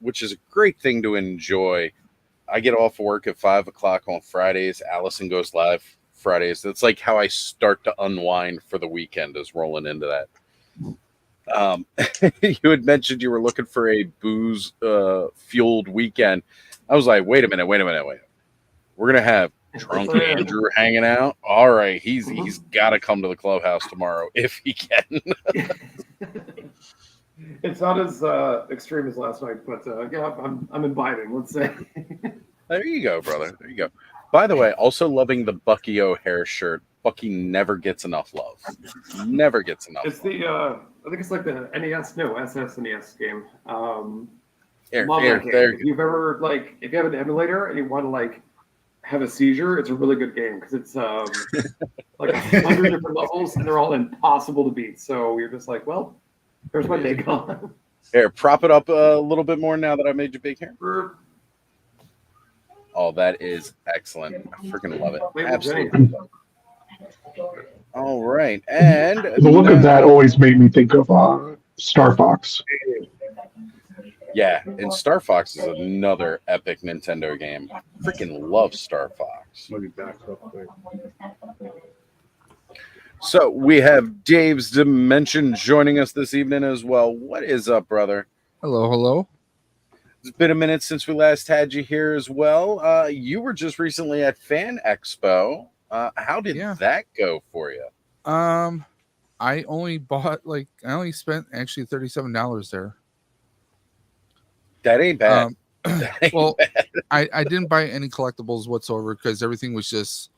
which is a great thing to enjoy. I get off work at 5 o'clock on Fridays. Allison goes live Fridays. That's like how I start to unwind for the weekend, is rolling into that. You had mentioned you were looking for a booze fueled weekend. I was like, wait a minute. We're gonna have drunk Andrew hanging out. All right, he's got to come to the clubhouse tomorrow if he can. It's not as extreme as last night, but yeah, I'm imbibing. Let's say. There you go, brother. There you go. By the way, also loving the Bucky O'Hare shirt. Bucky never gets enough love. Never gets enough. It's the I think it's like the SNES game. There. If you've ever if you have an emulator and you want to have a seizure, it's a really good game because it's like 100 different levels and they're all impossible to beat. So you're just like, well, there's my day gone. Here, prop it up a little bit more now that I made you big here. Oh, that is excellent. I freaking love it. Absolutely. All right. And the look of that always made me think of Star Fox. Yeah, and Star Fox is another epic Nintendo game. I freaking love Star Fox. So we have Dave's Dimension joining us this evening as well. What is up, brother? Hello. It's been a minute since we last had you here as well. You were just recently at Fan Expo. How did that go for you? I only spent actually $37 there. That ain't bad. I didn't buy any collectibles whatsoever because everything was just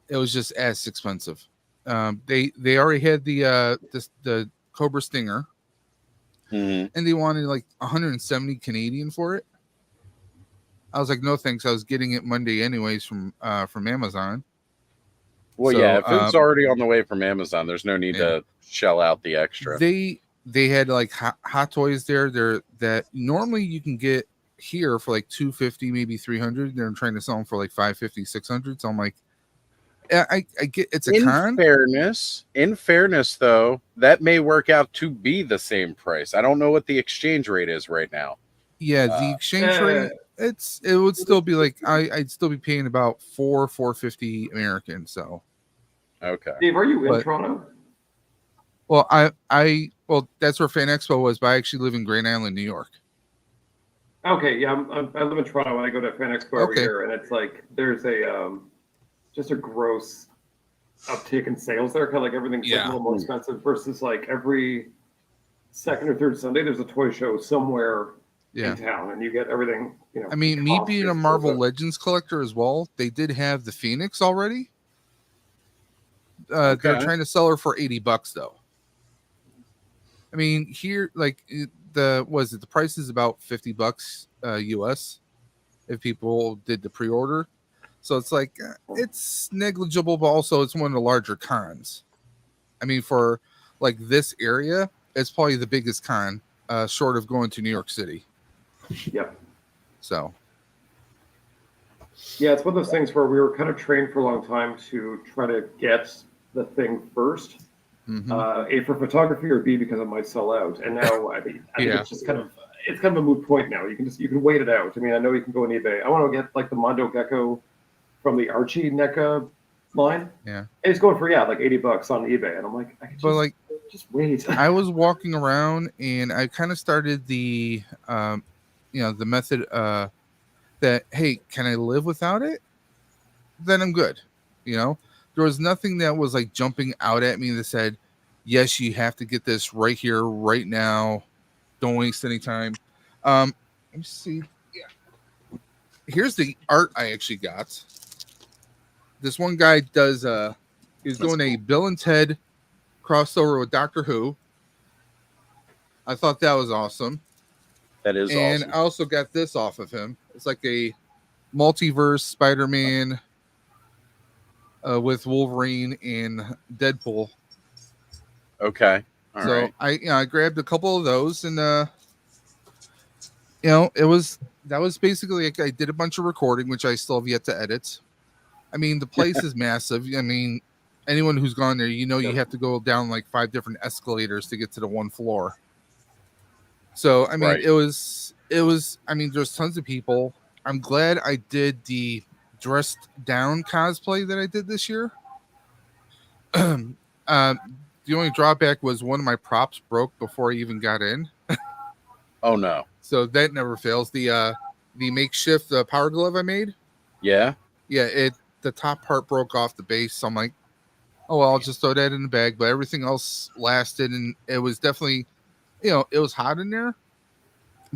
as expensive. They already had the Cobra Stinger, and they wanted like 170 Canadian for it. I was like, no thanks. I was getting it Monday anyways from Amazon. Well, so, if it's already on the way from Amazon, there's no need to shell out the extra. They had like hot toys there that normally you can get here for like $250, maybe $300. They're trying to sell them for like $550, $600. So I'm like, I get it's a con. In fairness, though, that may work out to be the same price. I don't know what the exchange rate is right now. Yeah, the exchange rate it would still be like I'd still be paying about $450 American. So okay, Dave, are you in Toronto? Well, well, that's where Fan Expo was, but I actually live in Grand Island, New York. Okay, yeah, I live in Toronto and I go to Fan Expo every year, and it's like there's just a gross uptick in sales there. Kind of like everything's like a little more expensive versus like every second or third Sunday there's a toy show somewhere in town, and you get everything. I mean, me being a Marvel Legends collector as well, they did have the Phoenix already. They're trying to sell her for $80 though. I mean, here, like the price is about $50 US if people did the pre-order. So it's like it's negligible, but also it's one of the larger cons. I mean, for like this area, it's probably the biggest con, short of going to New York City. Yep. So. Yeah, it's one of those things where we were kind of trained for a long time to try to get the thing first. A, for photography, or B, because it might sell out. And now I think it's just kind of a moot point now. You can wait it out. I mean, I know you can go on eBay. I want to get like the Mondo Gecko from the Archie NECA line. Yeah. And it's going for like $80 on eBay. And I'm like, I can just wait. I was walking around and I kind of started the the method that, hey, can I live without it? Then I'm good. There was nothing that was like jumping out at me that said, yes, you have to get this right here, right now. Don't waste any time. Let me see. Yeah. Here's the art I actually got. This one guy does, he's doing a Bill and Ted crossover with Doctor Who. I thought that was awesome. That is awesome. And I also got this off of him. It's like a multiverse Spider-Man with Wolverine and Deadpool. Okay. All right. I grabbed a couple of those, and that was basically like I did a bunch of recording, which I still have yet to edit. I mean, the place is massive. I mean, anyone who's gone there, you have to go down like 5 different escalators to get to the one floor. So I mean, it was it was. I mean, there's tons of people. I'm glad I did the dressed down cosplay that I did this year. The only drawback was one of my props broke before I even got in. Oh no. So that never fails. The makeshift power glove I made. Yeah. Yeah, the top part broke off the base. So I'm like, oh well, I'll just throw that in the bag. But everything else lasted, and it was definitely, it was hot in there.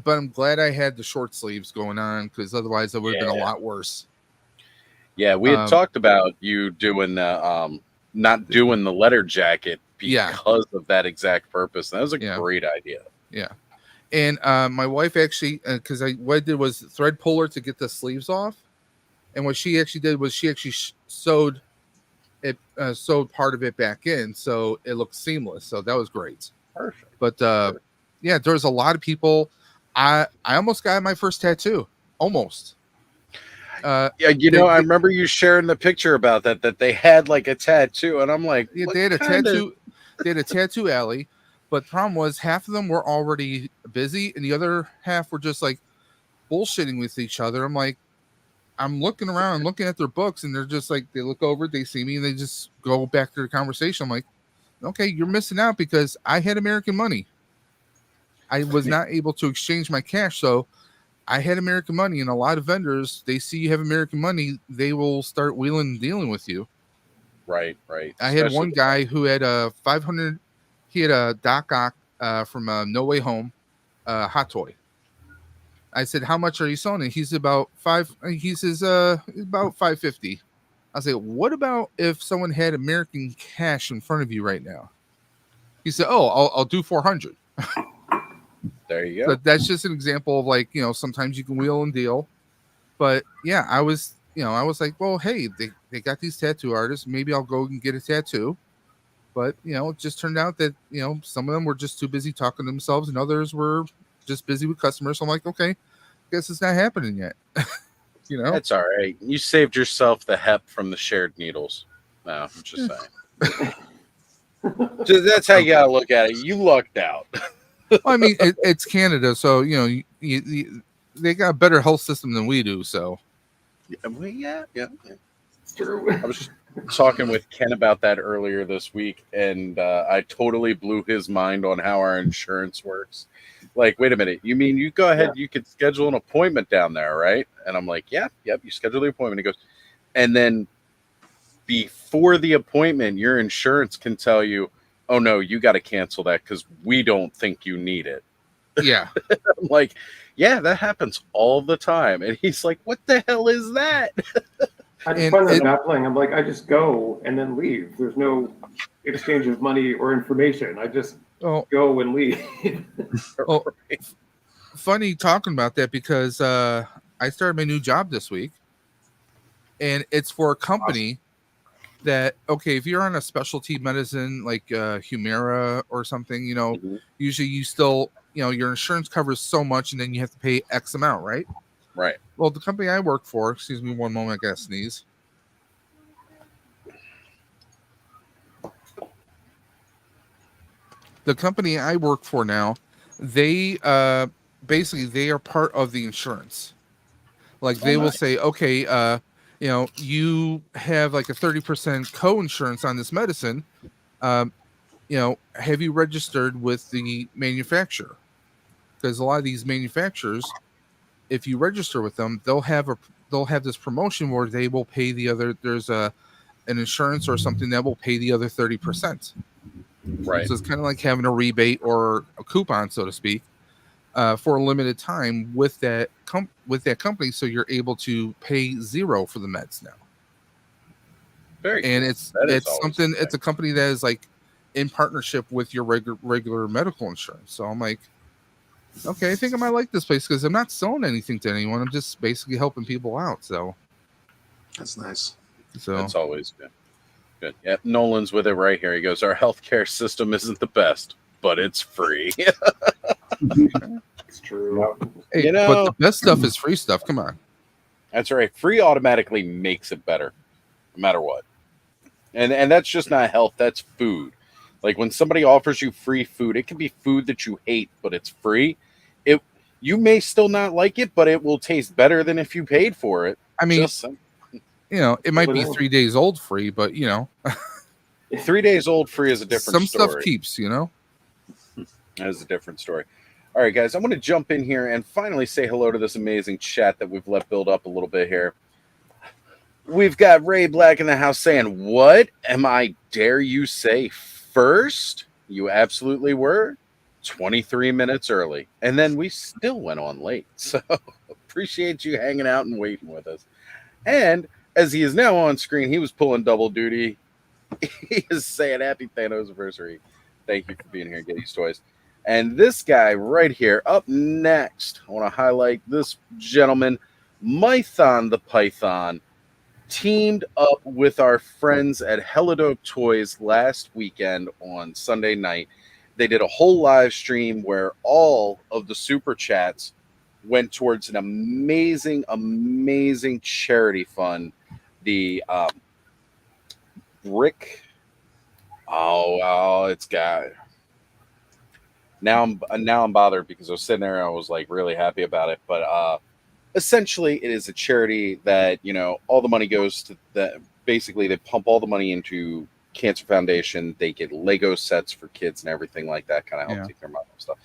But I'm glad I had the short sleeves going on because otherwise it would have been a lot worse. Yeah, we had talked about you doing not doing the letter jacket because of that exact purpose. That was a great idea. Yeah. And my wife actually, because what I did was thread puller to get the sleeves off. And what she actually did was she actually sewed part of it back in. So it looked seamless. So that was great. Perfect. But yeah, there was a lot of people. I almost got my first tattoo. Almost. I remember you sharing the picture about that they had like a tattoo, and I'm like, yeah, they had a tattoo. They had a tattoo alley, but the problem was half of them were already busy, and the other half were just like bullshitting with each other. I'm like, I'm looking around, I'm looking at their books, and they're just like, they look over, they see me, and they just go back to their conversation. I'm like, okay, you're missing out because I had American money. I was not able to exchange my cash, so I had American money, and a lot of vendors, they see you have American money, they will start wheeling and dealing with you. Right. I had one guy who had a 500. He had a Doc Ock from No Way Home, hot toy. I said, "How much are you selling it?" He's about five. He says, "About 550." I said, "What about if someone had American cash in front of you right now?" He said, "Oh, I'll do 400." There you go. But that's just an example of like, sometimes you can wheel and deal. But yeah, I was like, well, hey, they got these tattoo artists. Maybe I'll go and get a tattoo. But, it just turned out that, some of them were just too busy talking to themselves and others were just busy with customers. So I'm like, okay, guess it's not happening yet. That's all right. You saved yourself the hep from the shared needles. No, I'm just saying. That's how you got to look at it. You lucked out. Well, I mean, it's Canada. So, they got a better health system than we do. So, yeah. It's true. I was just talking with Ken about that earlier this week, and I totally blew his mind on how our insurance works. Like, wait a minute, you mean you go ahead, you could schedule an appointment down there, right? And I'm like, yep, you schedule the appointment. He goes, and then before the appointment, your insurance can tell you, oh no, you got to cancel that because we don't think you need it. Yeah. I'm like, yeah, that happens all the time. And he's like, what the hell is that? I just find that baffling. I'm like, I just go and then leave. There's no exchange of money or information. I just go and leave. Funny talking about that because I started my new job this week, and it's for a company that, okay, if you're on a specialty medicine like Humira or something, usually you still, your insurance covers so much, and then you have to pay X amount, right? Right. Well, the company I work for, excuse me one moment, I gotta sneeze. The company I work for now, they basically they are part of the insurance. Like they will say, okay, you have like a 30% co-insurance on this medicine. Have you registered with the manufacturer? Because a lot of these manufacturers, if you register with them, they'll have this promotion where they will pay the other. There's an insurance or something that will pay the other 30%. Right. So it's kind of like having a rebate or a coupon, so to speak, for a limited time with that company, so you're able to pay zero for the meds now. Very and cool. it's something. It's a company that is like in partnership with your regular medical insurance. So I'm like, okay, I think I might like this place because I'm not selling anything to anyone. I'm just basically helping people out. So that's nice. So that's always good. Good. Yeah, Nolan's with it right here. He goes, our healthcare system isn't the best, but it's free. It's true. Hey, but the best stuff is free stuff. Come on. That's right. Free automatically makes it better, no matter what. And that's just not health. That's food. Like when somebody offers you free food, it can be food that you hate, but it's free. You may still not like it, but it will taste better than if you paid for it. I mean, Just it might be 3 days old free, but 3 days old free is a different some story. stuff keeps, That is a different story. All right, guys, I'm going to jump in here and finally say hello to this amazing chat that we've let build up a little bit here. We've got Ray Black in the house saying, "What am I dare you say first? You absolutely were 23 minutes early." And then we still went on late. So appreciate you hanging out and waiting with us. And as he is now on screen, he was pulling double duty. He is saying happy Thanos anniversary. Thank you for being here and getting these toys. And this guy right here, up next, I want to highlight this gentleman, Mython the Python, teamed up with our friends at Helidope Toys last weekend on Sunday night. They did a whole live stream where all of the super chats went towards an amazing, amazing charity fund. The brick. Oh, it's got. Now I'm bothered because I was sitting there and I was like really happy about it. But essentially, it is a charity that all the money goes to the. Basically, they pump all the money into Cancer Foundation. They get Lego sets for kids and everything like that. Kind of help take their mom and stuff.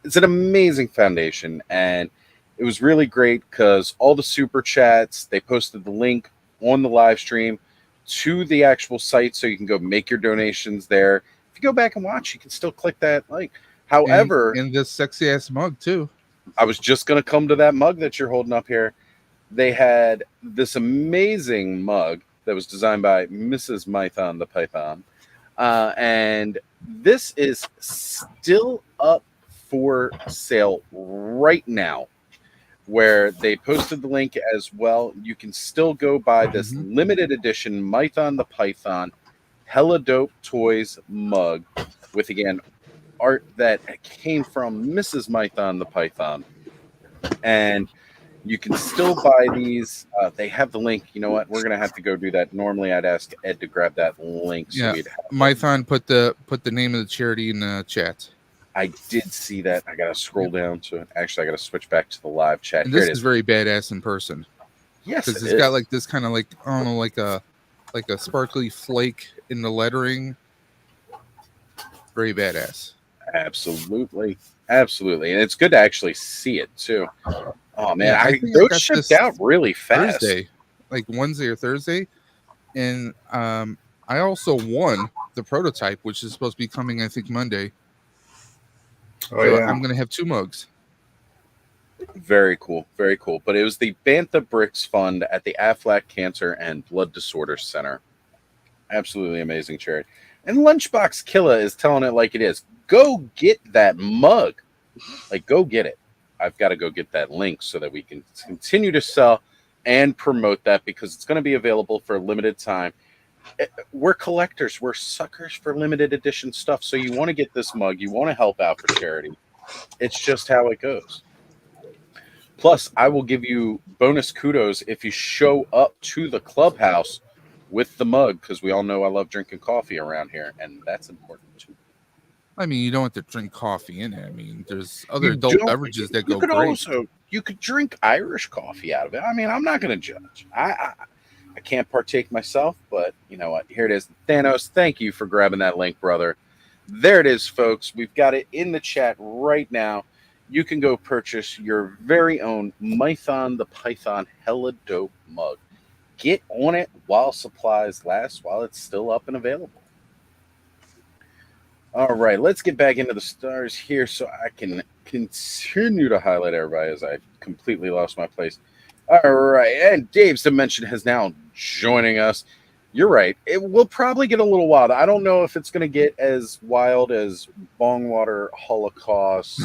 It's an amazing foundation, and it was really great because all the super chats. They posted the link on the live stream to the actual site, so you can go make your donations there. If you go back and watch, you can still click that link. However, in this sexy ass mug too. I was just going to come to that mug that you're holding up here. They had this amazing mug that was designed by Mrs. Mython the Python. And this is still up for sale right now, where they posted the link as well. You can still go buy this limited edition Mython the Python Helidope Toys mug with, again, art that came from Mrs. Mython the Python. And you can still buy these. They have the link. You know what? We're going to have to go do that. Normally, I'd ask Ed to grab that link. So we'd have Mython put the name of the charity in the chat. I did see that. I got to scroll down to it. Actually, I got to switch back to the live chat. And this is very badass in person. Yes, because it's got like this kind of like, I don't know, like a sparkly flake in the lettering. Very badass. Absolutely. And it's good to actually see it too. Oh man, those shipped out really fast. Thursday, like Wednesday or Thursday, and I also won the prototype, which is supposed to be coming, I think, Monday. I'm gonna have 2 mugs. Very cool. But it was the Bantha Bricks Fund at the Aflac Cancer and Blood Disorder Center. Absolutely amazing charity. And Lunchbox Killa is telling it like it is. Go get that mug. Like, go get it. I've got to go get that link so that we can continue to sell and promote that, because it's going to be available for a limited time. We're collectors. We're suckers for limited edition stuff. So you want to get this mug. You want to help out for charity. It's just how it goes. Plus, I will give you bonus kudos if you show up to the clubhouse with the mug, because we all know I love drinking coffee around here, and that's important too. I mean, you don't have to drink coffee in it. I mean, there's other adult beverages that go great. You could drink Irish coffee out of it. I mean, I'm not going to judge. I can't partake myself, but you know what? Here it is. Thanos, thank you for grabbing that link, brother. There it is, folks. We've got it in the chat right now. You can go purchase your very own Mython the Python Hella Dope mug. Get on it while supplies last, while it's still up and available. All right, let's get back into the stars here so I can continue to highlight everybody as I completely lost my place. All right, and Dave's Dimension has now joining us. You're right. It will probably get a little wild. I don't know if it's going to get as wild as Bongwater Holocaust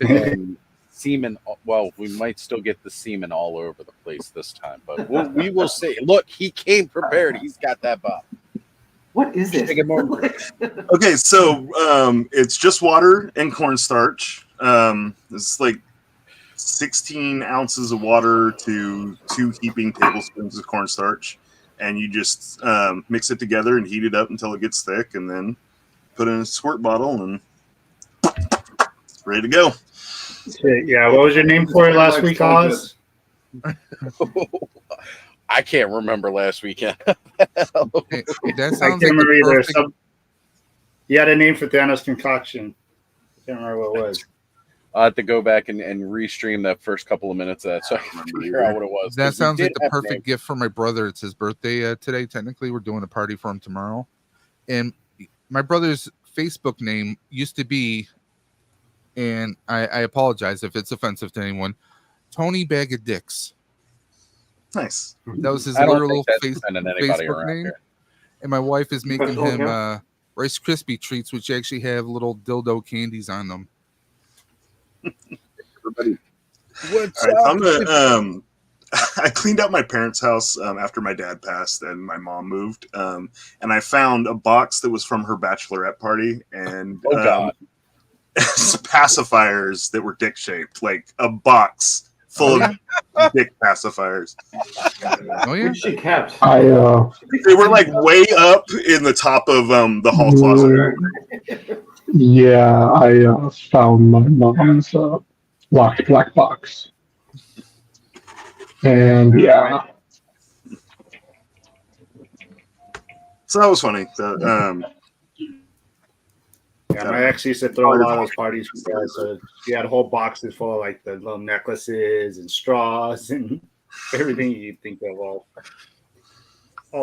and semen. Well, we might still get the semen all over the place this time, but we will see. Look, he came prepared. He's got that bob. What is it? Okay, so it's just water and cornstarch. It's like 16 ounces of water to 2 heaping tablespoons of cornstarch, and you just mix it together and heat it up until it gets thick, and then put it in a squirt bottle, and it's ready to go. Shit, yeah, what was your name for it last week, Oz? I can't remember last weekend. That I sounds can't like the remember either. perfect. You had a name for Thanos concoction. I can't remember what it was. I'll have to go back and restream that first couple of minutes of that so I can figure out what it was. That 'cause we sounds like did the have a perfect name. gift for my brother. It's his birthday today. Technically, we're doing a party for him tomorrow. And my brother's Facebook name used to be, and I apologize if it's offensive to anyone, Tony Bag of Dicks. Nice. That was his I don't literal think that's offending anybody Facebook around name. here. And my wife is making Professional him account? Rice Krispie treats, which actually have little dildo candies on them. Everybody, what's All right, so up? I'm gonna. I cleaned out my parents' house after my dad passed and my mom moved, and I found a box that was from her bachelorette party, and Oh God. pacifiers that were dick shaped, like a box full of dick pacifiers. Oh yeah. Which she kept. I They were like way up in the top of the hall closet. yeah, I found my mom's locked black box, and yeah, So that was funny. Yeah, my ex used to throw a lot of those parties for guys. So she had whole boxes full of like the little necklaces and straws and everything you think of, all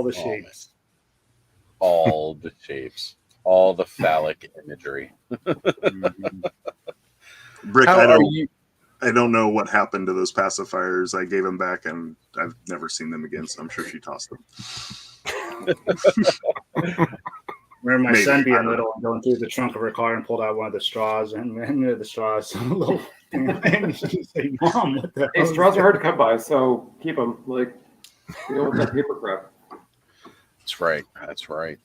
the shapes. All the shapes, all the phallic imagery. Brick, How are you? I don't know what happened to those pacifiers. I gave them back, and I've never seen them again. So I'm sure she tossed them. Remember my Maybe, son I being don't little and going through the trunk of her car and pulled out one of the straws and near the straws, a little thing. And she's like, "Mom, what the Hey, hell?" straws are hard to come by, so keep them. Like, you know, with that paper crap. That's right. That's right.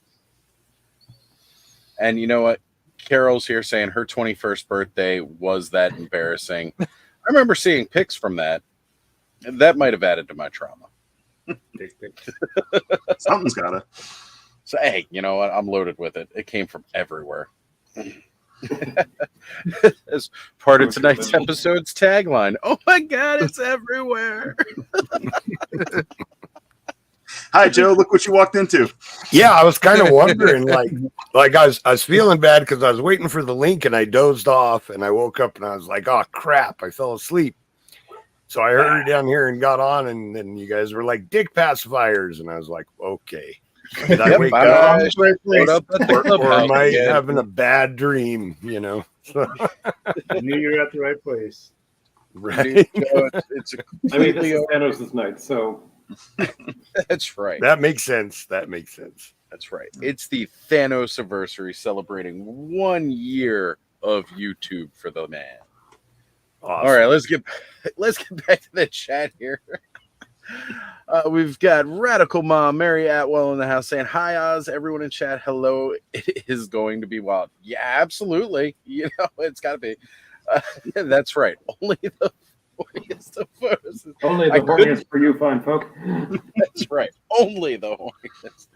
And you know what? Carol's here saying her 21st birthday was that embarrassing. I remember seeing pics from that. And that might have added to my trauma. Something's gotta. So, hey, you know what? I'm loaded with it. It came from everywhere. As part of tonight's episode's tagline. Oh my God, it's everywhere. Hi, Joe. Look what you walked into. Yeah, I was kind of wondering, like I was feeling bad because I was waiting for the link and I dozed off and I woke up and I was like, oh crap, I fell asleep. So I hurried down here and got on, and then you guys were like dick pacifiers, and I was like, okay. Did I wake up? Or am I having a bad dream? You know, I knew you were at the right place. right? It's I mean, this is Thanos' night, so that's right. That makes sense. That makes sense. That's right. It's the Thanos anniversary, celebrating 1 year of YouTube for the man. Awesome. All right, let's get back to the chat here. We've got Radical Mom Mary Atwell in the house saying, "Hi Oz, everyone in chat. Hello. It is going to be wild." Yeah, absolutely. You know, it's got to be. That's right. Only the horniest of photos. only the horniest for you fine folk. That's right. Only the horniest.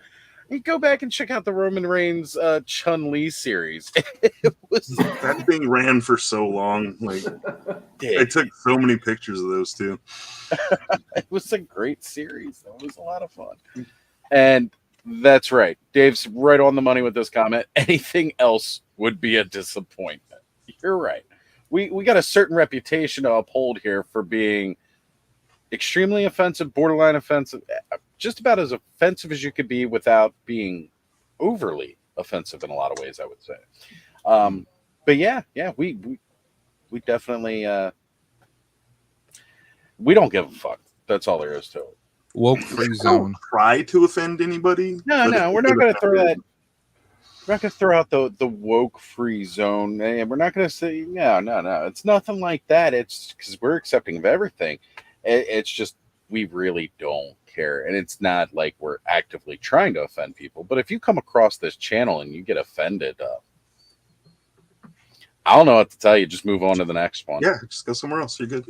You go back and check out the Roman Reigns Chun-Li series. It was That thing ran for so long. Like I took so many pictures of those too. It was a great series. It was a lot of fun. And that's right. Dave's right on the money with this comment. Anything else would be a disappointment. You're right. We got a certain reputation to uphold here for being extremely offensive, borderline offensive, just about as offensive as you could be without being overly offensive in a lot of ways, I would say. But yeah, we definitely we don't give a fuck. That's all there is to it. Woke free I don't zone. try to offend anybody. No, we're not going to throw that. We're not going to throw out the woke free zone, and we're not going to say no. It's nothing like that. It's because we're accepting of everything. It's just we really don't care, and it's not like we're actively trying to offend people. But if you come across this channel and you get offended, I don't know what to tell you. Just move on to the next one. Yeah, just go somewhere else. You're good.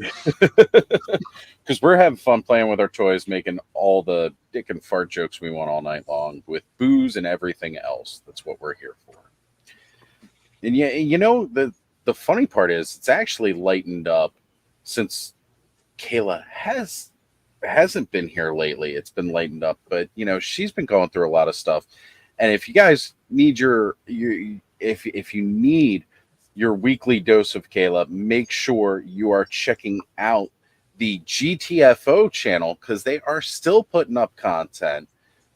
Because we're having fun playing with our toys, making all the dick and fart jokes we want all night long with booze and everything else. That's what we're here for. And yeah, you know, the funny part is it's actually lightened up since Kayla hasn't been here lately. It's been lightened up, but she's been going through a lot of stuff. And if you guys need if you need your weekly dose of Kayla, make sure you are checking out the GTFO channel because they are still putting up content.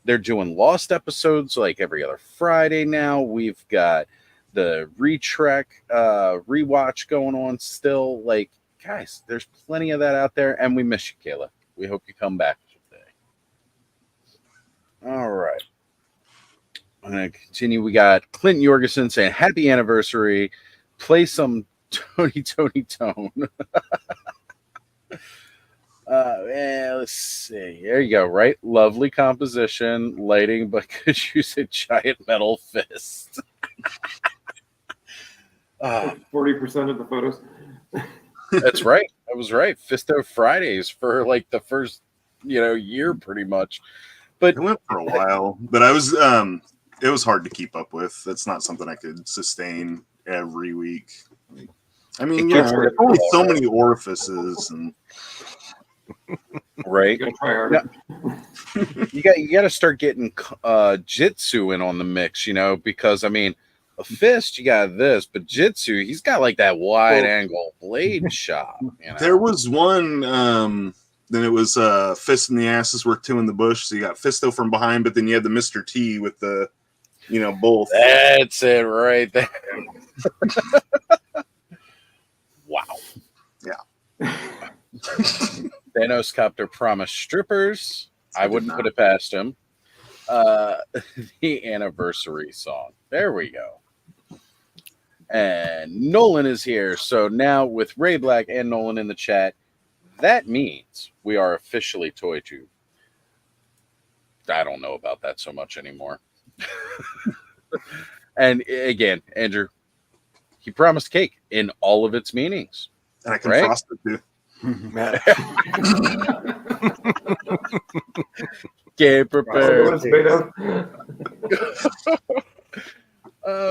They're doing lost episodes like every other Friday now. We've got the rewatch going on still. Like, guys, there's plenty of that out there, and we miss you, Kayla. We hope you come back today. All right. I'm going to continue. We got Clint Jorgensen saying, happy anniversary. Play some Tony Tone. Let's see. There you go, right? Lovely composition, lighting, but could use a giant metal fist. 40% of the photos. That's right. I was right. Fisto Fridays for like the first, year pretty much. But it went for a while. But I was it was hard to keep up with. That's not something I could sustain every week. I mean, there's only so many orifices and right. You gotta try harder. You got to start getting Jitsu in on the mix, because I mean, a fist you got this, but Jitsu he's got like that wide angle blade shot. There was one. Then it was fist in the ass is worth two in the bush. So you got Fisto from behind, but then you had the Mr. T with the, both. That's it right there. Wow. Yeah. Thanos Copter promised strippers. I wouldn't put it past him. The anniversary song. There we go. And Nolan is here. So now with Ray Black and Nolan in the chat, that means we are officially ToyTube. I don't know about that so much anymore. And again, Andrew, he promised cake in all of its meanings. And I can frost it too. Get prepared.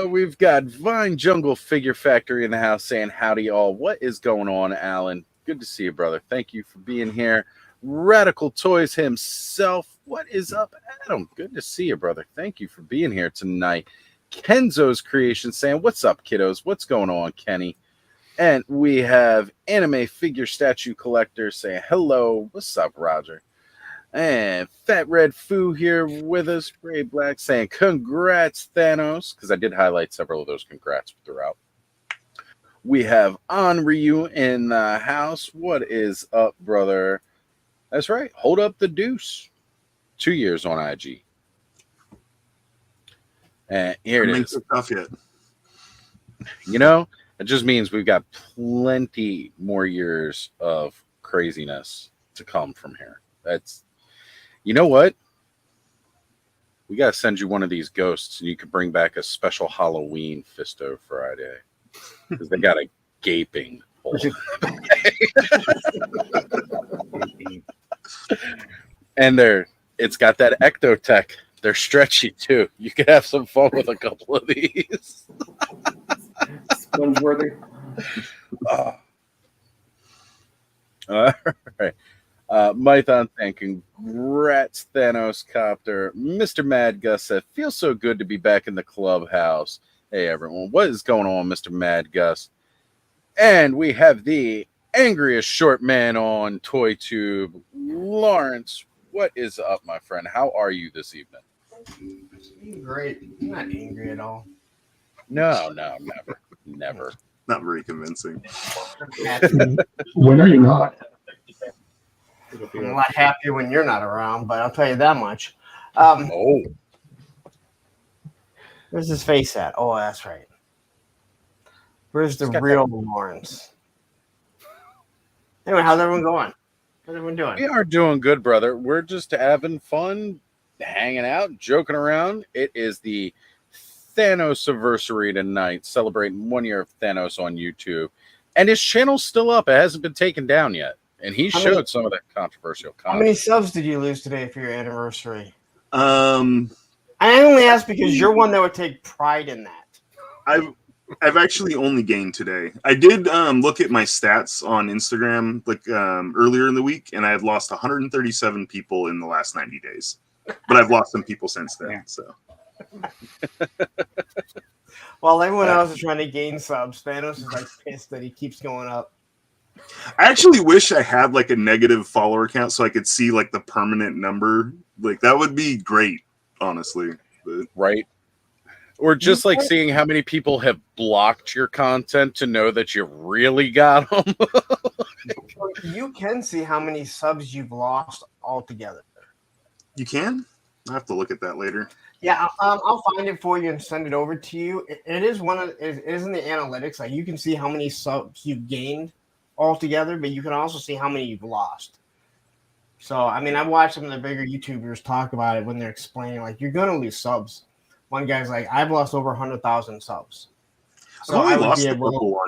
We've got Vine Jungle Figure Factory in the house saying howdy all. What is going on, Alan? Good to see you, brother. Thank you for being here. Radical Toys himself. What is up, Adam? Good to see you, brother. Thank you for being here tonight. Kenzo's Creation saying, what's up, kiddos? What's going on, Kenny? And we have Anime Figure Statue Collector saying, hello. What's up, Roger? And Fat Red Foo here with us. Ray Black saying, congrats, Thanos. Because I did highlight several of those congrats throughout. We have On Ryu in the house. What is up, brother? That's right. Hold up the deuce. 2 years on IG. And here it is. Tough yet. It just means we've got plenty more years of craziness to come from here. That's, you know what? We got to send you one of these ghosts and you can bring back a special Halloween Fisto Friday. Because they got a gaping hole. And it's got that Ectotech. They're stretchy too. You could have some fun with a couple of these. Sponge-worthy. All right. Mython saying, congrats, Thanos Copter. Mr. Mad Gus said, feels so good to be back in the clubhouse. Hey, everyone. What is going on, Mr. Mad Gus? And we have the angriest short man on ToyTube, Lawrence. What is up, my friend? How are you this evening? Great. I'm not angry at all. No, never. Not very convincing. When are you not? I'm a lot happier when you're not around, but I'll tell you that much. Where's his face at? Oh, that's right. Where's the real Lawrence? Anyway, how's everyone going? How's everyone doing? We are doing good, brother. We're just having fun, hanging out, joking around. It is the Thanos anniversary tonight, celebrating 1 year of Thanos on YouTube. And his channel's still up. It hasn't been taken down yet. And he showed some of that controversial content. How many subs did you lose today for your anniversary? I I only ask because you're one that would take pride in that. I've actually only gained today. I did look at my stats on Instagram earlier in the week, and I had lost 137 people in the last 90 days. But I've lost some people since then. So, while everyone else is trying to gain subs, Thanos is like pissed that he keeps going up. I actually wish I had like a negative follower count so I could see like the permanent number. Like that would be great, honestly. But... Right. Or just like seeing how many people have blocked your content to know that you really got them. You can see how many subs you've lost altogether. You can? I have to look at that later. Yeah, I'll find it for you and send it over to you. It is it is in the analytics. Like you can see how many subs you've gained altogether, but you can also see how many you've lost. So, I mean, I've watched some of the bigger YouTubers talk about it when they're explaining, like, you're going to lose subs. One guy's like, I've lost over 100,000 subs. So I've I would lost be a able couple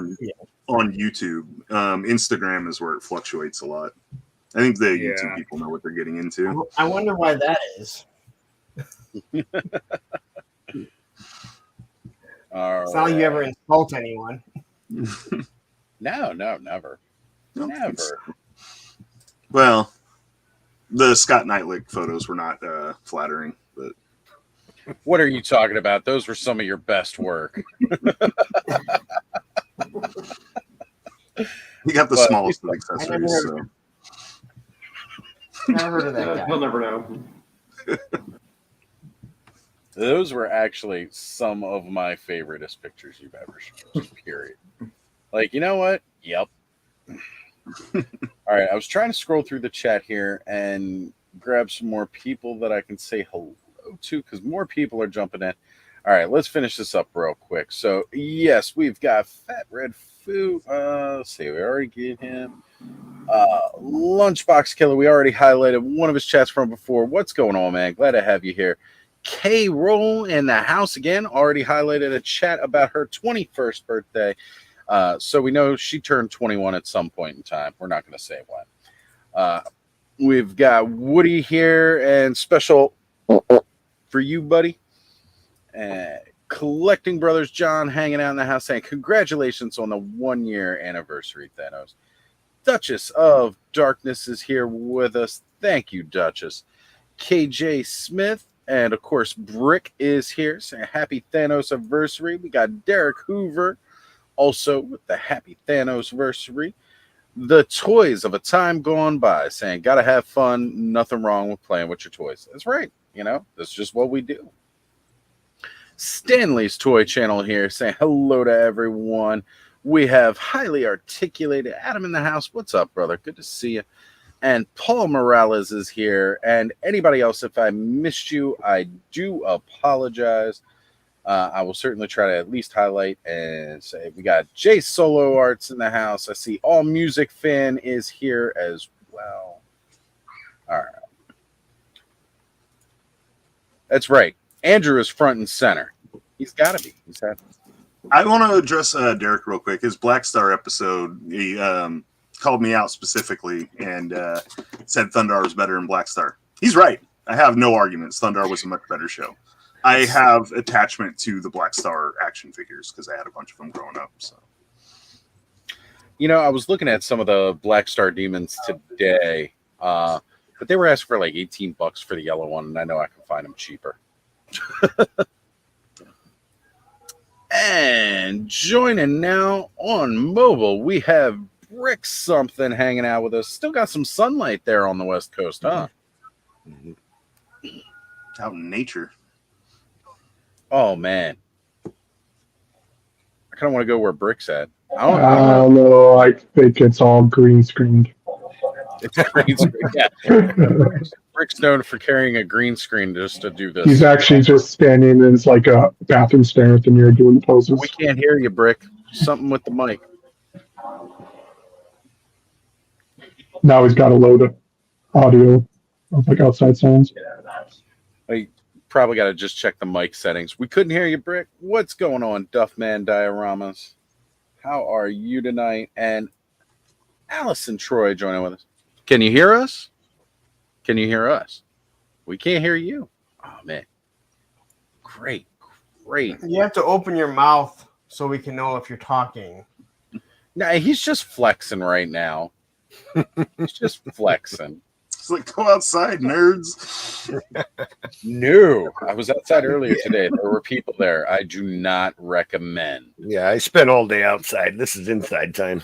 on YouTube. Instagram is where it fluctuates a lot. I think the YouTube people know what they're getting into. I wonder why that is. It's not like you ever insult anyone. No, never. Never. Well, the Scott Knightlick photos were not flattering, but what are you talking about? Those were some of your best work. He got the smallest of accessories. So. Never heard of that guy. He'll never know. Those were actually some of my favoriteest pictures you've ever shown. Period. Like, you know what? Yep. All right. I was trying to scroll through the chat here and grab some more people that I can say hello to because more people are jumping in. All right. Let's finish this up real quick. So, yes, we've got Fat Red Foo. Let's see. We already get him. Lunchbox Killer. We already highlighted one of his chats from before. What's going on, man? Glad to have you here. K-Roll in the house again. Already highlighted a chat about her 21st birthday. So we know she turned 21 at some point in time. We're not going to say when. We've got Woody here and special for you, buddy. Collecting Brothers John hanging out in the house saying congratulations on the 1-year anniversary, Thanos. Duchess of Darkness is here with us. Thank you, Duchess. KJ Smith. And, of course, Brick is here saying happy Thanos anniversary. We got Derek Hoover also with the happy Thanos anniversary. The Toys of a Time Gone By saying gotta have fun. Nothing wrong with playing with your toys. That's right. You know, that's just what we do. Stanley's Toy Channel here saying hello to everyone. We have highly articulated Adam in the house. What's up, brother? Good to see you. And Paul Morales is here. And anybody else, if I missed you, I do apologize. I will certainly try to at least highlight and say we got Jay Solo Arts in the house. I see All Music Fan is here as well. All right. That's right. Andrew is front and center. He's got to be. He's happy. I want to address Derek real quick. His Black Star episode, he called me out specifically and said Thundar was better than Black Star. He's right. I have no arguments. Thundar was a much better show. I have attachment to the Black Star action figures because I had a bunch of them growing up. So, you know, I was looking at some of the Black Star Demons today, but they were asking for like $18 for the yellow one, and I know I can find them cheaper. And joining now on mobile, we have Brick Something hanging out with us. Still got some sunlight there on the West Coast, huh? Out in nature. Oh, man. I kind of want to go where Brick's at. I don't know. I think it's all green screened. It's a green screen. Yeah. Brick's known for carrying a green screen just to do this. He's actually just standing in his like a bathroom stand with the mirror doing poses. We can't hear you, Brick. Something with the mic. Now he's got a load of audio of like outside sounds. I probably got to just check the mic settings. We couldn't hear you, Brick. What's going on, Duffman Dioramas? How are you tonight? And Allison Troy joining with us. Can you hear us? Can you hear us? We can't hear you. Oh, man. Great. You have to open your mouth so we can know if you're talking. Nah, he's just flexing right now. He's just flexing. It's like, go outside, nerds. No, I was outside earlier today. There were people there. I do not recommend. Yeah, I spent all day outside. This is inside time.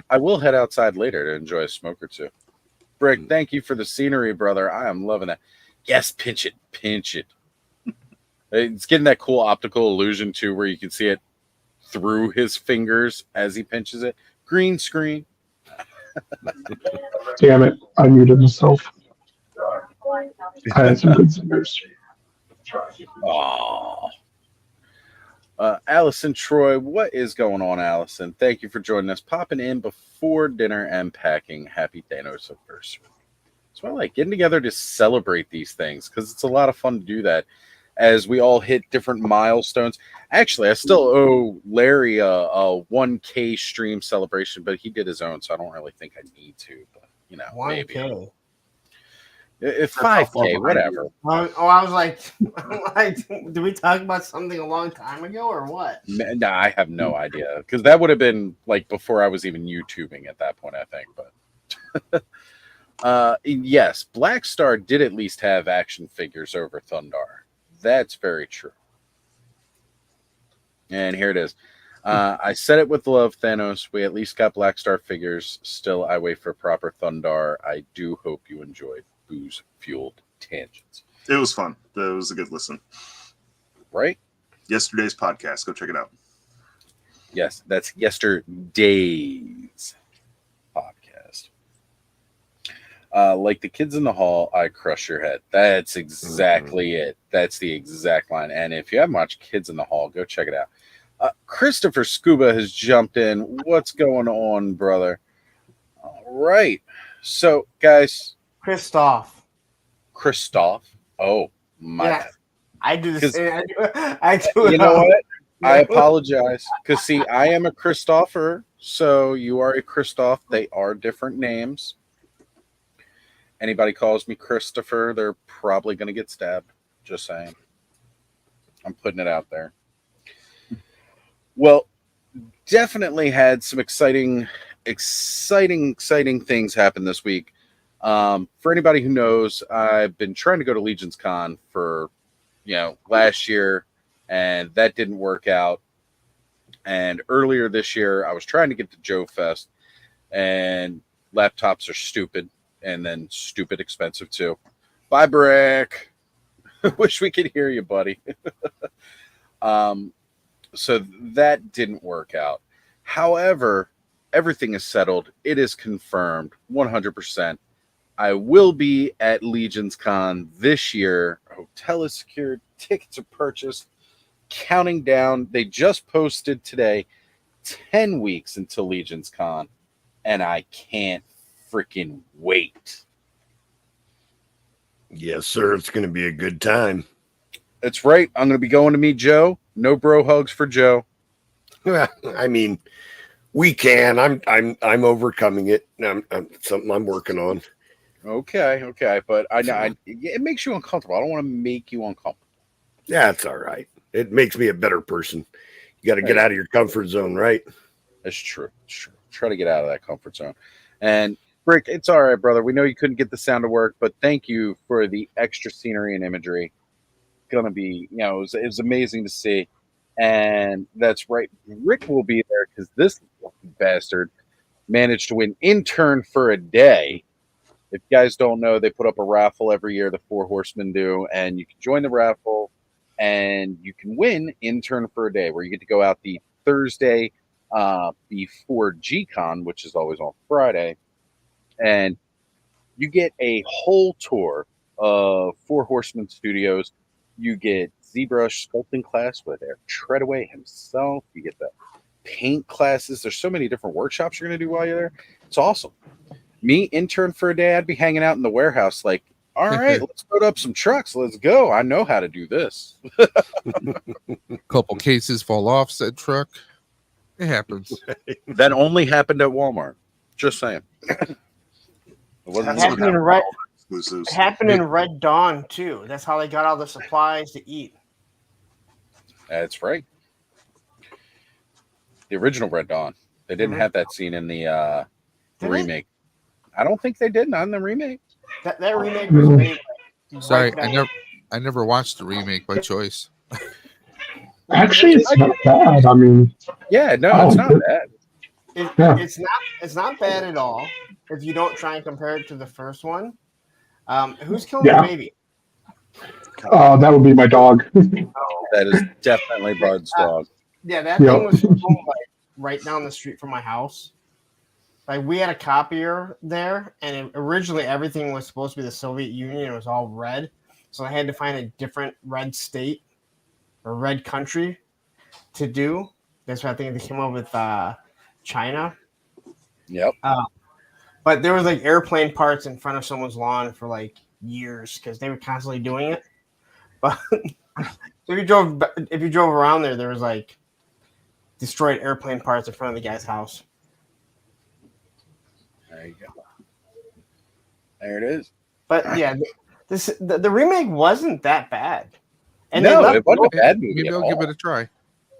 I will head outside later to enjoy a smoke or two. Brick, thank you for the scenery, brother. I am loving that. Yes, pinch it, pinch it. It's getting that cool optical illusion too, where you can see it through his fingers as he pinches it. Green screen. Damn it, I muted myself. I had some good singers. Aww. Allison Troy, what is going on, Allison? Thank you for joining us. Popping in before dinner and packing. Happy Thanos anniversary. So I like getting together to celebrate these things because it's a lot of fun to do that as we all hit different milestones. Actually, I still owe Larry a 1K stream celebration, but he did his own, so I don't really think I need to. But, you know, 1K. maybe. If 5K, whatever. Oh, I was like, did we talk about something a long time ago or what? No, I have no idea because that would have been like before I was even YouTubing at that point, I think. But yes, Black Star did at least have action figures over Thundar. That's very true. And here it is. I said it with love, Thanos. We at least got Black Star figures. Still, I wait for proper Thundar. I do hope you enjoyed Booze Fueled Tangents. It was fun. It was a good listen. Right? Yesterday's podcast. Go check it out. Yes, that's yesterday's podcast. Like the kids in the hall, I crush your head. That's exactly it. That's the exact line. And if you haven't watched Kids in the Hall, go check it out. Christopher Scuba has jumped in. What's going on, brother? All right. So, guys. Christoph. Oh, my. Yeah, I do the same. I do. You know what? I apologize. Because, see, I am a Christopher. So, you are a Christoph. They are different names. Anybody calls me Christopher, they're probably going to get stabbed. Just saying. I'm putting it out there. Well, definitely had some exciting things happen this week. For anybody who knows, I've been trying to go to Legion's Con for, last year, and that didn't work out. And earlier this year, I was trying to get to Joe Fest, and laptops are stupid, and then stupid expensive too. Bye, Brick. Wish we could hear you, buddy. So that didn't work out. However, everything is settled. It is confirmed 100%. I will be at Legion's Con this year. Hotel is secured. Tickets are purchased. Counting down. They just posted today 10 weeks until Legion's Con. And I can't freaking wait. Yes, sir. It's going to be a good time. That's right. I'm going to be going to meet Joe. No bro hugs for Joe. Well, I mean, we can. I'm overcoming it. I'm something I'm working on. Okay, but it makes you uncomfortable. I don't want to make you uncomfortable. Yeah, it's all right. It makes me a better person. You got to get out of your comfort zone, right? That's true. Try to get out of that comfort zone. And Brick, it's all right, brother. We know you couldn't get the sound to work, but thank you for the extra scenery and imagery. Gonna be, it was amazing to see. And that's right. Rick will be there because this bastard managed to win intern for a day. If you guys don't know, they put up a raffle every year, the Four Horsemen do, and you can join the raffle and you can win intern for a day, where you get to go out the Thursday before G-Con, which is always on Friday, and you get a whole tour of Four Horsemen Studios. You get ZBrush sculpting class with Eric Treadaway himself. You get the paint classes. There's so many different workshops you're going to do while you're there. It's awesome. Me, intern for a day, I'd be hanging out in the warehouse like, all right, let's load up some trucks. Let's go. I know how to do this. Couple cases fall off said truck. It happens. That only happened at Walmart. Just saying. It happened in Red Dawn, too. That's how they got all the supplies to eat. That's right. The original Red Dawn. They didn't have that scene in the remake. I don't think they did. Not in the remake. That remake was made. Sorry, I never watched the remake by choice. Actually, it's not bad. I mean, yeah, no, it's not bad. It's not bad at all if you don't try and compare it to the first one. Who's killing the baby? That would be my dog. That is definitely Bud's dog. Yeah, that thing was like right down the street from my house. Like we had a copier there, and originally everything was supposed to be the Soviet Union. It was all red, so I had to find a different red state or red country to do. That's why I think they came up with China. Yep. But there was like airplane parts in front of someone's lawn for like years because they were constantly doing it. But if you drove around there was like destroyed airplane parts in front of the guy's house. There you go. There it is. But yeah, the remake wasn't that bad. And no, it wasn't a bad movie. Maybe I'll give it a try.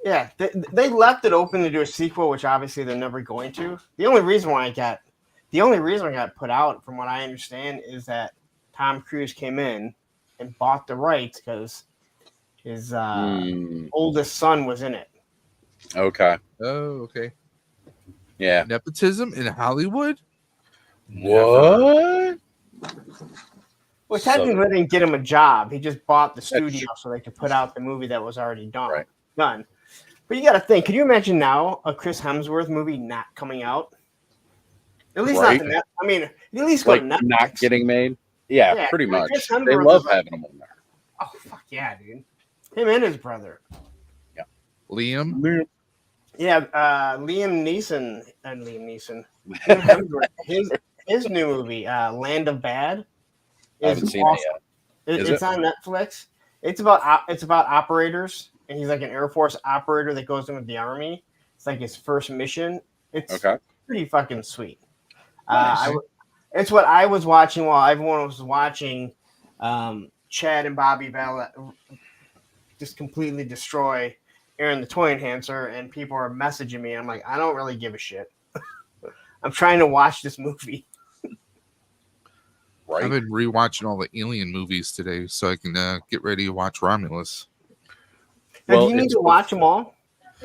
Yeah, they left it open to do a sequel, which obviously they're never going to. The only reason I got put out, from what I understand, is that Tom Cruise came in and bought the rights because his oldest son was in it. Okay. Oh, okay. Yeah. Nepotism in Hollywood? What? Well, technically, they didn't get him a job. He just bought the studio so they could put out the movie that was already done. Right. Done. But you got to think. Can you imagine now a Chris Hemsworth movie not coming out? At least not the net. I mean, at least like go to Netflix. Not getting made. Yeah, pretty much. Chris They Hemsworth love is like, having him on there. oh fuck yeah, dude! Him and his brother. Yeah. Liam. Yeah, Liam Neeson. Liam Hemsworth. His new movie, Land of Bad. I haven't seen it yet. It's on Netflix. It's about operators, and he's like an Air Force operator that goes in with the Army. It's like his first mission. It's pretty fucking sweet. Nice. It's what I was watching while everyone was watching Chad and Bobby Bell just completely destroy Aaron the Toy Enhancer, and people are messaging me. I'm like, I don't really give a shit. I'm trying to watch this movie. Right. I've been rewatching all the Alien movies today so I can get ready to watch Romulus. Now, do you need to watch them all?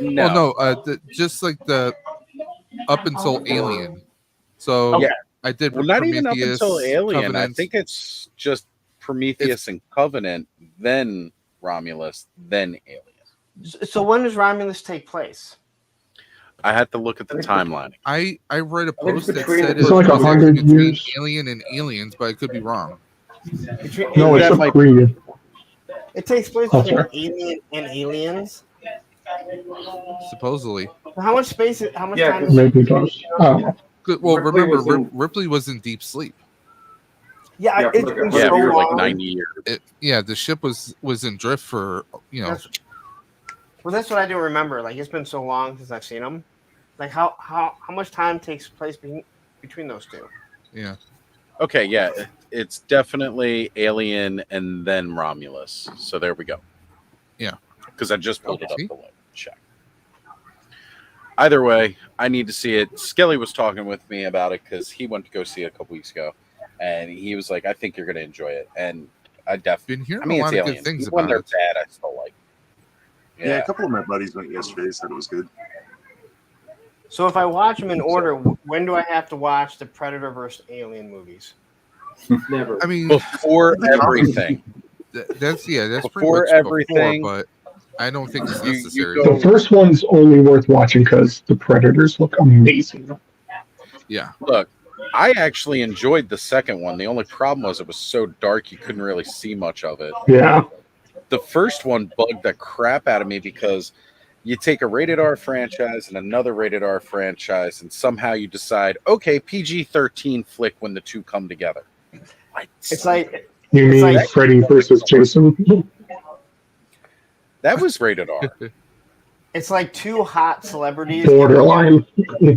No. Well, no, just like the up until Alien. So I did. Well, not even up Prometheus, until Alien. Covenant. I think it's just Prometheus and Covenant, then Romulus, then Alien. So when does Romulus take place? I had to look at the timeline. I read a post that said it's like 100 between years. Alien and Aliens, but I could be wrong. No, it's a pre. It takes place between Alien and Aliens. Supposedly. How much space? How much time? Maybe it does. Good. Well, Ripley remember, was in- Ripley was in deep sleep. Yeah, it's been so for like long. 90 years. The ship was in drift for Well, that's what I do remember. Like, it's been so long since I've seen them. Like, how much time takes place between those two? Yeah. Okay, yeah. It's definitely Alien and then Romulus. So there we go. Yeah. Because I just pulled it up to check. Either way, I need to see it. Skelly was talking with me about it because he went to go see it a couple weeks ago. And he was like, I think you're going to enjoy it. And I definitely... Been hearing a lot of good things when about they're it. bad, I still like it. Yeah, a couple of my buddies went yesterday, said it was good. So if I watch them in order, when do I have to watch the Predator versus Alien movies? Never. I mean, before everything. That's Before pretty much everything, before, but I don't think it's you necessary. go- The first one's only worth watching because the Predators look amazing. Yeah. Look, I actually enjoyed the second one. The only problem was it was so dark you couldn't really see much of it. Yeah. The first one bugged the crap out of me because you take a rated R franchise and another rated R franchise, and somehow you decide, okay, PG-13 flick when the two come together. It's like You It's mean like- Freddy versus Jason? that was rated R. it's like two hot celebrities. Borderline.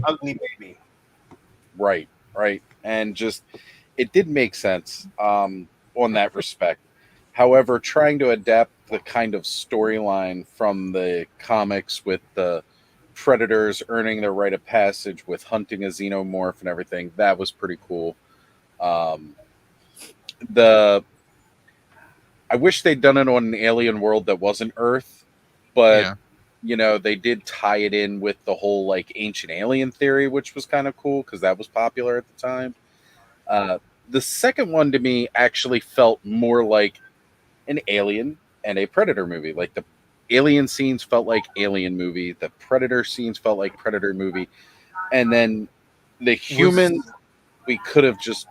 Ugly baby. Right. And just, it did make sense on that respect. However, trying to adapt the kind of storyline from the comics with the predators earning their rite of passage with hunting a xenomorph and everything. That was pretty cool. I wish they'd done it on an alien world that wasn't Earth, but they did tie it in with the whole like ancient alien theory, which was kind of cool because that was popular at the time. The second one to me actually felt more like an Alien and a Predator movie. Like the Alien scenes felt like Alien movie, the Predator scenes felt like Predator movie, and then the humans we could have just.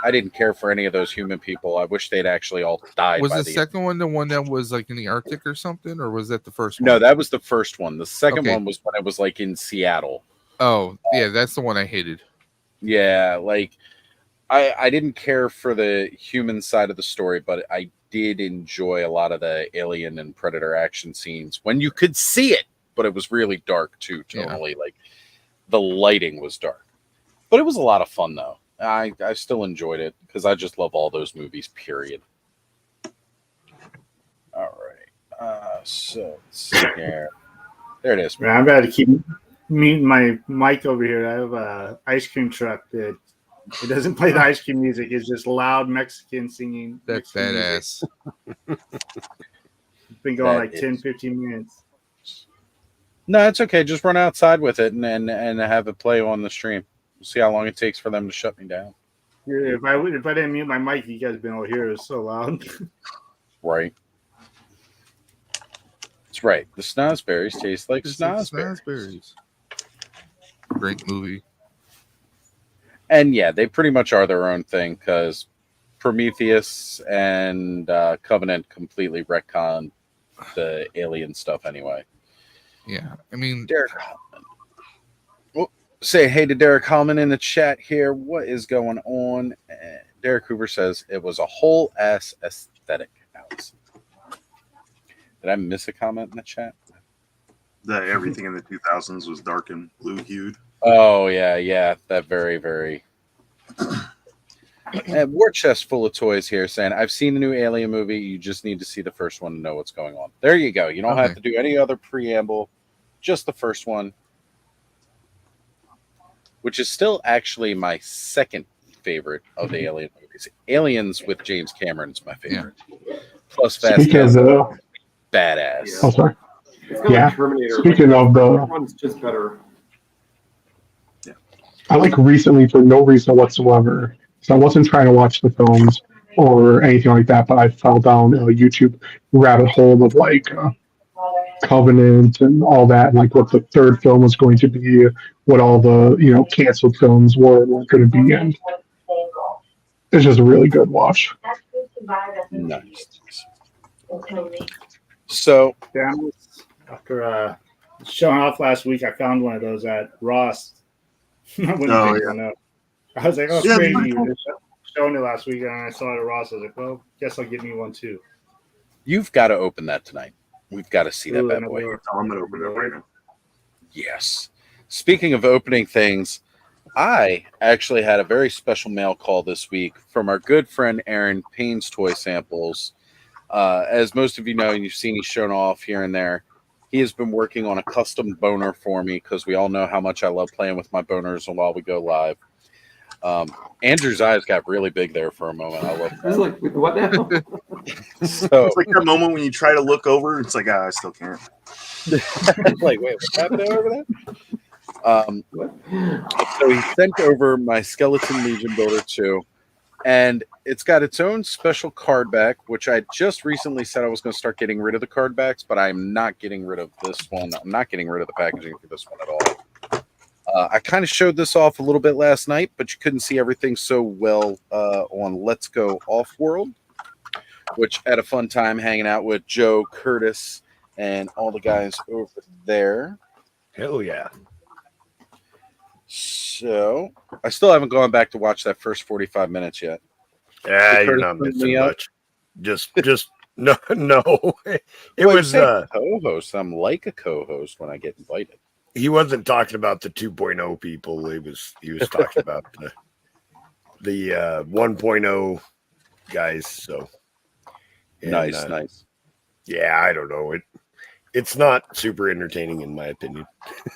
I didn't care for any of those human people. I wish they'd actually all died. Was the second one the one that was like in the Arctic or something, or was that the first one? No, that was the first one. The second one was when I was like in Seattle. Oh, yeah, that's the one I hated. Yeah, like I didn't care for the human side of the story, but I did enjoy a lot of the Alien and Predator action scenes when you could see it, but it was really dark too, tonally. Like the lighting was dark. But it was a lot of fun though. I still enjoyed it because I just love all those movies, period. All right. So let's see here. There it is. Man, I'm about to keep muting my mic over here. I have a ice cream truck that it doesn't play the ice cream music. It's just loud Mexican singing. That's badass. It's been going like 10, 15 minutes. No, it's okay. Just run outside with it and have it play on the stream. We'll see how long it takes for them to shut me down. Yeah, if I didn't mute my mic, you guys been over here. It's so loud. Right. That's right. The snozberries taste like snozberries. Great movie. And yeah, they pretty much are their own thing because Prometheus and Covenant completely retconned the alien stuff anyway. Yeah, I mean, Derek Hallman. Say hey to Derek Hallman in the chat here. What is going on? Derek Hoover says it was a whole ass aesthetic, Alex. Did I miss a comment in the chat? That everything in the 2000s was dark and blue hued. Oh yeah, that very, very. War chest full of toys here saying I've seen the new Alien movie. You just need to see the first one to know what's going on. There you go. You don't have to do any other preamble. Just the first one. Which is still actually my second favorite of the Alien movies. Aliens with James Cameron is my favorite. Plus Fast Speaking of badass. Oh, sorry. It's kind of like Terminator. Speaking of the one's just better. Yeah. I like recently for no reason whatsoever. So I wasn't trying to watch the films or anything like that, but I fell down a YouTube rabbit hole of like Covenant and all that, and like what the third film was going to be, what all the canceled films were going to be, and it's just a really good watch. Nice. So after showing off last week, I found one of those at Ross. I was like, oh, crazy. You were showing it last week, and I saw it at Ross. I was like, well, guess I'll get me one too. You've got to open that tonight. We've got to see that bad boy. I'm gonna open it right now. Yes. Speaking of opening things, I actually had a very special mail call this week from our good friend Aaron, Payne's Toy Samples. As most of you know, and you've seen he's shown off here and there, he has been working on a custom boner for me because we all know how much I love playing with my boners while we go live. Andrew's eyes got really big there for a moment. I love that. I was like, what the hell? So it's like that moment when you try to look over, it's like, I still can't. like, wait, what's happening over there? So he sent over my Skeleton Legion Builder 2, and it's got its own special card back, which I just recently said I was going to start getting rid of the card backs, but I'm not getting rid of this one. I'm not getting rid of the packaging for this one at all. I kind of showed this off a little bit last night, but you couldn't see everything so well on Let's Go Off-World, which had a fun time hanging out with Joe, Curtis, and all the guys over there. Hell yeah. So, I still haven't gone back to watch that first 45 minutes yet. Yeah, you're not missing much. Just no. It was co-host. I'm like a co-host when I get invited. He wasn't talking about the 2.0 people. He was talking about the 1.0 guys. So nice. Yeah, I don't know. It's not super entertaining in my opinion.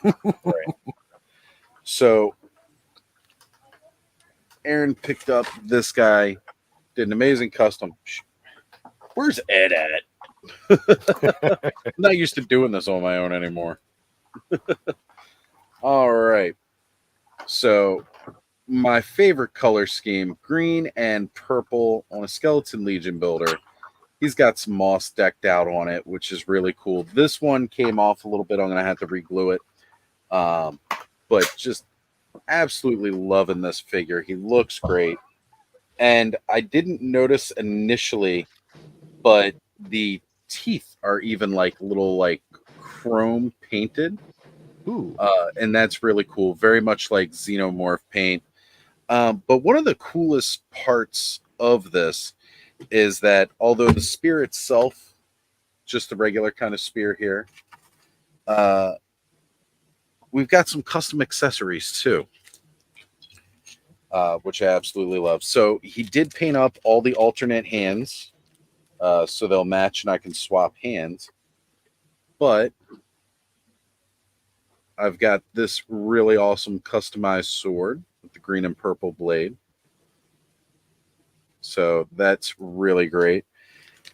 Right. So Aaron picked up this guy, did an amazing custom. Where's Ed at? I'm not used to doing this on my own anymore. All right. So my favorite color scheme, green and purple on a Skeleton Legion builder. He's got some moss decked out on it, which is really cool. This one came off a little bit. I'm going to have to re-glue it. But just absolutely loving this figure. He looks great. And I didn't notice initially, but the teeth are even like little like chrome painted. Ooh. And that's really cool. Very much like xenomorph paint. But one of the coolest parts of this is that although the spear itself, just the regular kind of spear here, we've got some custom accessories too, which I absolutely love. So he did paint up all the alternate hands, so they'll match and I can swap hands. But I've got this really awesome customized sword with the green and purple blade. So that's really great.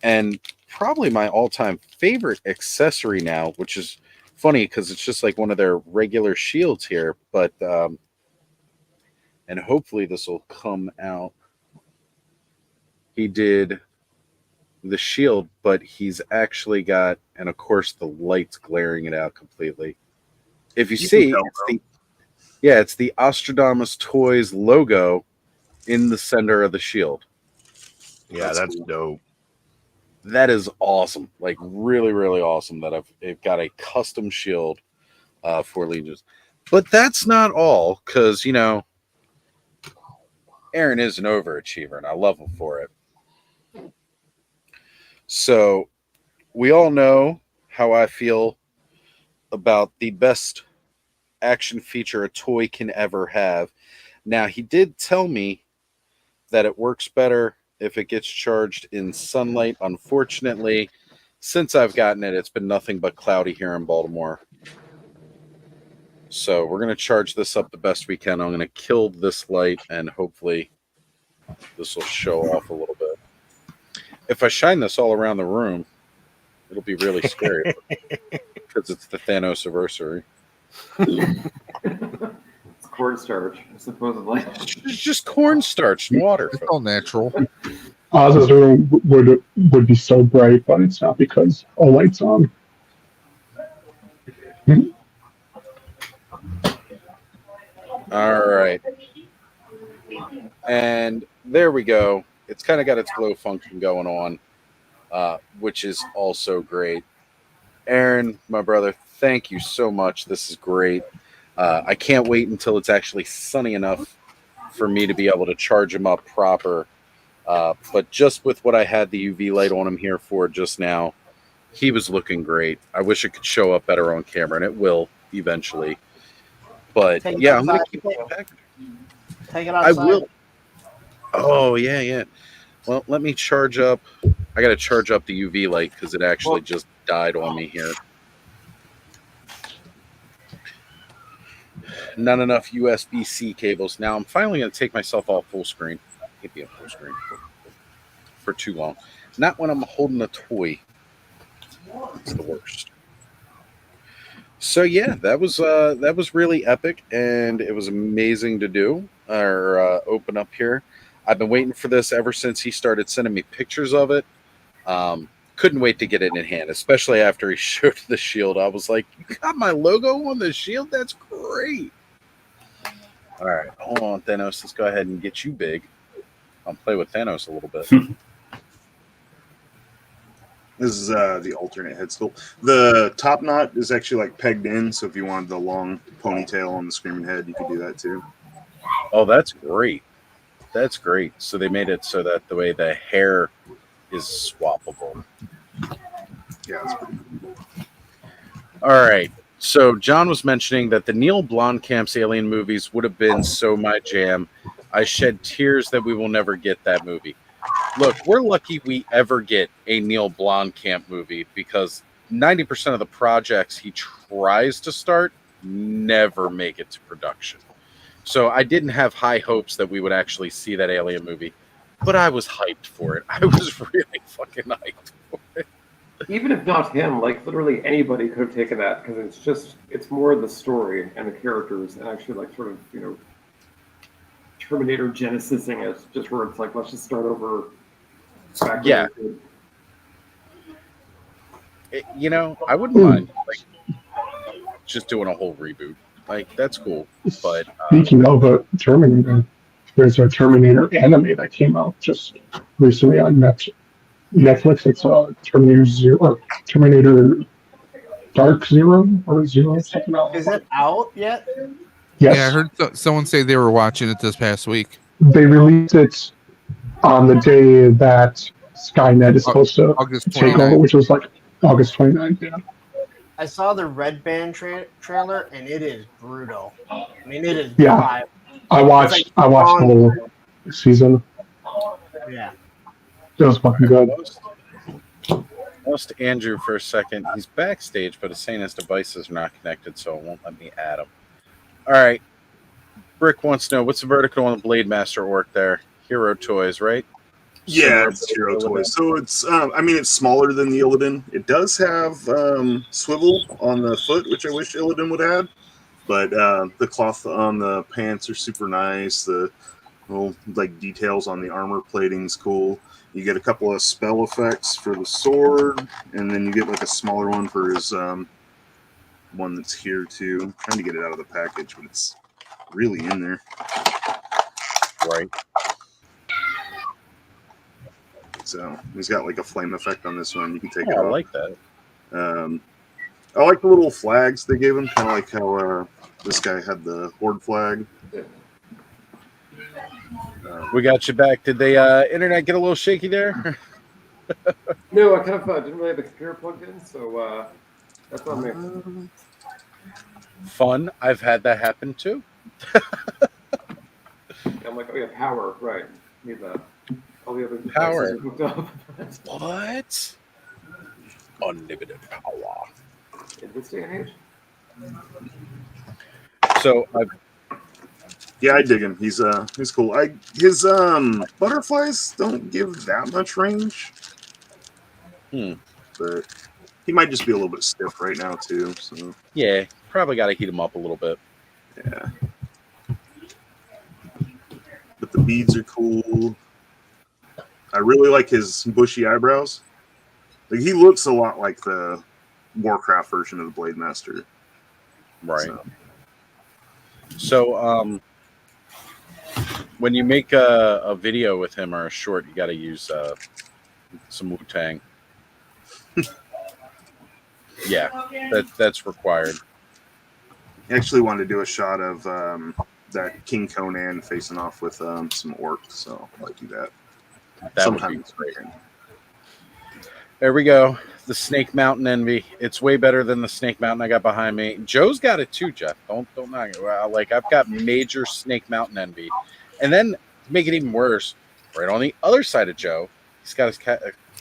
And probably my all-time favorite accessory now, which is funny because it's just like one of their regular shields here, but and hopefully this will come out. He did the shield, but he's actually got, and of course the light's glaring it out completely. If you see, it's the Ostradamus Toys logo in the center of the shield. Yeah, that's dope. That is awesome. Like really, really awesome that I've got a custom shield for Legions. But that's not all, because Aaron is an overachiever and I love him for it. So we all know how I feel about the best action feature a toy can ever have. Now, he did tell me that it works better if it gets charged in sunlight. Unfortunately, since I've gotten it, it's been nothing but cloudy here in Baltimore. So we're going to charge this up the best we can. I'm going to kill this light, and hopefully this will show off a little bit. If I shine this all around the room, it'll be really scary because it's the Thanos anniversary. It's cornstarch, supposedly. It's just cornstarch and water. It's all natural. Oz's room would be so bright, but it's not because all lights on. All right. And there we go. It's kind of got its glow function going on, which is also great. Aaron, my brother, thank you so much. This is great. I can't wait until it's actually sunny enough for me to be able to charge him up proper. But just with what I had the UV light on him here for just now, he was looking great. I wish it could show up better on camera, and it will eventually. But yeah, I'm going to keep it back. Take it outside. I will. Oh, yeah. Well, let me charge up. I got to charge up the UV light because it actually just died on me here. Not enough USB-C cables. Now I'm finally going to take myself off full screen. Can't be on full screen for too long. Not when I'm holding a toy. It's the worst. So yeah, that was really epic, and it was amazing to do or open up here. I've been waiting for this ever since he started sending me pictures of it. Couldn't wait to get it in hand, especially after he showed the shield. I was like, "You got my logo on the shield? That's great!" All right, hold on, Thanos. Let's go ahead and get you big. I'll play with Thanos a little bit. This is the alternate head sculpt. The top knot is actually like pegged in, so if you wanted the long ponytail on the screaming head, you could do that too. Oh, that's great. That's great. So they made it so that the way the hair is swappable. Yeah, that's pretty cool. All right. So John was mentioning that the Neil Blomkamp's Alien movies would have been so my jam. I shed tears that we will never get that movie. Look, we're lucky we ever get a Neil Blomkamp movie because 90% of the projects he tries to start never make it to production. So I didn't have high hopes that we would actually see that Alien movie, but I was hyped for it. I was really fucking hyped for it. Even if not him, like literally anybody could have taken that because it's more the story and the characters and actually like sort of, you know, Terminator Genesising it, just where it's like, let's just start over. Yeah. You know, I wouldn't mind like just doing a whole reboot. Like that's cool. But speaking of Terminator, there's a Terminator anime that came out just recently on Netflix. It's Terminator Zero, or Terminator Dark Zero, or Zero, something else. Is it out yet? Yes. Yeah, I heard someone say they were watching it this past week. They released it on the day that Skynet is supposed to August take 29th. over, which was like August 29th. Yeah. I saw the Red Band trailer, and it is brutal. I mean, it is. Yeah. Violent. I watched the whole season. Yeah. It was fucking good. Lost Andrew for a second. He's backstage, but it's saying his devices are not connected, so it won't let me add him. All right. Brick wants to know, what's the vertical on the Blade Master orc there? Hero Toys, right? Yeah, it's Hero Toys. So it's, I mean, it's smaller than the Illidan. It does have swivel on the foot, which I wish Illidan would have. But the cloth on the pants are super nice. The little like details on the armor plating is cool. You get a couple of spell effects for the sword, and then you get like a smaller one for his one that's here too. I'm trying to get it out of the package, but it's really in there. Right. So he's got like a flame effect on this one. You can take it I off. like that. I like the little flags they gave him, kind of like how this guy had the Horde flag. We got you back. Did the internet get a little shaky there? No, I kind of didn't really have the computer plugged in, so that's on me. Fun. I've had that happen too. I'm like, oh yeah, power, right? Need that. All the other Power. devices are hooked up. What? Unlimited power. In this day and age. So Yeah, I dig him. He's cool. His butterflies don't give that much range. But he might just be a little bit stiff right now too. So yeah, probably got to heat him up a little bit. Yeah. But the beads are cool. I really like his bushy eyebrows. Like he looks a lot like the Warcraft version of the Blade Master. Right. So when you make a video with him or a short, you got to use some Wu-Tang. Yeah, that's required. I actually wanted to do a shot of that King Conan facing off with some orcs, so I might do that. That would be great. There we go. The Snake Mountain Envy. It's way better than the Snake Mountain I got behind me. Joe's got it too, Jeff. Don't knock it. Well, like I've got major Snake Mountain Envy, and then to make it even worse, right on the other side of Joe, he's got his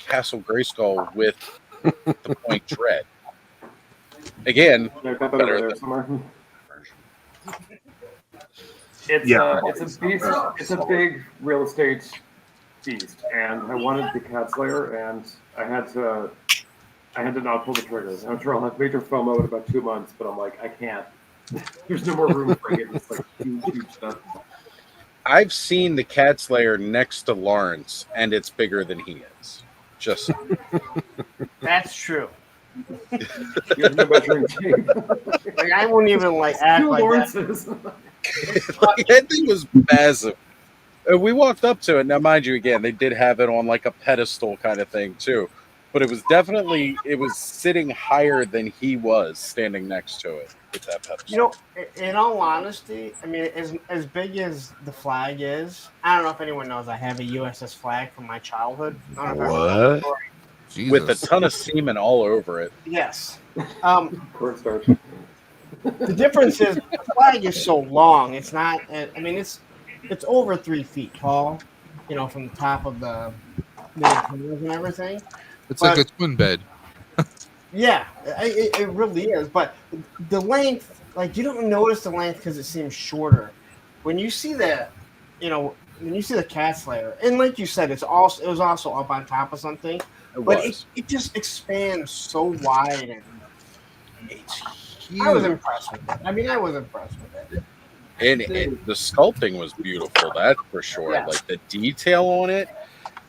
Castle Grayskull with the Point Dread. Again, better than somewhere. It's a beast. It's a big real estate beast, and I wanted the Cat Slayer, and I had to not pull the trigger. I'm sure I'll have major FOMO in about 2 months, but I'm like, I can't. There's no more room for it. It's like huge stuff. I've seen the Cat Slayer next to Lawrence, and it's bigger than he is. Just that's true. You have no measuring tape. Like I wouldn't even like act like Lawrence's. Like, that thing was massive. We walked up to it. Now, mind you, again, they did have it on like a pedestal kind of thing too, but it was sitting higher than he was standing next to it with that pedestal. You know, in all honesty, I mean, as big as the flag is, I don't know if anyone knows I have a USS flag from my childhood. I don't know if What? With a ton of semen all over it. Yes. Cornstarch. The difference is the flag is so long. It's not. I mean, it's over 3 feet tall, from the top of the antennas and everything. It's like a twin bed. Yeah, it really is. But the length, like you don't notice the length because it seems shorter. When you see that, when you see the cat slayer, and like you said, it was also up on top of something, but it just expands so wide, and It's huge. I was impressed with it. I mean, I was impressed with it. And the sculpting was beautiful, that's for sure. Yeah. Like the detail on it,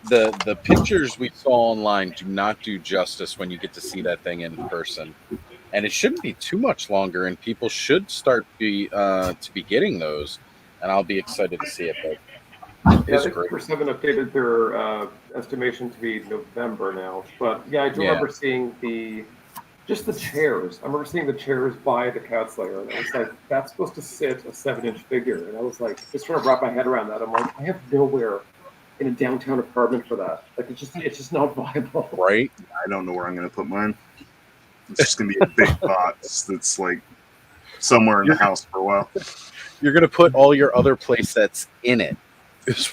the pictures we saw online do not do justice when you get to see that thing in person. And it shouldn't be too much longer, and people should start to be getting those. And I'll be excited to see it. But Yeah, I think Super 7 updated their estimation to be November now. But yeah, I do remember seeing just the chairs. I remember seeing the chairs by the Cat Slayer, and I was like, that's supposed to sit a 7-inch figure. And I was like, just trying to wrap my head around that. I'm like, I have nowhere in a downtown apartment for that. Like, it's just not viable. Right? I don't know where I'm going to put mine. It's just going to be a big box that's like somewhere in the house for a while. You're going to put all your other play sets in it.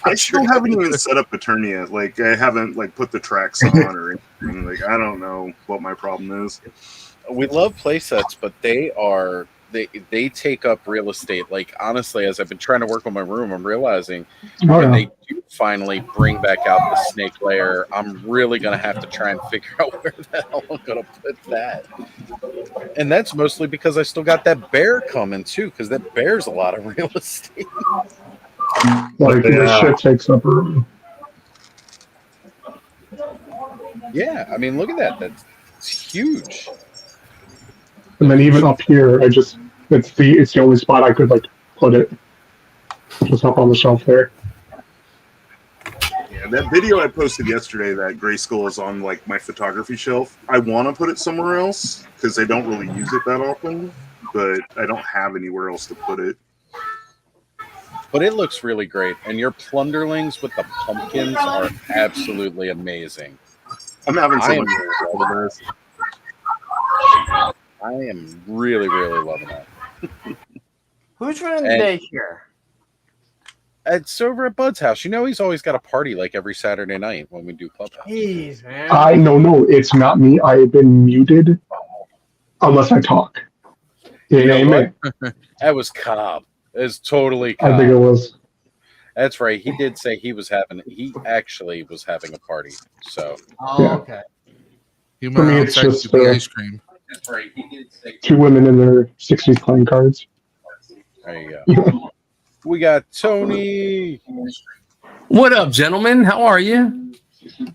I still haven't even set up Eternia. Like, I haven't put the tracks on or anything. Like, I don't know what my problem is. We love play sets, but they take up real estate. Like, honestly, as I've been trying to work on my room, I'm realizing when they do finally bring back out the snake layer, I'm really going to have to try and figure out where the hell I'm going to put that. And that's mostly because I still got that bear coming, too, because that bear's a lot of real estate. Like, the shit takes up room. Yeah, I mean, look at that. That's huge. And then even up here, it's the only spot I could put it. Just up on the shelf there. Yeah, that video I posted yesterday, that Grayskull is on my photography shelf. I want to put it somewhere else because I don't really use it that often, but I don't have anywhere else to put it. But it looks really great, and your plunderlings with the pumpkins are absolutely amazing. I'm having so much fun with this. I am really, really loving that. Who's running the daycare? It's over at Bud's house. He's always got a party every Saturday night when we do Clubhouse. Jeez, man. No, it's not me. I have been muted unless I talk. Amen. That was Cobb. It's totally Cobb. I think it was. That's right. He did say he actually was having a party. So. Oh, okay. For me, it's just ice cream. That's right. He did say 2 women in their 60s playing cards. There you go. We got Tony. What up, gentlemen? How are you?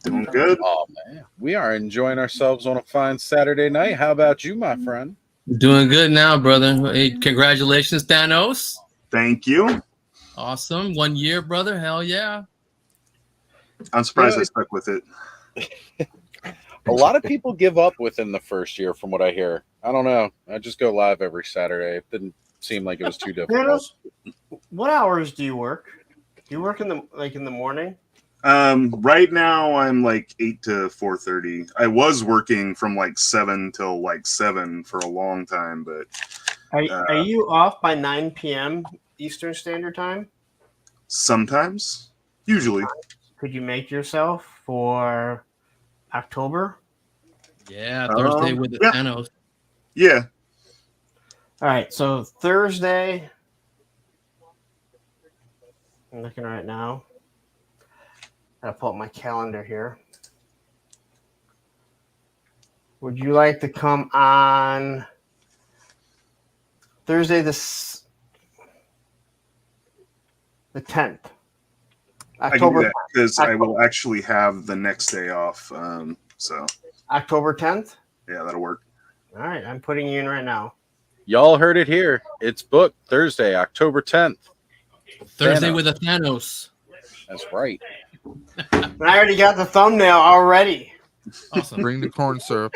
Doing good. Oh, man. We are enjoying ourselves on a fine Saturday night. How about you, my friend? Doing good now, brother. Hey, congratulations, Thanos. Thank you. Awesome. 1 year, brother. Hell yeah. I'm surprised I stuck with it. A lot of people give up within the first year, from what I hear. I don't know. I just go live every Saturday. It didn't seem like it was too difficult. What hours do you work? Do you work in the morning? Right now I'm 8 to 4:30. I was working from 7 till 7 for a long time, but are you off by 9 p.m. Eastern Standard Time? Sometimes, usually. Could you make yourself for October? Yeah, Thursday with the Thanos. Yeah. All right, so Thursday. I'm looking right now. I'll pull up my calendar here. Would you like to come on Thursday the 10th? I can do that because I will actually have the next day off. So October 10th? Yeah, that'll work. All right, I'm putting you in right now. Y'all heard it here. It's booked Thursday, October 10th. Thursday with a Thanos. That's right. I already got the thumbnail already. Awesome. Bring the corn syrup.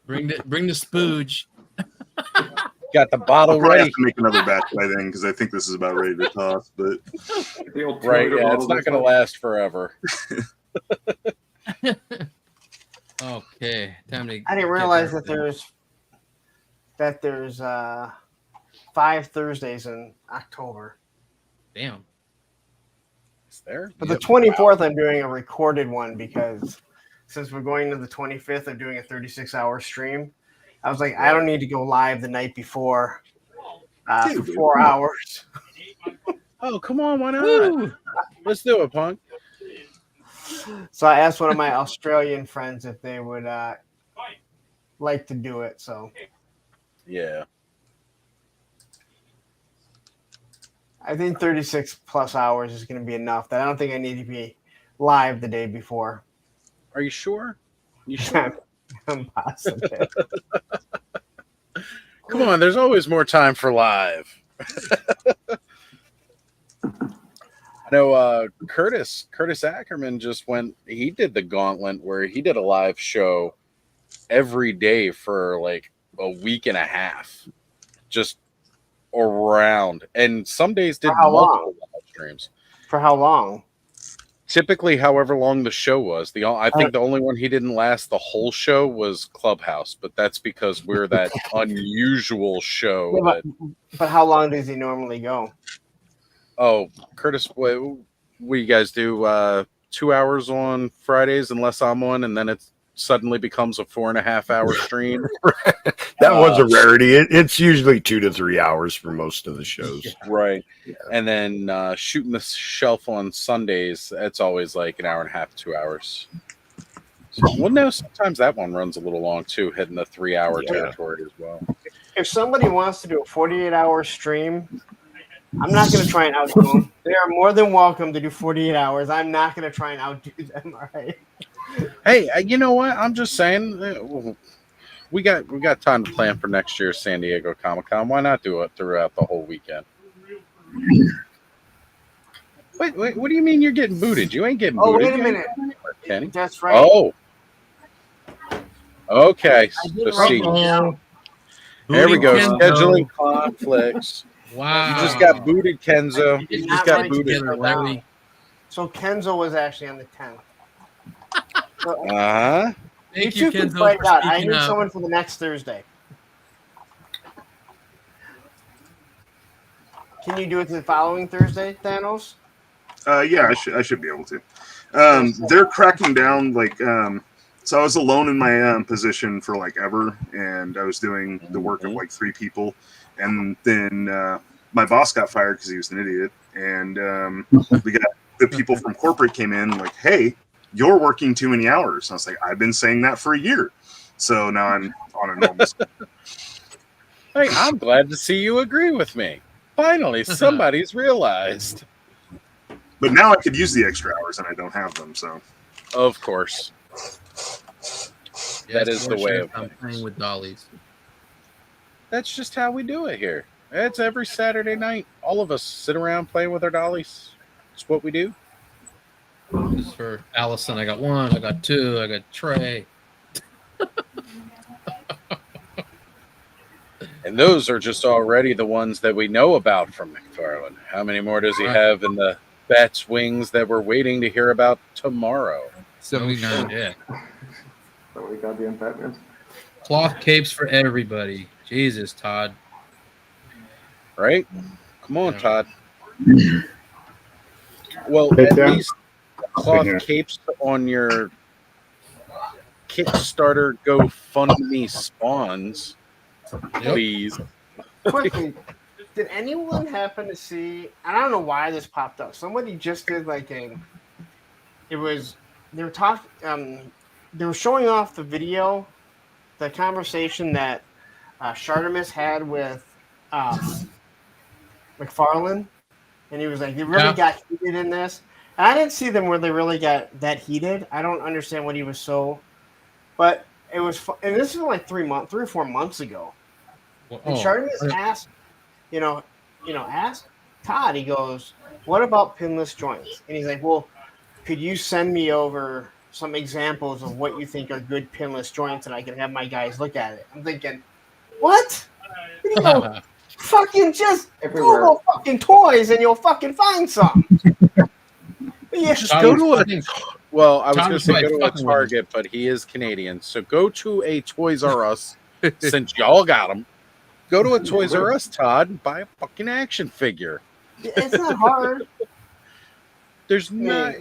Bring the spooge. Got the bottle ready. I ready. have to make another batch by then because I think this is about ready to toss. But right, yeah, it's not going to last forever. Okay, time to. I didn't realize that there's 5 Thursdays in October. Damn. It's there. But the 24th, I'm doing a recorded one because since we're going to the 25th, I'm doing a 36-hour stream. I was like, I don't need to go live the night before for 4 hours. Oh, come on, why not? Let's do it, Punk. So I asked one of my Australian friends if they would like to do it. So yeah, I think 36 plus hours is going to be enough. That I don't think I need to be live the day before. Are you sure? You sure? I'm positive. Come on, there's always more time for live. I know Curtis Ackerman just went. He did the gauntlet where he did a live show every day for like a week and a half, just around. And some days did multiple live streams. For how long? Typically, however long the show was. I think the only one he didn't last the whole show was Clubhouse, but that's because we're that unusual show. Yeah, but how long does he normally go? Oh, Curtis, what you guys do? 2 hours on Fridays, unless I'm on, and then it suddenly becomes a 4.5 hour stream. That was a rarity. It's usually 2 to 3 hours for most of the shows. Right. Yeah. And then shooting the shelf on Sundays, it's always like an hour and a half, 2 hours. So, well, no, sometimes that one runs a little long too, hitting the 3 hour territory as well. If somebody wants to do a 48-hour stream, I'm not going to try and outdo them. They are more than welcome to do 48 hours. I'm not going to try and outdo them. All right. Hey, you know what? I'm just saying, we got time to plan for next year's San Diego Comic-Con. Why not do it throughout the whole weekend? Wait, what do you mean you're getting booted? You ain't getting booted. Oh, wait a minute. Kenny? That's right. Oh. Okay. So see. There we go. Kenzo. Scheduling conflicts. Wow. You just got booted, Kenzo. You just got booted. So Kenzo was actually on the 10th. Thank you, Kenzo. Find out. I need someone for the next Thursday. Can you do it the following Thursday, Thanos? Yeah, I should be able to. They're cracking down like so I was alone in my position for like ever, and I was doing the work of like 3 people, and then my boss got fired because he was an idiot, and we got the people from corporate came in like, hey, you're working too many hours. And I was like, I've been saying that for a year. So now I'm on a normal schedule. Hey, I'm glad to see you agree with me. Finally, somebody's realized. But now I could use the extra hours and I don't have them, so. Of course. That is the way I'm playing with dollies. That's just how we do it here. It's every Saturday night. All of us sit around playing with our dollies. It's what we do. This is for Allison. I got 1. I got 2. I got Trey. And those are just already the ones that we know about from McFarlane. How many more does he have in the Bat's wings that we're waiting to hear about tomorrow? 79. Yeah. So we got the Batman. Cloth capes for everybody. Jesus, Todd. Right? Come on, Todd. Well, at least cloth capes on your Kickstarter GoFundMe spawns, please. Quickly, did anyone happen to see? I don't know why this popped up. Somebody just did like they were showing off the video, the conversation that Shartimus had with McFarlane, and he was like, they really got heated in this. And I didn't see them where they really got that heated. I don't understand what he was so, but it was, and this was like 3 or 4 months ago. And Shartimus asked, asked Todd, he goes, what about pinless joints? And he's like, well, could you send me over some examples of what you think are good pinless joints and I can have my guys look at it? I'm thinking, what? You know, fucking just Google fucking toys and you'll fucking find some. Yeah. Just go to a, well, I was going to say go to a Target, but he is Canadian. So go to a Toys R Us, since y'all got them. Go to a Toys R Us, Todd, and buy a fucking action figure. It's not hard. There's not.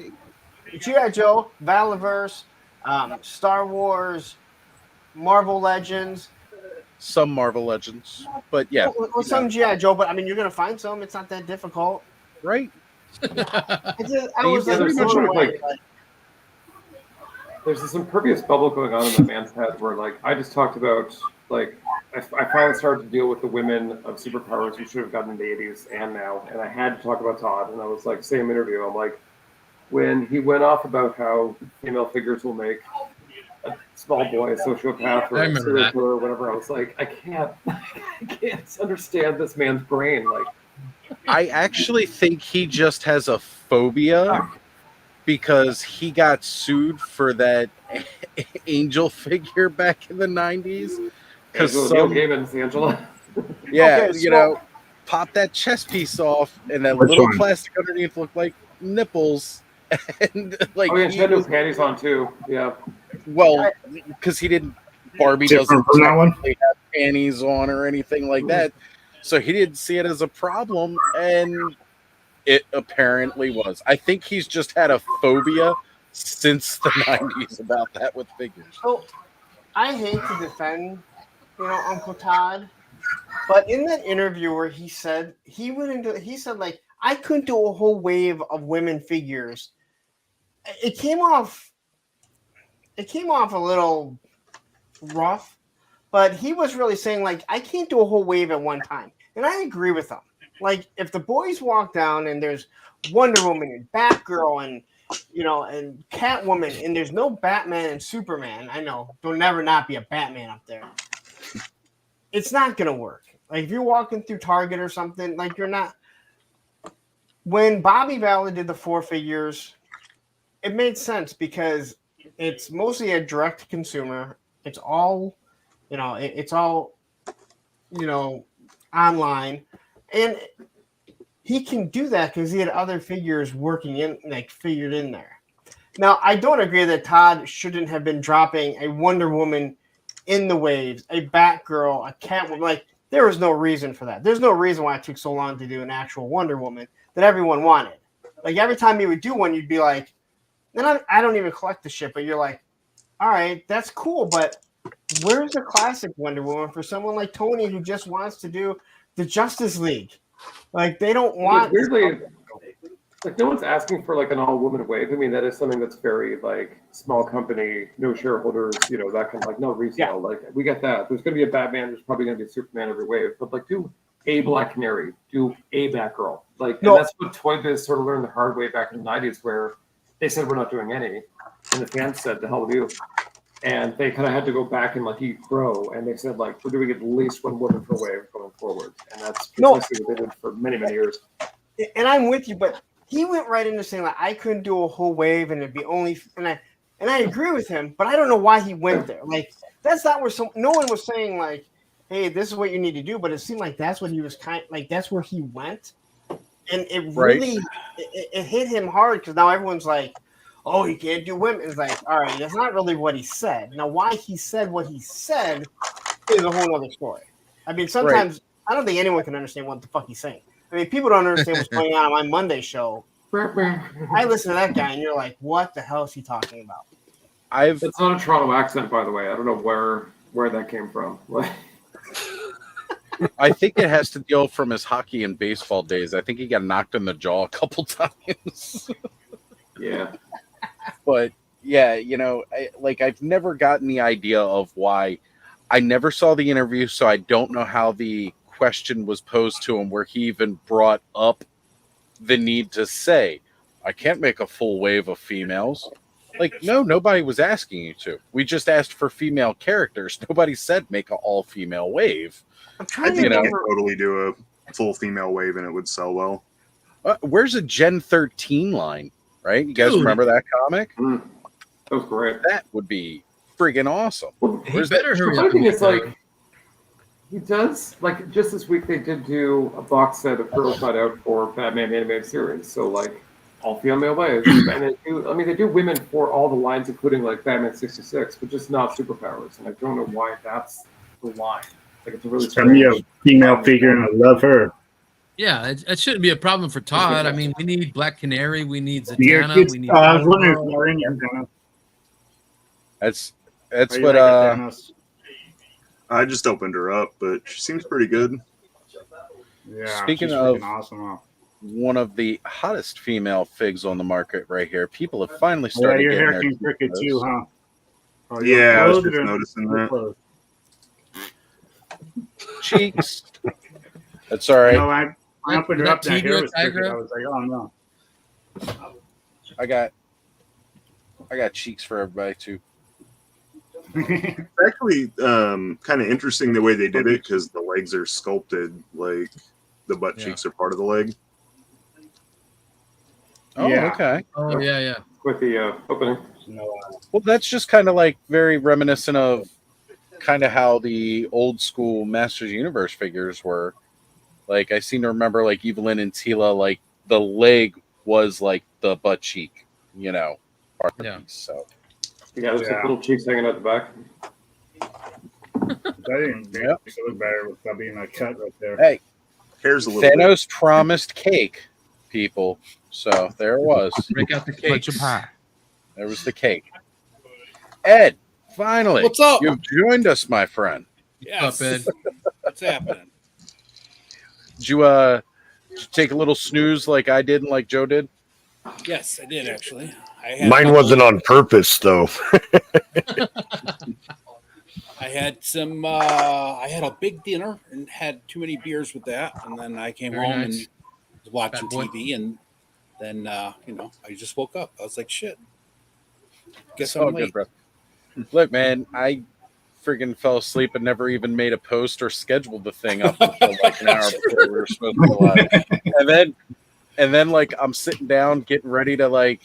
G.I. Joe, Battleverse, Star Wars, Marvel Legends. Some Marvel Legends, but yeah. Well, some G.I. Joe, but I mean, you're going to find some. It's not that difficult. Right. I was like, there's blown away. There's this impervious bubble going on in the man's head where, like, I just talked about, like, I finally started to deal with the women of superpowers who should have gotten in the 80s and now, and I had to talk about Todd, and I was like, same interview, I'm like, when he went off about how female figures will make a small boy a sociopath or a serial killer or whatever, I was like, I can't understand this man's brain. Like, I actually think he just has a phobia because he got sued for that angel figure back in the 90s. Because Neil Gaiman's Angela. Yeah, okay, so, pop that chest piece off, and that little plastic underneath looked like nipples. And like, she had no panties on too. Yeah. Well, because Barbie doesn't technically have panties on or anything like that, so he didn't see it as a problem, and it apparently was. I think he's just had a phobia since the 90s about that with figures. So, I hate to defend, Uncle Todd, but in that interview where he said like, I couldn't do a whole wave of women figures. It came off a little rough, but he was really saying, like, I can't do a whole wave at one time. And I agree with him. Like, if the boys walk down and there's Wonder Woman and Batgirl and Catwoman, and there's no Batman and Superman, I know there'll never not be a Batman up there. It's not going to work. Like, if you're walking through Target or something, like, you're not. When Bobby Valla did the 4 figures, it made sense because it's mostly a direct to consumer. It's all, it's all, online, and he can do that because he had other figures figured in there. Now, I don't agree that Todd shouldn't have been dropping a Wonder Woman in the waves, a Batgirl, a Catwoman. Like, there was no reason for that. There's no reason why it took so long to do an actual Wonder Woman that everyone wanted. Like, every time you would do one, you'd be like, and I don't even collect the shit, but you're like, all right, that's cool, but where's the classic Wonder Woman for someone like Tony who just wants to do the Justice League? Like, they don't want. Weirdly, like, no one's asking for like an all-woman wave. I mean, that is something that's very like small company, no shareholders, that kind of like no resale. Yeah. Like, we get that. There's going to be a Batman. There's probably going to be a Superman every wave, but like, do a Black Canary, do a Batgirl. Like, and that's what Toy Biz sort of learned the hard way back in the 90s, where they said we're not doing any, and the fans said the hell with you. And they kind of had to go back and like eat crow, and they said like we're doing at least one woman per wave going forward, and that's precisely what they did for many years. And I'm with you, but he went right into saying like I couldn't do a whole wave, and it'd be only and I agree with him, but I don't know why he went there. Like, that's not where no one was saying like, hey, this is what you need to do, but it seemed like that's what he was that's where he went, and it really it hit him hard because now everyone's like, oh, he can't do women. It's like, all right, that's not really what he said. Now, why he said what he said is a whole other story. I mean, sometimes I don't think anyone can understand what the fuck he's saying. I mean, people don't understand what's going on my Monday show. I listen to that guy, and you're like, what the hell is he talking about? It's not a Toronto accent, by the way. I don't know where that came from. I think it has to deal from his hockey and baseball days. I think he got knocked in the jaw a couple times. Yeah. But yeah, I've never gotten the idea of why. I never saw the interview, so I don't know how the question was posed to him where he even brought up the need to say, I can't make a full wave of females. Like, no, nobody was asking you to. We just asked for female characters. Nobody said make an all-female wave. I think you could totally do a full female wave and it would sell well. Where's a Gen 13 line? Right? You guys remember that comic? That was great. That would be friggin' awesome. Well, Where's that? The funny thing is, like, he does, like, just this week they did do a box set of Girls Night Out for Batman animated series. So, like, all female waves. And they do women for all the lines, including, like, Batman 66, but just not superpowers. And I don't know why that's the line. Like, it's a really send me a female figure and I love her. Yeah, it shouldn't be a problem for Todd. I mean, we need Black Canary, we need Your Zatanna, kids, we need. I was wondering if Pearl. you're in here, Dana. That's How you what like it, Thanos? I just opened her up, but she seems pretty good. Yeah, Speaking she's of freaking awesome. Huh? one of the hottest female figs on the market right here. People have finally Oh, yeah, started your getting hair their came crooked teeth too, closed. huh? Oh, you're Yeah, I was clothed just or- noticing you're that. clothed? Cheeks. That's all I right. know. I opened her Is that up and that hair Tigra, was crooked. Tigra? I was like, oh no. I got cheeks for everybody too. It's actually kind of interesting the way they did it because the legs are sculpted like the butt Yeah. cheeks are part of the leg. Oh, Yeah. okay. Oh yeah. With the opening. No, Well, that's just kind of like very reminiscent of kind of how the old school Masters Universe figures were. Like I seem to remember like Evelyn and Tila, like the leg was like the butt cheek, part of the Yeah. piece. So Yeah, there's Yeah. like little cheeks hanging out the back. that didn't make Yep. it look better with that being a cut right there. hey, Hair's a little bit. Thanos promised cake, people. So there it was. Break out the Bunch cakes. of pie. There was the cake. Ed, finally, What's up? you've joined us, my friend. Yes. Up, Ed? What's happening? Did you take a little snooze like I did and like Joe did? Yes, I did actually. I had Mine wasn't on purpose, though. I had some. I had a big dinner and had too many beers with that, and then I came Very home nice. and was watching Bad boy. TV, and then I just woke up. I was like, shit. Guess Oh, I'm good, late. bro. Look, man, I friggin' fell asleep and never even made a post or scheduled the thing up until like an hour before we were supposed to go live. And then like I'm sitting down getting ready to like,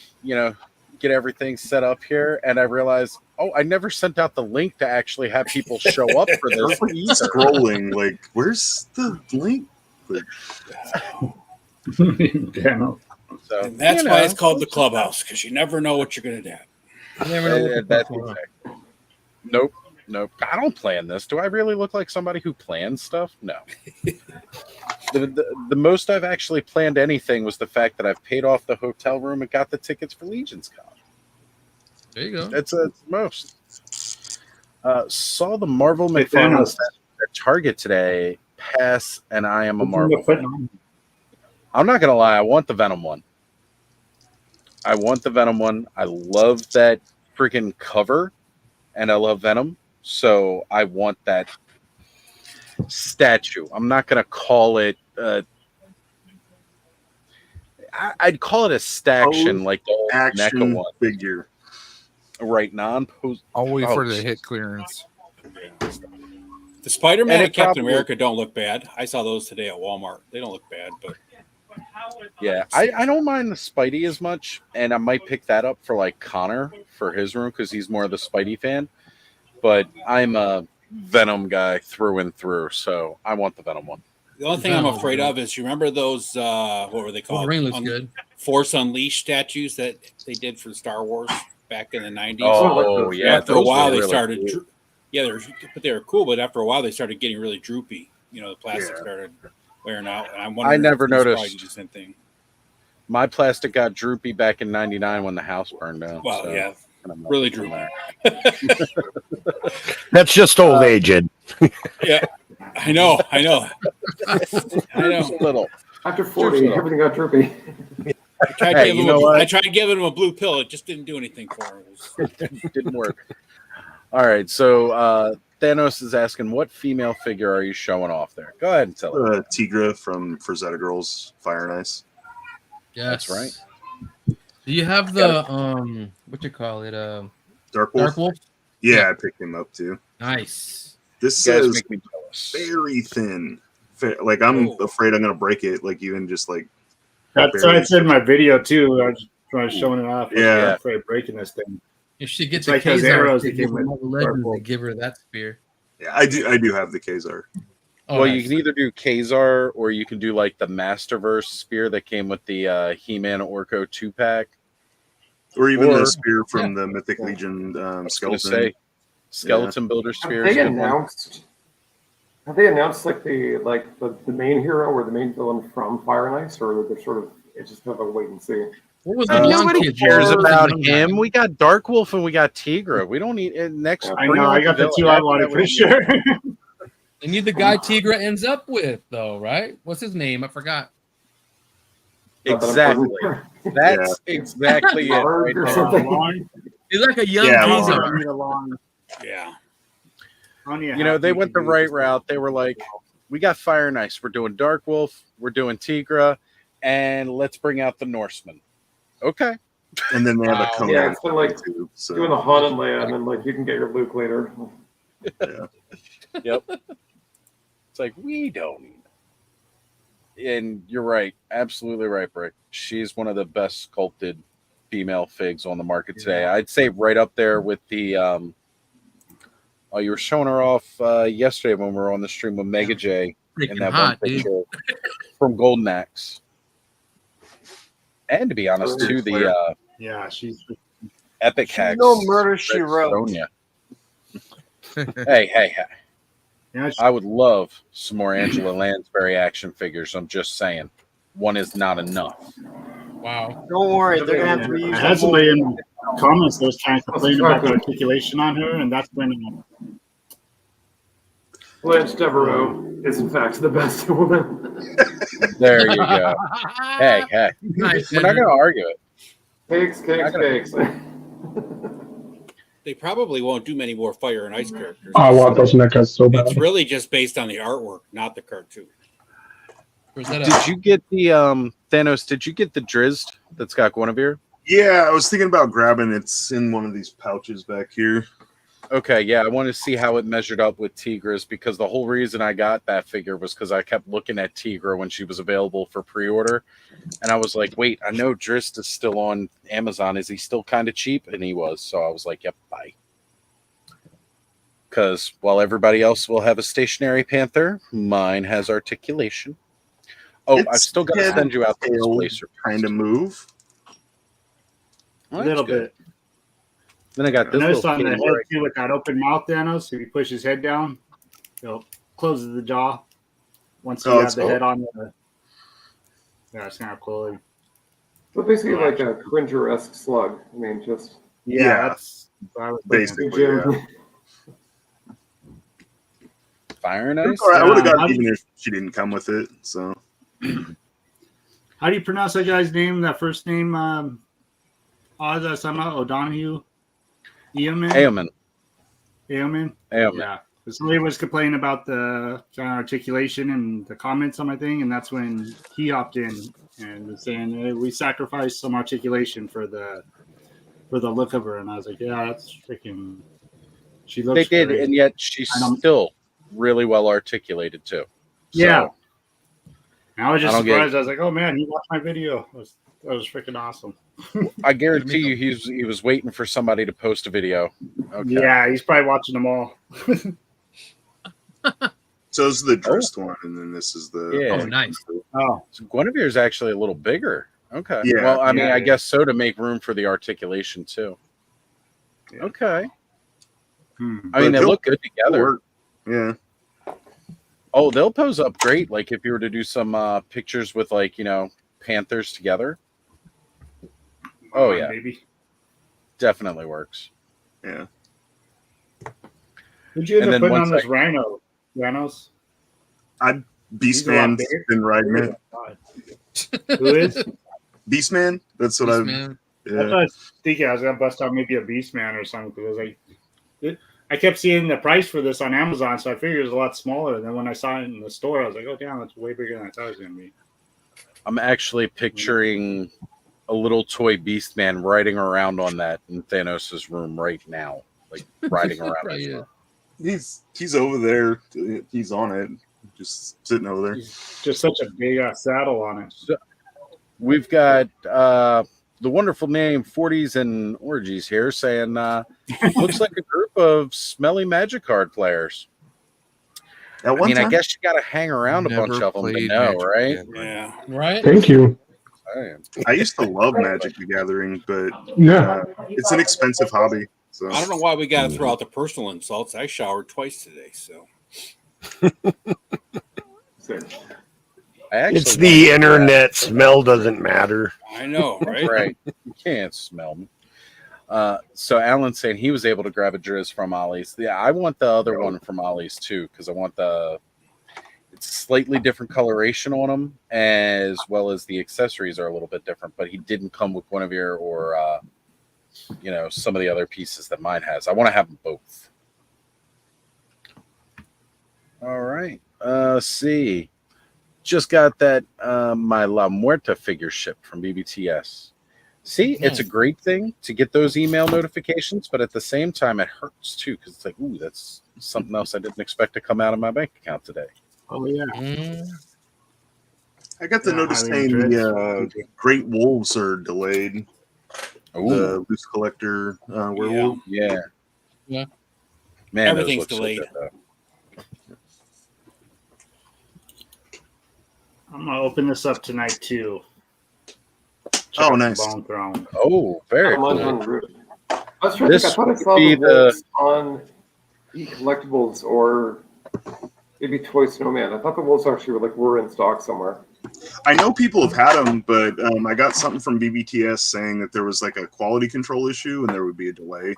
get everything set up here, and I realize, oh, I never sent out the link to actually have people show up for this either. Scrolling, like, where's the link? Like, Damn. So And that's why it's called the clubhouse, because you never know what you're gonna do. You never know what the that's fuck's going on. exactly. Nope. I don't plan this. Do I really look like somebody who plans stuff? No. The most I've actually planned anything was the fact that I've paid off the hotel room and got the tickets for Legion's Con. There you go. That's the most. Saw the Marvel McFarlane at Target today. Pass, and I am a Marvel fan. I'm not gonna lie. I want the Venom one. I love that freaking cover, and I love Venom, so I want that statue. I'm not gonna call it. I'd call it a staction, like the old NECA action one. figure. Right, non-post. I'll wait Oh, for the hit clearance. The Spider-Man And and it Captain probably- America don't look bad. I saw those today at Walmart. They don't look bad, but Yeah, I don't mind the Spidey as much, and I might pick that up for like Connor for his room because he's more of the Spidey fan. But I'm a Venom guy through and through, so I want the Venom one. the only thing I'm afraid of is you remember those what were they called? Wolverine looks good. Force Unleashed statues that they did for Star Wars back in the 90s. Oh yeah, After a those while were they really started cool. they were cool, but after a while they started getting really droopy. The plastic Yeah. started wearing out, and I'm wondering never if these noticed. probably do the same thing. My plastic got droopy back in '99 when the house burned down. Well, so yeah, kind of really from droopy. there. That's just old age, Ed. Yeah, I know. I know. Just a little. After 40, everything got droopy. I tried, Hey, giving you know him what? I tried giving him a blue pill. It just didn't do anything for him. It didn't work. All right, so Thanos is asking, what female figure are you showing off there? Go ahead and tell it. Tigra from Frazetta Girls Fire and Ice. Yes. That's right. Do you have the what you call it? Dark Wolf. Dark Wolf? Yeah, I picked him up too. Nice. This You guys says make me jealous. very thin. Like I'm Oh. afraid I'm gonna break it. Like you and just like That's what I said in my video too. I was showing it off. Yeah. I'm afraid of breaking this thing. If she gets It's like those Kazar arrows that figure came from with Marvel Legends, Dark Wolf. they give her that spear. yeah, I do have the Kazar. Oh, Well, nice. you can either do Kazar or you can do like the Masterverse spear that came with the He-Man Orko 2-pack. Or even Or- the spear from the Mythic Legion I was gonna skeleton. say skeleton builder spear. Have is they a good one. Have they announced like the main hero or the main villain from Fire and Ice, or they're sort of it's just kind of a wait and see? What was the young Nobody kid? cares What was the about young him. guy? We got Darkwolf and we got Tigra. We don't need next. I know. I got the two I wanted for sure. They need the guy Tigra ends up with, though, right? What's his name? I forgot. Exactly. That's exactly it. Right or there. something. He's like a young Tigra. Yeah. You know, they went the right route. They were like, we got Fire and Ice. We're doing Darkwolf. We're doing Tigra. And let's bring out the Norsemen. Okay. And then they have a Conan. Yeah, it's been like too, so. doing the haunted land, and then like you can get your Luke later. Yeah. Yep. It's like, we don't need it. And you're right. Absolutely right, Brick. She's one of the best sculpted female figs on the market today. I'd say right up there with the oh, you were showing her off yesterday when we were on the stream with Mega J in that hot, one picture from Golden Axe. And to be honest, too, the she's Epic Hacks. No Murder, She Wrote. Sonia. Hey. Yeah, I would love some more Angela Lansbury action figures. I'm just saying. One is not enough. Wow. Don't worry, they're gonna have to reuse. I had somebody in the comments that was trying to complain about the articulation on her, and that's when Blanche Devereaux is in fact the best woman. There you go. Hey. Nice, We're not going to argue it. Cakes. They probably won't do many more Fire and Ice characters. I want those NECAs so bad. It's really just based on the artwork, not the cartoon. Did you get the Thanos? Did you get the Drizzt that's got Guinevere? Yeah, I was thinking about grabbing. It's in one of these pouches back here. Okay, yeah, I wanted to see how it measured up with Tigra's because the whole reason I got that figure was because I kept looking at Tigra when she was available for pre-order, and I was like, wait, I know Drizzt is still on Amazon. Is he still kind of cheap? And he was, so I was like, yep, bye. Because while everybody else will have a stationary Panther, mine has articulation. Oh, I've still got to send you out the displacer. Kind of move. Well, a little good. bit. Then I got this Notice little on the head kitty too with that open mouth, Thanos. If you push his head down, it closes the jaw. Once you have the head on the, it's kind of cool. So basically, like a Cringer-esque slug. I mean, just that's basically. Yeah. Fire and Ice. I would have got it even if she didn't come with it. So, how do you pronounce that guy's name? That first name, Ozz O'Donoghue. Eoman. Yeah. Somebody was complaining about the kind of articulation and the comments on my thing, and that's when he hopped in and was saying, hey, we sacrificed some articulation for the look of her. And I was like, yeah, that's freaking. She looks. They did, great. and yet she's still really well articulated too. Yeah. So, and I was just surprised. I was like, oh man, he watched my video. That was freaking awesome. I guarantee you, he was waiting for somebody to post a video. Okay. Yeah, he's probably watching them all. So this is the Drizzt one, and then this is the. Yeah. Oh, nice. Oh, so Guinevere is actually a little bigger. Okay. Yeah. Well, I mean, I guess so to make room for the articulation too. Yeah. Okay. But I mean, they look good together. Yeah. Oh, they'll pose up great. Like if you were to do some pictures with Panthers together. Oh yeah, maybe. Definitely works. Yeah. Who'd you end And up then putting on once this rhino? Rhinos? Beastman's been riding it. Who is? Beastman? That's what Beastman. I thought I was thinking I was gonna bust out maybe a Beastman or something because I kept seeing the price for this on Amazon, so I figured it was a lot smaller. And then when I saw it in the store, I was like, "Oh, damn, that's way bigger than I thought it was gonna be." I'm actually picturing a little toy Beastman riding around on that in Thanos' room right now, like riding around. His room. He's over there. He's on it, just sitting over there. He's just such a big saddle on it. So, we've got the wonderful name 40s and Orgies here saying, looks like a group of smelly Magic card players. At one time? I guess you got to hang around a bunch of them to know, right? Yeah. Right? Thank you. I used to love Magic the Gathering, but Yeah. it's an expensive hobby. So I don't know why we got to throw out the personal insults. I showered twice today, so It's the internet. Smell doesn't matter. I know, right? Right. You can't smell me. So Alan's saying he was able to grab a Drizz from Ollie's. Yeah, I want the other one from Ollie's too, because I want it's slightly different coloration on them, as well as the accessories are a little bit different. But he didn't come with one of your or some of the other pieces that mine has. I want to have them both. All right. See. Just got that my La Muerta figure shipped from BBTS. See, it's a great thing to get those email notifications, but at the same time, it hurts too, because it's like, ooh, that's something else I didn't expect to come out of my bank account today. Oh yeah. I got the notice saying the Great Wolves are delayed. Ooh. The Loose Collector werewolf. Yeah. Man, everything's delayed. So good, I'm gonna open this up tonight too. Oh, nice. Bone Throne. Oh, very cool. I was trying to think. I thought I saw the wolves on collectibles or maybe Toy Snowman. I thought the wolves actually were in stock somewhere. I know people have had them, but I got something from BBTS saying that there was like a quality control issue and there would be a delay.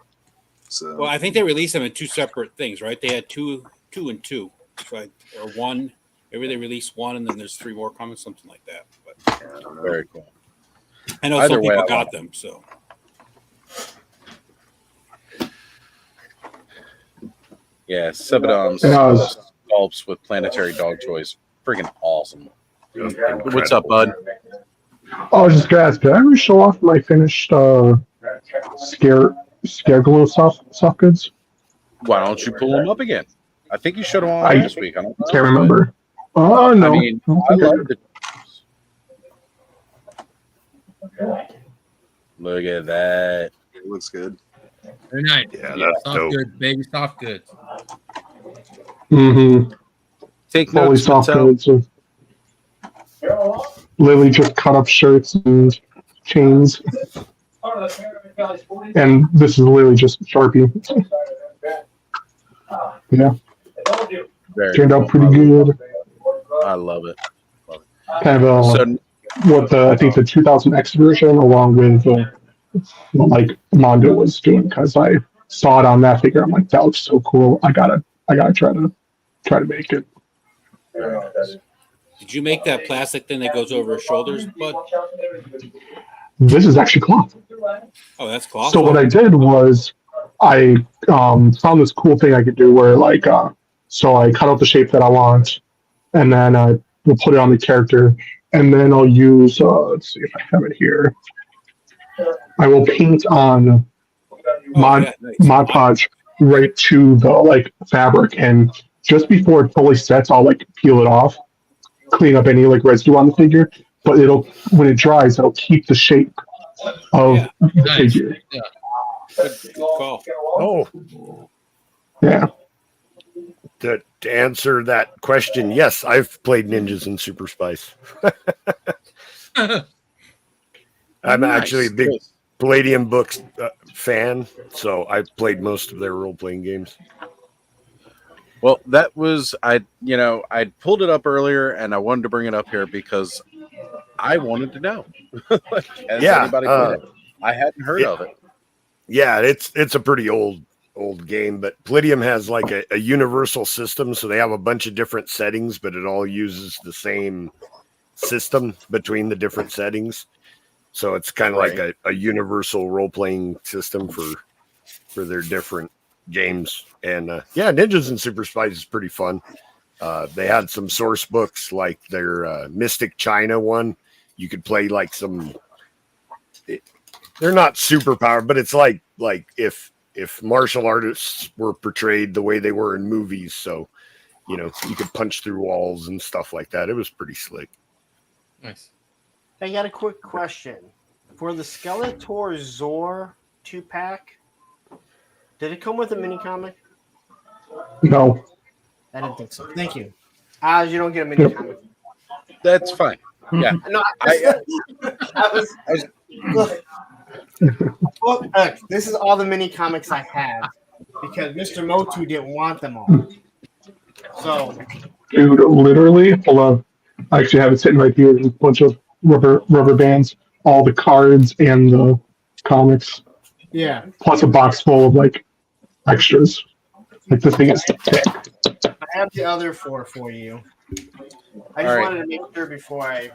So, well, I think they released them in two separate things, right? They had two and two, or one. Maybe they released one, and then there's 3 more coming, something like that. But I don't know. Very cool. I know some people got them, so. Yeah, Sebadon's sculpts with planetary dog toys. Freaking awesome. What's up, bud? Oh, I was just gonna ask, did I ever show off my finished Scareglow soft goods? Why don't you pull them up again? I think you showed them all last week. I can't remember. Oh, no. I mean, I love it. Look at that. It looks good. Very nice. Yeah, that's soft dope. goods, baby, soft goods. Mm-hmm. Take Fully notes, soft Mattel. goods. Lily just cut up shirts and chains. And this is literally just Sharpie. Yeah. Turned out pretty good. I love it. Kind of I think the 2000X version, along with like Mondo was doing, because I saw it on that figure. I'm like, that looks so cool. I gotta try to make it. Did you make that plastic thing that goes over his shoulders, bud? This is actually cloth. Oh, that's cloth. So what I did was I found this cool thing I could do where so I cut out the shape that I want, and then I will put it on the character, and then I'll use let's see if I have it here. I will paint on Mod Podge right to the fabric, and just before it fully sets, I'll peel it off, clean up any residue on the figure. But when it dries, it'll keep the shape of the figure. Yeah. Good call. Oh, yeah. To answer that question, yes, I've played Ninjas in Super Spice. I'm actually a big Palladium Books fan, so I've played most of their role-playing games. Well, that was I pulled it up earlier, and I wanted to bring it up here because I wanted to know. Has anybody played it? I hadn't heard of it. Yeah, it's a pretty old game, but Palladium has a universal system, so they have a bunch of different settings, but it all uses the same system between the different settings. So it's kind of like a universal role-playing system for their different games. And Ninjas in Super Spice is pretty fun. They had some source books, like their Mystic China one. You could play they're not super powered, but it's like if martial artists were portrayed the way they were in movies. So, you could punch through walls and stuff like that. It was pretty slick. Nice. I got a quick question. For the Skeletor Zor 2-pack, did it come with a mini comic? No. I didn't think so. Thank you. You don't get a mini comic. That's fine. Yeah. No, look, this is all the mini comics I have because Mr. Motu didn't want them all. So, Dude, literally, hold on. I actually have it sitting right here. There's a bunch of rubber bands, all the cards and the comics, yeah, plus a box full of like extras. Like this thing is thick. I have the other 4 for you. I just All right. wanted to make sure before I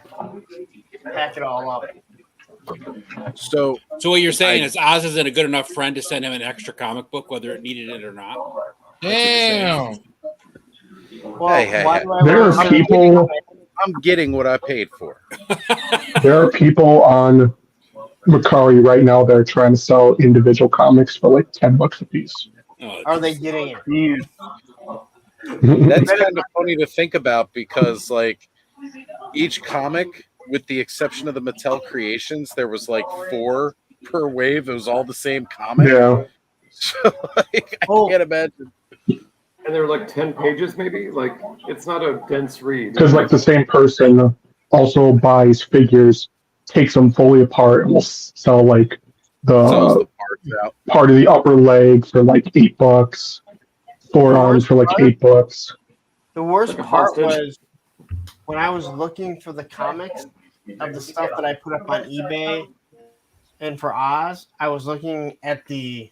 pack it all up. So what you're saying is Oz isn't a good enough friend to send him an extra comic book, whether it needed it or not. Damn. Well, Hey, why hey. do I There want are to- people. I'm getting what I paid for. There are people on Macari right now that are trying to sell individual comics for like $10 a piece. Are they getting it? That's kind of funny to think about because, like, each comic, with the exception of the Mattel Creations, there was like 4 per wave. It was all the same comic. Yeah. So, like, I can't imagine. And they're like 10 pages, maybe. Like it's not a dense read. Because like the same person also buys figures, takes them fully apart, and will sell like Sells the the parts out. part of the upper leg for like $8, forearms for like $8. The worst Like a part hostage. was when I was looking for the comics of the stuff that I put up on eBay and for Oz, I was looking at the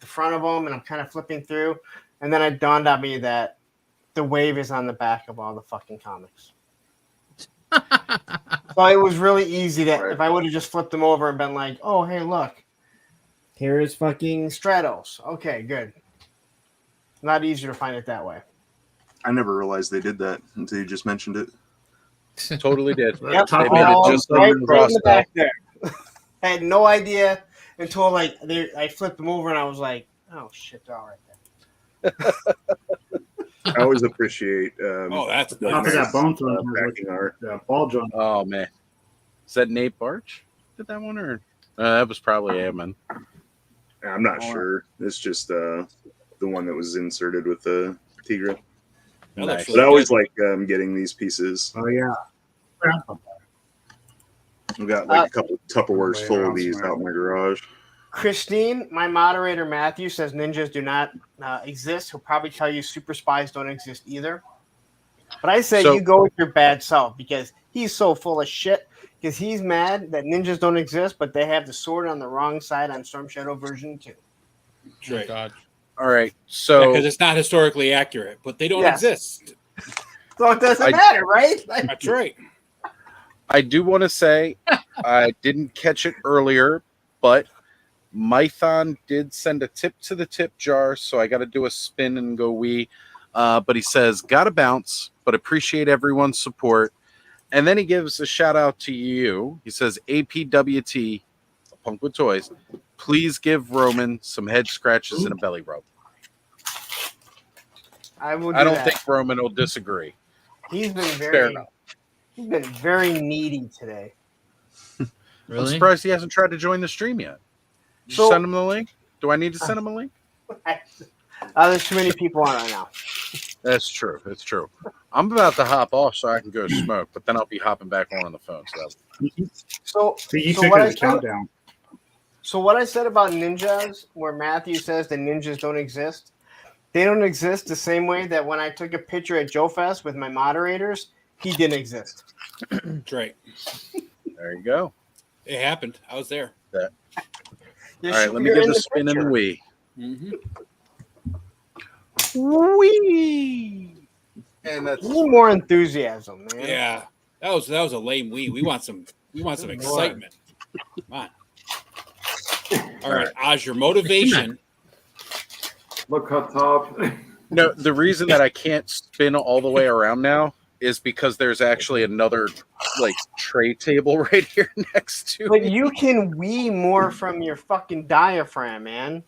front of them and I'm kind of flipping through, and then it dawned on me that the wave is on the back of all the fucking comics. So it was really easy that if I would have just flipped them over and been like, oh, hey, look, here is fucking Stratos. Okay, good. A lot easier to find it that way. I never realized they did that until you just mentioned it. Totally did. Yep, They made it just like right in in the Roswell. back there. I had no idea until like I flipped them over and I was like, "Oh shit, they're all right there." I always appreciate. That's the Not for that nice, bone throwing backing art. ball joint. Oh man, is that Nate Barch? Did that one or that was probably Ammon? I'm not sure. It's just the one that was inserted with the Tigra. Nice. But I always like getting these pieces. Oh yeah. I've got like a couple Tupperwares full of these out in my garage. Christine, my moderator Matthew says ninjas do not exist. He'll probably tell you super spies don't exist either. But I say you go with your bad self because he's so full of shit. Because he's mad that ninjas don't exist, but they have the sword on the wrong side on Storm Shadow version 2. Right. God. All right, so because it's not historically accurate, but they don't exist. So it doesn't matter, right? That's right. I do want to say I didn't catch it earlier, but Mython did send a tip to the tip jar, so I got to do a spin and go wee. But he says, "Gotta bounce, but appreciate everyone's support." And then he gives a shout out to you. He says, "APWT, Punk with Toys, please give Roman some head scratches and a belly rub." I don't think Roman will disagree. He's been Fair very enough. he's been very needy today. I'm surprised he hasn't tried to join the stream yet. Did you send him the link? Do I need to send him a link? There's too many people on right now. That's true. It's true. I'm about to hop off so I can go smoke, but then I'll be hopping back on the phone. So you so took what it I as a said- countdown. So what I said about ninjas, where Matthew says the ninjas don't exist, they don't exist the same way that when I took a picture at Joe Fest with my moderators, he didn't exist. That's right. There you go. It happened. I was there. That. You're, All right, let me you're get in the spin and the picture. wee. Mm-hmm. Wee. And that's Need more enthusiasm, man. Yeah, that was a lame wee. We want some excitement. Come on. All right, Oz, your motivation. Look up top. No, the reason that I can't spin all the way around now is because there's actually another like tray table right here next to But me. you can wee more from your fucking diaphragm, man.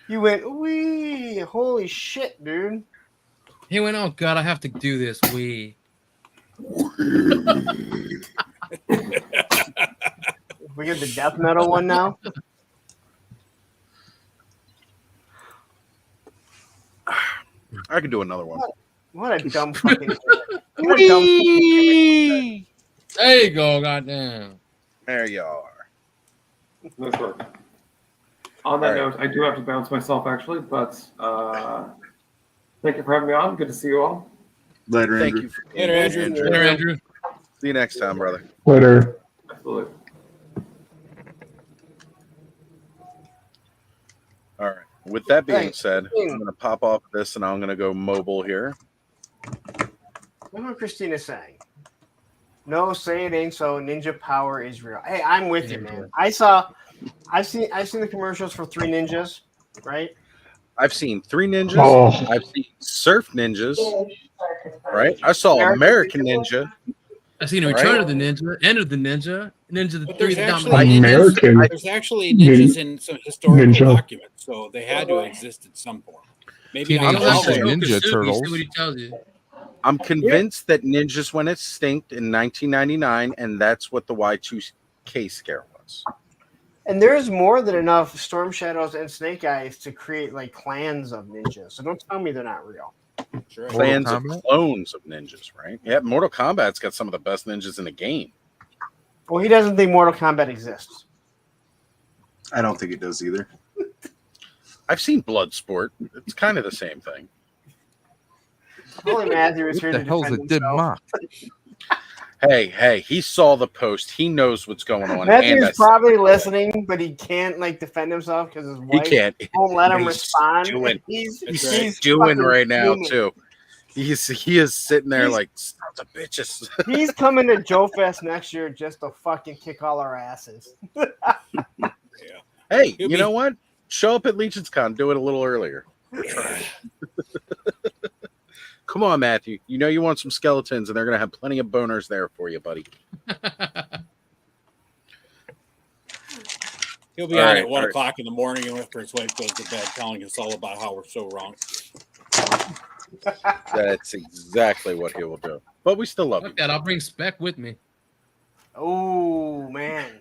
You went wee. Holy shit, dude. He went, "Oh God, I have to do this." We We get the death metal one now. I could do another one. What a dumb fucking. What a dumb Wee. there you go, goddamn. There you are. Nice work. On that All right. note, I do have to bounce myself actually, but Thank you for having me on. Good to see you all. Later, Thank Andrew. you. For Later, Andrew. Later, Andrew. See you next time, brother. Later. Absolutely. All right. With that being Hey, said, I'm going to pop off this and I'm going to go mobile here. Look what Christina's saying. No, say it ain't so. Ninja power is real. Hey, I'm with you, man. I've seen the commercials for Three Ninjas, right? I've seen Three Ninjas. Oh. I've seen Surf Ninjas. Right. I saw American Ninja. I've seen a Return of the Ninja, End of the Ninja, Ninja the But Three there's Dominant. actually American there's actually ninjas in some historical Ninja. documents, so they had to exist in some form. Maybe Teenage not You'll have to all of Mutant them. show Ninja Kasugi, Turtles. see what he tells you. I'm convinced that ninjas went extinct in 1999, and that's what the Y2K scare was. And there's more than enough Storm Shadows and Snake Eyes to create like clans of ninjas. So don't tell me they're not real. Sure. Clans of Kombat? clones of ninjas, right? Yeah, Mortal Kombat's got some of the best ninjas in the game. Well, he doesn't think Mortal Kombat exists. I don't think it does either. I've seen Bloodsport. It's kind of the same thing. Only Matthew is What here the to hell's a defend dim himself. mock? Hey, he saw the post. He knows what's going on. Matthew's and probably listening, but he can't like defend himself because his he wife can't. won't let him He's respond. doing- He's He's doing fucking right now fuming. too. He is sitting there He's- like sons of bitches. He's coming to Joe Fest next year just to fucking kick all our asses. Hey, He'll you be- know what? Show up at Legion's Con. Do it a little earlier. Yeah. Come on, Matthew. You know you want some skeletons, and they're going to have plenty of boners there for you, buddy. He'll be All on right, at 1 all right. o'clock in the morning after his wife goes to bed, telling us all about how we're so wrong. That's exactly what he will do. But we still love you. Fuck that. I'll bring Spec with me. Oh man.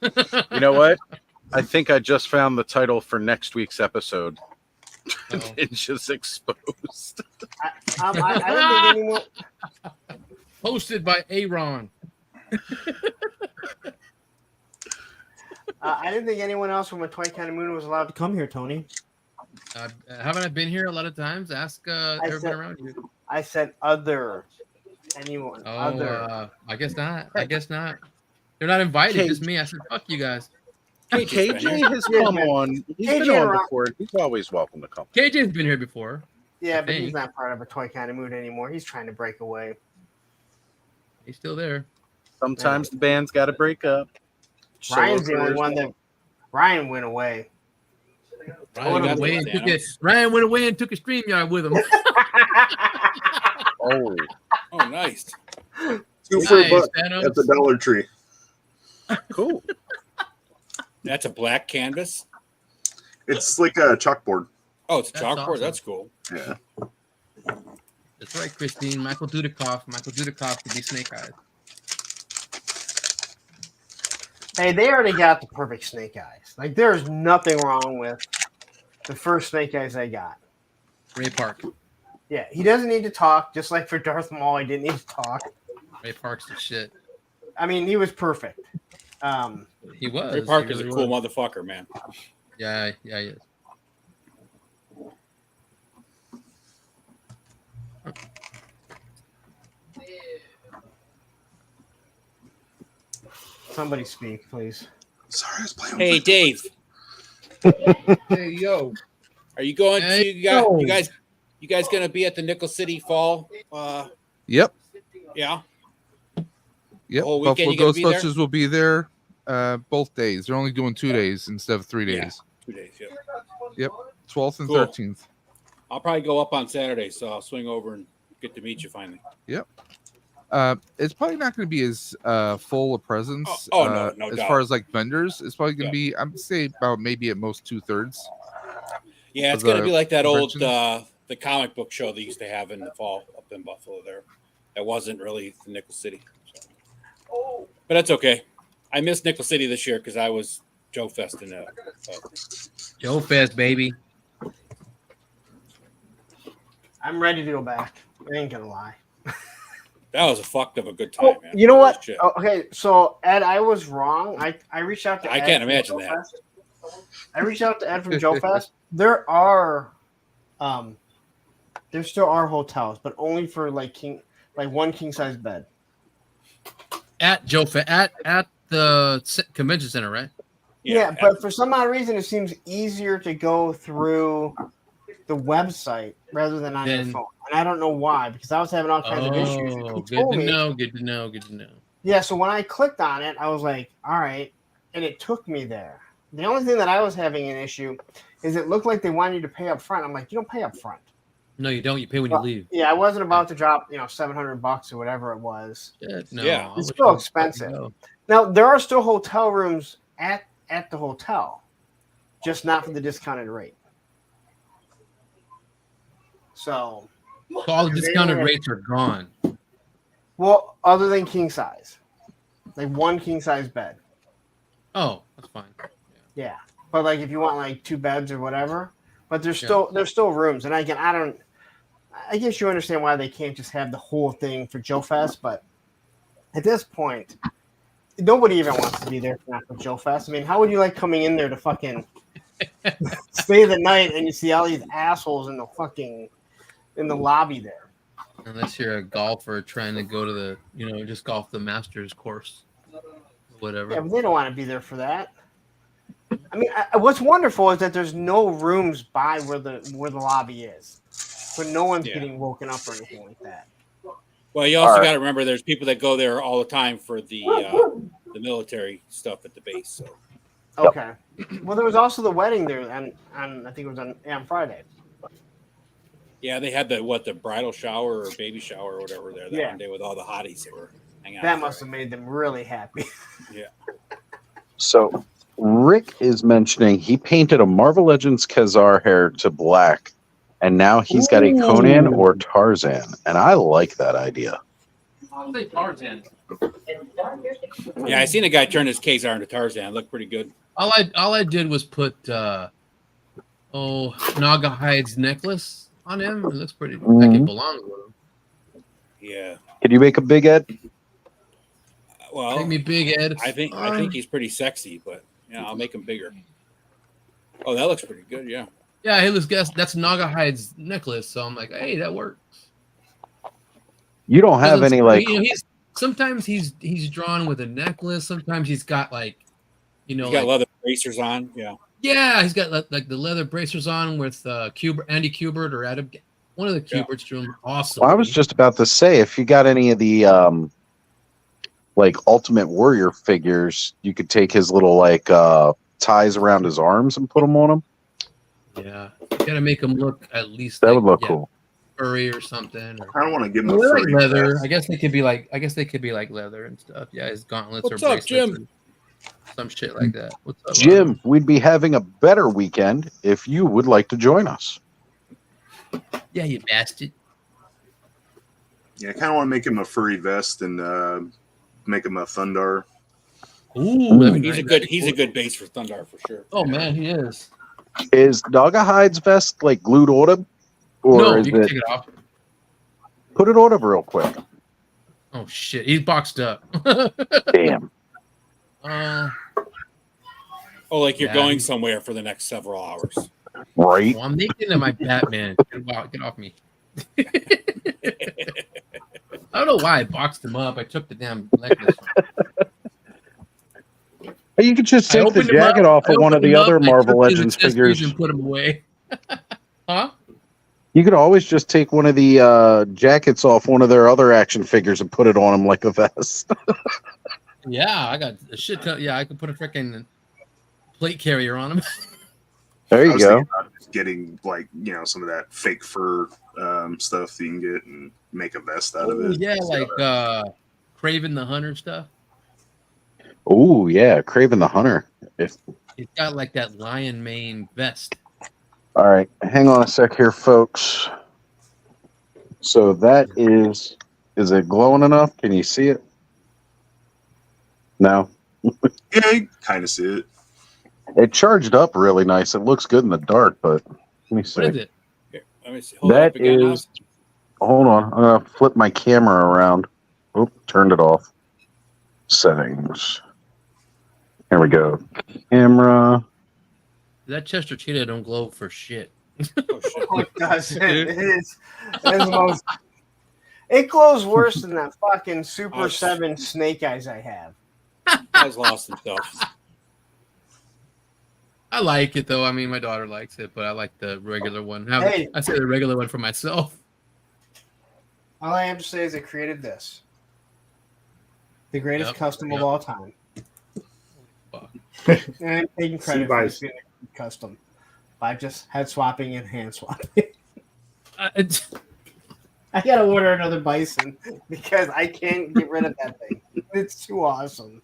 You know what? I think I just found the title for next week's episode. Uh-oh. Ninjas Exposed. I didn't think anyone. Hosted by Aaron. I didn't think anyone else from a Toy Kind of Moon was allowed to come here, Tony. Haven't I been here a lot of times? Ask everyone said- around you. I said other. Anyone. Oh, Other. I guess not. I guess not. They're not invited. Kate. Just me. I said, fuck you guys. KJ has Yeah, come man. on. He's KJ been on around- before. He's always welcome to come. KJ's been here before. Yeah, I but he's think. not part of a Toy Kind of Mood anymore. He's trying to break away. He's still there. Sometimes the band's got to break up. Ryan's Solo the only careers. one that. Ryan went away. Ryan got went, away the and took Thanos. Ryan went away and took a StreamYard with him. Oh, Oh, nice. 2 for Nice, a buck Thanos. at the Dollar Tree. cool. That's a black canvas. It's like a chalkboard. Oh, it's a That's chalkboard. awesome. That's cool. Yeah. That's right, Christine. Michael Dudikoff. Michael Dudikoff could be Snake Eyes. Hey, they already got the perfect Snake Eyes. Like, there's nothing wrong with the first Snake Eyes I got. Ray Park. Yeah, he doesn't need to talk, just like for Darth Maul, he didn't need to talk. Ray Park's the shit. I mean, he was perfect. He was. Ray He Parker's really a cool was. motherfucker, man. Yeah, he is. Somebody speak, please. Sorry, I was playing. Hey, with Dave, Hey, yo. are you going Hey, to you guys going to be at the Nickel City Fall? Yep. Yeah. Yep. whole weekend Buffalo you gonna be there? Ghostbusters will be there both days. They're only doing 2 days instead of 3 Yeah. days. 2 days. Yeah. Yep. 12th and Cool. 13th. I'll probably go up on Saturday, so I'll swing over and get to meet you finally. It's probably not going to be as full a presence. No as doubt. far as like vendors, it's probably going Yeah. to be, I'm say about maybe at most 2/3. Yeah, it's For going to the be like that old convention? the comic book show they used to have in the fall up in Buffalo. There, that wasn't really the Nickel City, so. But that's okay. I missed Nickel City this year because I was Joe Fest in that. So. Joe Fest, baby. I'm ready to go back. I ain't gonna lie. That was a fucked of a good time, man. You know Holy what? shit. Oh, okay, so Ed, I was wrong. I reached out to I Ed can't from imagine Joe that. Fest. I reached out to Ed from Joe Fest. There are There still are hotels, but only for like one king size bed. At at the convention center, right? Yeah, but for some odd reason, it seems easier to go through the website rather than on your phone, and I don't know why. Because I was having all kinds of issues. Oh, good to know. Good to know. Good to know. Yeah, so when I clicked on it, I was like, all right, and it took me there. The only thing that I was having an issue is it looked like they wanted you to pay up front. I'm like, you don't pay up front. No, you don't. You pay when you leave. Yeah, I wasn't about to drop, $700 or whatever it was. No, it's still expensive. Now there are still hotel rooms at the hotel, just not for the discounted rate. So all the discounted rates are gone. Well, other than king size, like one king size bed. Oh, that's fine. Yeah, but like if you want like 2 beds or whatever, but there's still rooms. And again, I guess you understand why they can't just have the whole thing for Joe Fest, but at this point, nobody even wants to be there for Joe Fest. I mean, how would you like coming in there to fucking stay the night and you see all these assholes in the lobby there? Unless you're a golfer trying to go to the, just golf the Masters course, whatever. Yeah, but they don't want to be there for that. I mean, what's wonderful is that there's no rooms by where the lobby is, but no one's getting woken up or anything like that. Well, you also got to remember there's people that go there all the time for the military stuff at the base. So. Okay. Well, there was also the wedding there, and I think it was on Friday. Yeah, they had the bridal shower or baby shower or whatever there that one day with all the hotties that were hanging out. That must have made them really happy. Yeah. So Rick is mentioning he painted a Marvel Legends Khazar hair to black, and now he's got a Conan or Tarzan, and I like that idea. I'll say Tarzan. Yeah, I seen a guy turn his Khazar into Tarzan. It looked pretty good. All I did was put Naga Hide's necklace on him. It looks pretty like it belongs with him. Yeah. Can you make a Big Ed? Well, make me Big Ed. I think he's pretty sexy, but I'll make him bigger. Oh, that looks pretty good. Yeah. Yeah, hey, let's guess. That's Naga Hide's necklace. So I'm like, hey, that works. You don't have any like. Sometimes he's drawn with a necklace. Sometimes he's got he's got leather bracers on. Yeah. Yeah, he's got like the leather bracers on with Andy Kubert or Adam. One of the Kuberts doing awesome. Well, I was just about to say, if you got any of the like Ultimate Warrior figures, you could take his little ties around his arms and put them on him. Yeah, gotta make him look at least that would look cool. Furry or something. I don't want to give him like leather. I guess they could be like leather and stuff. Yeah, his gauntlets What's or up, Jim? Some shit like that. What's up, Jim? Ryan? We'd be having a better weekend if you would like to join us. Yeah, you bastard. Yeah, I kind of want to make him a furry vest and make him a Thundar. Ooh, he's a good base for Thundar for sure. Oh man, he is. Is Naga Hide's vest like glued on him? Or No, is you can take it off. Put it on him real quick. Oh shit, he's boxed up. Damn. Like you're going somewhere for the next several hours. Right. Well, I'm making him my Batman. Get off me. I don't know why I boxed him up. I took the damn necklace. You could just take the jacket off of one of the other Marvel Legends figures and put him away. Huh? You could always just take one of the jackets off one of their other action figures and put it on him like a vest. Yeah, I got a shit ton. Yeah, I could put a freaking plate carrier on him. There you go. Just getting some of that fake fur stuff that you can get and make a vest out of it. Yeah, like Craven the Hunter stuff. Oh yeah, Craven the Hunter. He's got like that lion mane vest. All right, hang on a sec here, folks. So that is it glowing enough? Can you see it? No. Yeah, you kind of see it. It charged up really nice. It looks good in the dark, but let me see. What is it? Here, let me see. That is. Hold on, I'm gonna flip my camera around. Oop, turned it off. Settings. Here we go. Camera. That Chester Cheetah don't glow for shit. Oh shit! Oh, it doesn't. It is the most. It glows worse than that fucking Super 7 Snake Eyes I have. Guys lost himself. I like it though. I mean, my daughter likes it, but I like the regular one. Hey. I say the regular one for myself. All I have to say is it created this. The greatest custom of all time. And I'm taking credit for this being a custom by just head swapping and hand swapping. I gotta order another bison because I can't get rid of that thing. It's too awesome.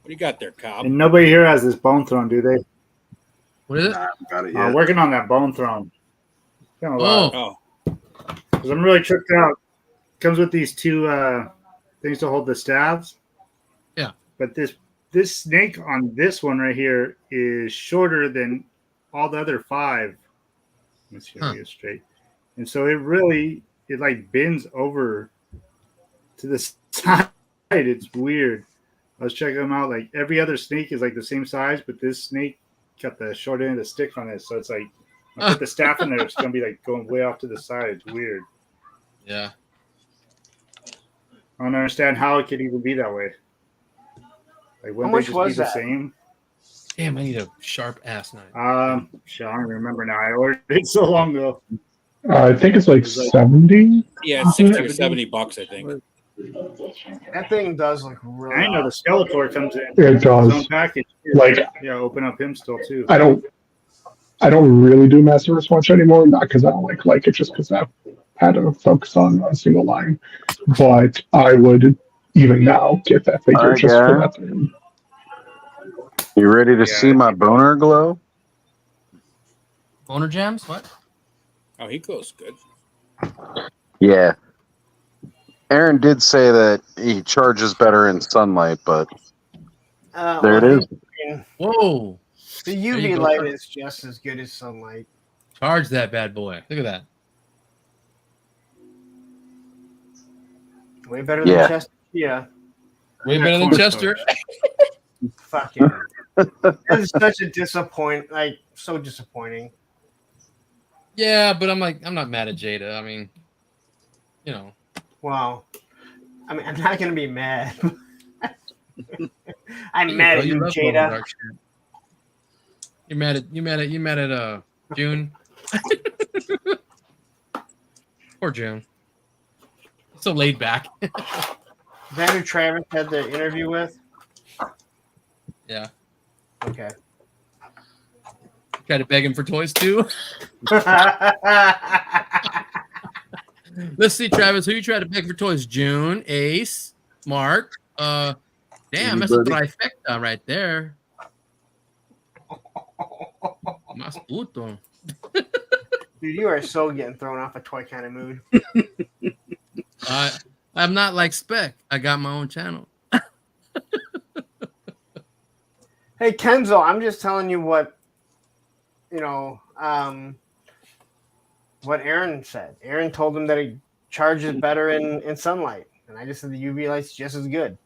What do you got there, Cobb? And nobody here has this bone throne, do they? What is it? Got it yet. Working on that bone throne. Oh, because I'm really tripped out. Comes with these two things to hold the staves. Yeah. But this snake on this one right here is shorter than all the other 5. Let's see if I get it straight. And so it like bends over to the side. It's weird. I was checking them out. Like every other snake is like the same size, but this snake got the short end of the stick on it. So it's like I put the staff in there, it's gonna be like going way off to the side. It's weird. Yeah. I don't understand how it could even be that way. Like wouldn't they just be the same? Damn, I need a sharp ass knife. I don't remember now. I ordered it so long ago. I think it's like 70. yeah, it's 60 or $70, I think. That thing does look really. I know the Skeletor comes in. It does. His own package. Like, yeah, open up him still too. I don't really do master wristwatch anymore, not because I don't like it, just because I've had to focus on a single line. But I would even now get that figure just for that thing. You ready to see my boner glow? Boner jams? What? Oh, he glows good. Yeah. Aaron did say that he charges better in sunlight, but there it is. Whoa. The UV light is just as good as sunlight. Charge that bad boy. Look at that. Way better than Chester. Yeah. Way better than Chester. Fucking. It's such a disappointment. Like, so disappointing. Yeah, but I'm not mad at Jada. I mean, you know. Wow. I mean, I'm not gonna be mad. I'm mad at you, Jada. You mad at June? Poor June. So laid back. Is that who Travis had the interview with? Yeah. Okay. Tried to beg him for toys too. Let's see, Travis. Who you tried to beg for toys? June, Ace, Mark. Damn, that's a trifecta right there. Mas puto. Dude, you are so getting thrown off a toy kind of mood. I'm not like Spec. I got my own channel. Hey, Kenzo, I'm just telling you what, what Aaron said. Aaron told him that he charges better in sunlight. And I just said the UV light's just as good.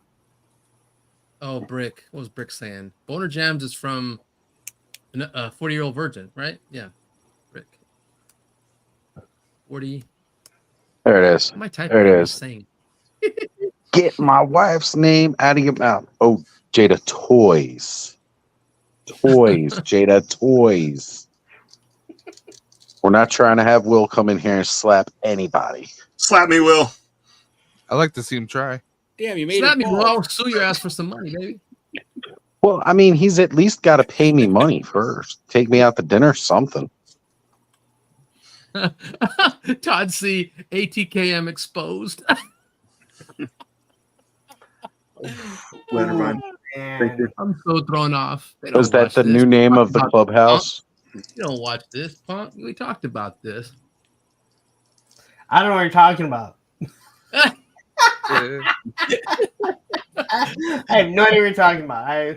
Oh, Brick. What was Brick saying? Boner Jams is from a 40-year-old virgin, right? Yeah. Brick. 40. There it is. There it is. Saying? Get my wife's name out of your mouth. Oh, Jada, toys. Toys, Jada, toys. We're not trying to have Will come in here and slap anybody. Slap me, Will. I like to see him try. Damn, you made Slap it. me, bro. I'll sue your ass for some money, baby. Well, I mean, he's at least got to pay me money first. Take me out to dinner, something. Todd C. ATKM exposed. Never mind. Thank you. I'm so thrown off. Was that the new name of the clubhouse? You don't watch this, punk. We talked about this. I don't know what you're talking about. I have no idea what you're talking about.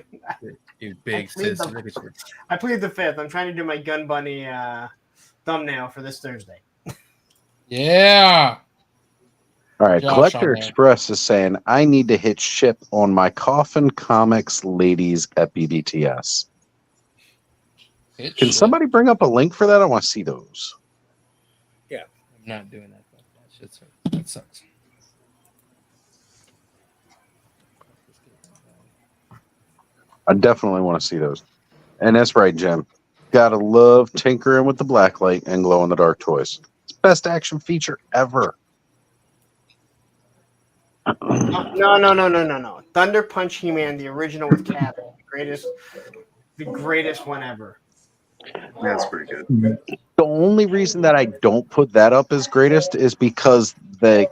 You big sis. Look at you. I plead the fifth. I'm trying to do my Gun Bunny thumbnail for this Thursday. Yeah. All right. Josh Collector on there. Express is saying, I need to hit ship on my Coffin Comics ladies at BBTS. Can somebody bring up a link for that? I want to see those. Yeah. I'm not doing that. That sucks. I definitely want to see those. And that's right, Jim. Gotta love tinkering with the blacklight and glow in the dark toys. It's best action feature ever. No. Thunder Punch He-Man, the original with Cap, the greatest one ever. That's pretty good. The only reason that I don't put that up as greatest is because the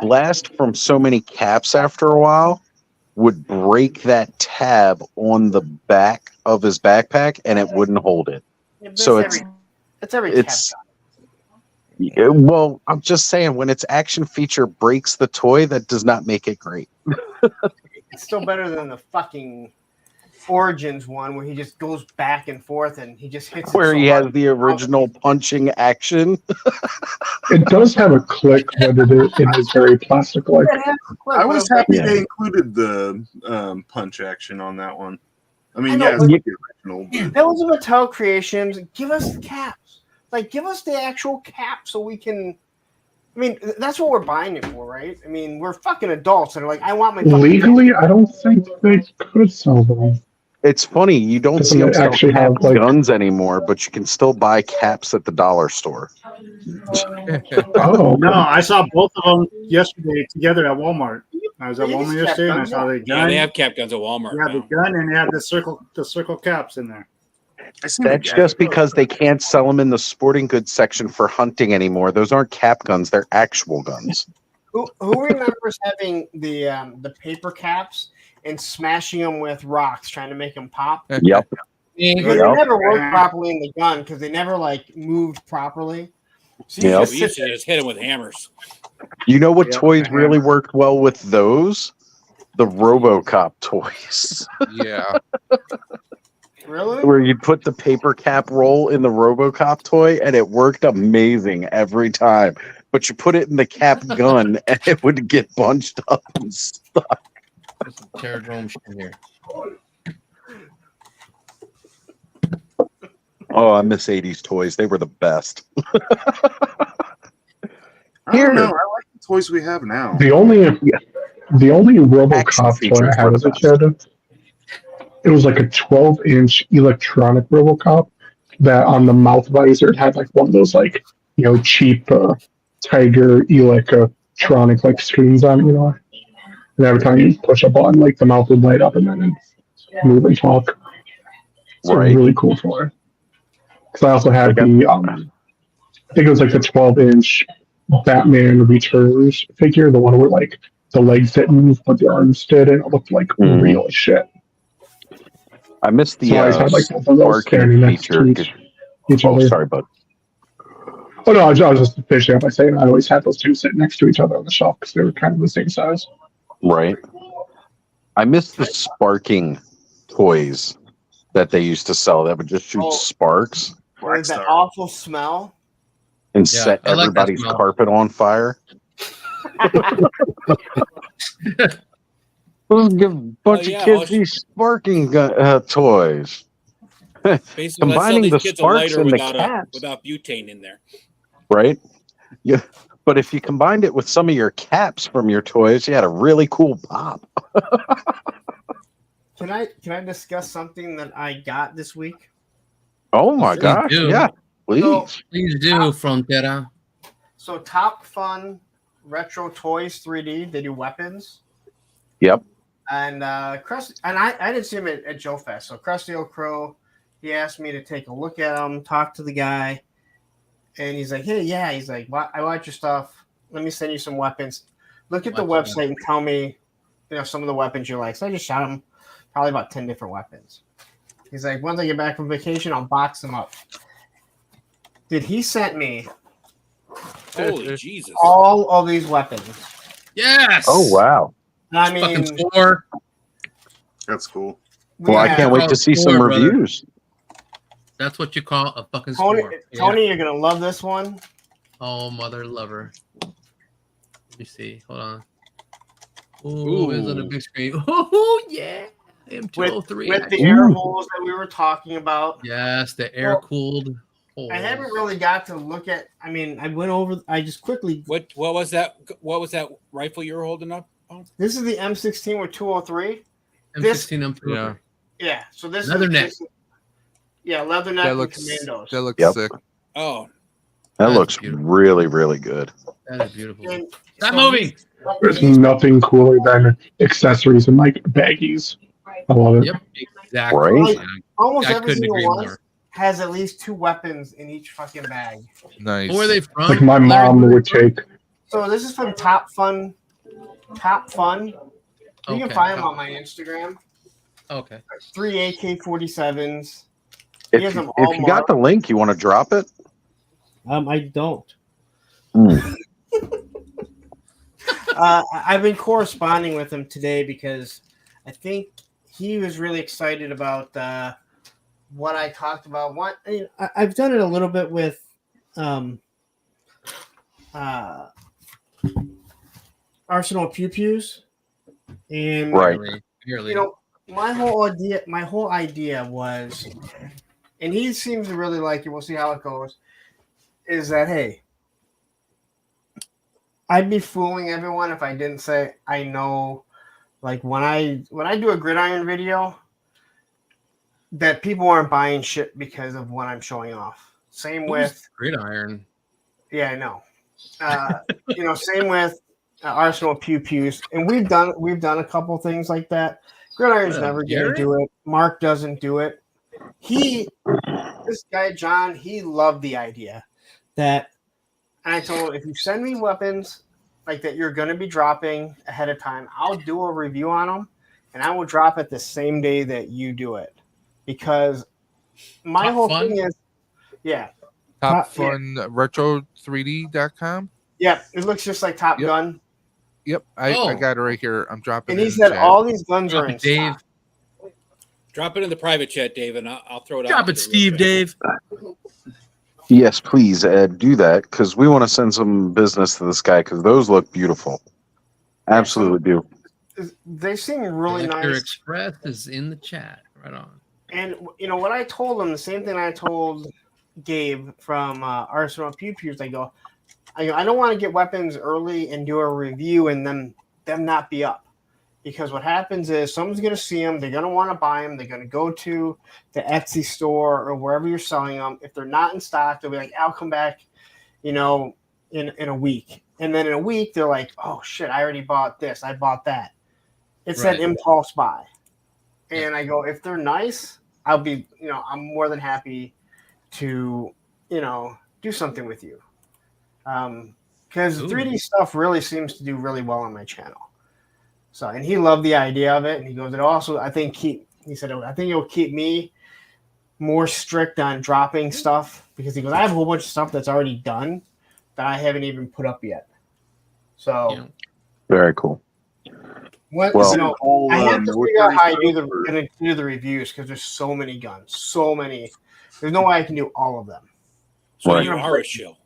blast from so many caps after a while would break that tab on the back of his backpack and it wouldn't hold it. So it's every Cap gun. Yeah, well, I'm just saying, when its action feature breaks the toy, that does not make it great. It's still better than the fucking Origins one where he just goes back and forth and he just hits. Where he has the original punching action. It does have a click, but it is very plastic-like. I was happy they included the punch action on that one. I mean, yeah, it's the original. But... That was a Mattel Creations. Give us the caps. Like, give us the actual cap so we can. I mean, that's what we're buying it for, right? I mean, we're fucking adults that are like, I want my. Legally, I don't think they could sell them. It's funny, you don't Doesn't see them it sell actually cap have, like- guns anymore, but you can still buy caps at the dollar store. Oh, No, I saw both of them yesterday together at Walmart. I was at Walmart yesterday and I saw the gun. Yeah, they have cap guns at Walmart. Yeah, the gun, and they have the circle caps in there. That's just because they can't sell them in the sporting goods section for hunting anymore. Those aren't cap guns; they're actual guns. Who remembers having the paper caps and smashing them with rocks, trying to make them pop? Yep. They never worked properly in the gun because they never like moved properly. So Yep. We used to just hit them with hammers. You know what toys really worked well with those? The RoboCop toys. Yeah. Really? Where you put the paper cap roll in the RoboCop toy, and it worked amazing every time. But you put it in the cap gun, and it would get bunched up and stuck. There's some Terradrome shit here. Oh, I miss 80s toys. They were the best. I don't know. I like the toys we have now. The only RoboCop toy I had as a kid, it was like a 12-inch electronic RoboCop that on the mouth visor it had like one of those like, you know, cheap Tiger electronic like screens on it, you know. And every time you push a button, like the mouth would light up and then it'd move and talk. It's a really cool toy. Because I also had I think it was like the 12-inch Batman Returns figure, the one where like the legs didn't move but the arms did, and it looked like real as shit. I missed the sparking feature. Each other. Sorry, bud. Oh no, I was just finishing up by saying I always had those two sitting next to each other on the shelf because they were kind of the same size. Right. I missed the sparking toys that they used to sell that would just shoot sparks. There's that awful smell. And set everybody's carpet on fire. Let's give a bunch of kids these sparking toys. Basically, Combining the sparks and the caps. without butane in there. Right? Yeah. But if you combined it with some of your caps from your toys, you had a really cool pop. Can I discuss something that I got this week? Oh my gosh. Yeah. Please. Please do, Frontera. So Top Fun Retro Toys 3D, they do weapons. Yep. And I didn't see him at Joe Fest. So Krusty O'Crow, he asked me to take a look at him, talk to the guy, and he's like, "Hey, yeah." He's like, "I like your stuff. Let me send you some weapons. Look at the website and tell me, you know, some of the weapons you like." So I just shot him probably about 10 different weapons. He's like, "Once I get back from vacation, I'll box them up." Dude, he sent me Holy Jesus! all of these weapons. Yes. Oh wow. I mean, That's cool. Well, I can't wait to see some reviews. That's what you call a fucking Tony, score. Tony, you're gonna love this one. Oh, mother lover. Let me see. Hold on. Ooh, it's on the big screen. Oh yeah. M203. With the air holes that we were talking about. Yes, the air cooled holes. I haven't really got to look at. I mean, I just quickly. What was that? What was that rifle you were holding up? Oh. This is the M16 with 203. M16, M203. Yeah. So this Leatherneck. Leatherneck and Commandos. That looks sick. Oh, that looks really, really good. That is beautiful. Stop moving. There's nothing cooler than accessories and like baggies. I love it. Yep, exactly. Right? Almost I every couldn't single agree one more. has at least 2 weapons in each fucking bag. Nice. Where are they from? Like my mom would take. So this is from Top Fun. Top Fun. You can find them on my Instagram. Okay. 3 AK-47s. If you got the link, you want to drop it? I don't. Mm. I've been corresponding with him today because I think he was really excited about what I talked about. I've done it a little bit with Arsenal Pew Pews, and right. You know, my whole idea was, and he seems to really like it. We'll see how it goes. Is that, hey, I'd be fooling everyone if I didn't say I know, like when I do a gridiron video, that people aren't buying shit because of what I'm showing off. Same with gridiron. Yeah, I know. Same with Arsenal Pew Pews, and we've done a couple things like that. Gridiron's never gonna do it. Mark doesn't do it. This guy John, he loved the idea that, and I told him, if you send me weapons like that you're going to be dropping ahead of time, I'll do a review on them, and I will drop it the same day that you do it, because my Top whole Fun? thing is, Top Fun Retro3D.com. Yeah, it looks just like Top Gun. Yep, I got it right here. I'm dropping And it. he said all these guns are in Dave. stock. Drop it in the private chat, Dave, and I'll throw it out. Drop it, Steve, Dave. Yes, please, Ed, do that because we want to send some business to this guy because those look beautiful. Absolutely beautiful. They seem really Collector nice. Express is in the chat. Right on. And what I told him, the same thing I told Gabe from Arsenal Pew Pews. I go, I don't want to get weapons early and do a review and them not be up, because what happens is someone's going to see them, they're going to want to buy them, they're going to go to the Etsy store or wherever you're selling them. If they're not in stock, they'll be like, I'll come back, in a week. And then in a week, they're like, oh shit, I already bought this, I bought that. It's that impulse buy. And I go, if they're nice, I'll be, I'm more than happy to, do something with you. Because 3D stuff really seems to do really well on my channel. So, and he loved the idea of it. And he goes, it also, I think he said, I think it'll keep me more strict on dropping stuff, because he goes, I have a whole bunch of stuff that's already done that I haven't even put up yet. So very cool. I have to figure out how I do the reviews, because there's so many guns, so many. There's no way I can do all of them. So you are a shill.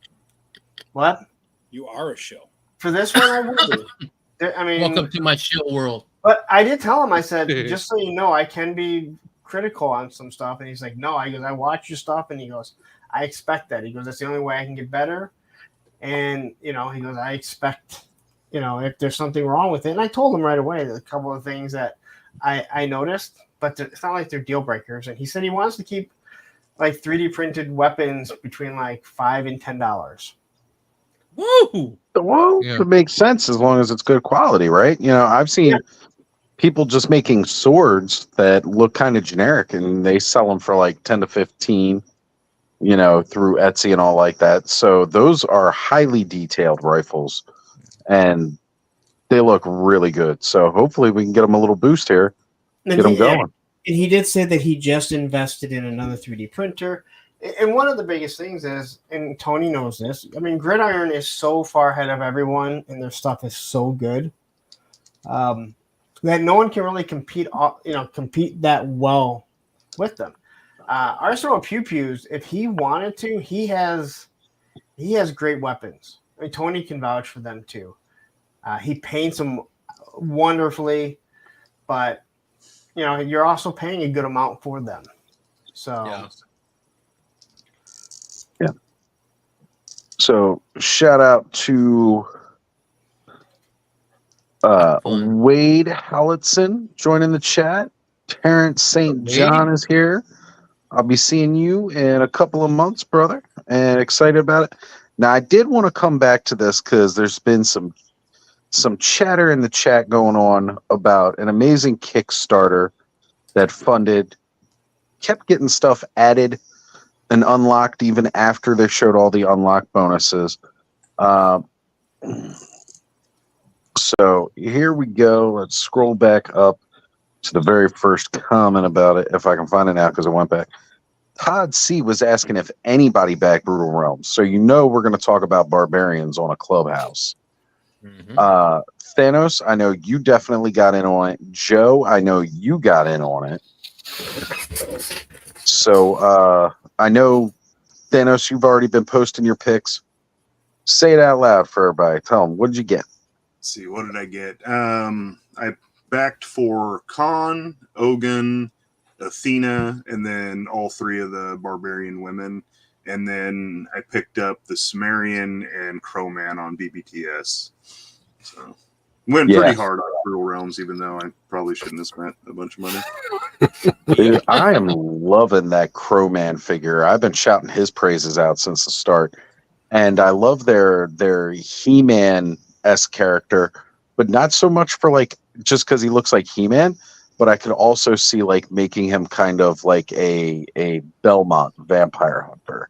What? You are a shill. For this one, I will be. I mean, welcome to my shill world. But I did tell him, I said, just so you know, I can be critical on some stuff. And he's like, no. I goes, I watch your stuff. And he goes, I expect that. He goes, that's the only way I can get better. And, he goes, I expect, if there's something wrong with it. And I told him right away a couple of things that I noticed, but it's not like they're deal breakers. And he said he wants to keep like 3D printed weapons between like $5 and $10. Woo! Well, it makes sense as long as it's good quality, right? I've seen people just making swords that look kind of generic, and they sell them for like 10 to 15, through Etsy and all like that. So those are highly detailed rifles, and they look really good. So hopefully we can get them a little boost here, get them going. And he did say that he just invested in another 3D printer. And one of the biggest things is, and Tony knows this, I mean, Gridiron is so far ahead of everyone, and their stuff is so good that no one can really compete that well with them. Arsenal Pew Pews, if he wanted to, he has great weapons. I mean, Tony can vouch for them too. He paints them wonderfully, but you're also paying a good amount for them. So yeah. So shout out to Wade Howitson joining the chat. Terrence St. John is here. I'll be seeing you in a couple of months, brother, and excited about it. Now, I did want to come back to this because there's been some chatter in the chat going on about an amazing Kickstarter that kept getting stuff added and unlocked even after they showed all the unlocked bonuses. So here we go. Let's scroll back up to the very first comment about it, if I can find it now, because I went back. Todd C was asking if anybody backed Brutal Realms. So we're going to talk about barbarians on a Clubhouse. Thanos, I know you definitely got in on it. Joe, I know you got in on it. So I know, Thanos, you've already been posting your picks. Say it out loud for everybody. Tell them, what did you get? Let's see, what did I get? I backed for Khan, Ogun, Athena, and then all three of the barbarian women. And then I picked up the Sumerian and Crowman on BBTS. So went pretty hard on Brutal Realms, even though I probably shouldn't have spent a bunch of money. Dude, I am loving that Crowman figure. I've been shouting his praises out since the start. And I love their He-Man-esque character, but not so much for just because he looks like He-Man, but I could also see making him kind of like a Belmont vampire hunter.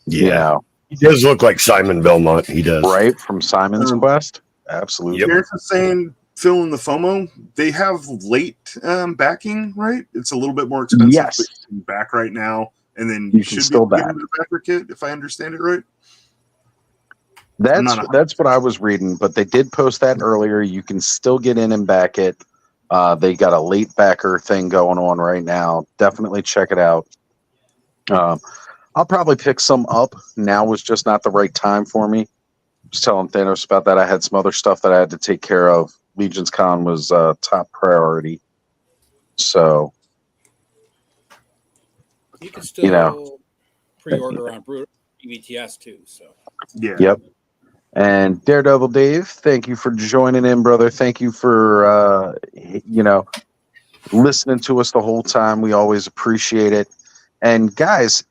Yeah. He does look like Simon Belmont. He does. Right? From Simon's Quest? Absolutely. Terrence is saying, fill in the FOMO. They have late backing, right? It's a little bit more expensive. Yes. But you can back right now, and then you should still back the backer kit, if I understand it right. That's what I was reading, but they did post that earlier. You can still get in and back it. They got a late backer thing going on right now. Definitely check it out. I'll probably pick some up. Now was just not the right time for me. Just telling Thanos about that. I had some other stuff that I had to take care of. Legion's Con was top priority. So you can still pre-order on BBTS too. So Yep. And Daredevil Dave, thank you for joining in, brother. Thank you for listening to us the whole time. We always appreciate it. And guys,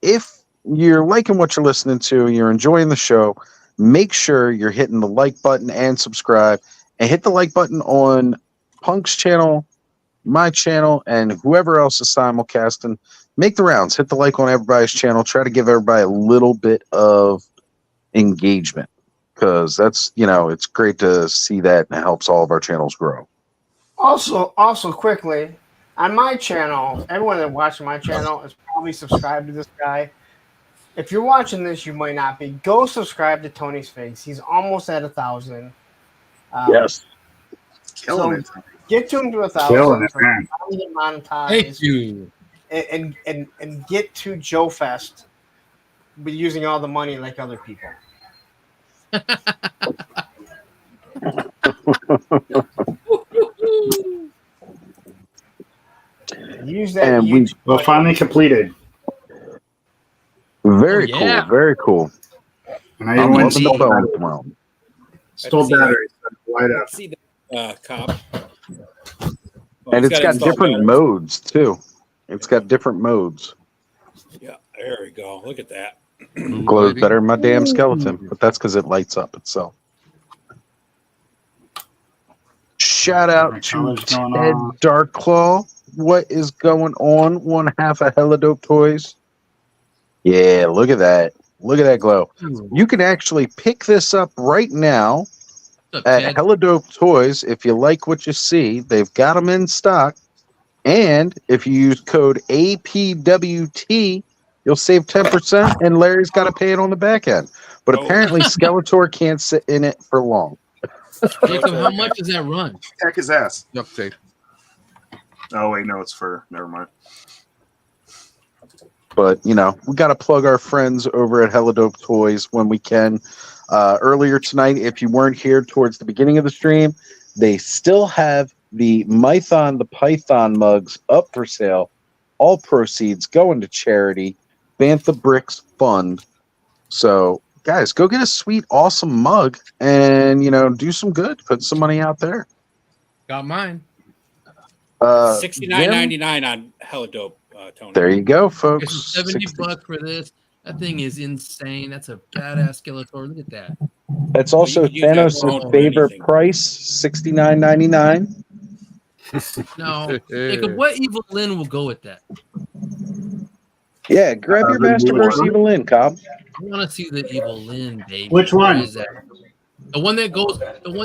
if you're liking what you're listening to, you're enjoying the show, make sure you're hitting the like button and subscribe, and hit the like button on Punk's channel, my channel, and whoever else is simulcasting. Make the rounds. Hit the like on everybody's channel. Try to give everybody a little bit of engagement, because that's, it's great to see that, and it helps all of our channels grow. Also quickly, on my channel, everyone that watching my channel is probably subscribed to this guy. If you're watching this, you might not be. Go subscribe to Tony's Face. He's almost at 1,000. Yes. Killing it. Get to him to 1,000. Killing it, man. Get monetized. Thank you. And get to Joe Fest, but using all the money like other people. Use that. And we're finally completed. Very cool. Very cool. And I even went the bone. Stole batteries. Light up. See the cop. And it's got different modes too. It's got different modes. Yeah, there we go. Look at that. Glows better than my damn skeleton, but that's because it lights up itself. Shout out to Ted Darkclaw. What is going on? One half of Hella Dope Toys. Yeah, look at that. Look at that glow. You can actually pick this up right now at Hella Dope Toys. If you like what you see, they've got them in stock. And if you use code APWT, you'll save 10%, and Larry's got to pay it on the back end. But apparently Skeletor can't sit in it for long. Jacob, how much does that run? Heck his ass. Duct tape. Oh, wait, no, it's fur. Never mind. But, we got to plug our friends over at Hella Dope Toys when we can. Earlier tonight, if you weren't here towards the beginning of the stream, they still have the Mython the Python mugs up for sale. All proceeds going to charity, Bantha Bricks Fund. So, guys, go get a sweet, awesome mug and, do some good. Put some money out there. Got mine. $69.99 on Hella Dope, Tony. There you go, folks. $70 for this. That thing is insane. That's a badass Skeletor. Look at that. That's also Thanos' favorite price, $69.99. No, Jacob, what evil Lyn will go with that? Yeah, grab your Masterverse Evil Lyn, Cobb. I want to see the evil Lyn, baby. Which one? Where is that? The one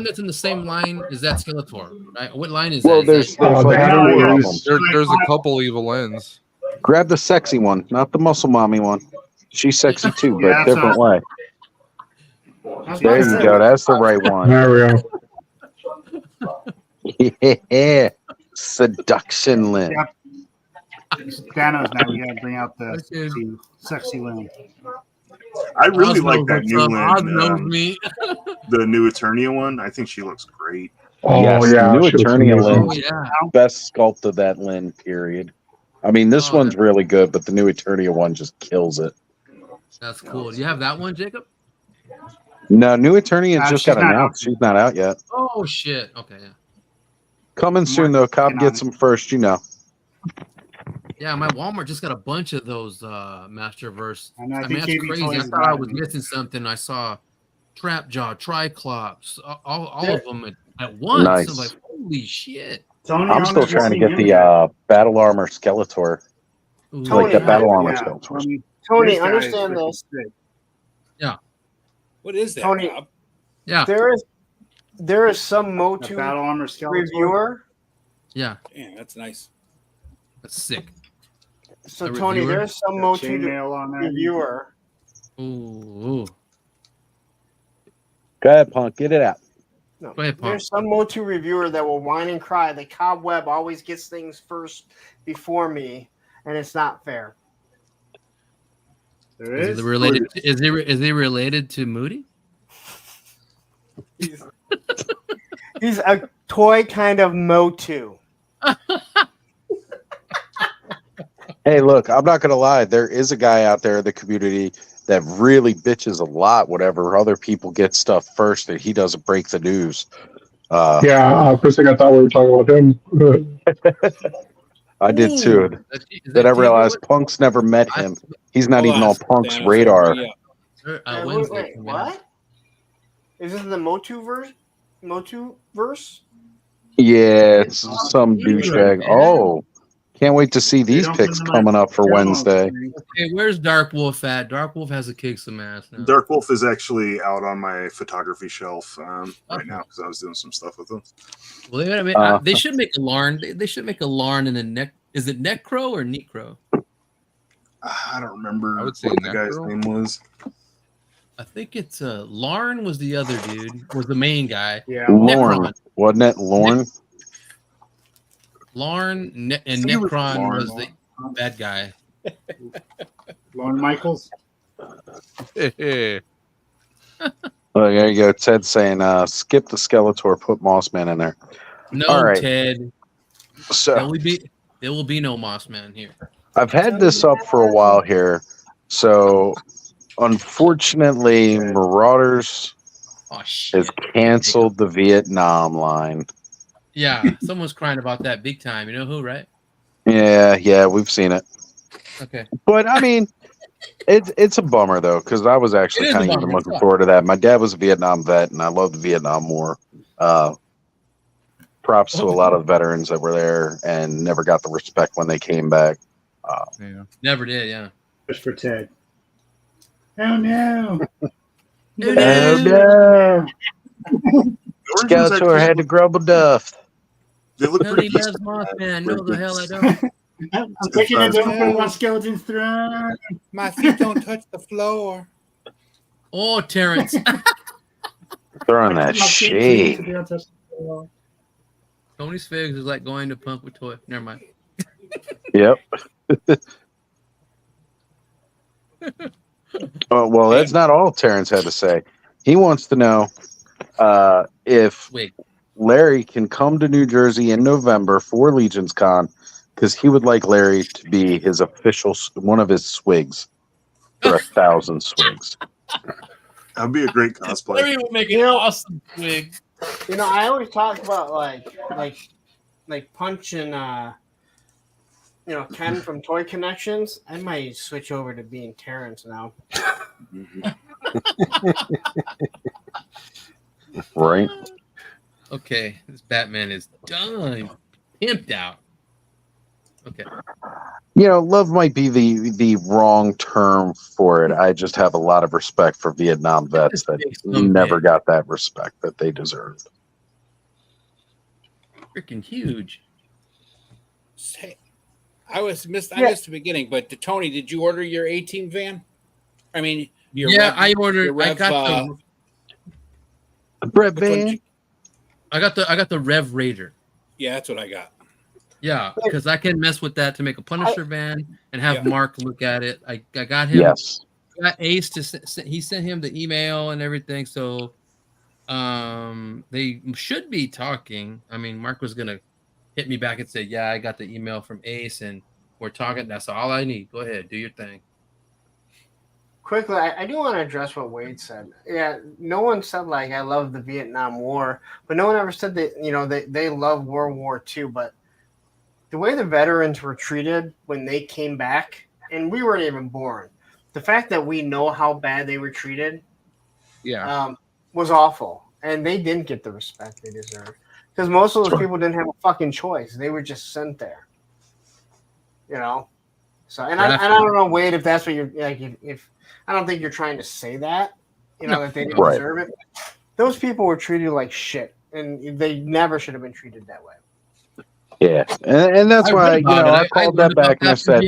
that's in the same line is that Skeletor, right? What line is well, that? There's there's a couple evil Lyns. Grab the sexy one, not the muscle mommy one. She's sexy too, but different way. There you go. That's the right one. There we go. Yeah. Seduction Lyn. Yep. Thanos, now we gotta bring out the sexy Lyn. I really Oz like knows that what's new up. Oz knows Lyn. me. The new Eternia one. I think she looks great. Oh, yes, yeah, new she looks Eternia amazing. Lyn's Oh, yeah. best sculpt of that Lyn, period. I mean, this one's really good, but the new Eternia one just kills it. That's cool. Do you have that one, Jacob? No, new Eternia just she's got not announced. She's not out yet. Oh shit. Okay, yeah. Coming soon, though. Cobb gets them first, Yeah, my Walmart just got a bunch of those Masterverse. I know, I I think mean, that's KB crazy. I Toys thought I got was me. missing something. I saw Trapjaw, Triclops, all of them at once. Nice. I'm like, holy shit. Tony, I'm still trying to get the Battle Armor Skeletor. Like the Battle Armor Skeletor. Tony, understand this. Yeah. What is that, Tony, Bob? Yeah. There is some Motu Battle Armor Skeletor reviewer. Yeah. Damn, that's nice. That's sick. So A Tony, reviewer? there's some Got Motu chainmail on there. reviewer. Ooh. Go ahead, Punk. Get it out. No, Go ahead, Punk. there's some Motu reviewer that will whine and cry. The Cobweb always gets things first before me, and it's not fair. There Is is. he related? Is he related to Moody? He's a toy kind of Motu. Hey, look, I'm not going to lie. There is a guy out there in the community that really bitches a lot whenever other people get stuff first and he doesn't break the news. First thing I thought we were talking about him. I did too. Then I realized Punk's never met him. He's not even on Punk's radar. Wait, what? Is this the Motu verse? Motu verse? Yeah, it's some douchebag. Oh, can't wait to see these picks coming up for Wednesday. Okay, where's Dark Wolf at? Dark Wolf has to kick some ass now. Dark Wolf is actually out on my photography shelf right now because I was doing some stuff with them. Well, they should make a Larn. They should make a Larn and a neck. Is it Necro or Necro? I don't remember I would say what the guy's name was. I think it's Larn was the other dude. Was the main guy. Yeah, Lorne, wasn't it? Lorne. Larn and Necron was the bad guy. Lorne Michaels. Oh, there you go. Ted saying, skip the Skeletor, put Mossman in there. No, all right. Ted. So there will be no Mossman here. I've had this up for a while here. So unfortunately, Marauders has canceled the Vietnam line. Yeah, someone's crying about that big time. You know who, right? Yeah, we've seen it. Okay. But I mean, it's a bummer though, because I was actually kind of even looking forward to that. My dad was a Vietnam vet, and I love the Vietnam War. Props to a lot of veterans that were there and never got the respect when they came back. Never did, yeah. Just for Ted. Oh no! Oh no! Skeletor had to grumble duff. They look Nobody loves Mothman. No, the hell I don't. I'm taking it over one skeleton's throne. My feet don't touch the floor. Oh, Terrence. Throwing that shade. Tony's Figs is like going to Punk with Toy. Never mind. Yep. Oh, well, that's not all Terrence had to say. He wants to know if Larry can come to New Jersey in November for Legion's Con because he would like Larry to be his official, one of his swigs for 1,000 swigs. That'd be a great cosplay. Larry would make an awesome wig. I always talk about like Punch and Ken from Toy Connections. I might switch over to being Terrence now. Right. Okay, this Batman is done, pimped out. Okay. Love might be the wrong term for it. I just have a lot of respect for Vietnam vets that never got that respect that they deserved. Freaking huge. Hey, I missed the beginning, but Tony, did you order your 18 van? I mean, I ordered. I got the Brett van. I got the Rev Raider. Yeah, that's what I got. Yeah, because I can mess with that to make a Punisher van and have Mark look at it. I got him. Yes. Got Ace he sent him the email and everything. So, they should be talking. I mean, Mark was gonna hit me back and say, "Yeah, I got the email from Ace and we're talking." That's all I need. Go ahead, do your thing. Quickly, I do want to address what Wade said. Yeah, no one said like I love the Vietnam War, but no one ever said that they love World War II. But the way the veterans were treated when they came back, and we weren't even born, the fact that we know how bad they were treated, was awful, and they didn't get the respect they deserved because most of those people didn't have a fucking choice; they were just sent there. So, and I don't know, Wade, if that's what you're like. If I don't think you're trying to say that, that they didn't deserve it. Those people were treated like shit, and they never should have been treated that way. Yeah, and that's why I called that back and I said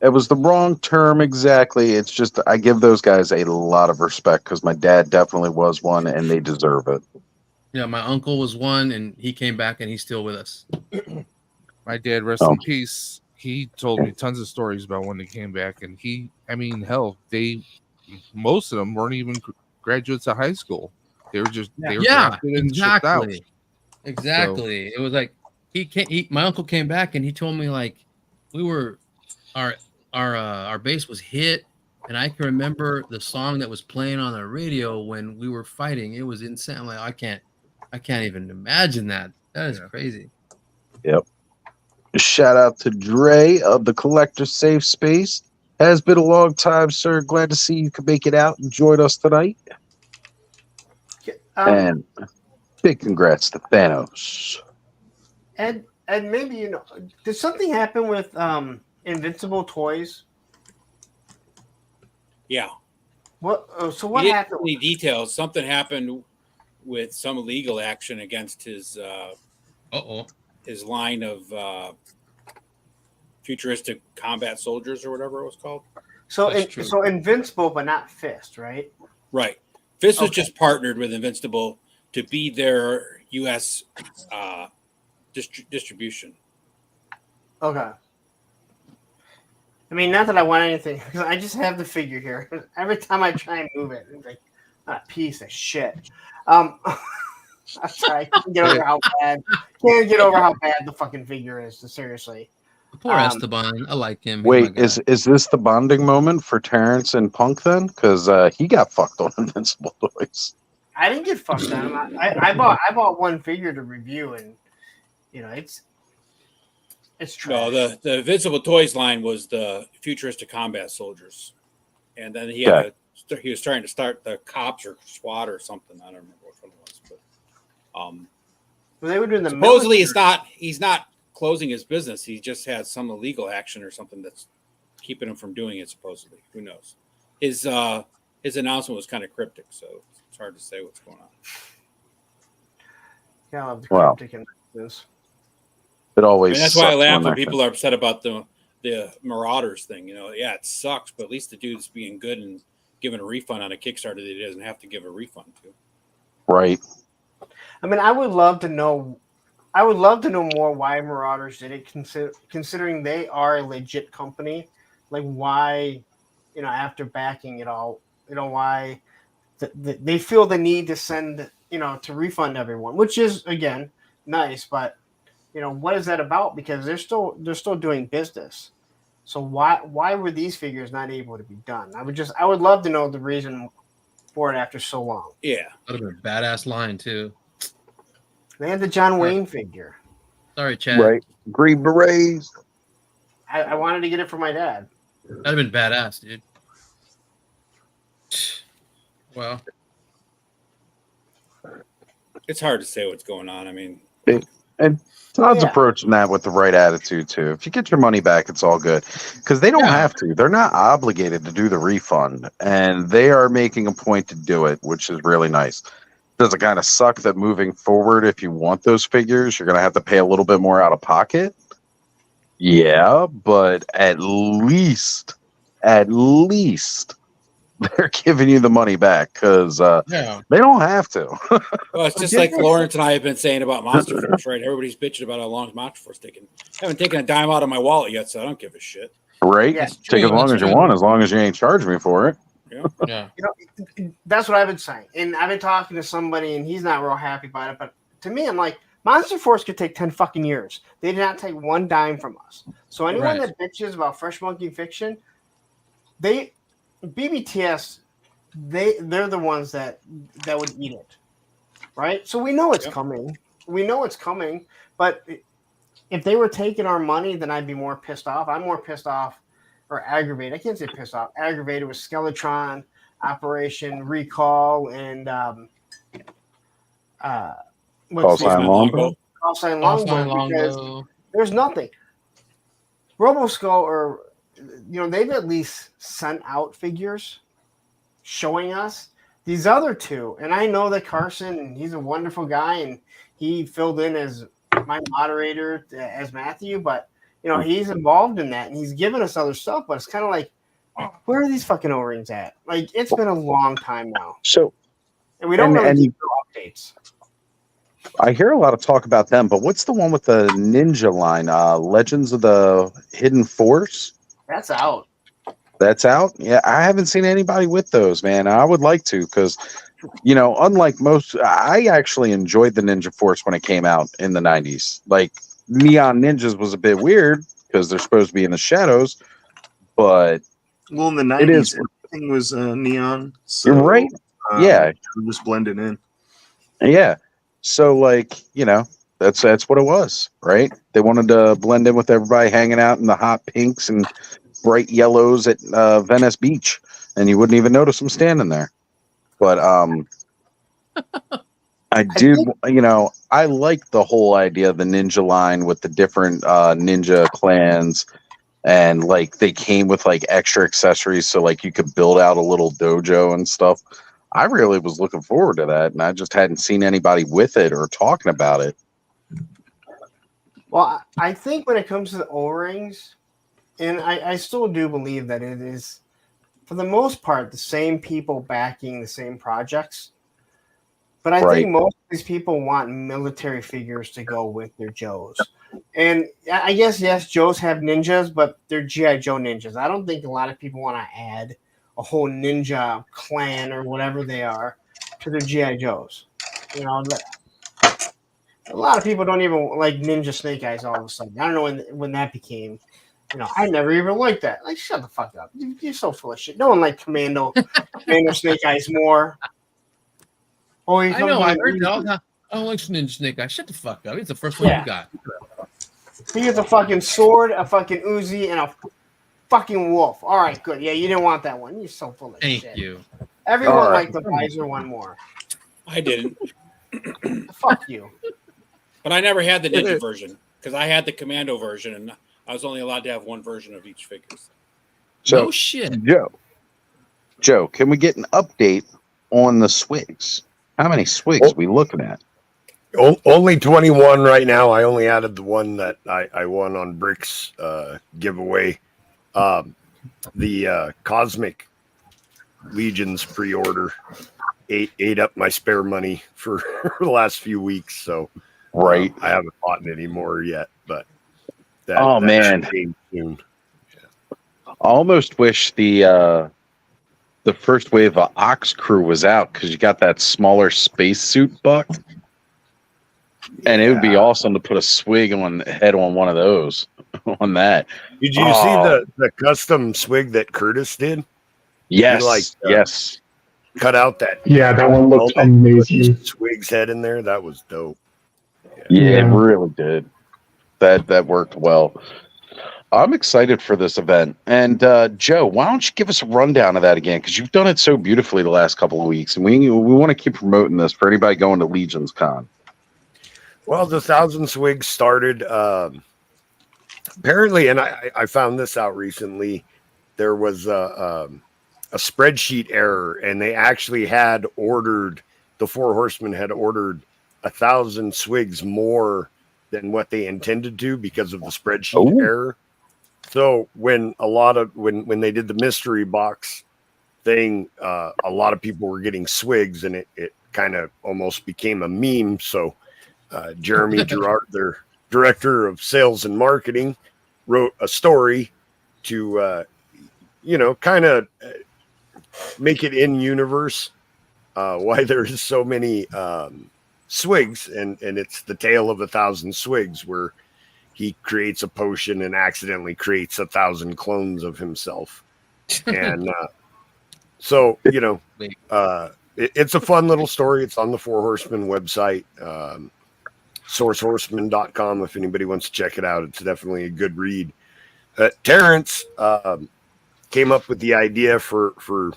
it was the wrong term exactly. It's just I give those guys a lot of respect because my dad definitely was one, and they deserve it. Yeah, my uncle was one, and he came back, and he's still with us. My dad, rest in peace. He told me tons of stories about when they came back, and most of them weren't even graduates of high school. They were just they were drafted and shipped out. Exactly. So, it was like my uncle came back and he told me like we were our base was hit, and I can remember the song that was playing on the radio when we were fighting. It was insane. I'm like, I can't even imagine that. That is crazy. Yep. Shout out to Dre of the Collector Safe Space. Has been a long time, sir. Glad to see you could make it out and join us tonight. And big congrats to Thanos. And maybe did something happen with Invincible Toys? Yeah. What? So what happened? Any details? Something happened with some legal action against his his line of futuristic combat soldiers or whatever it was called. So so Invincible, but not Fist, right? Right. Fist was just partnered with Invincible to be their U.S. Distribution. Okay. I mean, not that I want anything, because I just have the figure here. Every time I try and move it, it's like a piece of shit. I'm sorry, I can't get over how bad the fucking figure is. Seriously. Poor Esteban. I like him. Wait, is this the bonding moment for Terrence and Punk then? Because he got fucked on Invincible Toys. I didn't get fucked on. I bought one figure to review, and it's trash. No, the Invincible Toys line was the futuristic combat soldiers, and then he was trying to start the cops or SWAT or something. I don't remember which one it was, but they were doing the supposedly he's not closing his business. He just has some illegal action or something that's keeping him from doing it. Supposedly, who knows? His announcement was kind of cryptic, so it's hard to say what's going on. Yeah, I love the cryptic announcements. It always. That's why I laugh when people are upset about the Marauders thing. Yeah, it sucks, but at least the dude's being good and giving a refund on a Kickstarter that he doesn't have to give a refund to. Right. I mean, I would love to know more why Marauders did it, considering they are a legit company. Like, why, after backing it all, why they feel the need to send, to refund everyone, which is again nice, but what is that about? Because they're still doing business. So why were these figures not able to be done? I would love to know the reason for it after so long. Yeah, that'd have been a badass line too. They had the John Wayne figure. Sorry, Chad. Right, Green Berets. I wanted to get it for my dad. That'd have been badass, dude. Well, it's hard to say what's going on. I mean, and Todd's approaching that with the right attitude too. If you get your money back, it's all good, because they don't have to. They're not obligated to do the refund, and they are making a point to do it, which is really nice. Does it kind of suck that moving forward, if you want those figures, you're going to have to pay a little bit more out of pocket? Yeah, but at least they're giving you the money back, because they don't have to. Well, it's just like Lawrence and I have been saying about Monster Force, right? Everybody's bitching about how long Monster Force taking. I haven't taken a dime out of my wallet yet, so I don't give a shit. Right? Take as long as you want, as long as you ain't charging me for it. Yeah. That's what I've been saying. And I've been talking to somebody, and he's not real happy about it. But to me, I'm like, Monster Force could take 10 fucking years. They did not take one dime from us. So anyone that bitches about Fresh Monkey Fiction, BBTS, they're the ones that would eat it, right? So we know it's coming. We know it's coming. But if they were taking our money, then I'd be more pissed off. I'm more pissed off or aggravated. I can't say pissed off. Aggravated with Skeletron, Operation Recall, and Call Sign Longbow. Call Sign Longbow, because there's nothing. RoboSkull, or they've at least sent out figures showing us these other two. And I know that Carson, he's a wonderful guy, and he filled in as my moderator as Matthew, but he's involved in that, and he's given us other stuff. But it's kind of like, where are these fucking O-rings at? Like, it's been a long time now. So, and we don't really do updates. I hear a lot of talk about them, but what's the one with the ninja line? Legends of the Hidden Force? That's out. That's out? Yeah, I haven't seen anybody with those, man. I would like to, because, unlike most, I actually enjoyed the Ninja Force when it came out in the 90s. Like, Neon Ninjas was a bit weird, because they're supposed to be in the shadows, but... Well, in the 90s, everything was neon. So, right? Yeah. Just blended in. Yeah. So, that's what it was, right? They wanted to blend in with everybody hanging out in the hot pinks and bright yellows at Venice Beach, and you wouldn't even notice them standing there. But I like the whole idea of the ninja line with the different ninja clans, and they came with extra accessories, so you could build out a little dojo and stuff. I really was looking forward to that, and I just hadn't seen anybody with it or talking about it. Well, I think when it comes to the O-rings, and I still do believe that it is, for the most part, the same people backing the same projects. But I think most of these people want military figures to go with their Joes. And I guess, yes, Joes have ninjas, but they're G.I. Joe ninjas. I don't think a lot of people want to add a whole ninja clan or whatever they are to their G.I. Joes. A lot of people don't even like Ninja Snake Eyes all of a sudden. I don't know when that became, I never even liked that. Like, shut the fuck up. You're so full of shit. No one liked Commando Snake Eyes more. Oh, I know. I heard that. I don't like Ninja Snake Eyes. Shut the fuck up. It's the first one you got. He gets a fucking sword, a fucking Uzi, and a fucking wolf. All right, good. Yeah, you didn't want that one. You're so full of shit. Thank you. Everyone liked the Visor one more. I didn't. Fuck you. But I never had the ninja version, because I had the Commando version, and I was only allowed to have one version of each figure. So, no shit. Joe, can we get an update on the swigs? How many swigs are we looking at? Only 21 right now. I only added the one that I won on Brick's giveaway. The Cosmic Legions pre-order ate up my spare money for the last few weeks, so I haven't bought it anymore yet. But that should change soon. I almost wish the the first wave of Ox Crew was out because you got that smaller spacesuit buck. And it would be awesome to put a swig on head on one of those on that. Did you see the custom swig that Curtis did? Yes, yes. Cut out that. Yeah, that one looked amazing. Swig's head in there. That was dope. Yeah, it really did. That worked well. I'm excited for this event. And Joe, why don't you give us a rundown of that again? Because you've done it so beautifully the last couple of weeks, and we want to keep promoting this for anybody going to Legion's Con. Well, the 1,000 Swigs started apparently, and I found this out recently. There was a spreadsheet error, and they actually had ordered, the Four Horsemen had ordered 1,000 Swigs more than what they intended to because of the spreadsheet error. So when when they did the mystery box thing, a lot of people were getting Swigs, and it kind of almost became a meme. So Jeremy Gerard, their director of sales and marketing, wrote a story to kind of make it in universe why there's so many Swigs, and it's the tale of 1,000 Swigs, where he creates a potion and accidentally creates 1,000 clones of himself. And so it's a fun little story. It's on the Four Horsemen website, sourcehorseman.com, if anybody wants to check it out. It's definitely a good read. Terrence came up with the idea for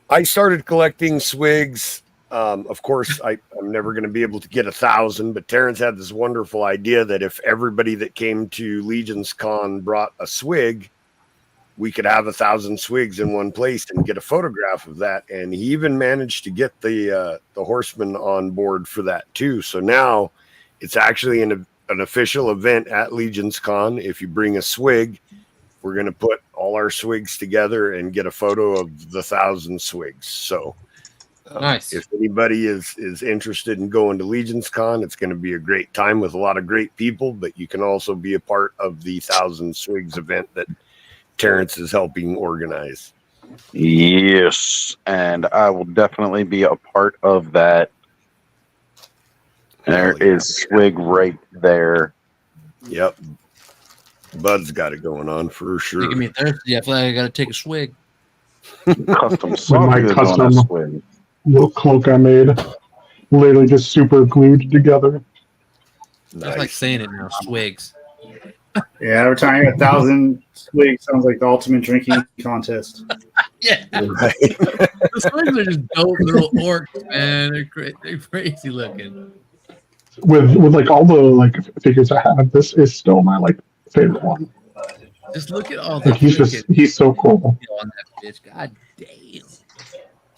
I started collecting Swigs. Of course, I'm never going to be able to get 1,000, but Terrence had this wonderful idea that if everybody that came to Legion's Con brought a Swig, we could have 1,000 Swigs in one place and get a photograph of that. And he even managed to get the Horsemen on board for that too. So now it's actually an official event at Legion's Con. If you bring a Swig, we're going to put all our Swigs together and get a photo of the 1,000 Swigs. So nice. If anybody is interested in going to Legion's Con, it's going to be a great time with a lot of great people, but you can also be a part of the 1,000 Swigs event that Terrence is helping organize. Yes, and I will definitely be a part of that. There is Swig right there. Yep. Bud's got it going on for sure. Making me thirsty. I feel like I got to take a swig. Custom With my swig. custom little cloak I made, literally just super glued together. That's like saying it now, swigs. Yeah, every time you get 1,000 Swigs, sounds like the ultimate drinking contest. Yeah. Right. The swigs are just dope little orcs, man. They're crazy looking. With like all the like figures I have, this is still my like favorite one. Just look at all the. Like he's so cool. On that bitch. God damn.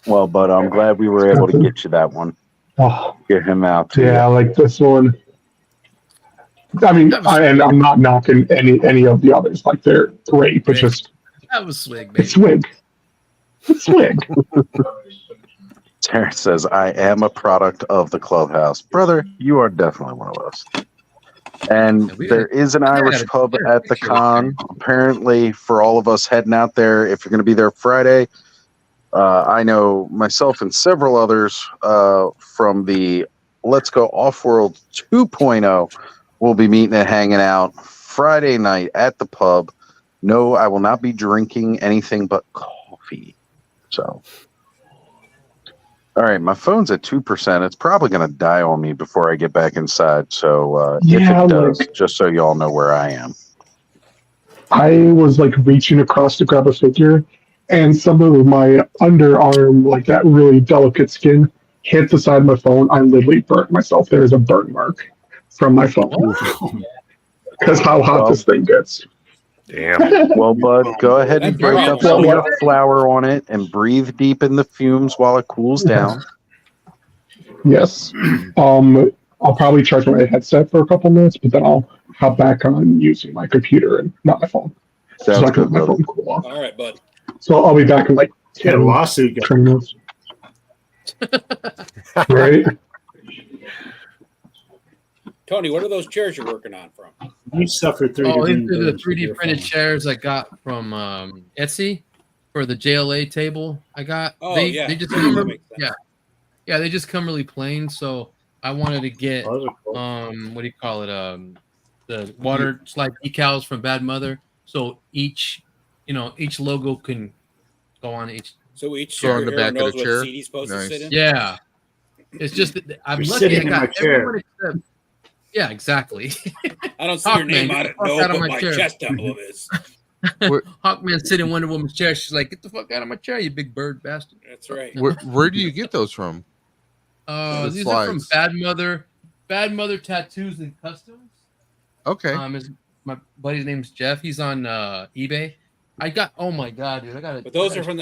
Well, but I'm glad we were able to get you that one. Oh, get him out too. Yeah, like this one. I mean, I'm not knocking any of the others. Like they're great, but just that was swig, baby. It's swig. It's swig. Terrence says, "I am a product of the clubhouse, brother. You are definitely one of us." And there is an Irish pub at the con. Apparently, for all of us heading out there, if you're going to be there Friday, I know myself and several others from the Let's Go Off-World 2.0 will be meeting and hanging out Friday night at the pub. No, I will not be drinking anything but coffee. So, all right, my phone's at 2%. It's probably going to die on me before I get back inside. So if it does, just so y'all know where I am. I was like reaching across to grab a figure, and some of my underarm, like that really delicate skin, hit the side of my phone. I literally burnt myself. There is a burn mark from my phone. Because how hot this thing gets. Damn. Well, bud, go ahead and break up some of your flour on it and breathe deep in the fumes while it cools down. Yes. I'll probably charge my headset for a couple minutes, but then I'll hop back on using my computer and not my phone. So I can let my phone cool off. All right, bud. So I'll be back in like 10 lawsuit. 20 minutes. Right? Tony, what are those chairs you're working on from? You suffered 3D. Oh, these are the 3D printed chairs I got from Etsy. for the JLA table I got. Oh, they yeah. just That come makes sense. yeah, they just come really plain. So I wanted to get Those are cool. what do you call it? The water slide decals from Bad Mother. So each logo can go on each. So each Go on the superhero back of knows the what chair. seat he's supposed to sit in? Yeah. It's just that I'm You're lucky I sitting in my got chair. everyone except. Yeah, exactly. I don't see your name Hawkman, on get it. the fuck No, out of but my my chair. chest emblem is. Hawkman sitting in Wonder Woman's chair. She's like, "Get the fuck out of my chair, you big bird bastard." That's right. Where do you get those from? These are from Bad Mother Tattoos and Customs. Okay. My buddy's name's Jeff. He's on eBay. I got. Oh my god, dude! I got it. But those are from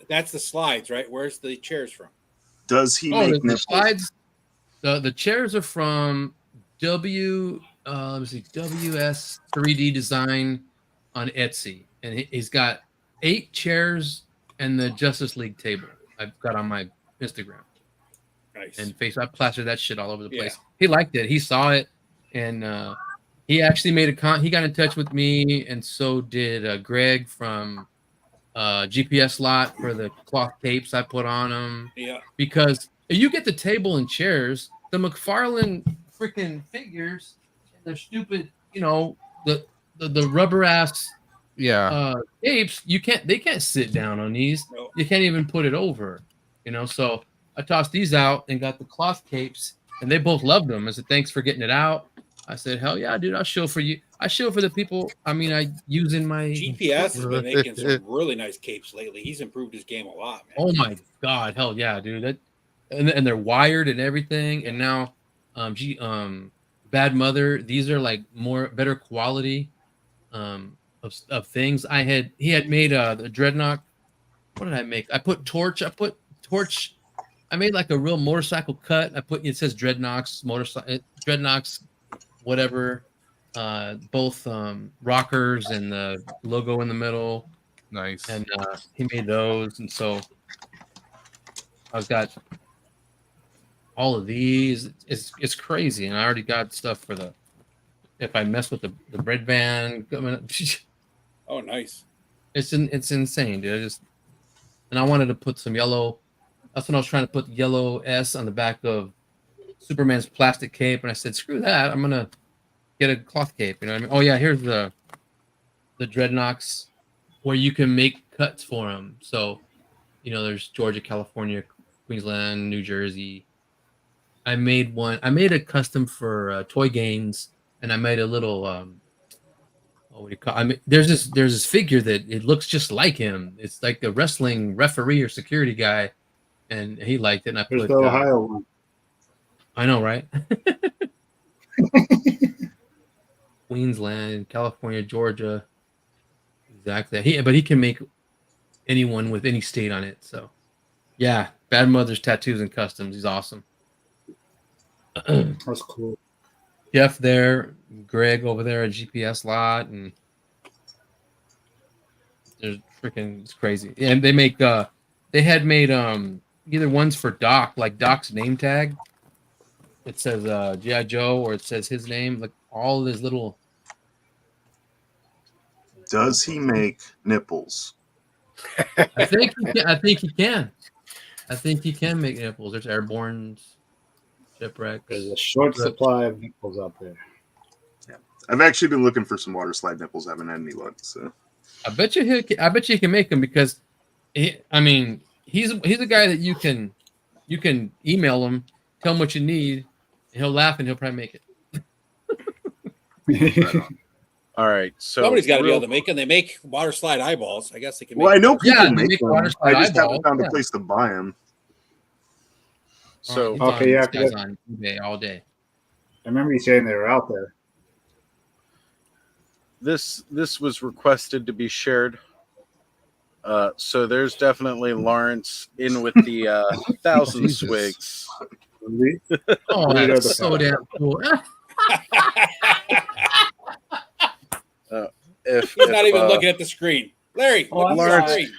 that's the slides, right? Where's the chairs from? Does he make the slides? The chairs are from let me see, WS 3D Design on Etsy, and he's got 8 chairs and the Justice League table. I've got on my Instagram. Nice. And I plastered that shit all over the place. He liked it. He saw it, and he actually made he got in touch with me, and so did Greg from GPS Lot for the cloth tapes I put on them. Yeah. Because if you get the table and chairs, the McFarlane freaking figures, and they're stupid, the rubber ass tapes, they can't sit down on these. No. You can't even put it over, so I tossed these out and got the cloth capes, and they both loved them. I said, thanks for getting it out. I said, hell yeah, dude, I'll show for you. I show for the people. I mean, I use in my GPS has been making some really nice capes lately. He's improved his game a lot, man. Oh my god, hell yeah, dude. And they're wired and everything. And now Bad Mother, these are like better quality of things. He had made the Dreadnought. What did I make? I put Torch. I made like a real motorcycle cut. It says Dreadnoughts whatever, both rockers and the logo in the middle. Nice. And he made those, and so I've got all of these. It's crazy, and I already got stuff for if I mess with the bread van coming up. Oh, nice. It's insane, dude. And I wanted to put some yellow. That's when I was trying to put yellow S on the back of Superman's plastic cape, and I said, screw that, I'm gonna get a cloth cape. You know what I mean? Oh yeah, here's the Dreadnoughts where you can make cuts for them. So there's Georgia, California, Queensland, New Jersey. I made a custom for Toy Games, and I made a little what do you call there's this figure that it looks just like him. It's like a wrestling referee or security guy, and he liked it, and I There's put the Ohio one. I know, right? Queensland, California, Georgia. Exactly. But he can make anyone with any state on it. So, yeah, Bad Mother's Tattoos and Customs. He's awesome. That's cool. Jeff there, Greg over there at GPS Lot, and there's it's crazy. And they make they had made either ones for Doc, like Doc's name tag. It says G.I. Joe, or it says his name, like all of his little. Does he make nipples? I think he can. I think he can make nipples. There's Airborne's, Shipwrecks. There's a short supply of nipples out there. Yeah, I've actually been looking for some water slide nipples. I haven't had any luck. So I bet you he can make them, because he's a guy that you can email him, tell him what you need, and he'll laugh and he'll probably make it. Right on. All right, so somebody's got to be able to make them. They make water slide eyeballs. I guess they can. Well, I know people make them. water slide I just eyeballs. haven't found a place to buy them. So okay, yeah, This guy's on eBay all day. I remember you saying they were out there. this was requested to be shared. So there's definitely Lawrence in with the 1,000 Jesus. swigs. Oh, that's so damn cool. If He's not even looking at the screen. Larry, look at the Lawrence- screen.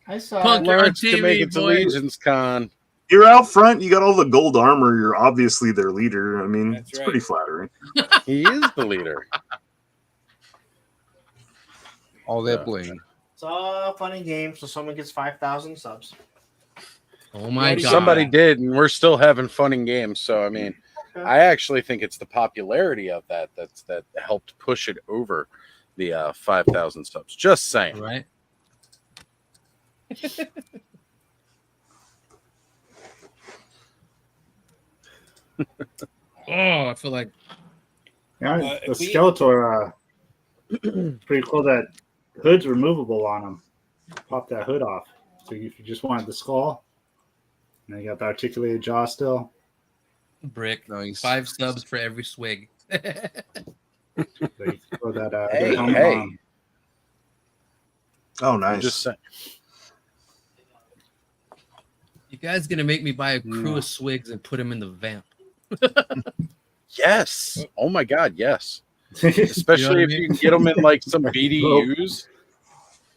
I saw Punk it. Lawrence on can make TV, it to boys. Legion's Con. You're out front. You got all the gold armor. You're obviously their leader. I mean, That's it's right. pretty flattering. He is the leader. All that bling. It's all funny games. So someone gets 5,000 subs. Oh my god! Somebody did, and we're still having fun in games. So I mean, I actually think it's the popularity of that helped push it over the 5,000 subs. Just saying, right? Oh, I feel like Yeah, the Skeletor, pretty cool that hood's removable on him. Pop that hood off. So if you just wanted the skull, and you got the articulated jaw still. brick. Nice. 5 subs for every swig. So you can throw that Hey, helmet hey. on. Oh, I'm nice. just saying. You guys gonna make me buy a crew of swigs and put them in the vamp? Yes. Oh my God, yes. Especially if you can get them in like some BDUs.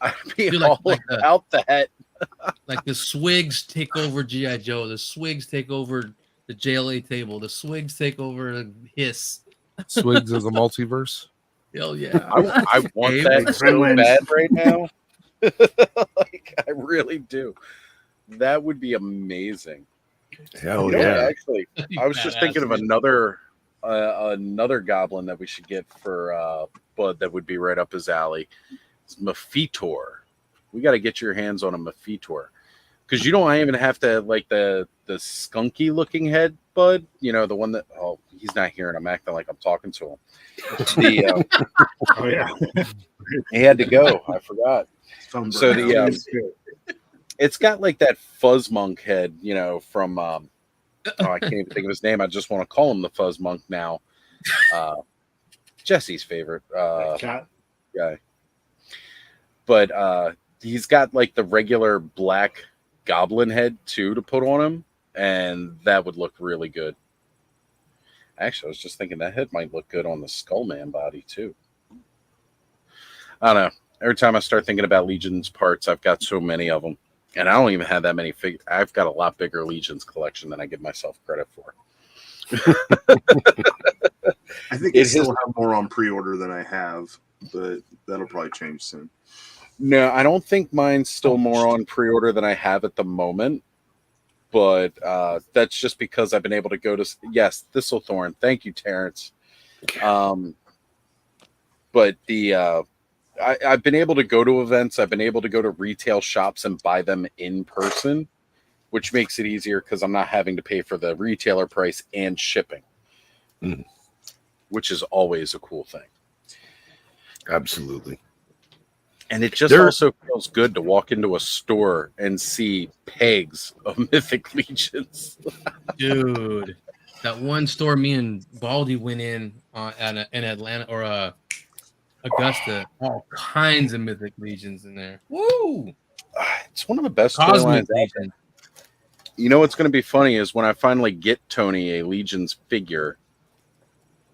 I'd be Dude, all like about that. Like the swigs take over GI Joe. The swigs take over the JLA table. The swigs take over Hiss. Swigs of the multiverse. Hell yeah! I want Hey, that like so Gremlins. bad right now. Like I really do. That would be amazing. Hell You know what, yeah. actually, I was just thinking of another goblin that we should get for Bud that would be right up his alley. It's Mephitor. We got to get your hands on a Mephitor. Because you don't even have to like the skunky looking head, Bud. You know, the one that he's not here and I'm acting like I'm talking to him. The Oh yeah. he had to go. I forgot. So it's got like that fuzz monk head, you know, from I can't even think of his name. I just want to call him the fuzz monk now. Jesse's favorite guy. But he's got like the regular black goblin head too to put on him, and that would look really good. Actually, I was just thinking that head might look good on the Skullman body too. I don't know. Every time I start thinking about Legion's parts, I've got so many of them. And I don't even have that many figures. I've got a lot bigger Legion's collection than I give myself credit for. I think I still have more on pre-order than I have, but that'll probably change soon. No, I don't think mine's still more on pre-order than I have at the moment. But that's just because I've been able to go to... Yes, Thistlethorn. Thank you, Terrence. But the... I've been able to go to events. I've been able to go to retail shops and buy them in person, which makes it easier because I'm not having to pay for the retailer price and shipping, which is always a cool thing. Absolutely. And it just also feels good to walk into a store and see pegs of Mythic Legions. Dude, that one store me and Baldy went in in Atlanta or Augusta, all kinds of Mythic Legions in there. Woo! It's one of the best Cosmic storylines out there. You know what's going to be funny is when I finally get Tony a Legion's figure.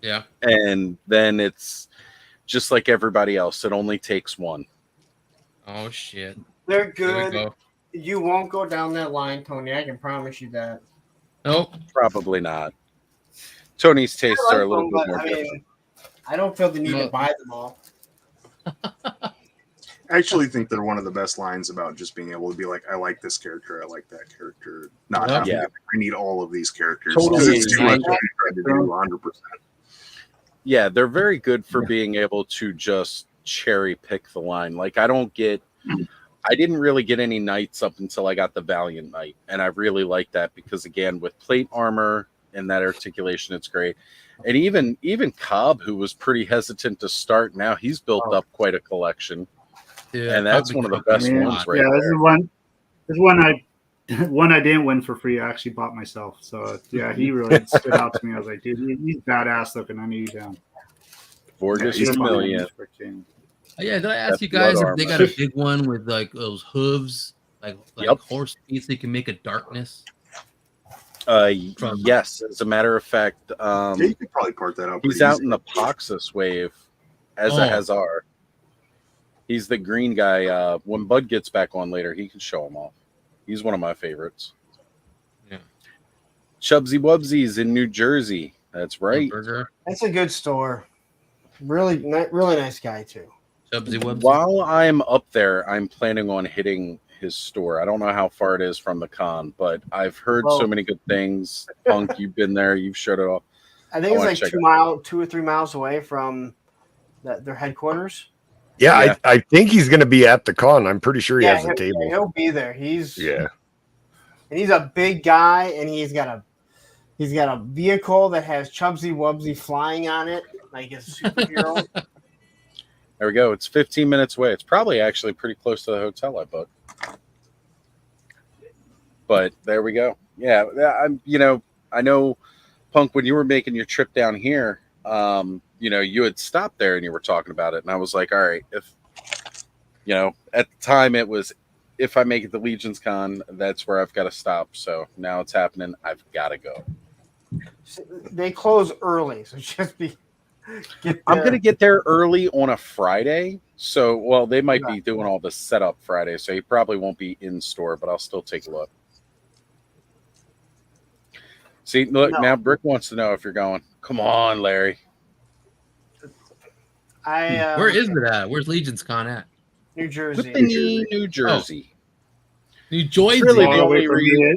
Yeah. And then it's just like everybody else. It only takes one. Oh, shit. They're good. You won't go down that line, Tony. I can promise you that. Nope. Probably not. Tony's tastes are a little bit more different. I don't feel the need to buy them all. I actually think they're one of the best lines about just being able to be like, I like this character, I like that character. Not having to, I need all of these characters. Totally. It's too much to do 100%. Yeah, they're very good for being able to just cherry pick the line. Like I didn't really get any knights up until I got the Valiant Knight. And I really like that because again, with plate armor and that articulation, it's great. And even Cobb, who was pretty hesitant to start, now he's built up quite a collection. Yeah, and that's one of the best ones right there. This is one I didn't win for free. I actually bought myself. So yeah, he really stood out to me. I was like, dude, he's badass looking. I need you down. Vorgus Million. Yeah, did I ask you guys if they got a big one with like those hooves, like horse feet, so you can make a darkness? Yes, as a matter of fact, you could probably part that out. He's out in the Poxus wave as a Hazar. He's the green guy. When Bud gets back on later, he can show him off. He's one of my favorites. Yeah, Chubsy Wubsy's in New Jersey. That's right. That's a good store. Really nice guy too. While I'm up there, I'm planning on hitting his store. I don't know how far it is from the con, but I've heard so many good things. Punk, you've been there, you've showed it all. I think it's like 2 or 3 miles away from their headquarters. Yeah, I think he's going to be at the con. I'm pretty sure he has a table. He'll be there. He's and he's a big guy, and he's got a vehicle that has Chubsy Wubsy flying on it like a superhero. There we go. It's 15 minutes away. It's probably actually pretty close to the hotel I booked. But there we go. Yeah, I know, Punk, when you were making your trip down here, you had stopped there and you were talking about it, and I was like, all right, if at the time it was, if I make it to Legion's Con, that's where I've got to stop. So now it's happening. I've got to go. They close early, so just I'm going to get there early on a Friday. So, they might be doing all the setup Friday, so he probably won't be in store, but I'll still take a look. See, look, now Brick wants to know if you're going. Come on, Larry. Where is it at? Where's Legion's Con at? New Jersey. New Jersey. New Jersey. Really the only reason.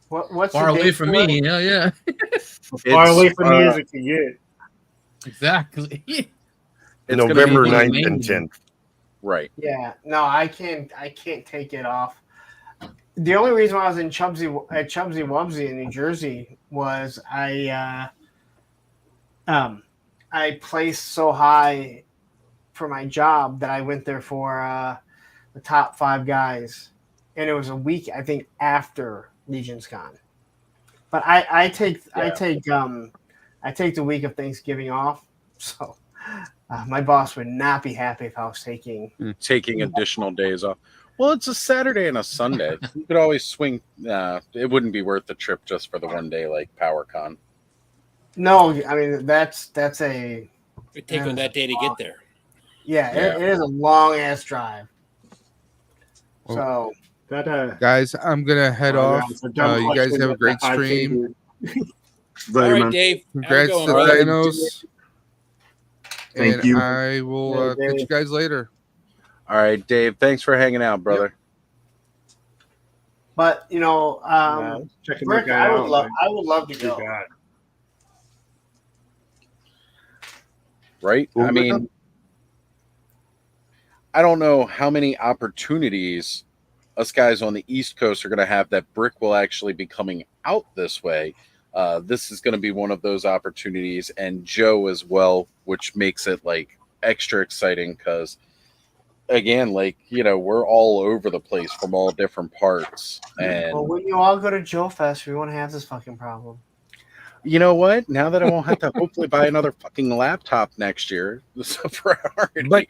What's far away from me? Hell yeah. Far away from me as it can get. Exactly. It's November 9th and 10th. Right. Yeah. No, I can't take it off. The only reason why I was in Chubsy Wubsy in New Jersey was I placed so high for my job that I went there for the top 5 guys, and it was a week I think after Legion's Con. But I take the week of Thanksgiving off, so my boss would not be happy if I was taking additional days off. Well, it's a Saturday and a Sunday. You could always swing. It wouldn't be worth the trip just for the one day like PowerCon. No, I mean that's a. It'd take on that day to get there. Yeah, it is a long ass drive. So guys, I'm gonna head off. You guys have a great stream. All right, Dave. Congrats to Thanos. Thank you. I will catch you guys later. All right, Dave. Thanks for hanging out, brother. But Rick, I would love to go. Right? I mean, I don't know how many opportunities us guys on the East Coast are going to have that Brick will actually be coming out this way. This is going to be one of those opportunities, and Joe as well, which makes it like extra exciting because, again, we're all over the place from all different parts. And when you all go to Joe Fest, we won't have this fucking problem. You know what? Now that I won't have to hopefully buy another fucking laptop next year, this is a priority. But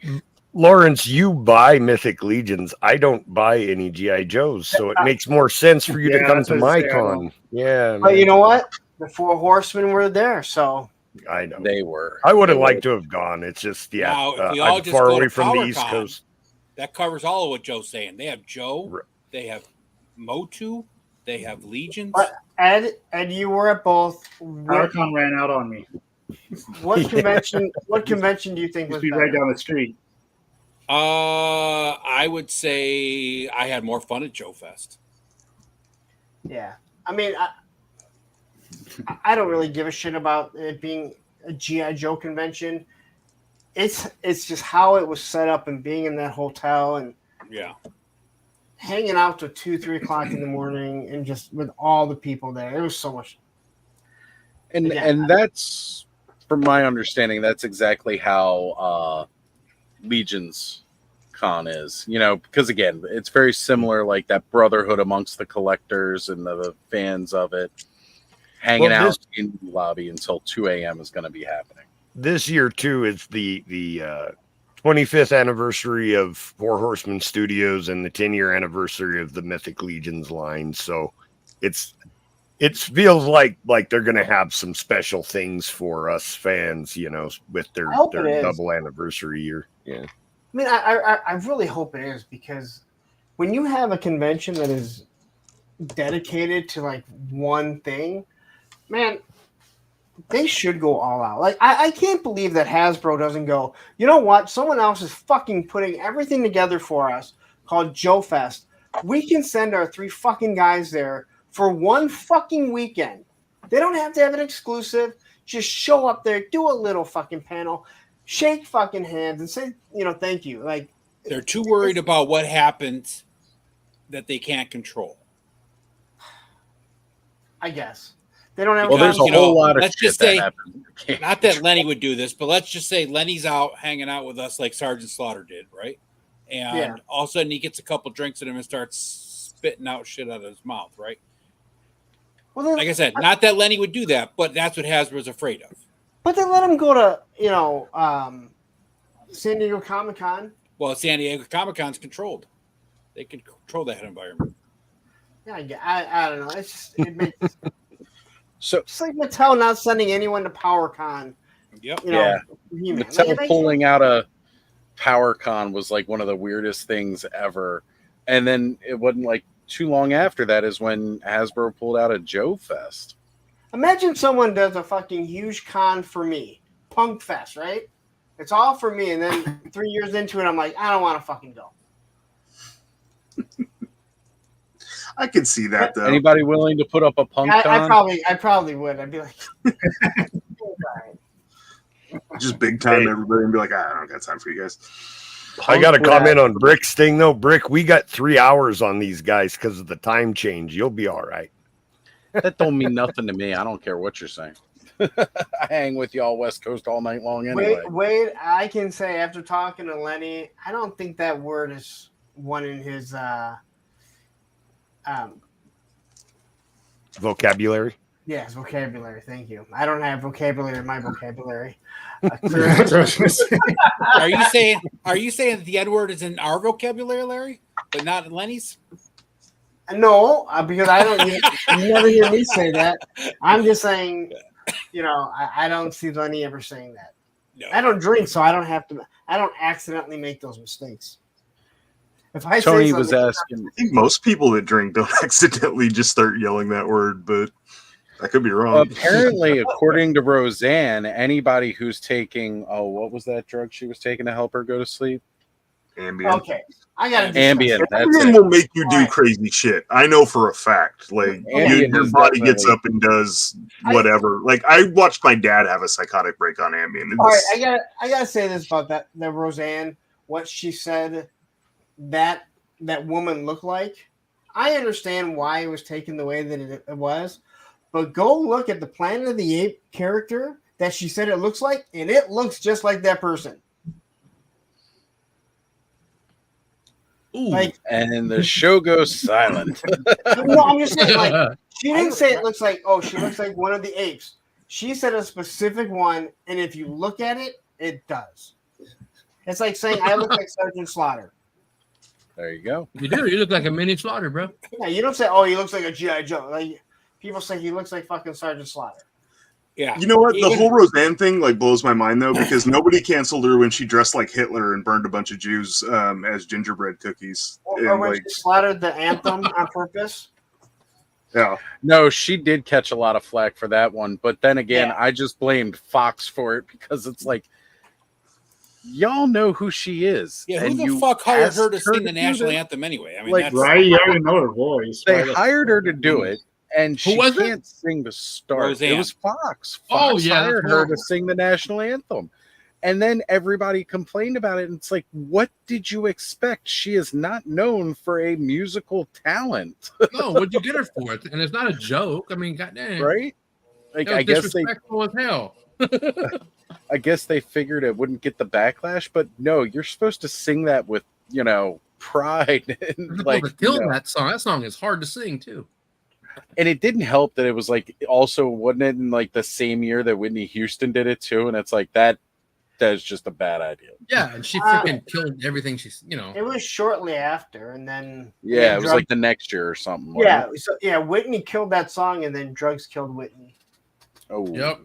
Lawrence, you buy Mythic Legions. I don't buy any GI Joes, so it makes more sense for you to come to my con. Yeah, but man. You know what? The 4 Horsemen were there, so I know they were. I would have liked to have gone. It's just now, if we I'm far away from the East Coast. That covers all of what Joe's saying. They have Joe, they have Motu, they have Legions. But Ed, you were at both. PowerCon ran out on me. What convention? What convention do you think was right down the street? I would say I had more fun at Joe Fest. Yeah, I mean, I don't really give a shit about it being a GI Joe convention. It's just how it was set up and being in that hotel and hanging out till 2-3 o'clock in the morning and just with all the people there. It was so much. And that's, from my understanding, that's exactly how Legion's Con is, because again, it's very similar, like that brotherhood amongst the collectors and the fans of it, hanging out in the lobby until 2 a.m. is going to be happening. This year too is the 25th anniversary of 4 Horsemen Studios and the 10-year anniversary of the Mythic Legions line. So it feels like they're going to have some special things for us fans, with their double anniversary year. Yeah. I mean, I really hope it is, because when you have a convention that is dedicated to like one thing, man, they should go all out. Like, I can't believe that Hasbro doesn't go, you know what? Someone else is fucking putting everything together for us called Joe Fest. We can send our 3 fucking guys there for one fucking weekend. They don't have to have an exclusive. Just show up there, do a little fucking panel, shake fucking hands, and say, thank you. Like, they're too worried about what happens that they can't control. I guess they don't have. Well, there's a whole lot of let's shit just say, that happens. Not that Lenny would do this, but let's just say Lenny's out hanging out with us like Sergeant Slaughter did, right? And all of a sudden he gets a couple drinks in him and starts spitting out shit out of his mouth, right? Well, then, like I said, not that Lenny would do that, but that's what Hasbro's afraid of. But they let him go to, San Diego Comic-Con. Well, San Diego Comic-Con's controlled. They can control that environment. Yeah, I don't know. It's just it makes so it's like Mattel not sending anyone to PowerCon. Yep. Mattel pulling out a PowerCon was like one of the weirdest things ever. And then it wasn't like too long after that is when Hasbro pulled out a Joe Fest. Imagine someone does a fucking huge con for me, Punk Fest, right? It's all for me, and then 3 years into it, I'm like, I don't want to fucking go. I could see that though. Anybody willing to put up a punk con? I probably would. I'd be like, just big time everybody and be like, I don't got time for you guys. I got to comment on Brick's thing though. Brick, we got 3 hours on these guys because of the time change. You'll be all right. That don't mean nothing to me. I don't care what you're saying. I hang with y'all West Coast all night long anyway. Wait, I can say after talking to Lenny, I don't think that word is one in his vocabulary. Yes, vocabulary. Thank you. I don't have vocabulary in my vocabulary. Are you saying the N word is in our vocabulary, Larry, but not in Lenny's? No, because I don't. You never hear me say that. I'm just saying, I don't see Lenny ever saying that. No. I don't drink, so I don't have to. I don't accidentally make those mistakes. If I Tony say was asking, I think most people that drink don't accidentally just start yelling that word, but I could be wrong. Apparently, according to Roseanne, anybody who's taking what was that drug she was taking to help her go to sleep? Ambien. Okay, I got Ambien. Ambien will make you do crazy shit. I know for a fact. Like your body gets up and does whatever. Like I watched my dad have a psychotic break on Ambien. All right, I gotta say this about that Roseanne. What she said that woman looked like. I understand why it was taken the way that it was, but go look at the Planet of the Apes character that she said it looks like, and it looks just like that person. Ooh, and the show goes silent. No, I'm just saying, like, she didn't say it looks like, she looks like one of the apes. She said a specific one, and if you look at it, it does. It's like saying I look like Sergeant Slaughter. There you go. You do. You look like a mini Slaughter, bro. Yeah, you don't say, he looks like a G.I. Joe. Like people say he looks like fucking Sergeant Slaughter. Yeah. You know what? The whole Roseanne thing blows my mind though, because nobody canceled her when she dressed like Hitler and burned a bunch of Jews as gingerbread cookies. Or when she slaughtered the anthem on purpose. Yeah. No, she did catch a lot of flack for that one, but then again, I just blamed Fox for it because it's like, y'all know who she is. Yeah, who the fuck hired her to sing the national anthem anyway? I mean, that's right. You already know her voice. They hired her to do it, and she was can't sing the start. Roseanne. It was Fox. Oh, yeah, hired her to sing the national anthem, and then everybody complained about it. And it's like, what did you expect? She is not known for a musical talent. No, what'd you get her for? And it's not a joke. I mean, goddamn, right? Like, I guess disrespectful as hell. I guess they figured it wouldn't get the backlash, but no, you're supposed to sing that with, pride. And like, to kill that song. That song is hard to sing too. And it didn't help that it was like also wasn't it in like the same year that Whitney Houston did it too, and it's like that is just a bad idea. Yeah, and she freaking killed everything. She's It was shortly after, and then it was like the next year or something. Yeah, Whitney killed that song, and then drugs killed Whitney. Oh, yep.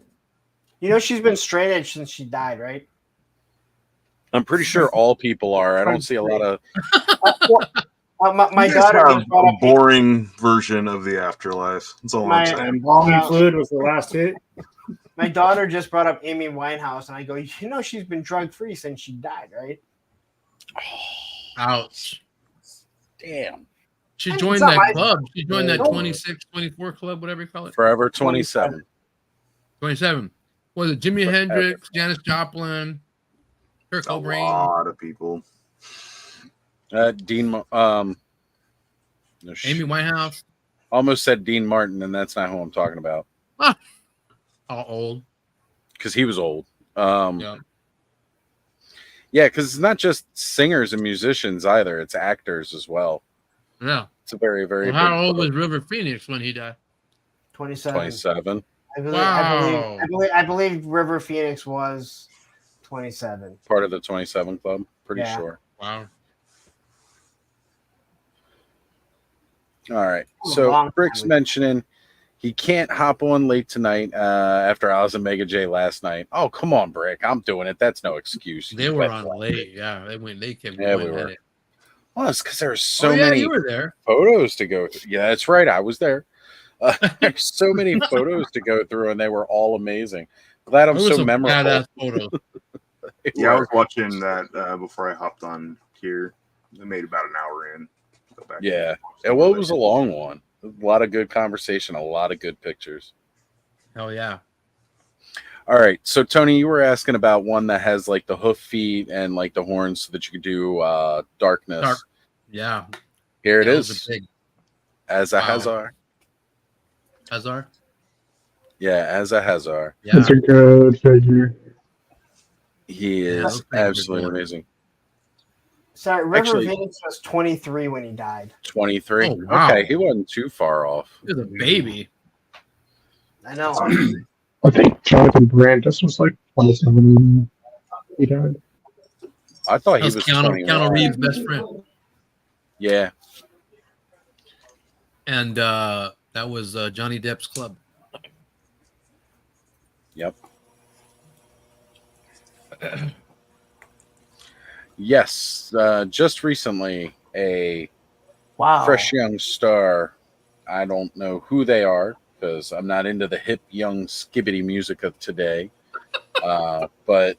She's been straight edge since she died, right? I'm pretty sure all people are. I don't see a lot of. My daughter have a boring version of the afterlife. That's all I'm saying. Embalming fluid was the last hit. My daughter just brought up Amy Winehouse, and I go, she's been drug-free since she died, right? Ouch. Damn. She And joined it's not that my- club. She joined that No. 26, 24 club, whatever you call it. Forever 27. 27. Was it Jimi Hendrix, Janis Joplin, Kurt A Cobain? lot of people. Dean. No, Amy Winehouse. Almost said Dean Martin, and that's not who I'm talking about. All old. Because he was old. Yeah. Yeah, because it's not just singers and musicians either; it's actors as well. Yeah. It's a very, very. Well, how big old club. was River Phoenix when he died? 27. 27. I believe River Phoenix was 27. Part of the 27 club. Pretty Yeah. sure. Wow. All right. A So long Brick's time. mentioning he can't hop on late tonight after Oz and Mega J last night. Oh, come on, Brick. I'm doing it. That's no excuse. They You were bet on that. late. Yeah. They kept Yeah, going we at were. it. Well, it's because there's so yeah, many you were there. photos to go through. Yeah, that's right. I was there. There's so many photos to go through, and they were all amazing. Glad I'm There was so some memorable. badass photos. They Yeah, I were. was watching that before I hopped on here. I made about an hour in. Go back. Yeah. It was a long one. A lot of good conversation, a lot of good pictures. Hell yeah. All right. So, Tony, you were asking about one that has like the hoof feet and like the horns so that you could do darkness. Dark. Yeah. Here it Those is. are big. As a Wow. Hazar. Hazar? Yeah, as a Hazar. Yeah. It's a good figure. He Yeah, is those things are absolutely good. amazing. Sorry, River Actually- Phoenix was 23 when he died. 23. Oh, wow. Okay, he wasn't too far off. He was a baby. I know. I think Jonathan Brandis was like 27 when he died. I thought That he was was Keanu 21. Reeves' best friend. Yeah. And that was Johnny Depp's club. Yep. Yes. Just recently, a Wow. fresh young star. I don't know who they are because I'm not into the hip young skibbity music of today. But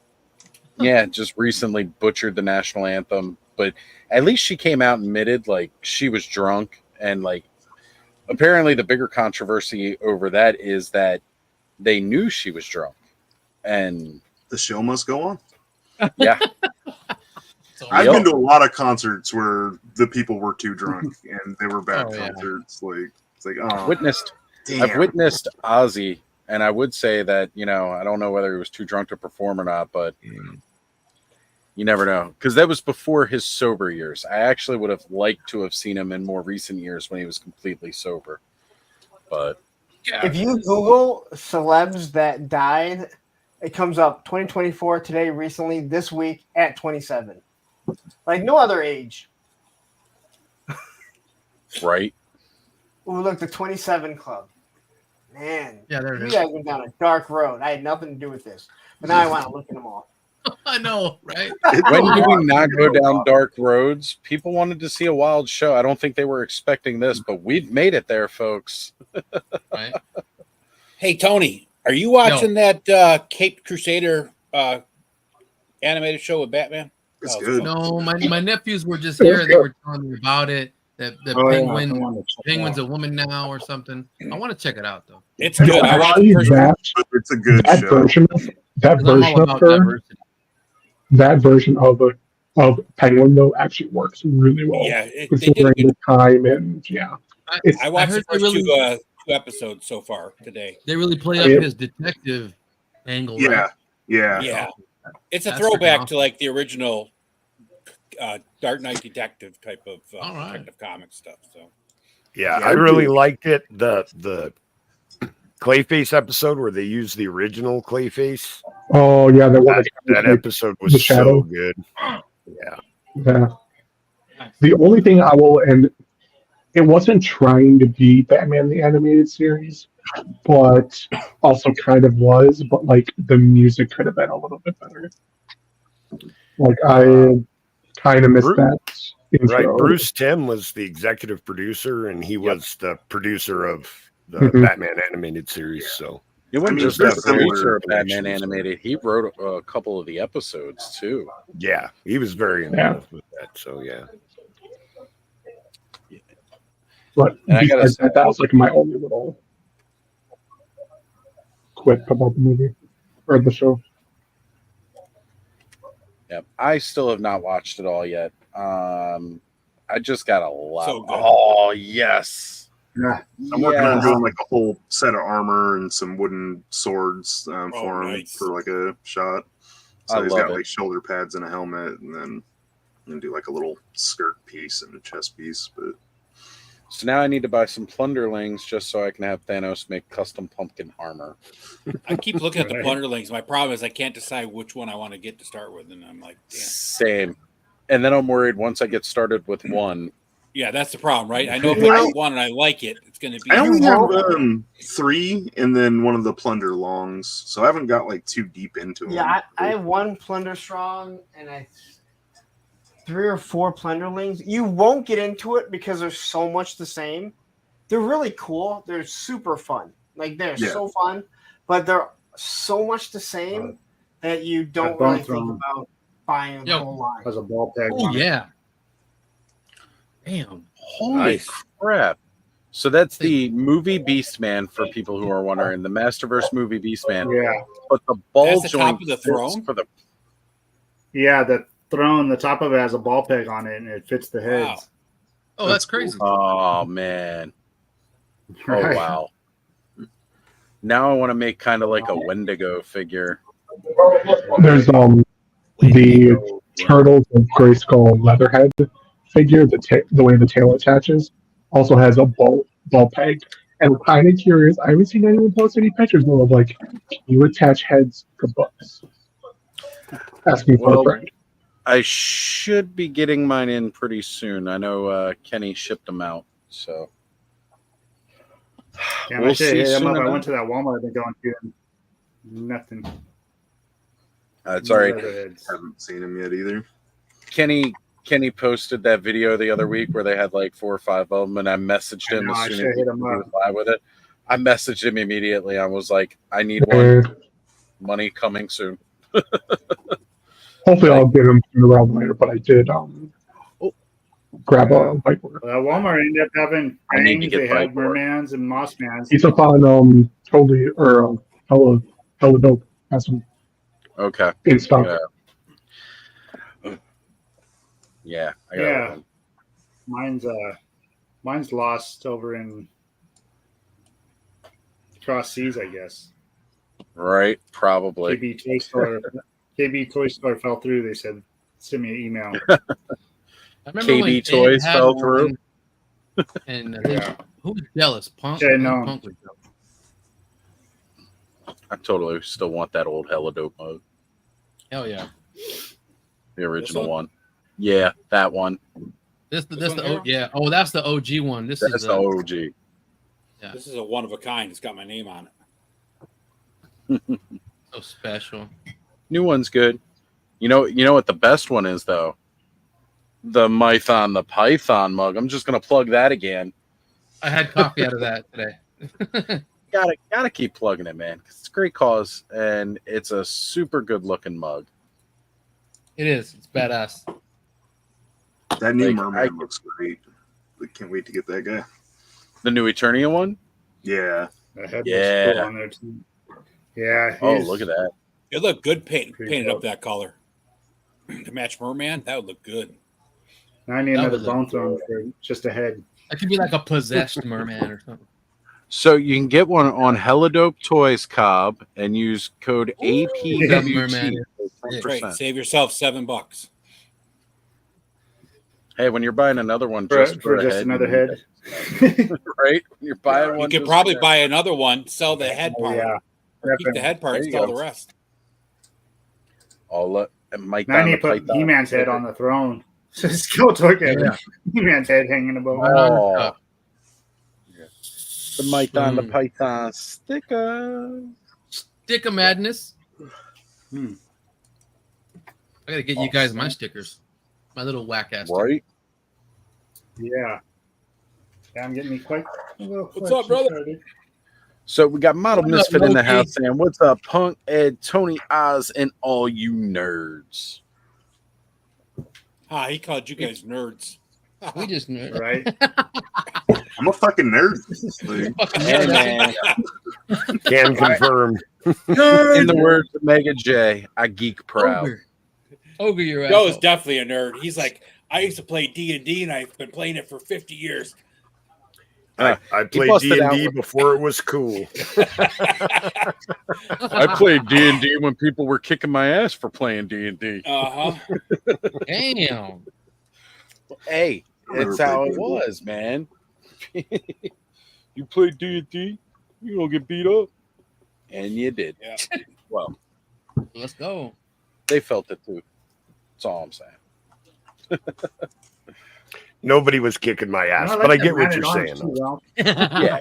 yeah, just recently butchered the national anthem. But at least she came out and admitted like she was drunk, and like apparently the bigger controversy over that is that they knew she was drunk. And The show must go on. yeah, I've Yep. been to a lot of concerts where the people were too drunk and they were bad Oh, yeah. concerts. Like it's like, oh, I've damn. witnessed Ozzy, and I would say that, you know, I don't know whether he was too drunk to perform or not, but you never know. Because that was before his sober years. I actually would have liked to have seen him in more recent years when he was completely sober. But If you Google celebs that died, it comes up 2024 today, recently, this week at 27. Like no other age. right. Ooh, look, the 27 Club. Man, Yeah, there it you is. guys went down a dark road. I had nothing to do with this. But now I want to look at them all. I know, right? When do we not go down dark roads? People wanted to see a wild show. I don't think they were expecting this, but we've made it there, folks. Right? Hey, Tony, are you watching that Caped Crusader animated show with Batman? It's Oh, good. No, my nephews were just here. They were telling me about it. That the Oh, yeah, penguin, I wanna check it penguin's out. a woman now or something. I want to check it out though. It's good. I watched Actually, the first that, But it's a good that show. version of that 'Cause I'm all version of about her, diversity. that version of Penguin though actually works really well. Yeah, they did a Considering good. the time and yeah. It's, I watched the heard they first really- two episodes so far today. They really play up Yeah. his detective angle, Yeah, right? yeah. Yeah, it's a That's throwback freaking to like the original Dark Knight Detective type of All right. detective comic stuff. So Yeah, Yeah, I I really do. liked it. The Clayface episode where they used the original Clayface. oh yeah, that one That episode was The Shadow. so good. Yeah. Yeah. The only thing I will, and it wasn't trying to be Batman the Animated Series, but also kind of was, but like the music could have been a little bit better. Like I kind of missed Bruce- that intro. Right. Bruce Timm was the executive producer, and he was the producer of the Mhm. Batman animated series. So It wasn't just they're a producer similar of Batman connections. Animated. He wrote a couple of the episodes too. Yeah, he was very involved with that. So yeah. But And I gotta besides say, that, that was like my only little quip about the movie or the show. yeah, I still have not watched it all yet. I just got a lot. So good. Oh yes, Yeah. I'm working on yes. doing like a whole set of armor and some wooden swords for him nice. for like a shot. So I he's love got it. like shoulder pads and a helmet, and then do like a little skirt piece and a chest piece. But So now I need to buy some plunderlings just so I can have Thanos make custom pumpkin armor. I keep looking at the Right. plunderlings. My problem is I can't decide which one I want to get to start with, and I'm like, damn. Same. And then I'm worried once I get started with one. Yeah, that's the problem, right? I know if I Well, get one and I like it, it's going to be. I only You have won't- 3 and then one of the plunder longs, so I haven't got like too deep into them. Yeah, I have one plunder strong and 3 or 4 plunderlings. You won't get into it because there's so much the same. They're really cool. They're super fun. Like they're Yeah. so fun, but they're so much the same that you don't Bone really think Throne about buying the Yo. whole line. Has a ball peg. Oh on it. yeah. Damn. Holy Nice. crap. So that's the movie Beastman for people who are wondering. The Masterverse movie Beastman. Yeah. But the ball That's the joint top of the fits throne? for the Yeah, the throne, the top of it has a ball peg on it, and it fits the heads. Wow. Oh, that's crazy. Oh man. Oh Right. wow. Now I want to make kind of like a Wendigo figure. There's the Turtles of Grayskull Leatherhead figure, the way the tail attaches, also has a ball peg. And I'm kind of curious. I haven't seen anyone post any pictures of like, can you attach heads to books? Asking for a Well, friend. I should be getting mine in pretty soon. I know Kenny shipped them out, so Yeah, we'll I should see hit him soon up. I enough. went to that Walmart I've been going to. And nothing. It's all right. Leatherheads. Haven't seen him yet either. Kenny posted that video the other week where they had like 4 or 5 of them, and I messaged him I know, as I soon as should he hit him up. replied with it. I messaged him immediately. I was like, I need one. Money coming soon. Hopefully, I'll get them around later. But I did grab a whiteboard. Well, Walmart ended up having I need to things. get They had Vicor. mermans and mossmans. He's up on totally or hella dope. Has some Okay. in stock. Yeah. I got Yeah. one. Mine's lost over in cross seas, I guess. Right. Probably. KB Toy Store fell through. They said, send me an email. I remember KB when Ed Toys had fell one, through. And I think, who was jealous? Punk. Yeah, I think no. Punk was jealous. I totally still want that old hella dope mug. Hell yeah. The original one? one. Yeah, that one. This one the here? yeah. Oh, that's the OG one. This That's is the OG. This is a one of a kind. It's got my name on it. so special. New one's good. You know what the best one is though? The Mython the Python mug. I'm just gonna plug that again. I had coffee out of that today. Gotta keep plugging it, man. 'Cause it's a great cause and it's a super good looking mug. It is. It's badass. That new Like, merman looks great. I can't wait to get that guy. The new Eternia one? Yeah. The head Yeah. was cool on there too. Yeah. Oh, he's- look at that. It looked good painted Pretty up dope. that color. To match Merman, that would look good. Now I need That another was a- bone throne for just a head. That could be like a possessed merman or something. So you can get one on Hella Dope Toys Cobb and use code Merman. APWT. Great. 10%. Save yourself $7. Hey, when you're buying another one For just for a just head, another head. right? When you're buying You one, could just probably for- buy another one, sell the head Oh, part, yeah. or keep the head part, There and you sell go. the rest. All Mike Now I down need the to put python. He-Man's head on the throne. So still took it. Yeah. He-Man's head hanging above. Oh, the Mike down the Mm. python sticker. Stick of madness. Hmm. I gotta get you guys my stickers. My little whack ass. Right? Yeah. Yeah, I'm getting me quite a little What's up, collection brother? started. So we got Model What up, Misfit in the Loki? house saying, "What's up, Punk, Ed, Tony, Oz, and all you nerds?" He called you guys nerds. We just nerd. Right? I'm a fucking nerd. Fucking Hey, nerd. man. Can confirm. In the words of Mega J, I geek proud. Ogre, your Joe is asshole. definitely a nerd. He's like, I used to play D&D, and I've been playing it for 50 years. I played busted D&D out- before it was cool. I played D&D when people were kicking my ass for playing D&D. Damn. Hey, it's how it was, man. You play D&D, you don't get beat up, and you did. Yeah. Well, Let's go. they felt it too. That's all I'm saying. Nobody was kicking my ass, but I get what you're saying. Yeah.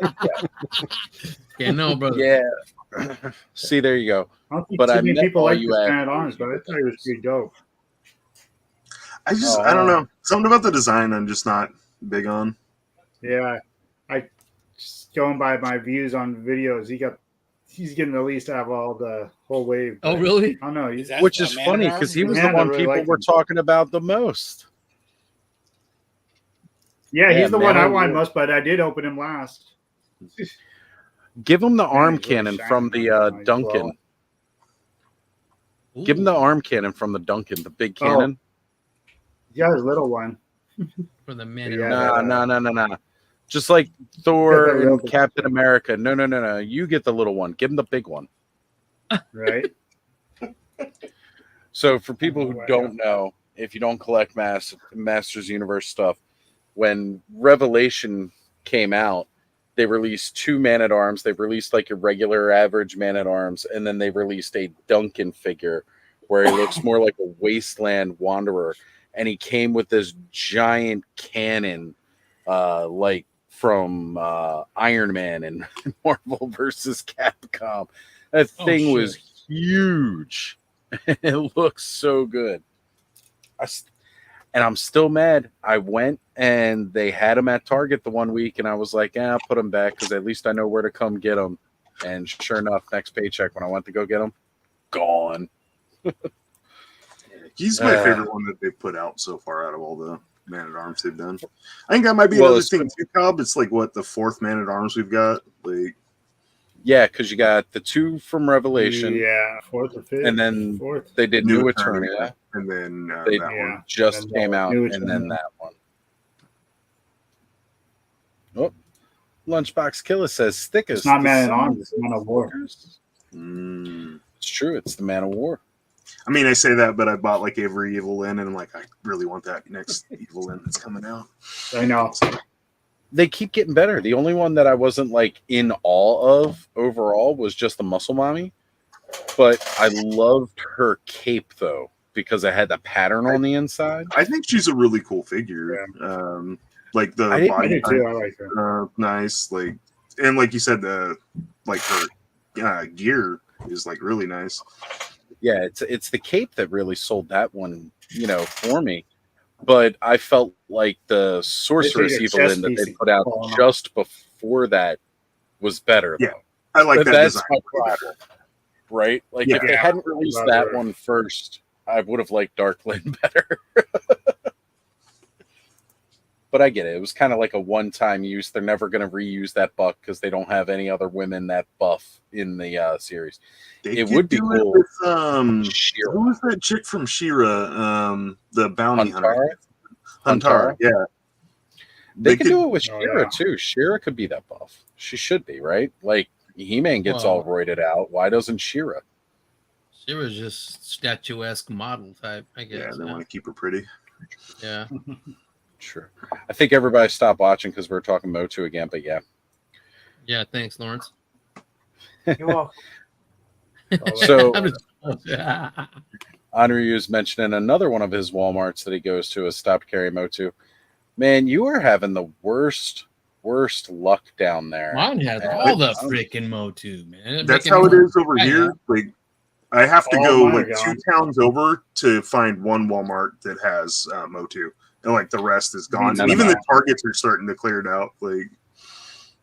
Yeah, no, brother. Yeah. See, there you go. I don't think But too I many met people all like you this at- Man at Arms, but I thought it was pretty dope. I don't know. Something about the design I'm just not big on. Yeah, I just going by my views on videos. He's getting at least have all the whole wave. Oh, really? I don't know. Which is funny because he was the Amanda one really people liked were him. talking about the most. Yeah, he's the one I Man, wanted most, but I did open him last. Give him the arm he's really cannon shining from right the now. He's Duncan. glowing. Give him the arm cannon from the Duncan, the big Oh. cannon. Yeah, his little one. For the man. Yeah. No. Just like Thor Yeah, and that- Captain America. No. You get the little one. Give him the big one. Right. So for people who Wow. don't know, if you don't collect Masters Universe stuff, when Revelation came out, they released 2 Man-at-Arms. They released like a regular average Man-at-Arms, and then they released a Duncan figure where he looks more like a wasteland wanderer. And he came with this giant cannon, like from Iron Man and Marvel versus Capcom. That thing was huge. It looks so good. And I'm still mad. I went and they had them at Target the one week, and I was like, I'll put them back because at least I know where to come get them. And sure enough, next paycheck when I went to go get them, gone. He's my favorite one that they've put out so far out of all the Man-at-Arms they've done. I think that might be another thing too, Cobb. It's like what the 4th Man-at-Arms we've got. Like, yeah, because you got the 2 from Revelation. Yeah, 4th or 5th. And then 4th. they did New Eternia. and then They that one. just And came out, New and then Eternia. that one. Oh, Lunchbox Killer says stickers. It's not the Man at song Arms. It's Man of War. stickers. Mm. It's true. It's the Man of War. I mean, I say that, but I bought like every Evil Lyn, and I'm like, I really want that next Evil Lyn that's coming out. I know. They keep getting better. The only one that I wasn't like in awe of overall was just the Muscle Mommy, but I loved her cape though because it had the pattern on the inside. I think she's a really cool figure. Like the I body do type, too. I like her. nice. Like, and like you said, the like her gear is like really nice. Yeah, it's the cape that really sold that one, for me. But I felt like the Sorceress They take a Evil chest Lyn that piece they put out and- just before that was better. Yeah, though. I like But that that's design. my problem, right? Like Yeah. if they hadn't released Love that her. one first, I would have liked Dark Lyn better. But I get it. It was kind of like a one-time use. They're never going to reuse that buck because they don't have any other women that buff in the series. They It could would be do it cool. with, She-Ra. who was that chick from She-Ra? The bounty hunter. Huntara? Huntara, yeah. They could could- do it with Oh, She-Ra yeah. too. She-Ra could be that buff. She should be, right? Like He-Man gets Well- all roided out. Why doesn't She-Ra? She was just statuesque model type, I Yeah, guess. they want to keep her pretty. Yeah. Sure. I think everybody stopped watching because we're talking Motu again, but yeah. Yeah. Thanks, Lawrence. You're welcome. So I'm just- Henri is mentioning another one of his Walmarts that he goes to has stopped carrying Motu. Man, you are having the worst luck down there. Mine has all the freaking Motu, man. That's how it is over here. Like, I have to Oh go my like God. 2 towns over to find one Walmart that has Motu, and like the rest is gone. No, And no, even no. the Targets are starting to clear it out. Like,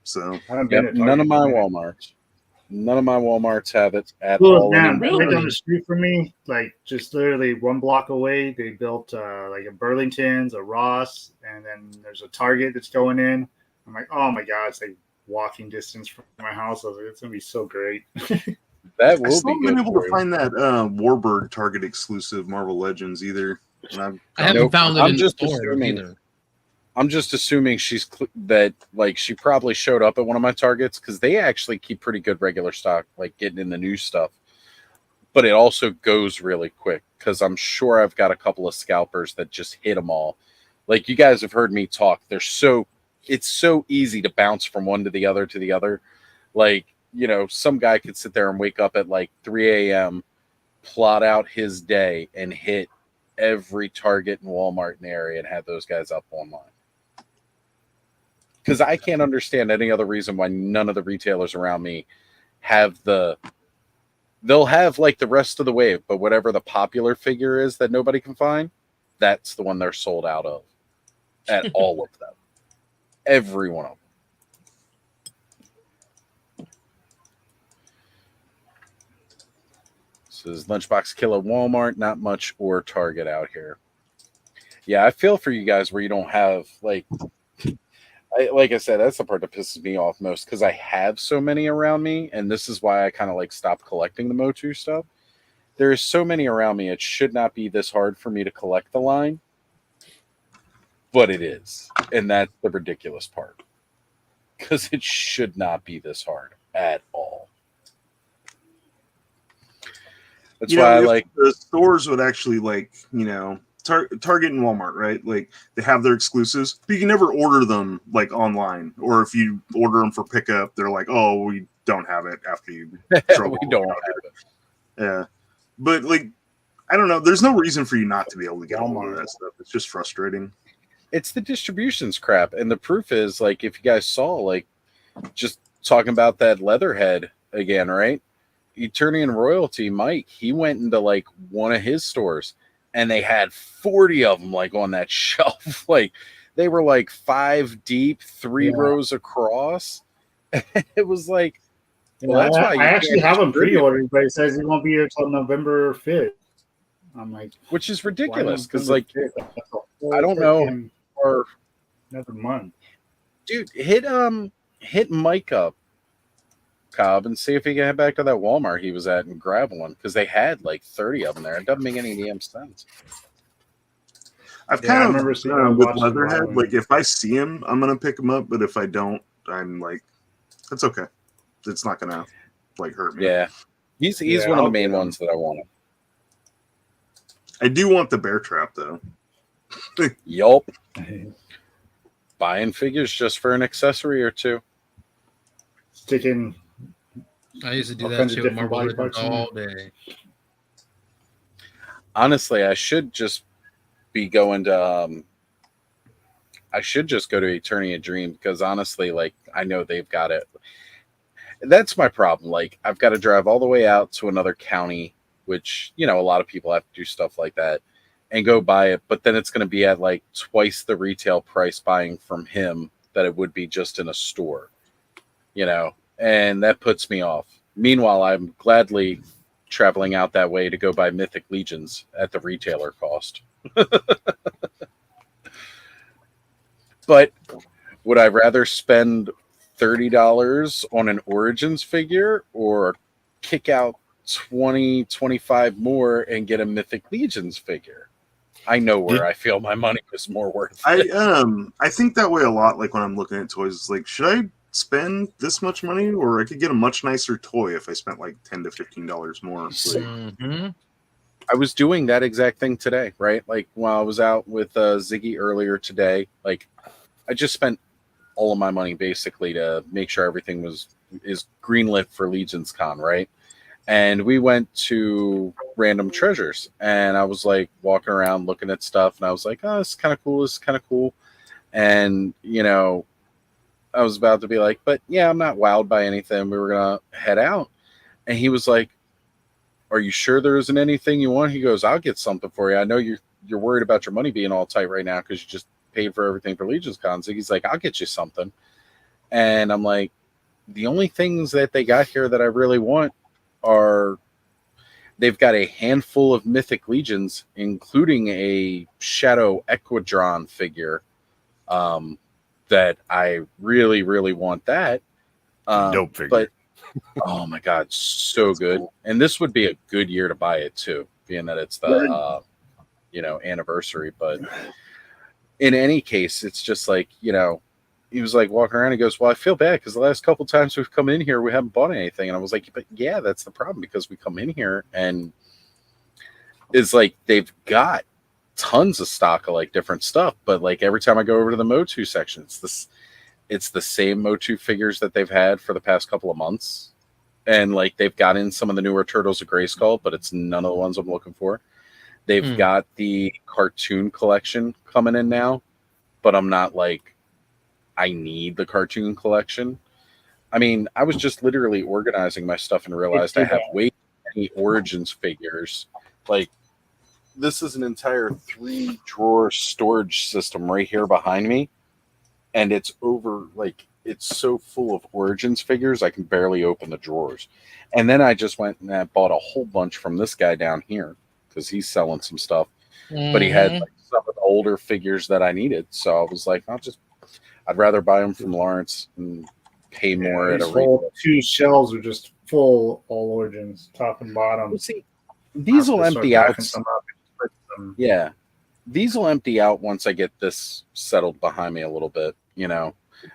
So I haven't been to none of Target my in a minute. Walmarts. None of my Walmarts have it at Well, all man, anymore. right down the street from me, like just literally 1 block away, they built like a Burlington's, a Ross, and then there's a Target that's going in. I'm like, oh my god, it's like walking distance from my house. I was like, it's gonna be so great. That I will still be haven't been good able for to you. find that Warbird Target exclusive Marvel Legends either. And I haven't Nope. found it I'm in the just store assuming- either. I'm just assuming that like she probably showed up at one of my Targets because they actually keep pretty good regular stock, like getting in the new stuff. But it also goes really quick because I'm sure I've got a couple of scalpers that just hit them all. Like you guys have heard me talk. It's so easy to bounce from one to the other. Like, you know, some guy could sit there and wake up at like 3 a.m., plot out his day and hit every Target and Walmart in the area and have those guys up online. Because I can't understand any other reason why none of the retailers around me have they'll have like the rest of the wave, but whatever the popular figure is that nobody can find, that's the one they're sold out of at all of them. Every one of them. This is Lunchbox Kill at Walmart, not much or Target out here. Yeah, I feel for you guys where you don't have like I said, that's the part that pisses me off most because I have so many around me, and this is why I kind of like stopped collecting the Motu stuff. There's so many around me, it should not be this hard for me to collect the line, but it is, and that's the ridiculous part because it should not be this hard at all. That's why I like the stores would actually like, you know, Target and Walmart, right? Like they have their exclusives, but you can never order them like online. Or if you order them for pickup, they're like, "Oh, we don't have it." After you, we don't have it. Yeah, but like, I don't know. There's no reason for you not to be able to get all of that stuff. It's just frustrating. It's the distribution's crap, and the proof is like if you guys saw, like, just talking about that Leatherhead again, right? Eternian Royalty, Mike, he went into like one of his stores. And they had 40 of them like on that shelf. Like they were like 5 deep, 3 rows across. It was like, well, that's why I actually have them pre-ordered, but it says it won't be here until November 5th. I'm like, which is ridiculous because November like 5th? I don't know, or another month. Dude, hit Mike up, Cobb, and see if he can head back to that Walmart he was at and grab one because they had like 30 of them there. It doesn't make any damn sense. I've kind of with Leatherhead, like if I see him, I'm gonna pick him up, but if I don't, I'm like, that's okay. It's not gonna like hurt me. Yeah, he's one of the main ones that I wanted. I do want the bear trap though. Yup. Buying figures just for an accessory or two. Sticking. I used to do that too. Marvel Legends all day. Honestly, I should just be going to. I should just go to Eternia Dream because honestly, like I know they've got it. That's my problem. Like I've got to drive all the way out to another county, which you know a lot of people have to do stuff like that, and go buy it. But then it's going to be at like twice the retail price buying from him that it would be just in a store. You know, and that puts me off. Meanwhile, I'm gladly traveling out that way to go buy Mythic Legions at the retailer cost. But would I rather spend $30 on an Origins figure or kick out 20, 25 more and get a Mythic Legions figure? I know where I feel my money is more worth it. I think that way a lot. Like when I'm looking at toys, it's like, should I spend this much money, or I could get a much nicer toy if I spent like $10 to $15 more. Like, I was doing that exact thing today, right? Like while I was out with Ziggy earlier today, like I just spent all of my money basically to make sure everything is greenlit for Legion's Con, right? And we went to Random Treasures, and I was like walking around looking at stuff, and I was like, oh, this is kind of cool. This is kind of cool. And, you know, I was about to be like, but yeah, I'm not wowed by anything. We were going to head out. And he was like, are you sure there isn't anything you want? He goes, I'll get something for you. I know you're worried about your money being all tight right now because you just paid for everything for Legion's Con. So he's like, I'll get you something. And I'm like, the only things that they got here that I really want are they've got a handful of Mythic Legions, including a Shadow Equidron figure that I really, really want that. Dope figure. But, oh my God, so good. And this would be a good year to buy it too, being that it's the, anniversary. But in any case, it's just like, he was like walking around. He goes, well, I feel bad because the last couple times we've come in here, we haven't bought anything. And I was like, but yeah, that's the problem, because we come in here and it's like they've got tons of stock of like different stuff. But like every time I go over to the Motu section, it's the same Motu figures that they've had for the past couple of months. And like they've got in some of the newer Turtles of Grayskull, but it's none of the ones I'm looking for. They've got the cartoon collection coming in now, but I'm not like, I need the cartoon collection. I mean, I was just literally organizing my stuff and realized I have way too many Origins figures. Like, this is an entire 3-drawer storage system right here behind me. And it's it's so full of Origins figures, I can barely open the drawers. And then I just went and I bought a whole bunch from this guy down here because he's selling some stuff. But he had like some of the older figures that I needed. So I was like, I'd rather buy them from Lawrence and pay more at a whole 2 shelves are just full all Origins, top and bottom. See, these will empty out. Yeah, these will empty out once I get this settled behind me a little bit.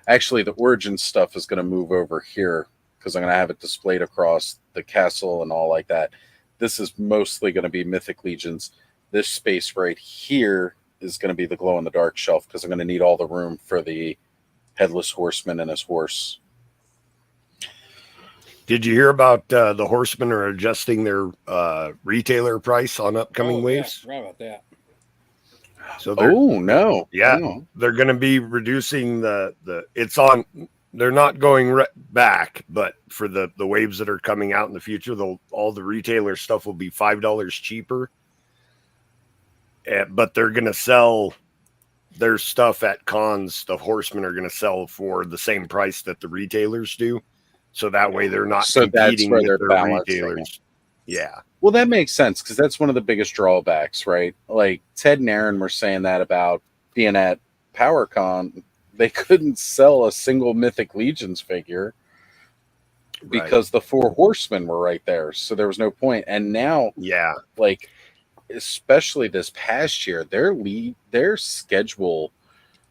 Actually, the Origins stuff is going to move over here because I'm going to have it displayed across the castle and all like that. This is mostly going to be Mythic Legions. This space right here is going to be the glow in the dark shelf because I'm going to need all the room for the Headless Horseman and his horse. Did you hear about the Horsemen are adjusting their retailer price on upcoming waves? Yeah, right about that. So no. Yeah, no. They're going to be reducing it's on. They're not going back, but for the waves that are coming out in the future, all the retailer stuff will be $5 cheaper. But they're going to sell their stuff at cons. The Horsemen are going to sell for the same price that the retailers do. So that way they're not competing with their retailers. Yeah. Well, that makes sense because that's one of the biggest drawbacks, right? Like Ted and Aaron were saying that about being at PowerCon. They couldn't sell a single Mythic Legions figure because the 4 Horsemen were right there. So there was no point. And now, like, especially this past year, their schedule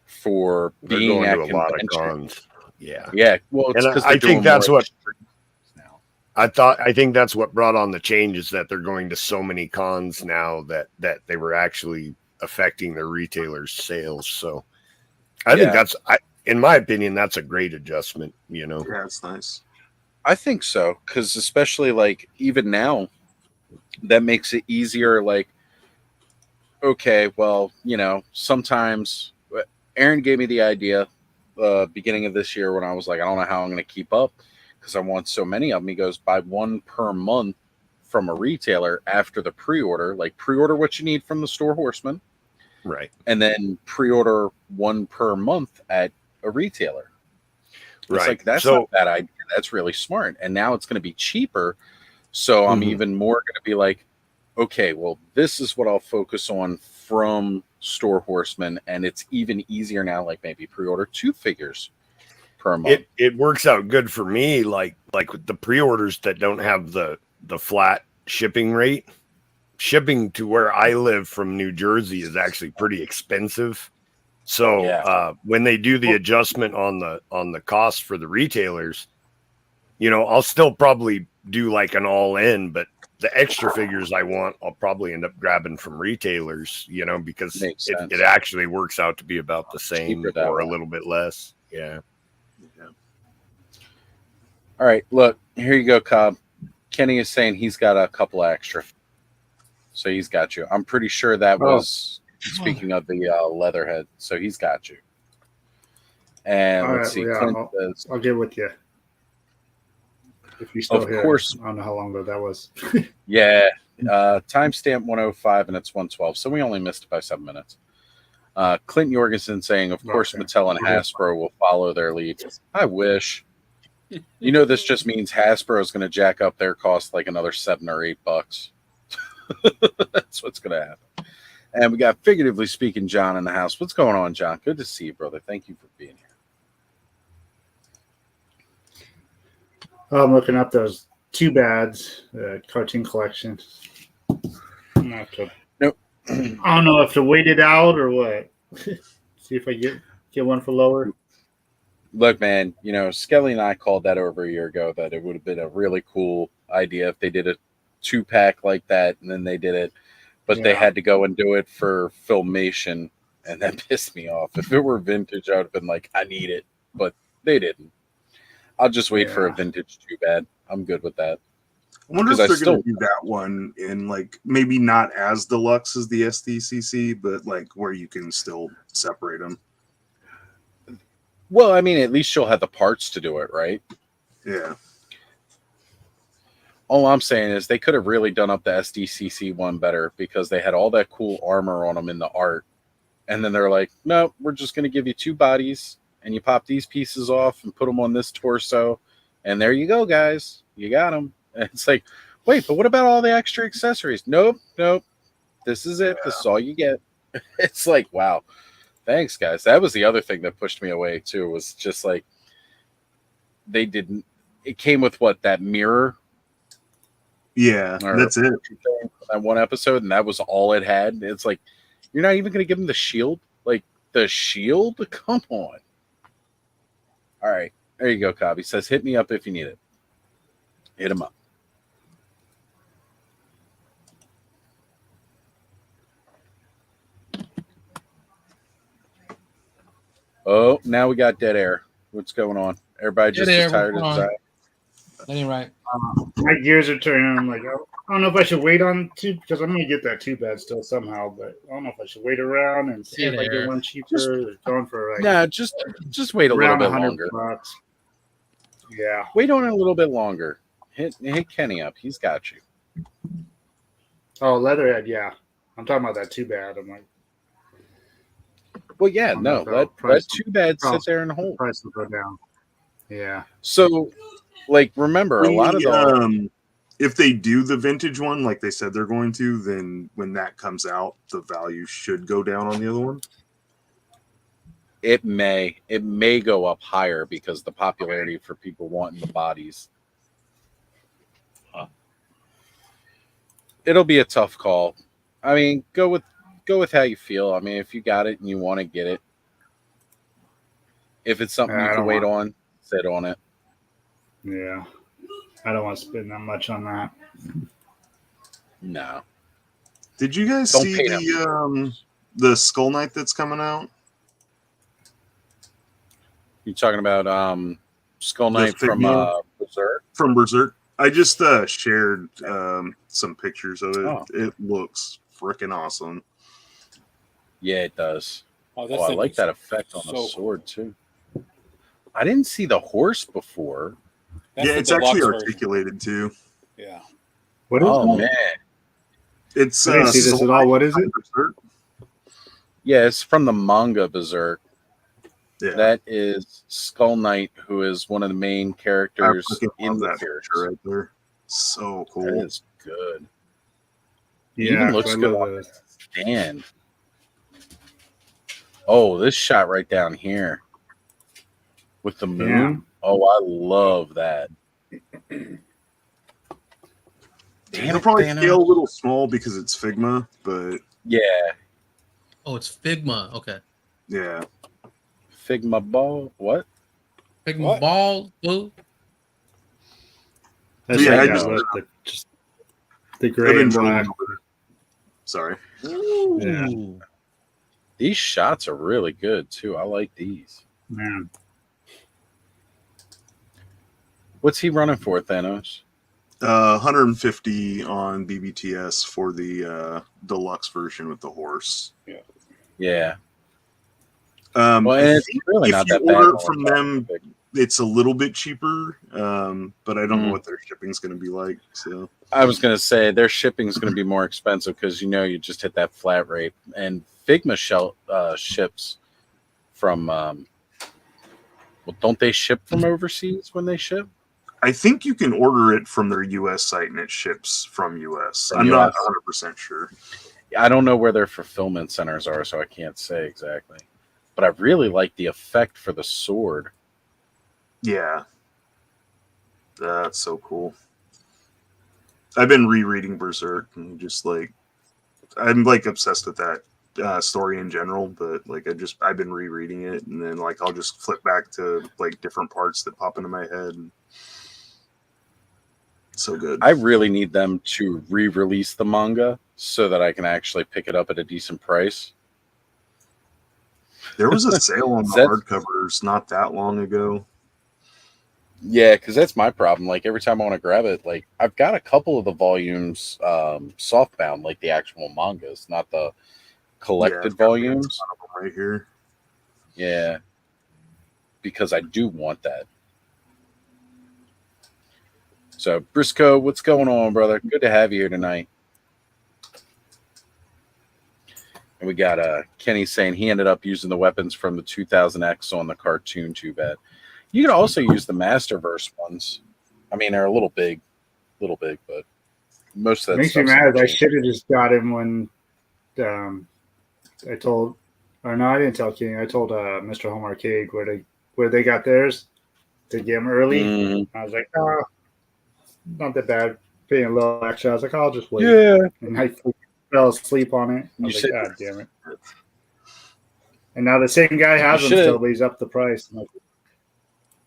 for being at a lot of conventions. cons. Yeah. Yeah. Well, it's because I think that's what I think that's what brought on the change is that they're going to so many cons now that they were actually affecting their retailers' sales. So I think in my opinion, that's a great adjustment, Yeah, it's nice. I think so. Cause especially like even now that makes it easier. Like, okay, well, sometimes Aaron gave me the idea beginning of this year when I was like, I don't know how I'm going to keep up because I want so many of them. He goes, buy 1 per month from a retailer after the pre-order. Like pre-order what you need from the store Horseman. Right. And then pre-order 1 per month at a retailer. It's like, that's not a bad idea. That's really smart. And now it's going to be cheaper. So I'm even more going to be like, okay, well, this is what I'll focus on from store Horseman. And it's even easier now, like maybe pre-order 2 figures per month. It works out good for me. Like with the pre-orders that don't have the flat shipping rate, shipping to where I live from New Jersey is actually pretty expensive. So when they do the adjustment on the cost for the retailers, I'll still probably do like an all in, but the extra figures I want, I'll probably end up grabbing from retailers, because it actually works out to be about the same or a little bit less. Yeah. All right, look, here you go, Cobb. Kenny is saying he's got a couple extra. So he's got you. I'm pretty sure that was speaking of the Leatherhead. So he's got you. And let's see. I'll get with you. If you're still here. Of course. I don't know how long ago that was. Yeah. Timestamp 105 and it's 112. So we only missed it by 7 minutes. Clint Jorgensen saying, of course, Mattel and Hasbro will follow their lead. I wish. You know, this just means Hasbro is going to jack up their cost like another $7 or $8. That's what's going to happen. And we got, figuratively speaking, John in the house. What's going on, John? Good to see you, brother. Thank you for being here. I'm looking up those Two Bads cartoon collection. Nope. I don't know if to wait it out or what. See if I get one for lower. Look, man, you know, Skelly and I called that over a year ago that it would have been a really cool idea if they did a 2-pack like that, and then they did it, but they had to go and do it for Filmation, and that pissed me off. If it were vintage, I would have been like, I need it, but they didn't. I'll just wait for a vintage Too Bad. I'm good with that. I wonder if they're going to do that one in, like, maybe not as deluxe as the SDCC, but like where you can still separate them. Well, I mean, at least you'll have the parts to do it, right? Yeah. All I'm saying is they could have really done up the SDCC one better because they had all that cool armor on them in the art. And then they're like, no, we're just going to give you 2 bodies and you pop these pieces off and put them on this torso. And there you go, guys. You got them. And it's like, wait, but what about all the extra accessories? Nope. This is it. This is all you get. It's like, wow. Thanks, guys. That was the other thing that pushed me away, too, was just like, they didn't, it came with what, that mirror? Yeah, that's it. That one episode, and that was all it had. It's like, you're not even going to give him the shield? Like, the shield? Come on. All right. There you go, Cobb. He says, hit me up if you need it. Hit him up. Oh, now we got dead air. What's going on? Everybody just as tired as I. That ain't right. My gears are turning. I'm like, I don't know if I should wait on 2 because I'm going to get that 2 bad still somehow, but I don't know if I should wait around and see if I get one cheaper. Going for like just wait a little bit longer. Bucks. Yeah, wait on it a little bit longer. Hit Kenny up. He's got you. Oh, Leatherhead. Yeah, I'm talking about that 2 bad. I'm like. Well, yeah, no, let 2 bad sit there and hold. Price will go down. Yeah. So, like, remember, a lot of the if they do the vintage one, like they said they're going to, then when that comes out, the value should go down on the other one. It may go up higher because the popularity for people wanting the bodies. It'll be a tough call. I mean, go with how you feel. I mean, if you got it and you want to get it, if it's something you can wait on, sit on it. Yeah, I don't want to spend that much on that. No. Did you guys see the Skull Knight that's coming out? You talking about Skull Knight from Berserk? From Berserk. I just shared some pictures of it. Oh. It looks freaking awesome. Yeah, it does. Oh, I like that effect on the sword too. I didn't see the horse before. Yeah, it's actually articulated too. Yeah. What is it? Man. It's see this at all. What is it? Berserk? Yeah, it's from the manga Berserk. Yeah. That is Skull Knight, who is one of the main characters in the series. Right there. So cool. That is good. Yeah, it even looks good on the stand. Oh, this shot right down here with the moon. Yeah. Oh, I love that. It'll probably feel a little small because it's Figma, but yeah. Oh, it's Figma. Okay. Yeah. Figma ball. What? Figma ball. Boo. That's just the gray and black. Sorry. Ooh. Yeah. These shots are really good too. I like these. Man. What's he running for, Thanos? 150 on BBTS for the deluxe version with the horse. Yeah. Yeah. Well, and it's really not that bad. From them, it's a little bit cheaper, but I don't know what their shipping's going to be like. So I was going to say their shipping's going to be more expensive because you just hit that flat rate, and Figma ships from. Well, don't they ship from overseas when they ship? I think you can order it from their U.S. site and it ships from U.S. I'm not 100% sure. I don't know where their fulfillment centers are, so I can't say exactly. But I really like the effect for the sword. Yeah. That's so cool. I've been rereading Berserk and just I'm obsessed with that story in general, but I've been rereading it, and then I'll just flip back to different parts that pop into my head. So good. I really need them to re-release the manga so that I can actually pick it up at a decent price. There was a sale on the hardcovers not that long ago. Yeah, because that's my problem. Every time I want to grab it, I've got a couple of the volumes softbound, the actual mangas, not the collected volumes. Right here. Yeah, because I do want that. So, Briscoe, what's going on, brother? Good to have you here tonight. And we got Kenny saying he ended up using the weapons from the 2000X on the cartoon. Too bad. You can also use the Masterverse ones. I mean, they're a little big, but most of that makes me mad. I should have just got him when I told, or no, I didn't tell Kenny. I told Mr. Home Arcade where they got theirs to get them early. I was like, oh, not that bad. Paying a little extra. I was like, I'll just wait. Yeah. And I fell asleep on it. I was like, God damn it. And now the same guy has them still, but he's up the price.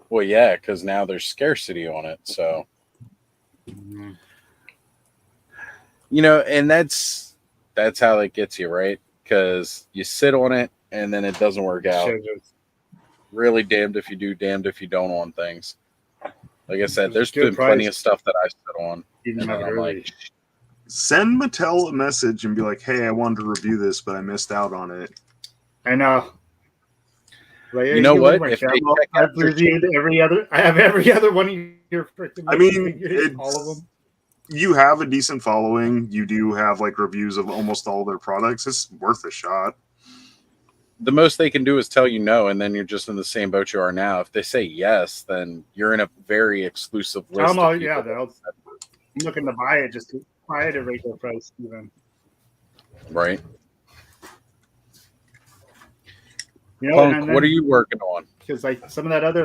Well, yeah, because now there's scarcity on it. So, and that's how it gets you, right? Because you sit on it and then it doesn't work out. Really damned if you do, damned if you don't on things. Like I said, there's been plenty of stuff that I sit on. And then I'm like, send Mattel a message and be like, hey, I wanted to review this, but I missed out on it. I know. You know what? If I've reviewed I have every other one of your freaking. I mean, all of them. You have a decent following. You do have reviews of almost all their products. It's worth a shot. The most they can do is tell you no, and then you're just in the same boat you are now. If they say yes, then you're in a very exclusive list. I'm looking to buy it just to buy it at regular price, even. Right. Punk, what are you working on? Because some of that other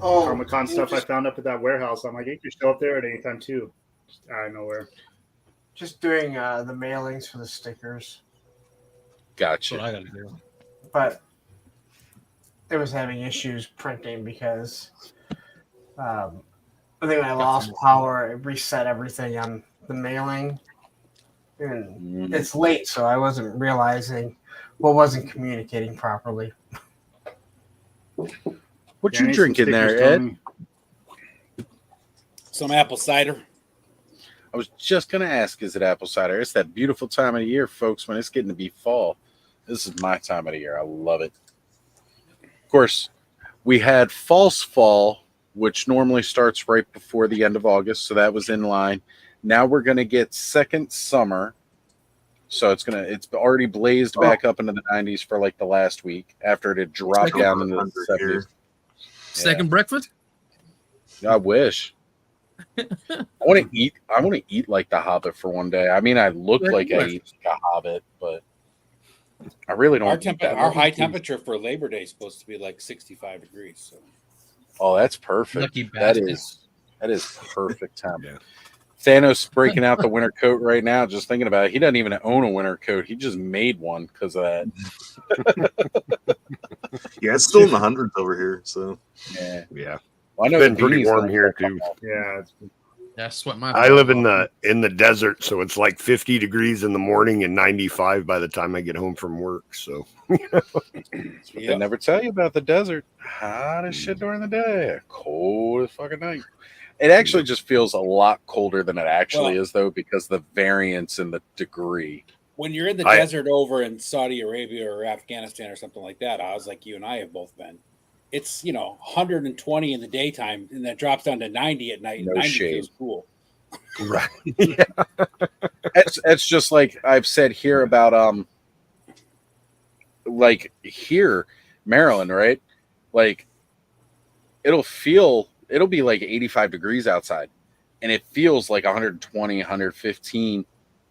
Comic-Con stuff I found up at that warehouse, I'm like, you can show up there at any time too. Just out of nowhere. Just doing the mailings for the stickers. Gotcha. That's what I gotta do. But it was having issues printing because I think I lost power. It reset everything on the mailing. And it's late, so I wasn't realizing wasn't communicating properly. What you drinking there, Ed? Some apple cider. I was just going to ask, is it apple cider? It's that beautiful time of the year, folks, when it's getting to be fall. This is my time of the year. I love it. Of course, we had false fall, which normally starts right before the end of August, so that was in line. Now we're going to get second summer. So it's already blazed back up into the 90s for the last week after it had dropped down into the 70s. Second breakfast? I wish. I want to eat like the Hobbit for one day. I mean, I look like I eat like a Hobbit, but I really don't. Our high temperature for Labor Day is supposed to be 65 degrees. So. Oh, that's perfect. Lucky bastard. That is perfect time. Yeah. Thanos breaking out the winter coat right now. Just thinking about it, he doesn't even own a winter coat. He just made one because of that. Yeah, it's still in the hundreds over here. So yeah. Well, I know it's been pretty warm here too. Yeah, that's what my. I live in the desert, so it's 50 degrees in the morning and 95 by the time I get home from work. So they never tell you about the desert. Hot as shit during the day, cold as fucking night. It actually just feels a lot colder than it actually is, though, because the variance in the degree. When you're in the desert over in Saudi Arabia or Afghanistan or something like that, I was like you and I have both been. it's 120 in the daytime, and that drops down to 90 at night. No 90 shade. feels cool. Right. It's just like I've said here about like here, Maryland, right? Like it'll be like 85 degrees outside, and it feels like 120, 115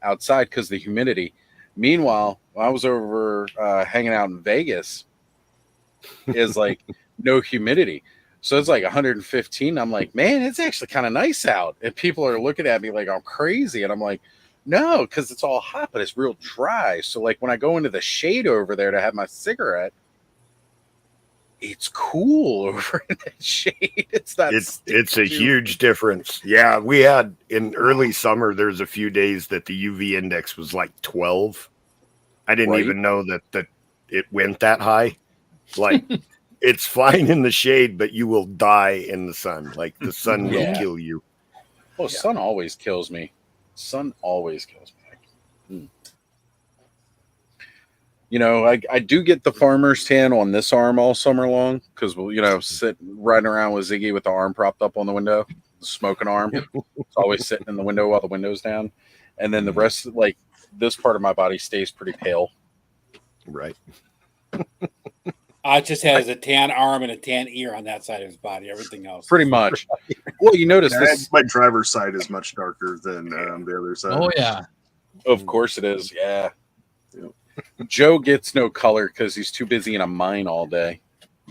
outside because of the humidity. Meanwhile, when I was over hanging out in Vegas, is like no humidity. So it's like 115. I'm like, man, it's actually kind of nice out. And people are looking at me like I'm crazy. And I'm like, no, because it's all hot, but it's real dry. So like when I go into the shade over there to have my cigarette, it's cool over in the shade. It's a huge difference. Yeah, we had in early summer, there's a few days that the UV index was like 12. I didn't even know that it went that high. Like it's fine in the shade, but you will die in the sun. Like the sun will kill you. Well, sun always kills me. Sun always kills me. I do get the farmer's tan on this arm all summer long because we'll, sit riding around with Ziggy with the arm propped up on the window, the smoking arm. It's always sitting in the window while the window's down. And then the rest, like this part of my body stays pretty pale. Right. It just has a tan arm and a tan ear on that side of his body. Everything else. Pretty much. Well, you notice this. My driver's side is much darker than the other side. Oh, yeah. Of course it is. Yeah. Joe gets no color because he's too busy in a mine all day.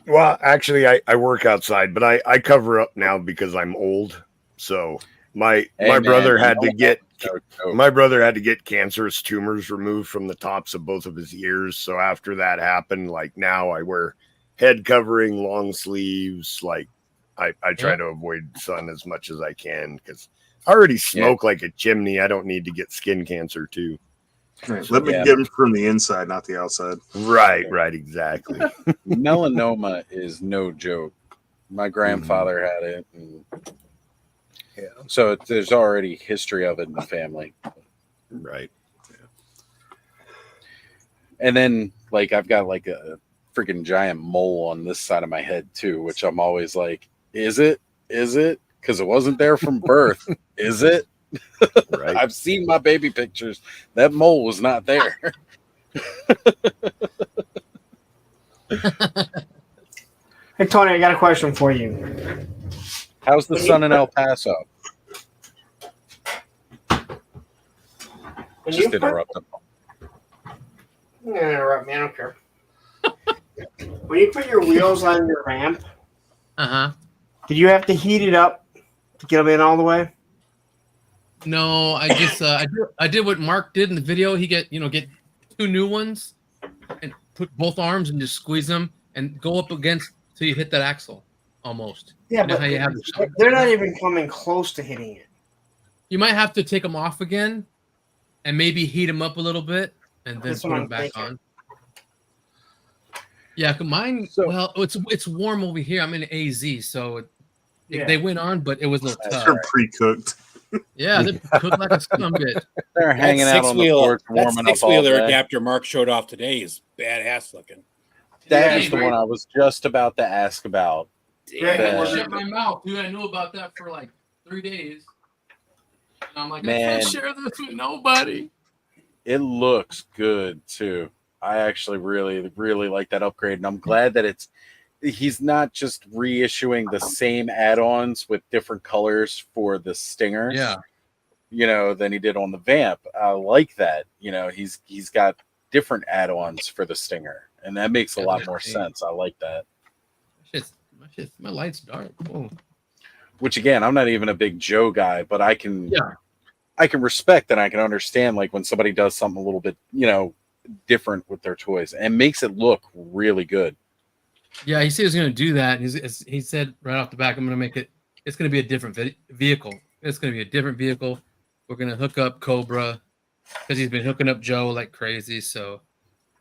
Well, actually, I work outside, but I cover up now because I'm old. So my brother had to get cancerous tumors removed from the tops of both of his ears. So after that happened, like now I wear head covering, long sleeves. Like I try to avoid sun as much as I can because I already smoke like a chimney. I don't need to get skin cancer too. Let me get them from the inside, not the outside. Right, exactly. Melanoma is no joke. My grandfather had it. And so there's already history of it in the family. Right. And then, like, I've got like a freaking giant mole on this side of my head too, which I'm always like, is it? Because it wasn't there from birth. Is it? Right. I've seen my baby pictures. That mole was not there. Hey, Tony, I got a question for you. How's the sun in El Paso? Just interrupt him. You're gonna interrupt me. I don't care. When you put your wheels on your ramp, did you have to heat it up to get them in all the way? No, I just I did what Mark did in the video. He get two new ones and put both arms and just squeeze them and go up against till you hit that axle almost. Yeah, but they're not even coming close to hitting it. You might have to take them off again and maybe heat them up a little bit and then put them back on. Yeah, mine. Well, it's warm over here. I'm in AZ, so they went on, but it was a little tough. They're pre-cooked. Yeah, they cooked like a scumbit. They're hanging out on the porch, warming up all day. Six-wheeler adapter Mark showed off today is badass looking. That is the one I was just about to ask about. I shut my mouth, dude. I knew about that for like 3 days. And I'm like, I can't share this with nobody. It looks good too. I actually really, really like that upgrade, and I'm glad that he's not just reissuing the same add-ons with different colors for the Stinger. Yeah. Than he did on the Vamp. I like that. He's got different add-ons for the Stinger, and that makes a lot more sense. I like that. My light's dark. Whoa. Which again, I'm not even a big Joe guy, but I can respect and I can understand like when somebody does something a little bit, different with their toys and makes it look really good. Yeah, he said he was going to do that. He said right off the back, I'm going to make it. It's going to be a different vehicle. It's going to be a different vehicle. We're going to hook up Cobra because he's been hooking up Joe like crazy. So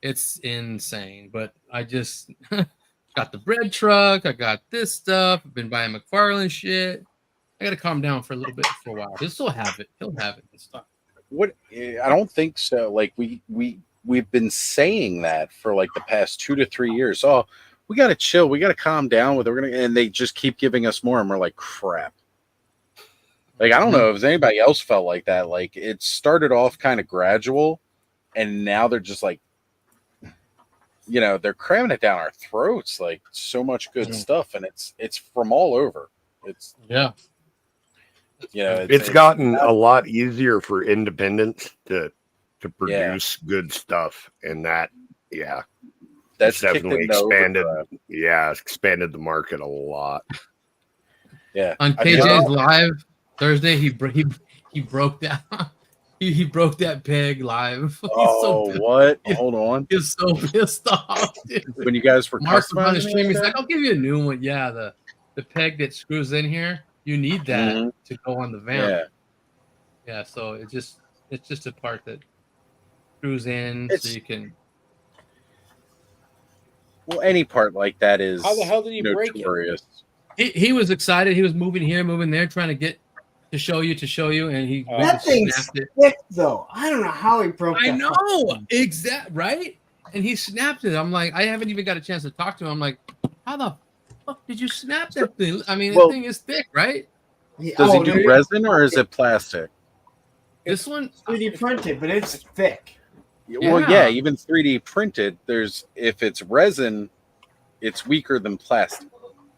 it's insane. But I just got the bread truck. I got this stuff. I've been buying McFarlane shit. I got to calm down for a little bit for a while. He'll still have it. He'll have it. This stuff. What? I don't think so. Like we've been saying that for like the past 2 to 3 years. Oh, we got to chill. We got to calm down with it. And they just keep giving us more. And we're like, crap. Like, I don't know if anybody else felt like that. Like, it started off kind of gradual, and now they're just like, you know, they're cramming it down our throats. Like, so much good stuff, and it's from all over. It's you know, it's gotten a lot easier for independents to produce good stuff, and that's definitely expanded. Yeah, it's expanded the market a lot. Yeah, on KJ's live Thursday, he broke down. He broke that peg live. What? Hold on. He's so pissed off, dude. When you guys were Mark was on the customizing stream, he's it? like, "I'll give you a new one." Yeah, the peg that screws in here, you need that to go on the vamp. Yeah. So it's just a part that screws in, so you can. Well, any part like that is how the hell did he break it? He was excited. He was moving here, moving there, trying to get to show you, and he that thing's thick though. I don't know how he broke. I know exactly right, and he snapped it. I'm like, I haven't even got a chance to talk to him. I'm like, how the fuck did you snap that thing? I mean, the thing is thick, right? Does he do resin or is it plastic? This one 3D printed, but it's thick. Well, yeah, even 3D printed. If it's resin, it's weaker than plastic.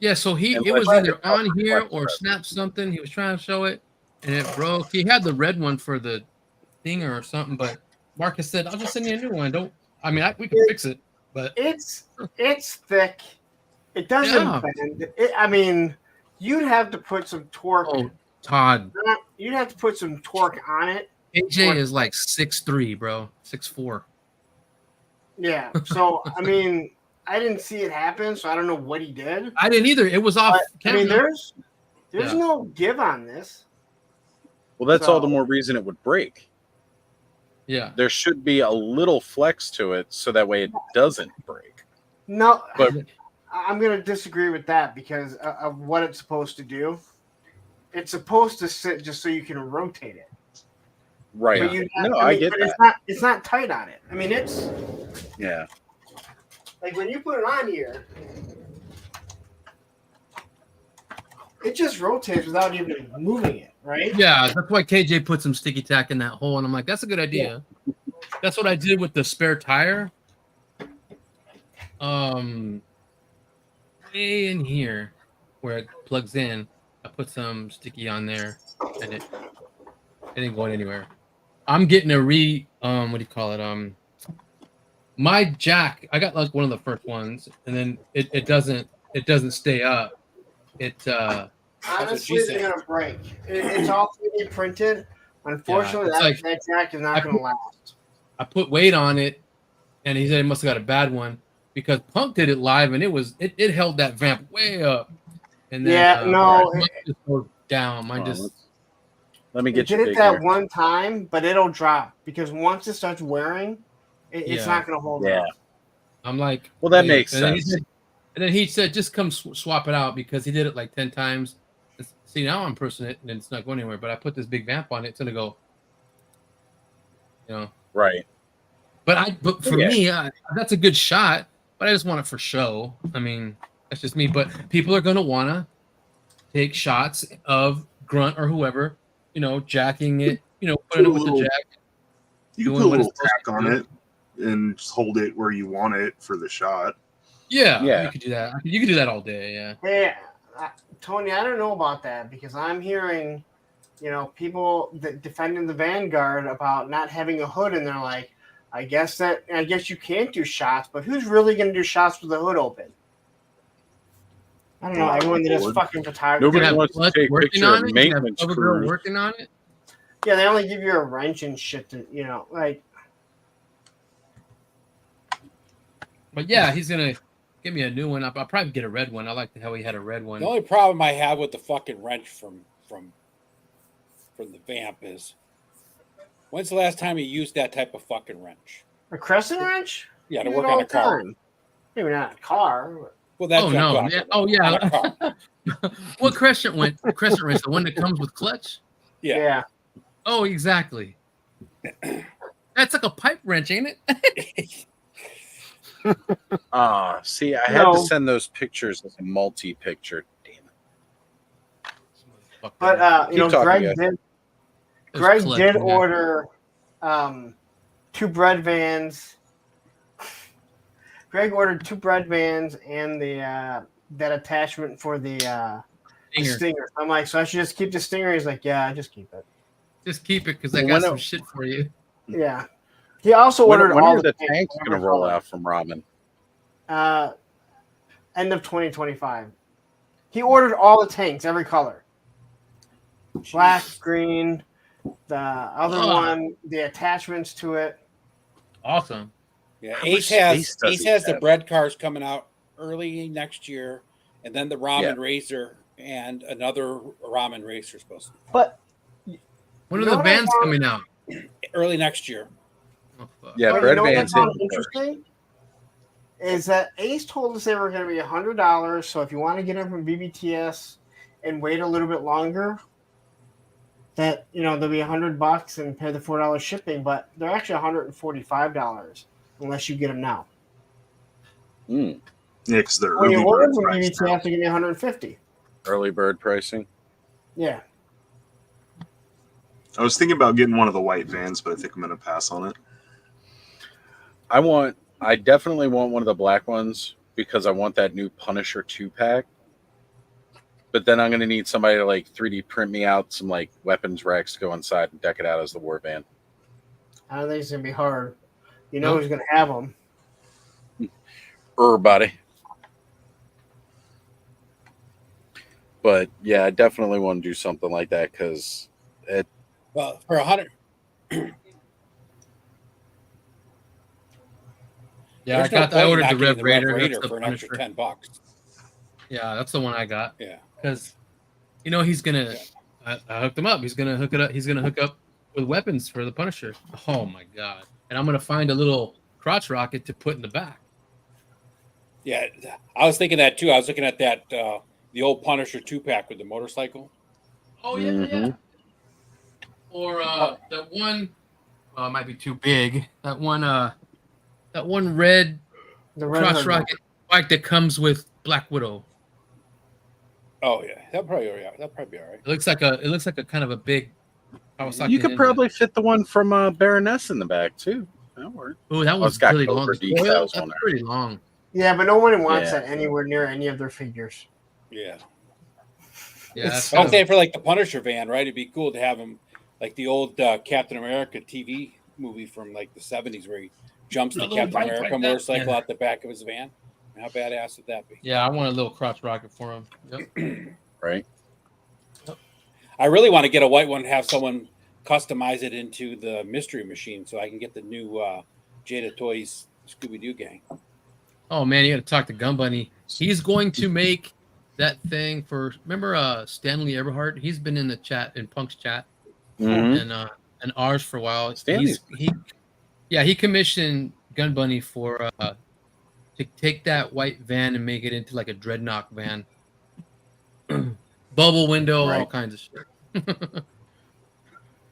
Yeah, so it was either on here or snapped something. He was trying to show it, and it broke. He had the red one for the thinger or something, but Marcus said, "I'll just send you a new one." We can fix it, but it's thick. It doesn't bend. You'd have to put some torque. Oh, Todd, you'd have to put some torque on it. AJ is like 6'3", bro, 6'4". Yeah, so I didn't see it happen, so I don't know what he did. I didn't either. It was off camera. There's no give on this. Well, that's all the more reason it would break. Yeah. There should be a little flex to it so that way it doesn't break. No, but I'm going to disagree with that because of what it's supposed to do. It's supposed to sit just so you can rotate it. Right. I get that. It's not tight on it. It's... Yeah. Like when you put it on here, it just rotates without even moving it, right? Yeah, that's why KJ put some sticky tack in that hole, and I'm like, that's a good idea. Yeah. That's what I did with the spare tire. Way in here where it plugs in, I put some sticky on there, and it ain't going anywhere. I'm getting a what do you call it? My jack, I got like one of the first ones, and then it doesn't stay up. Honestly, they're gonna break. It's all 3D printed. Unfortunately, that jack is not gonna last. I put weight on it, and he said it must have got a bad one because Punk did it live, and it held that vamp way up. And then mine just goes down. Mine just. Let me get you. Did it that one time, but it'll drop because once it starts wearing. It's not going to hold up. I'm like, well, that makes sense. And then he said, just come swap it out because he did it like 10 times. See, now I'm pressing it and it's not going anywhere. But I put this big vamp on it. It's going to go, Right. But for me, that's a good shot. But I just want it for show. That's just me. But people are going to want to take shots of Grunt or whoever, jacking it, putting it with the jack. You can put a little tack on it. And just hold it where you want it for the shot. Yeah, you could do that. You could do that all day. Yeah. Yeah, Tony, I don't know about that because I'm hearing, people defending the Vanguard about not having a hood, and they're like, I guess you can't do shots, but who's really going to do shots with the hood open? I don't know. Everyone that does fucking photography. Nobody wants to take pictures of maintenance crews. Working on it. Yeah, they only give you a wrench and shit to, like. But yeah, he's gonna give me a new one. I'll probably get a red one. I like how he had a red one. The only problem I have with the fucking wrench from the vamp is, when's the last time you used that type of fucking wrench? A crescent wrench? Yeah, to work on a car. Maybe not a car. Well, that's yeah. What crescent wrench? The one that comes with clutch? Yeah. Oh, exactly. That's like a pipe wrench, ain't it? See, I had to send those pictures as a multi-picture. Damn it. But Keep talking, Greg did order 2 bread vans. Greg ordered 2 bread vans and the that attachment for the Stinger. I'm like, so I should just keep the Stinger? He's like, yeah, just keep it. Just keep it because I got some shit for you. Yeah. He also ordered when all are the tanks going to roll out from Ramen? End of 2025. He ordered all the tanks, every color. Black, green, the other one, the attachments to it. Awesome. Yeah, Ace has the bread cars coming out early next year, and then the ramen racer and another ramen racer supposed to. But when are the vans coming out? Early next year. Oh, fuck. Yeah, but bread you know vans. interesting is that Ace told us they were going to be $100. So if you want to get them from BBTS and wait a little bit longer, that they'll be $100 and pay the $4 shipping, but they're actually $145 unless you get them now. Yeah, because they're when early you order bird from price BBTS, now. they're going to be $150. Early bird pricing. Yeah. I was thinking about getting one of the white vans, but I think I'm going to pass on it. I definitely want one of the black ones because I want that new Punisher 2-pack. But then I'm going to need somebody to 3D print me out some weapons racks to go inside and deck it out as the war van. I don't think it's going to be hard. You know who's going to have them. Everybody. But yeah, I definitely want to do something like that because it. Well, for 100. Yeah, I ordered the Rev Raider for an extra $10. Yeah, that's the one I got. Yeah, because he's gonna. I hooked him up. He's gonna hook it up. He's gonna hook up with weapons for the Punisher. Oh my god! And I'm gonna find a little crotch rocket to put in the back. Yeah, I was thinking that too. I was looking at that the old Punisher 2-pack with the motorcycle. Oh yeah, yeah. Or that one might be too big. That one red crotch rocket bike that comes with Black Widow. Oh yeah, that'll probably be all right. It looks like a kind of a big Kawasaki. You could probably fit the one from Baroness in the back too. That worked. Oh, that was really long. That's pretty long. Yeah, but no one wants that anywhere near any of their figures. Yeah. Yeah. I'm saying for the Punisher van, right? It'd be cool to have him like the old Captain America TV movie from the 70s where he jumps the Captain America motorcycle out the back of his van. How badass would that be? Yeah, I want a little crotch rocket for him. Yep. Right. I really want to get a white one and have someone customize it into the Mystery Machine so I can get the new Jada Toys Scooby-Doo gang. Oh, man, you got to talk to Gun Bunny. He's going to make that thing for... Remember Stanley Everhart? He's been in the chat, in Punk's chat, and ours for a while. He commissioned Gun Bunny for... to take that white van and make it into a dreadnought van. Bubble window, all kinds of shit.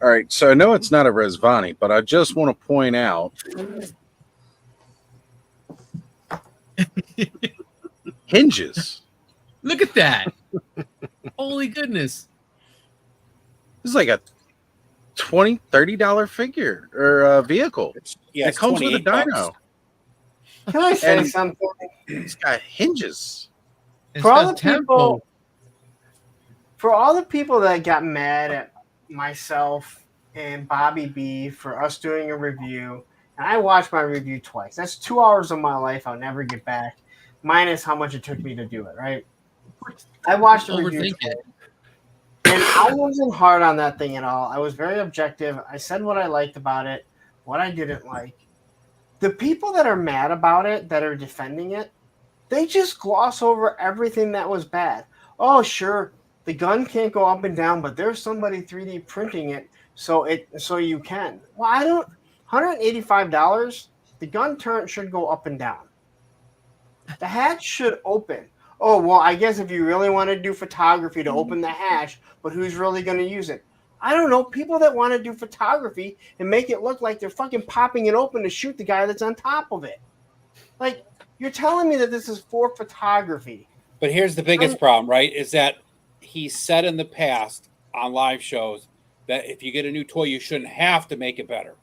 All right, so I know it's not a Resvani, but I just want to point out hinges. Look at that. Holy goodness. This is like a $20-$30 figure or vehicle. Yeah, it comes with a dyno. Can I say something? It's got hinges. For all the people that got mad at myself and Bobby B for us doing a review, and I watched my review twice. That's 2 hours of my life I'll never get back, minus how much it took me to do it, right? I watched the review twice, and I wasn't hard on that thing at all. I was very objective. I said what I liked about it, what I didn't like. The people that are mad about it, that are defending it, they just gloss over everything that was bad. Oh, sure, the gun can't go up and down, but there's somebody 3D printing it so you can. Well, I don't. $185. The gun turret should go up and down. The hatch should open. Oh, well, I guess if you really want to do photography to open the hatch, but who's really going to use it? I don't know. People that want to do photography and make it look like they're fucking popping it open to shoot the guy that's on top of it. Like, you're telling me that this is for photography. But here's the biggest problem, right? Is that he said in the past on live shows that if you get a new toy, you shouldn't have to make it better.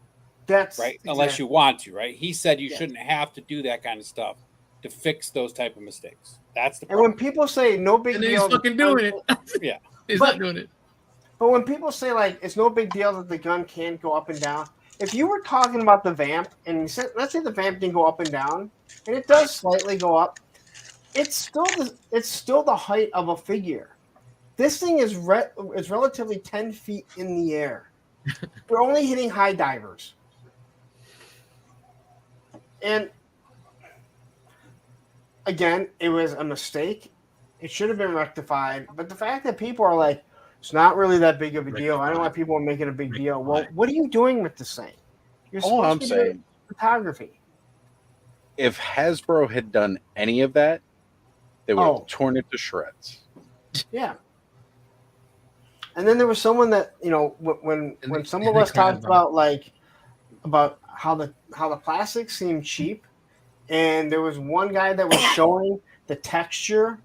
That's right. Exactly. Unless you want to, right? He said you shouldn't have to do that kind of stuff to fix those type of mistakes. That's the problem. And when people say no big deal, he's fucking doing it. Yeah. He's not doing it. But when people say like it's no big deal that the gun can't go up and down, if you were talking about the vamp and you said, let's say the vamp can go up and down, and it does slightly go up, it's still the height of a figure. This thing is relatively 10 feet in the air. We're only hitting high divers. And again, it was a mistake. It should have been rectified. But the fact that people are like, it's not really that big of a deal. I don't want people making a big deal. Well, what are you doing with this thing? You're supposed to be doing photography. If Hasbro had done any of that, they would have torn it to shreds. Yeah. And then there was someone that, you know, when some of us talked about how the plastics seemed cheap, and there was one guy that was showing the texture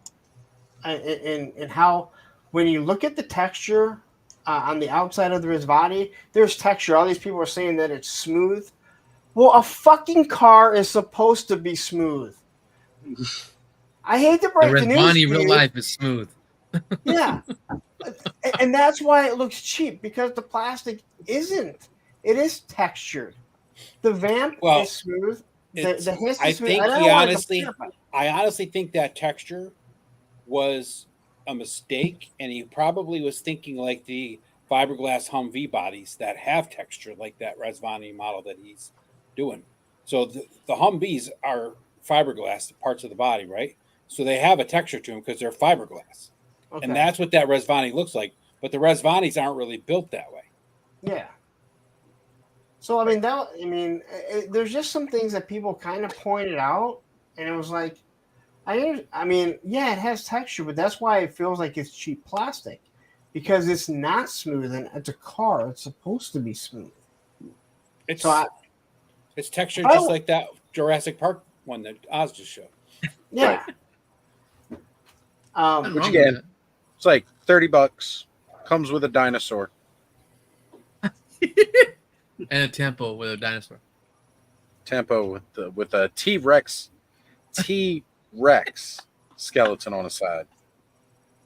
and how when you look at the texture on the outside of the Rizvati, there's texture. All these people are saying that it's smooth. Well, a fucking car is supposed to be smooth. I hate to break the news. Rizvani real life is smooth. Yeah. And that's why it looks cheap, because the plastic isn't. It is textured. The vamp is smooth. The hiss is smooth. I honestly think that texture was a mistake, and he probably was thinking like the fiberglass Humvee bodies that have texture like that Rizvani model that he's doing. So the Humvees are fiberglass parts of the body, right? So they have a texture to them because they're fiberglass. Okay. And that's what that Rizvani looks like. But the Rizvanis aren't really built that way. Yeah. So, there's just some things that people kind of pointed out, and it was like, it has texture, but that's why it feels like it's cheap plastic, because it's not smooth, and it's a car. It's supposed to be smooth. It's textured just like that Jurassic Park one that Oz just showed. Yeah. Which again, it's like $30. Comes with a dinosaur. And a tempo with a dinosaur. Tempo with a T-Rex skeleton on the side.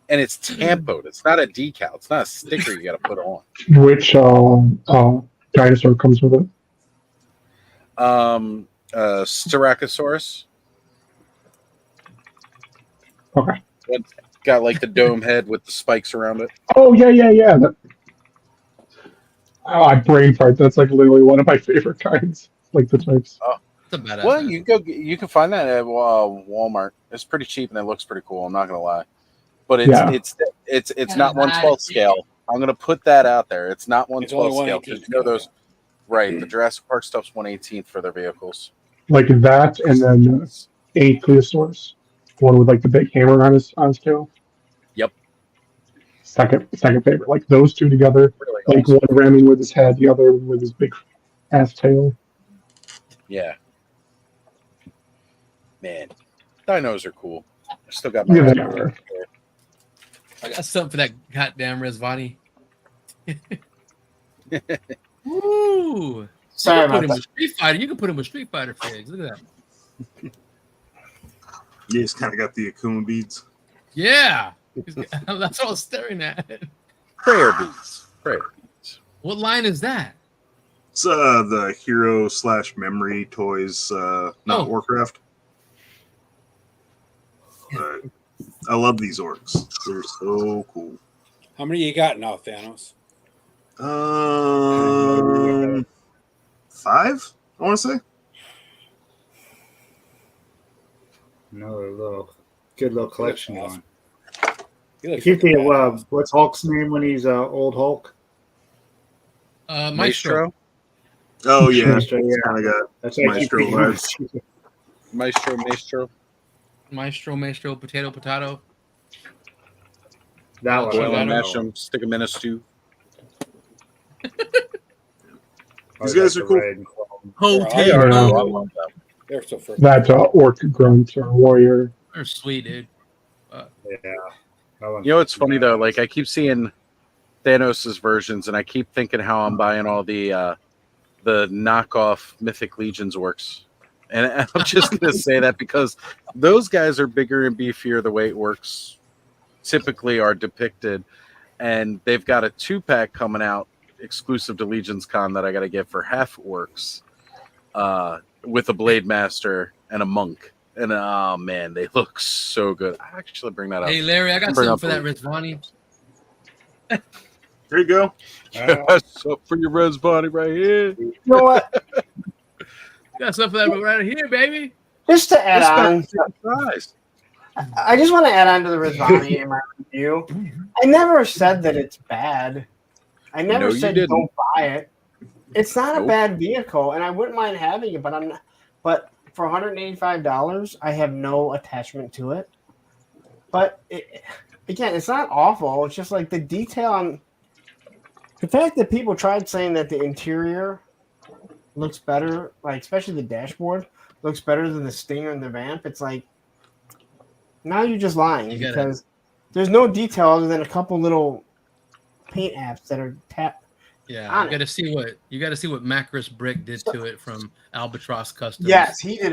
And it's tampoed. It's not a decal. It's not a sticker you got to put on. Which dinosaur comes with it? Styracosaurus. Okay. It's got like the dome head with the spikes around it. Oh yeah. I brain fart. That's like literally one of my favorite kinds. Like the types. Oh. Well, you can find that at Walmart. It's pretty cheap and it looks pretty cool. I'm not gonna lie, but it's not 1/12 scale. I'm gonna put that out there. It's not 1/12 scale because you know those. Right, the Jurassic Park stuff's 1/18 for their vehicles. Like that, and then a Plesiosaurus, one with like the big hammer on his tail. Yep. Second favorite. Like those two together, really like awesome. One ramming with his head, the other with his big ass tail. Yeah. Man, dinos are cool. I still got my. Yeah, they are. I got something for that goddamn Rizvani. Woo! Sorry about that. Street Fighter. You can put him with Street Fighter figs. Look at that. Yeah, he's kind of got the Akuma beads. Yeah, that's what I was staring at. Prayer beads. What line is that? It's the hero / memory toys, not Warcraft. I love these orcs. They're so cool. How many you got now, Thanos? 5, I want to say. Another good little collection going. You keep thinking of what's Hulk's name when he's old Hulk? Maestro. Oh yeah, Maestro, yeah. Kind of got that's Maestro vibes. Maestro, potato. That one. Boil and mash them, stick them in a stew. These guys are cool. Hotel. They're so freaking. That orc grunt or warrior. They're sweet, dude. Yeah. You know what's funny though? Like I keep seeing Thanos' versions, and I keep thinking how I'm buying all the knockoff Mythic Legions orcs. And I'm just gonna say that because those guys are bigger and beefier the way orcs typically are depicted, and they've got a 2-pack coming out exclusive to Legions Con that I got to get for half orcs, with a Blade Master and a monk. And oh man, they look so good. I actually bring that up. Hey Larry, I got something for that Rizvani. There you go. That's up for your Res Body right here. You know what? Got something for that right here, baby. Just to add on, Nice. I just want to add on to the Rizvani in my review. I never said that it's bad. I never said don't buy it. It's not a bad vehicle, and I wouldn't mind having it, but I'm not. But for $185, I have no attachment to it. But again, it's not awful. It's just like the detail on the fact that people tried saying that the interior looks better, like especially the dashboard looks better than the Stinger and the Vamp. It's like now you're just lying because there's no detail other than a couple little paint apps that are tapped. Yeah, you got to see what Macros Brick did to it from Albatross Customs. Yes, he did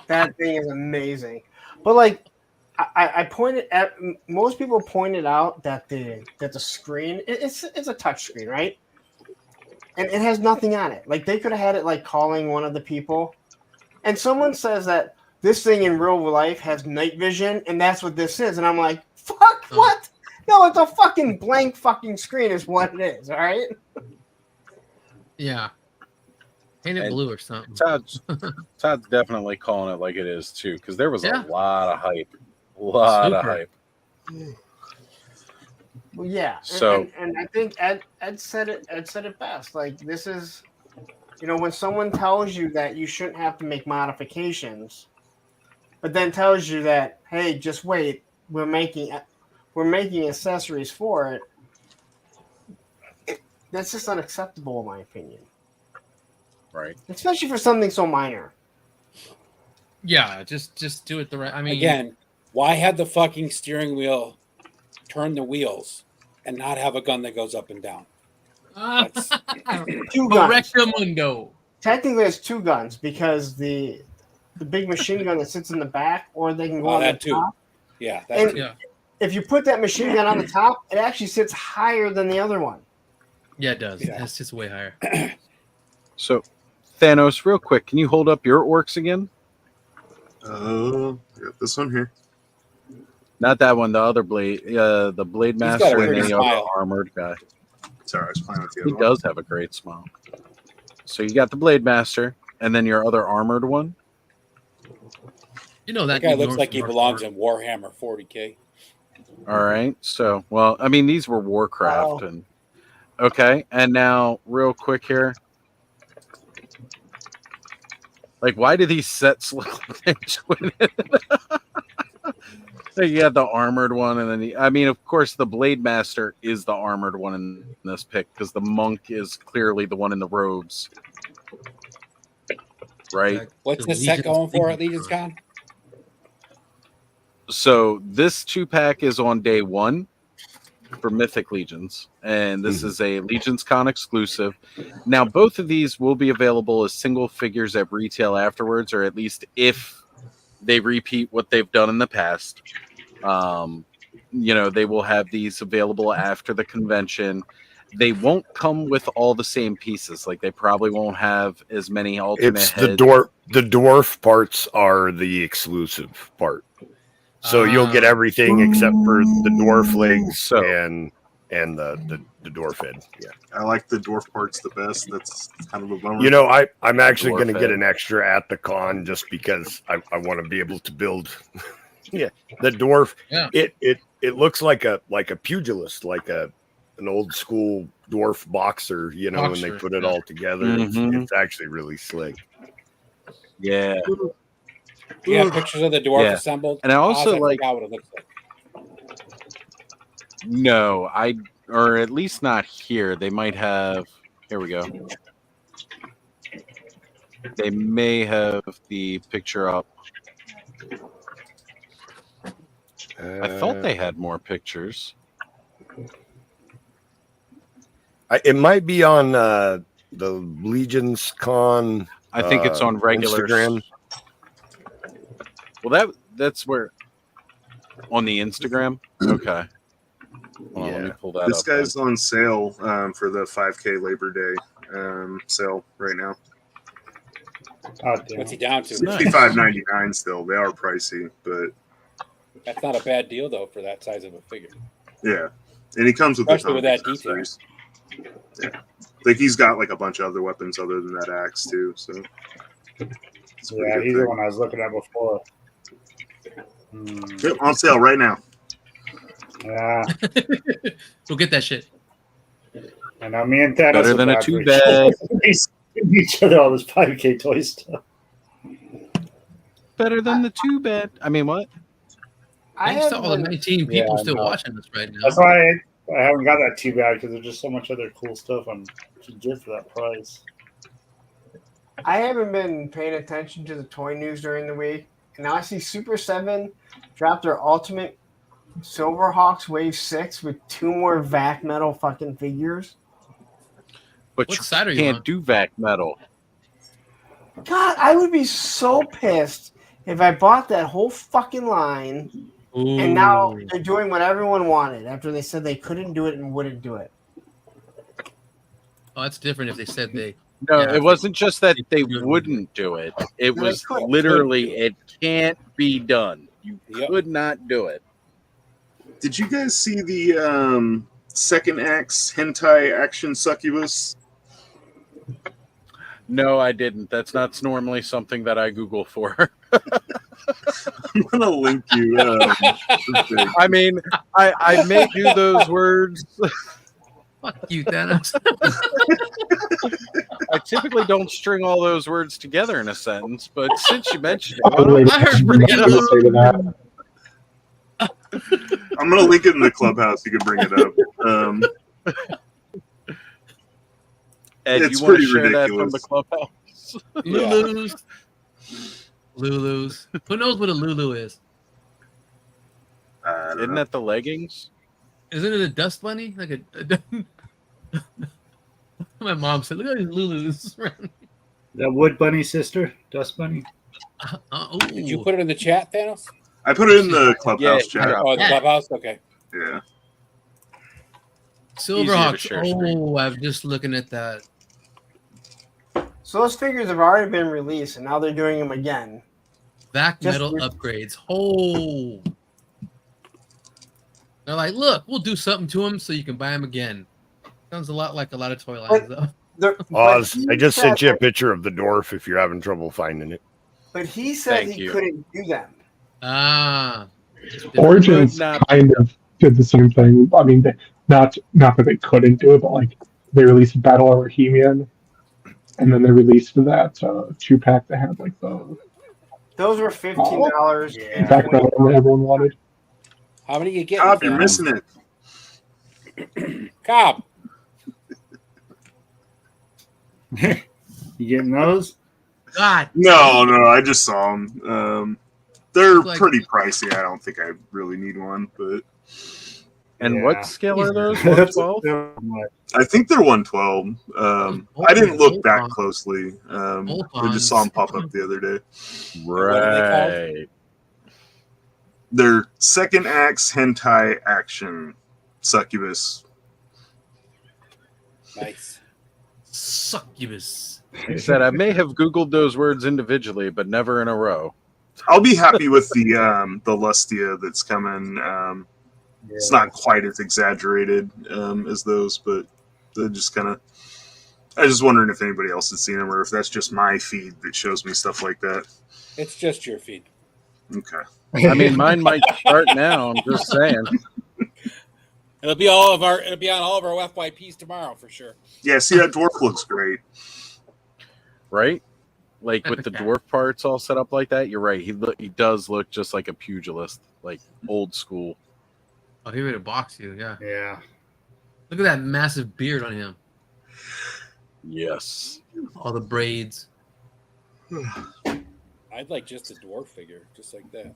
that thing is amazing. But like I pointed at most people pointed out that the screen it's a touch screen, right? And it has nothing on it. Like they could have had it like calling one of the people. And someone says that this thing in real life has night vision, and that's what this is. And I'm like, fuck, what? No, it's a fucking blank fucking screen is what it is, all right? Yeah. Paint it blue or something. Todd's definitely calling it like it is, too, because there was a lot of hype. A lot of hype. Well, yeah. So, and I think Ed said it best. Like, this is, when someone tells you that you shouldn't have to make modifications, but then tells you that, hey, just wait, we're making accessories for it. That's just unacceptable in my opinion. Right. Especially for something so minor. Yeah, just do it the right. I mean, again, why have the fucking steering wheel turn the wheels and not have a gun that goes up and down? That's two guns. Mundo. Technically, it's two guns because the big machine gun that sits in the back, or they can go on that the top. Yeah, if you put that machine gun on the top, it actually sits higher than the other one. Yeah, it does. Yeah. It's just way higher. So, Thanos, real quick, can you hold up your orcs again? I got this one here. Not that one, the other blade, the Blade Master and the other armored guy. Sorry, I was playing with the other one. He does have a great smile. So you got the Blade Master, and then your other armored one. That guy looks like he belongs in Warhammer 40K. All right. So, well, I mean, these were Warcraft, and okay. And now, real quick here, like, why do these sets look like they're twin? So you had the armored one, and then of course, the Blade Master is the armored one in this pick because the monk is clearly the one in the robes, right? What's this set going for at Legion's Con? So this 2-pack is on day 1 for Mythic Legions, and this is a Legions Con exclusive. Now, both of these will be available as single figures at retail afterwards, or at least if they repeat what they've done in the past. They will have these available after the convention. They won't come with all the same pieces. Like they probably won't have as many alternate heads. The dwarf parts are the exclusive part. So you'll get everything except for the dwarf legs and the dwarf head. Yeah, I like the dwarf parts the best. That's kind of a bummer. I'm actually going to get an extra at the con just because I want to be able to build. Yeah, the dwarf. Yeah. It looks like a pugilist, like an old school dwarf boxer. When they put it all together, it's actually really slick. Yeah. Do you have pictures of the dwarf assembled? And I also I forgot what it looks like. No, or at least not here. They might have. Here we go. They may have the picture up. I thought they had more pictures. It might be on the Legion's Con. I think it's on regular Instagram. Well, that's where on the Instagram. Okay. Hold on, let me pull that This up. guy's on sale for the 5K Labor Day sale right now. What's he down to? $65.99 still. They are pricey, but that's not a bad deal though for that size of a figure. Yeah, and he comes with especially with that detail. Yeah, like he's got like a bunch of other weapons other than that axe too. So yeah, he's the one I was looking at before. Yep, on sale right now. Yeah, Go get that shit. I know me and Thanos Better than a 2-bed. Each other all this 5K toy stuff. Better than the 2-bed. I mean, what? Thanks to all the 19 people still watching this right now. That's why I haven't got that too bad because there's just so much other cool stuff on to get for that price. I haven't been paying attention to the toy news during the week, and now I see Super 7 drop their Ultimate Silverhawks Wave 6 with 2 more VAC metal fucking figures. But you can't do VAC metal. God, I would be so pissed if I bought that whole fucking line and now they're doing what everyone wanted after they said they couldn't do it and wouldn't do it. Oh, that's different if they said they... No, it wasn't just that they wouldn't do it. It was literally, it can't be done. You could not do it. Did you guys see the second axe hentai action succubus? No, I didn't. That's not normally something that I Google for. I'm gonna link you. I mean, I may do those words. Fuck you, Thanos. I typically don't string all those words together in a sentence, but since you mentioned it, I heard bring it up. I'm gonna link it in the clubhouse. You can bring it up. Ed, it's you want to pretty share ridiculous. that from the clubhouse? Lulu's. Lulu's. Who knows what a Lulu is? Isn't that the leggings? Isn't it a dust bunny? Like a my mom said, look at these Lulu's. That Wood Bunny sister, Dust Bunny. Did you put it in the chat, Thanos? I put it in the clubhouse chat. Oh, the clubhouse? Okay. Yeah. Silverhawks. Oh, I'm just looking at that. So those figures have already been released, and now they're doing them again. Back metal upgrades. Oh. They're like, look, we'll do something to them so you can buy them again. Sounds a lot like a lot of toy lines, though. Oz, I just sent you a picture of the dwarf if you're having trouble finding it. But he said he couldn't do them. Origins kind of did the same thing. I mean, not that they couldn't do it, but like they released Battle of Bohemian, and then they released that 2-pack that had like the. Those were $15. Back metal that everyone wanted. How many you get? Cobb, you're missing it. Cobb. You getting those? God. No, I just saw them. They're Like- pretty pricey. I don't think I really need one, but And what scale are those? 112? I think they're 112. I didn't look that closely. I just saw them pop up the other day. Right. They're second axe hentai action succubus. Nice. Succubus. Like I said, I may have Googled those words individually, but never in a row. I'll be happy with the Lustia that's coming. It's not quite as exaggerated as those, but they're just kind of. I was just wondering if anybody else had seen them, or if that's just my feed that shows me stuff like that. It's just your feed. Okay. I mean, mine might start now. I'm just saying. It'll be on all of our FYPs tomorrow for sure. Yeah, see, that dwarf looks great. Right? Like with the dwarf parts all set up like that, you're right. He does look just like a pugilist, like old school. Oh, he ready to box you, yeah. Yeah. Look at that massive beard on him. Yes. All the braids. I'd like just a dwarf figure, just like that.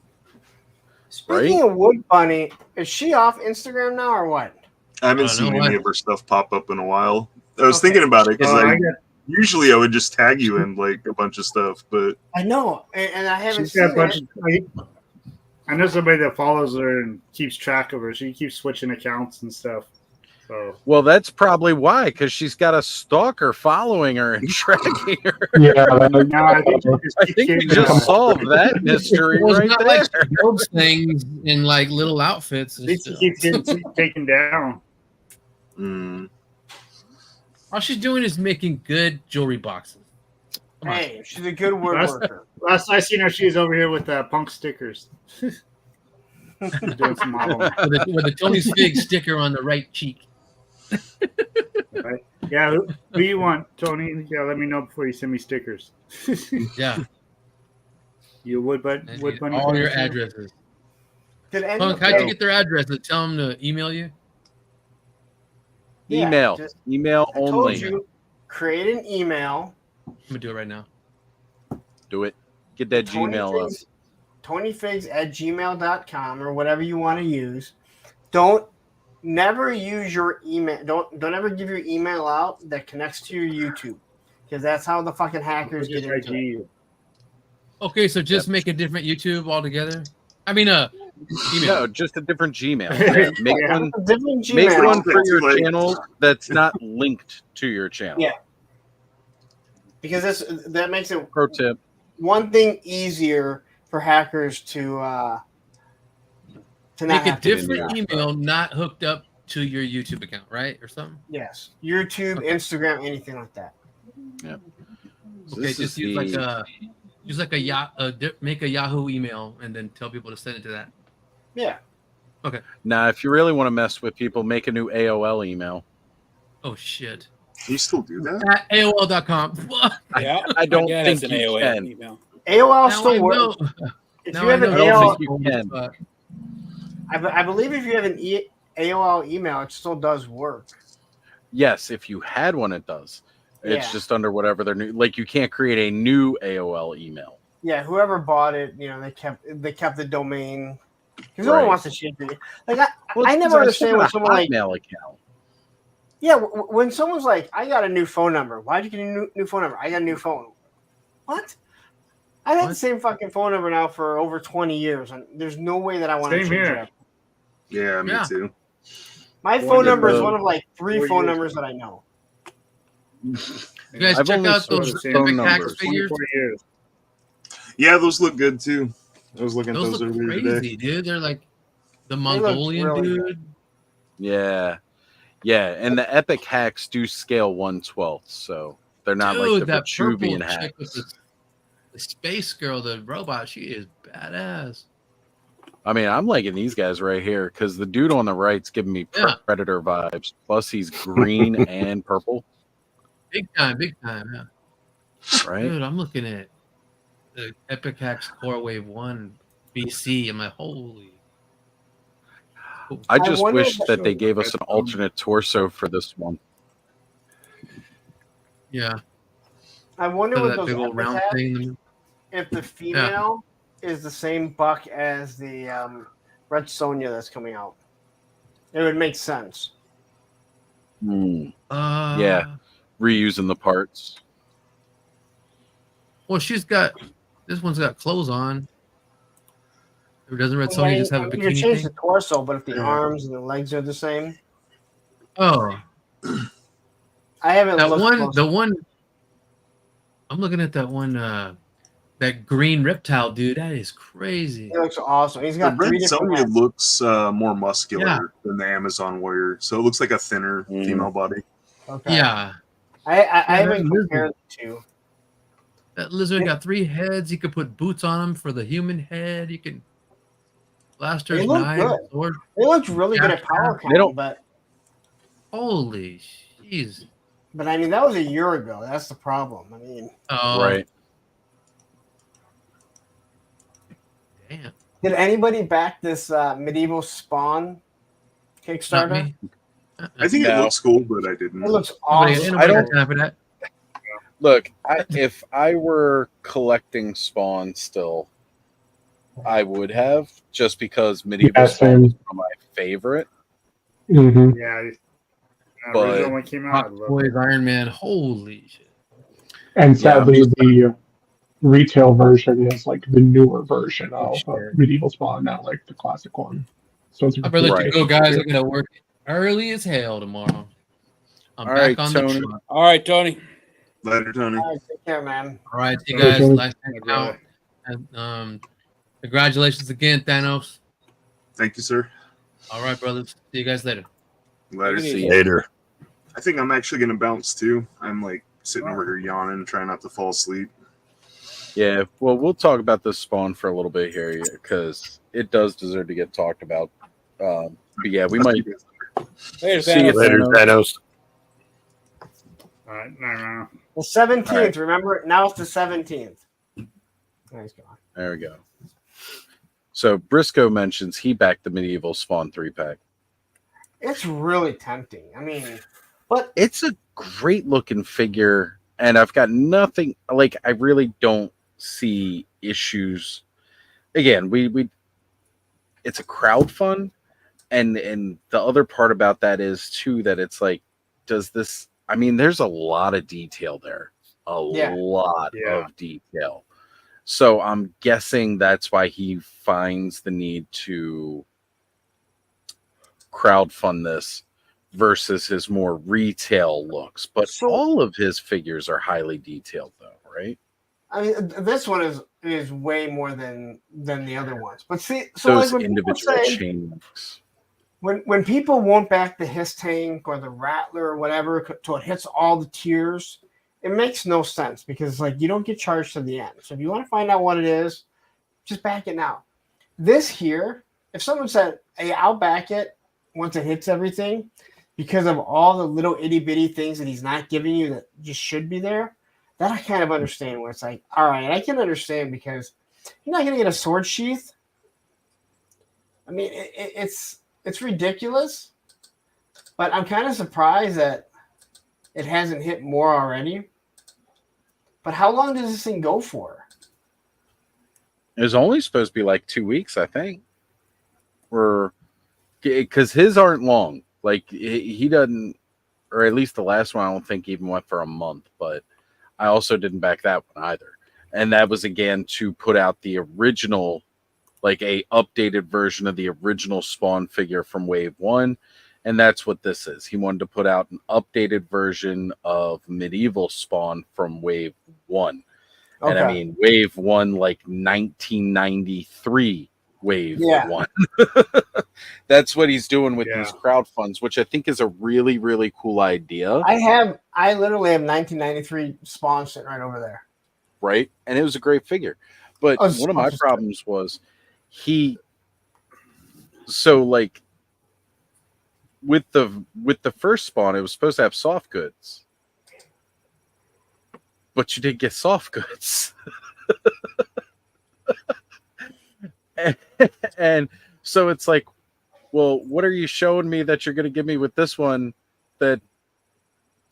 Speaking of Wood Bunny, is she off Instagram now or what? I haven't seen any of her stuff pop up in a while. I was thinking about it because usually I would just tag you in like a bunch of stuff, but I know, and I haven't She's got seen a bunch it. I know somebody that follows her and keeps track of her. She keeps switching accounts and stuff. So Well, that's probably why, because she's got a stalker following her and tracking her. Yeah, I think we just solved that mystery Well, right it's not there. like she builds things in like little outfits. at least she keeps getting taken down. All she's doing is making good jewelry boxes. Hey, she's a good woodworker. Last I seen her, she was over here with punk stickers. Doing some modeling. with a Tony's Fig sticker on the right cheek. Right? Yeah, who you want, Tony? Yeah, let me know before you send me stickers. Yeah. You wood bunny. All your addresses. Punk, how'd you get their addresses? Tell them to email you. Email. Email I told only. you, create an email. I'm gonna do it right now. Do it. Get that Gmail up. TonyFigs@gmail.com or whatever you want to use. Never use your email. Don't ever give your email out that connects to your YouTube, because that's how the fucking hackers get into it. Okay, so just make a different YouTube altogether. I mean, email. No, just a different Gmail. Yeah, make one. A different Gmail. Make one for your channel that's not linked to your channel. Yeah. Because that makes it Pro tip. one thing easier for hackers to not make a have to different email not hooked up to your YouTube account, right, or something. Yes, YouTube, Instagram, anything like that. Yeah. Okay, just use make a Yahoo email and then tell people to send it to that. Yeah. Okay. Now, if you really want to mess with people, make a new AOL email. Oh shit. You still do that? At AOL.com. Yeah, I don't yeah, think that's an you AOL can. email. AOL Now still I works. know. If Now you have I an know. AOL, think you can. I believe if you have an AOL email, it still does work. Yes, if you had one, it does. It's Yeah. just under whatever their new. Like you can't create a new AOL email. Yeah, whoever bought it, they kept the domain because no Right. one wants to change it. Like Well, I it's never 'cause understand when got a someone like Hotmail account. yeah when someone's like I got a new phone number. Why'd you get a new phone number? I got a new phone. What? I've had the same fucking phone number now for over 20 years, and there's no way that I want to Same change here. it. Yeah, me too. My phone number is one of like 3 phone numbers that I know. You guys I've check only out switched those phone epic hacks numbers. figures. 24 years. Yeah, those look good too. I was looking at Those those look earlier crazy, today. dude. They're like the look Mongolian really dude. Yeah, yeah, and the epic hacks do scale 1/12, so they're not Dude, like the that purple Vitruvian chick with hacks. the space girl, the robot, she is badass. I mean, I'm liking these guys right here because the dude on the right's giving me Yeah. Predator vibes. Plus, he's green and purple, Big time, yeah. right? Dude, I'm looking at the Epic Hacks Core Wave 1 BC. I'm like, holy. I just wonder wish if- that they gave us an alternate torso for this one. Yeah. I wonder So what that those big old epic round hacks- thing. if the female is the same buck as the Red Sonja that's coming out. It would make sense. Yeah, reusing the parts. Well, this one's got clothes on. Or doesn't Red Well, Sonja yeah, just have a you can bikini change thing? the torso, but if the arms and the legs are the same, Oh, I haven't that looked one, close. the one. I'm looking at that one, that green reptile dude. That is crazy. He looks awesome. He's The got Red 3 different Sonja heads. looks more muscular Yeah. than the Amazon warrior, so it looks like a thinner female body. Okay. Yeah, I haven't that compared the two. that lizard got 3 heads. You could put boots on him for the human head. You can blasters, They look knives, good. sword. They looked really good at power They don't- count, Holy jeez. but I mean that was a year ago. That's the problem. I mean, Oh, Right. damn. did anybody back this medieval Spawn Not Kickstarter? me. I think it No. looks cool, but I didn't. It looks Nobody- awesome. ain't nobody I got don't- time for that. Look, if I were collecting Spawn still, I would have, just because Medieval Yeah, Spawn was same. one of my favorite. Hmm. Yeah, the But original one came out. I Hot loved Toys it. Iron Man. Holy shit. And yeah, I'm sadly, just the retail version is like the newer version Oh, of shit. Medieval Spawn, not like the classic one. So it's a I better let completely you right. go, different guys. I figure. gotta work early as hell tomorrow. I'm All back right, on the Tony. truck. All right, Tony. Later, Tony. All right, take care, man. All right, see you Tony. guys. Tony. Nice My hanging brother. out. And congratulations again, Thanos. Thank you, sir. All right, brothers. See you guys later. Later. Take it See easy. ya. Later. I think I'm actually gonna bounce too. I'm like sitting over here yawning, trying not to fall asleep. Yeah, well, we'll talk about this Spawn for a little bit here because it does deserve to get talked about. But yeah, we might Later, see you, Thanos. Later, Thanos. Thanos. All right, no. The 17th. All right. Remember, now it's the 17th. Nice going. There we go. So Briscoe mentions he backed the Medieval Spawn 3-pack. It's really tempting. I mean, but It's a great looking figure, and I've got nothing like I really don't see issues. Again, we it's a crowd fund, and the other part about that is too that it's like, does this? I mean, there's a lot of detail there, Yeah. lot Yeah. of detail. So I'm guessing that's why he finds the need to crowdfund this versus his more retail looks. But So- all of his figures are highly detailed, though, right? I mean, this one is way more than the other ones. But see, so Those like when people individual say, chain links. when people won't back the Hiss tank or the Rattler or whatever till it hits all the tiers, it makes no sense because like you don't get charged to the end. So if you want to find out what it is, just back it now. This here, if someone said, "Hey, I'll back it once it hits everything," because of all the little itty bitty things that he's not giving you that just should be there, that I kind of understand. Where it's like, all right, I can understand because you're not going to get a sword sheath. I mean, it's ridiculous, but I'm kind of surprised that it hasn't hit more already. But how long does this thing go for? It was only supposed to be like 2 weeks, I think. Or because his aren't long. Like he doesn't, or at least the last one I don't think even went for a month. But I also didn't back that one either. And that was again to put out the original, like a updated version of the original Spawn figure from Wave 1. And that's what this is. He wanted to put out an updated version of Medieval Spawn from Wave 1. Okay. And I mean, Wave 1, like 1993 Wave 1. That's what he's doing with these crowd funds, which I think is a really, really cool idea. I literally have 1993 Spawn sitting right over there. Right? And it was a great figure. But one of my problems was so like with the first Spawn, it was supposed to have soft goods. But you didn't get soft goods. and so it's like, well, what are you showing me that you're going to give me with this one that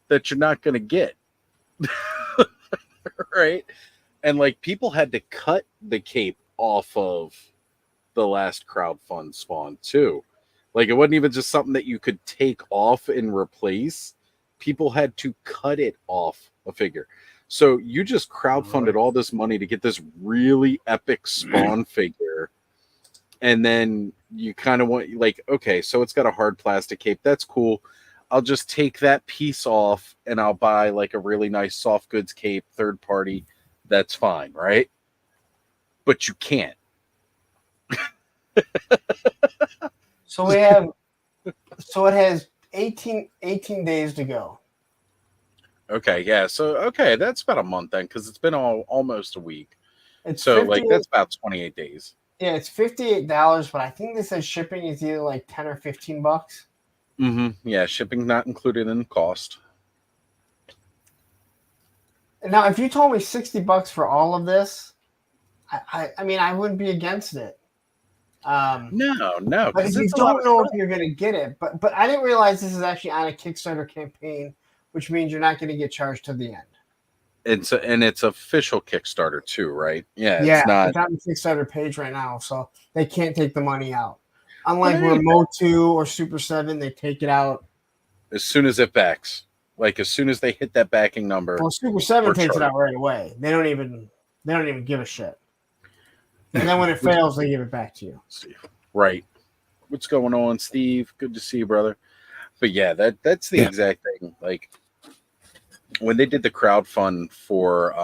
you're not going to get? Right? And like people had to cut the cape off of the last crowdfund Spawn too. Like it wasn't even just something that you could take off and replace. People had to cut it off a figure. So you just crowdfunded all this money to get this really epic Spawn figure. And then you kind of want, like, okay, so it's got a hard plastic cape. That's cool. I'll just take that piece off and I'll buy like a really nice soft goods cape, third party. That's fine, right? But you can't. So it has 18 days to go. Okay, yeah. So okay, that's about a month then, because it's been almost a week. It's so like that's about 28 days. Yeah, it's $58, but I think this says shipping is either like $10 or $15. Mm-hmm. Yeah, shipping not included in the cost. Now, if you told me $60 for all of this, I mean, I wouldn't be against it. No. But if you don't know if you're going to get it, but I didn't realize this is actually on a Kickstarter campaign, which means you're not going to get charged to the end. it's official Kickstarter too, right? Yeah, Yeah, it's not. it's on the Kickstarter page right now, so they can't take the money out. But Unlike it where ain't Mo 2 or Super 7, they take it out. as soon as it backs. Like as soon as they hit that backing number, Well, Super 7 we're takes it charged. out right away. They don't even give a shit. And then when it fails, they give it back to you. Right. What's going on, Steve? Good to see you, brother. But yeah, that's the exact thing. Like when they did the crowdfund for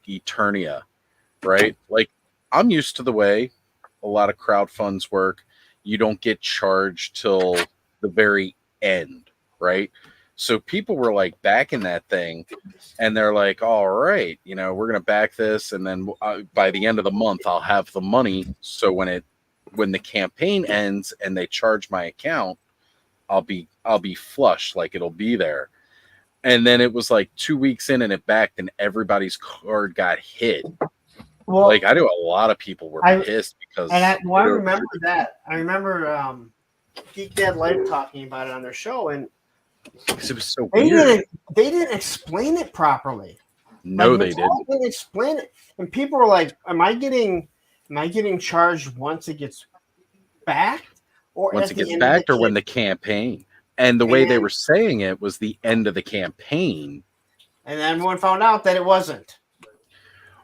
Eternia, right? Like I'm used to the way a lot of crowdfunds work. You don't get charged till the very end, right? So people were like backing that thing, and they're like, "All right, we're gonna back this, and then by the end of the month, I'll have the money. So when the campaign ends and they charge my account, I'll be flush, like it'll be there." And then it was like 2 weeks in, and it backed, and everybody's card got hit. Well, like I knew a lot of people were pissed because. And I remember that. I remember Geek Dad Life talking about it on their show, and because it was so they weird. They didn't explain it properly. No, they didn't. Didn't explain it, and people were like, "Am I getting charged once it gets backed, or Once at it the gets end backed, of or the when the campaign?" And the way they were saying it was the end of the campaign. And then everyone found out that it wasn't.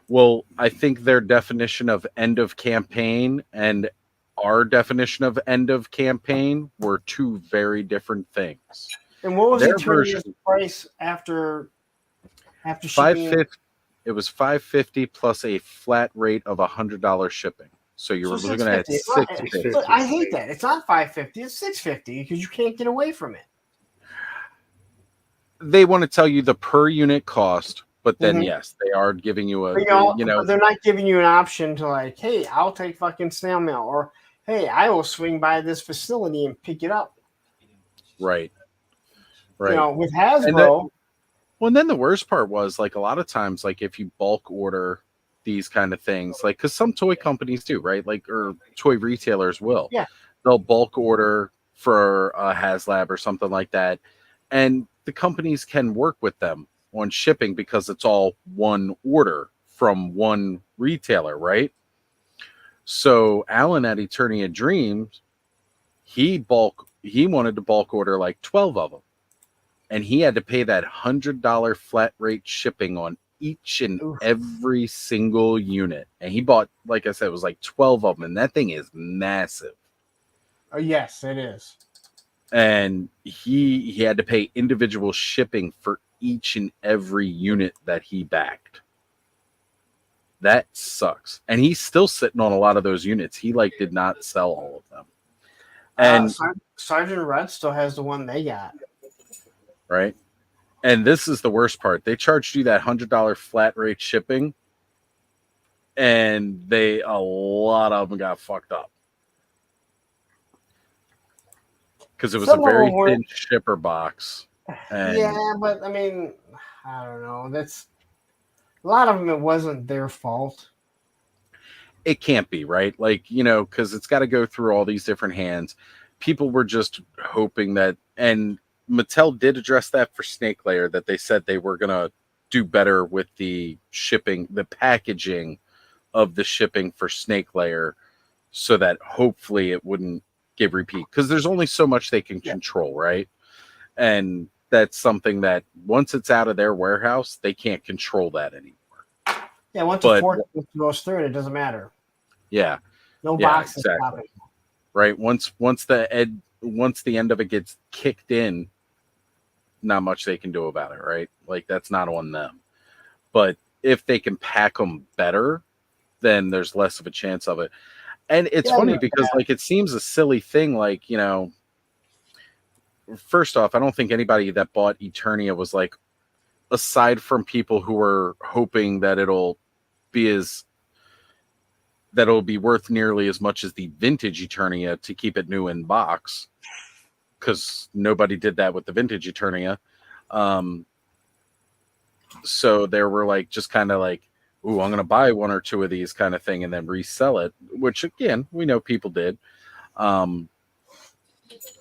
Well, I think their definition of end of campaign and our definition of end of campaign were two very different things. And what was their Eternia's price after shipping? $550. It was $550 plus a flat rate of $100 shipping. So you were looking at $650. I hate that. It's not $550. It's $650 because you can't get away from it. They want to tell you the per unit cost, but then yes, they are giving you a they're not giving you an option to like, hey, I'll take fucking snail mail, or hey, I will swing by this facility and pick it up. Right. With Hasbro. And then the worst part was like a lot of times, like if you bulk order these kind of things, like because some toy companies do, right? Like or toy retailers will. Yeah. They'll bulk order for a HasLab or something like that, and the companies can work with them on shipping because it's all one order from one retailer, right? So Alan at Eternia Dreams, he wanted to bulk order like 12 of them, and he had to pay that $100 flat rate shipping on each and every single unit. And he bought, like I said, it was like 12 of them, and that thing is massive. Oh yes, it is. And he had to pay individual shipping for each and every unit that he backed. That sucks. And he's still sitting on a lot of those units. He did not sell all of them. And Sergeant Red still has the one they got. Right. And this is the worst part. They charged you that $100 flat rate shipping, and a lot of them got fucked up. Because it was a very thin shipper box. Yeah, but I mean, I don't know. That's a lot of them. It wasn't their fault. It can't be, right? Because it's got to go through all these different hands. People were just hoping that, and Mattel did address that for Snake Layer, that they said they were going to do better with the shipping, the packaging of the shipping for Snake Layer, so that hopefully it wouldn't give repeat, because there's only so much they can control, right? And that's something that once it's out of their warehouse, they can't control that anymore. Yeah, once a fork goes through it doesn't matter. Yeah. No box is exactly. stopping. Right. Once the end of it gets kicked in, not much they can do about it, right? Like that's not on them. But if they can pack them better, then there's less of a chance of it. And it's funny because it seems a silly thing. First off, I don't think anybody that bought Eternia was aside from people who were hoping that it'll be worth nearly as much as the vintage Eternia to keep it new in box, because nobody did that with the vintage Eternia. So there were just kind of ooh, I'm going to buy one or two of these kind of thing and then resell it, which again, we know people did.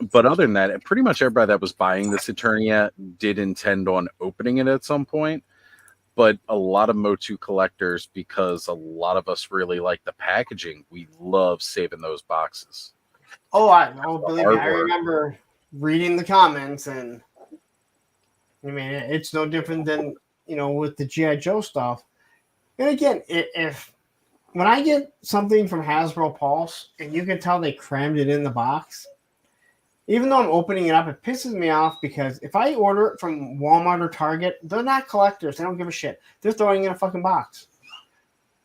But other than that, pretty much everybody that was buying this Eternia did intend on opening it at some point. but a lot of Motu collectors, because a lot of us really like the packaging, we love saving those boxes. Believe me, I remember reading the comments, and I mean, it's no different than, with the G.I. Joe stuff. And again, if when I get something from Hasbro Pulse and you can tell they crammed it in the box, even though I'm opening it up, it pisses me off, because if I order it from Walmart or Target, they're not collectors. They don't give a shit. They're throwing in a fucking box.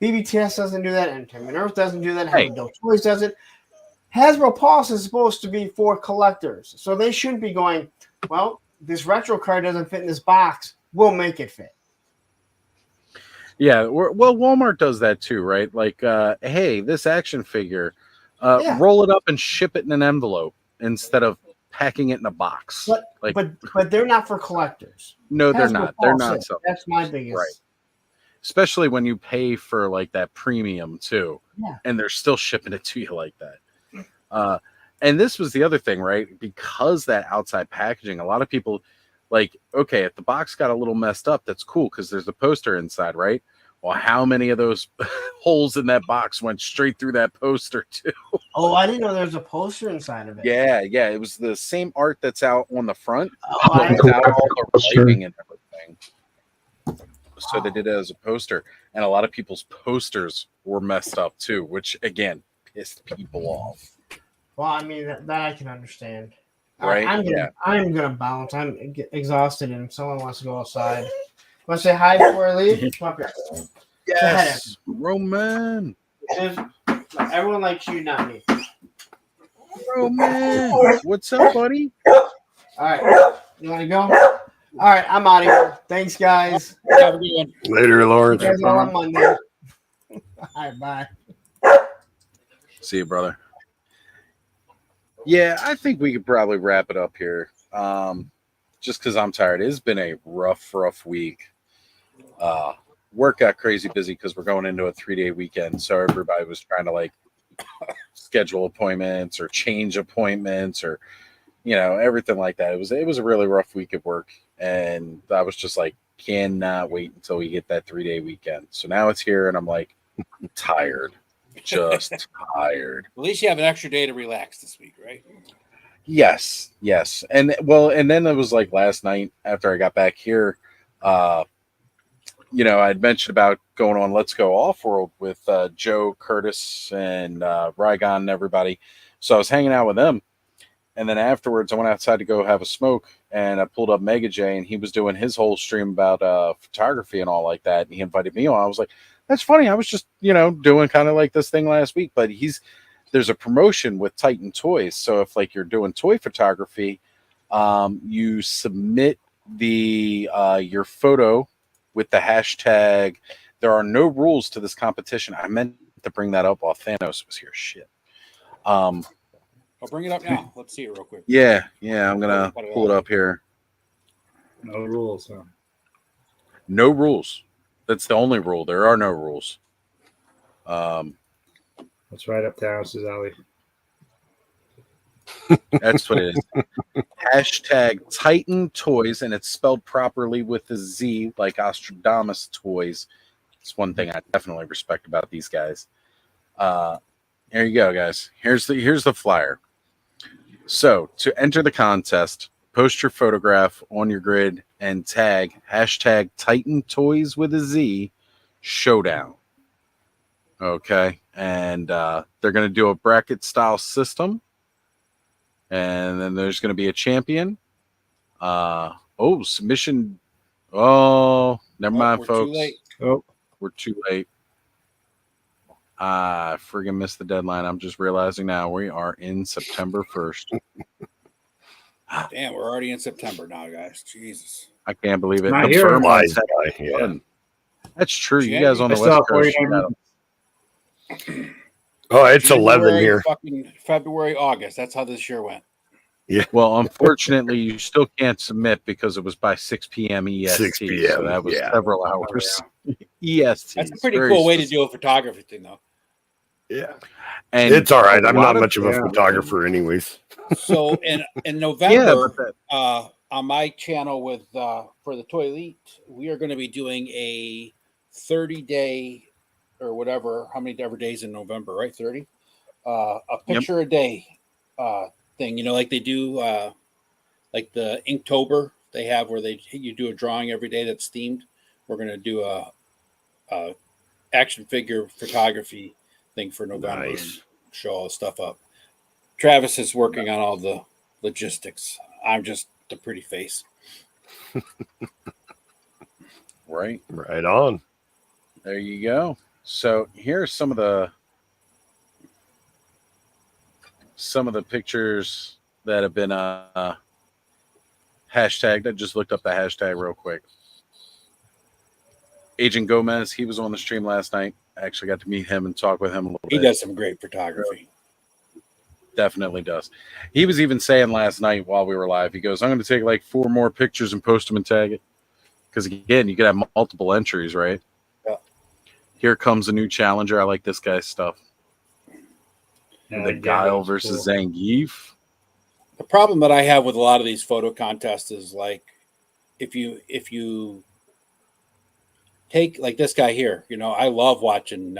BBTS doesn't do that. Entertainment Earth doesn't do that. Hey. Hasbro Toys doesn't. Hasbro Pulse is supposed to be for collectors. So they shouldn't be going, well, this retro card doesn't fit in this box. We'll make it fit. Yeah, well, Walmart does that too, right? Like, hey, this action figure, roll it up and ship it in an envelope instead of packing it in a box. But they're not for collectors. No, they're Hasbro not. They're Pulse not. is. That's my biggest. Right. Especially when you pay for like that premium too, and they're still shipping it to you like that. And this was the other thing, right? Because that outside packaging, a lot of people like, okay, if the box got a little messed up, that's cool because there's a poster inside, right? Well, how many of those holes in that box went straight through that poster too? Oh, I didn't know there was a poster inside of it. Yeah, it was the same art that's out on the front, Oh, without all the writing and everything. So they did it as a poster, and a lot of people's posters were messed up too, which again pissed people off. Well, I mean that I can understand. Right? I'm gonna bounce. I'm exhausted, and someone wants to go outside. Want to say hi before I leave? Come up here. Yes, Roman. Everyone likes you, not me. Roman, what's up, buddy? All right, you want to go? All right, I'm out of here. Thanks, guys. Have a good one. Later, Lawrence. You guys all on Monday. All right, bye. See you, brother. Yeah, I think we could probably wrap it up here. Just because I'm tired. It's been a rough week. Work got crazy busy because we're going into a 3-day weekend. So everybody was trying to like schedule appointments or change appointments or, everything like that. It was a really rough week at work. And I was just like, cannot wait until we get that 3-day weekend. So now it's here and I'm like tired. Just tired. At least you have an extra day to relax this week, right? Yes. And then it was like last night after I got back here, I'd mentioned about going on Let's Go Off-World with Joe, Curtis, and Rygon and everybody. So I was hanging out with them. And then afterwards, I went outside to go have a smoke, and I pulled up Mega J, and he was doing his whole stream about photography and all like that. And he invited me on. I was like, that's funny. I was just, doing kind of like this thing last week, but there's a promotion with Titan Toys. So if like you're doing toy photography, you submit your photo with the hashtag. There are no rules to this competition. I meant to bring that up while Thanos was here. Shit. I'll bring it up now. Let's see it real quick. Yeah. I'm gonna pull it up here. No rules, huh? No rules. That's the only rule. There are no rules. That's right up Thanos' alley. That's what it is. Hashtag Titan Toys, and it's spelled properly with a Z, like Ostradamus Toys. It's one thing I definitely respect about these guys. Here you go, guys. Here's the flyer. So to enter the contest, post your photograph on your grid and tag hashtag Titan Toys with a Z Showdown. Okay, and they're going to do a bracket style system. And then there's going to be a champion. Submission. Oh, never mind, folks. Too late. Oh, we're too late. I friggin' missed the deadline. I'm just realizing now we are in September 1st. Damn, we're already in September now, guys. Jesus. I can't believe it. Not here. That's true. You guys on the West Coast. Oh, it's January, 11 here. Fucking February, August. That's how this year went. Yeah. Well, unfortunately, you still can't submit because it was by 6 p.m. EST. 6 p.m. So that was several hours. EST. That's a pretty cool way to do a photography thing, though. Yeah. And it's all right. I'm not much of a photographer anyways. So in November, on my channel with for the Toy Elite, we are going to be doing a 30-day or whatever, how many ever days in November, right? 30. A picture a day thing, like they do like the Inktober they have where you do a drawing every day that's themed. We're going to do a action figure photography thing for November and show all the stuff up. Travis is working on all the logistics. I'm just the pretty face. Right on. There you go. So here's some of the pictures that have been hashtagged. I just looked up the hashtag real quick. Agent Gomez, he was on the stream last night. I actually got to meet him and talk with him a little bit. He does some great photography. Definitely does. He was even saying last night while we were live, he goes, I'm going to take like 4 more pictures and post them and tag it. Because again, you could have multiple entries, right? Yeah. Here comes a new challenger. I like this guy's stuff. The Guile versus cool. Zangief. The problem that I have with a lot of these photo contests is like if you take like this guy here, I love watching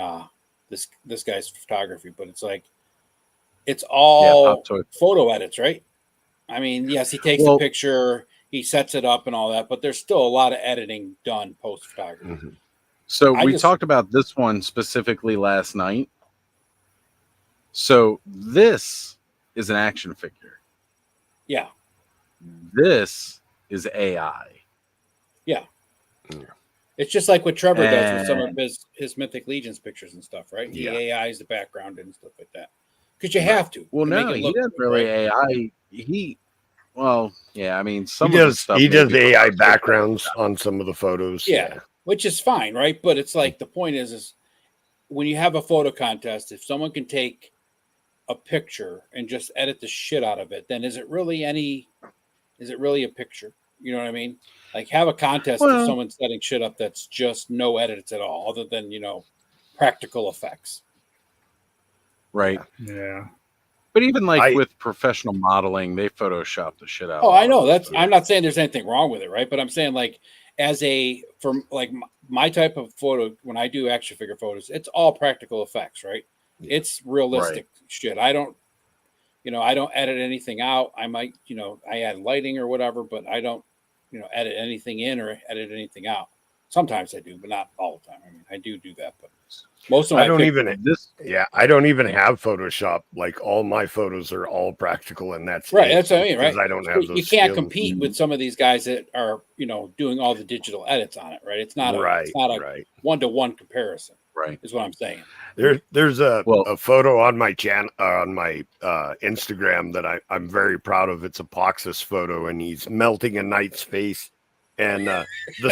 this guy's photography, but it's like it's all photo edits, right? I mean, yes, he takes a picture, he sets it up and all that, but there's still a lot of editing done post photography. Mm-hmm. So we talked about this one specifically last night. So this is an action figure. Yeah. This is AI. Yeah. It's just like what Trevor does with some of his Mythic Legions pictures and stuff, right? He AIs the background and stuff like that. Because you have to. Well, no, he doesn't really AI. I mean, he does AI backgrounds on some of the photos. Yeah, which is fine, right? But it's like the point is when you have a photo contest, if someone can take a picture and just edit the shit out of it, then is it really a picture? You know what I mean? Like have a contest of someone setting shit up that's just no edits at all, other than practical effects. Right. Yeah. But even with professional modeling, they Photoshop the shit out. Oh, I know. I'm not saying there's anything wrong with it, right? But I'm saying for my type of photo, when I do action figure photos, it's all practical effects, right? It's realistic shit. I don't edit anything out. I might, I add lighting or whatever, but I don't, edit anything in or edit anything out. Sometimes I do, but not all the time. I mean, I do that, but most of my I don't even have Photoshop. Like all my photos are all practical, and that's right. That's what I mean, right? I don't have those. You can't compete with some of these guys that are, doing all the digital edits on it, right? It's not a 1-to-1 comparison. Right, is what I'm saying. There's a photo on my channel on my Instagram that I'm very proud of. It's a Poxus photo, and he's melting a knight's face, and the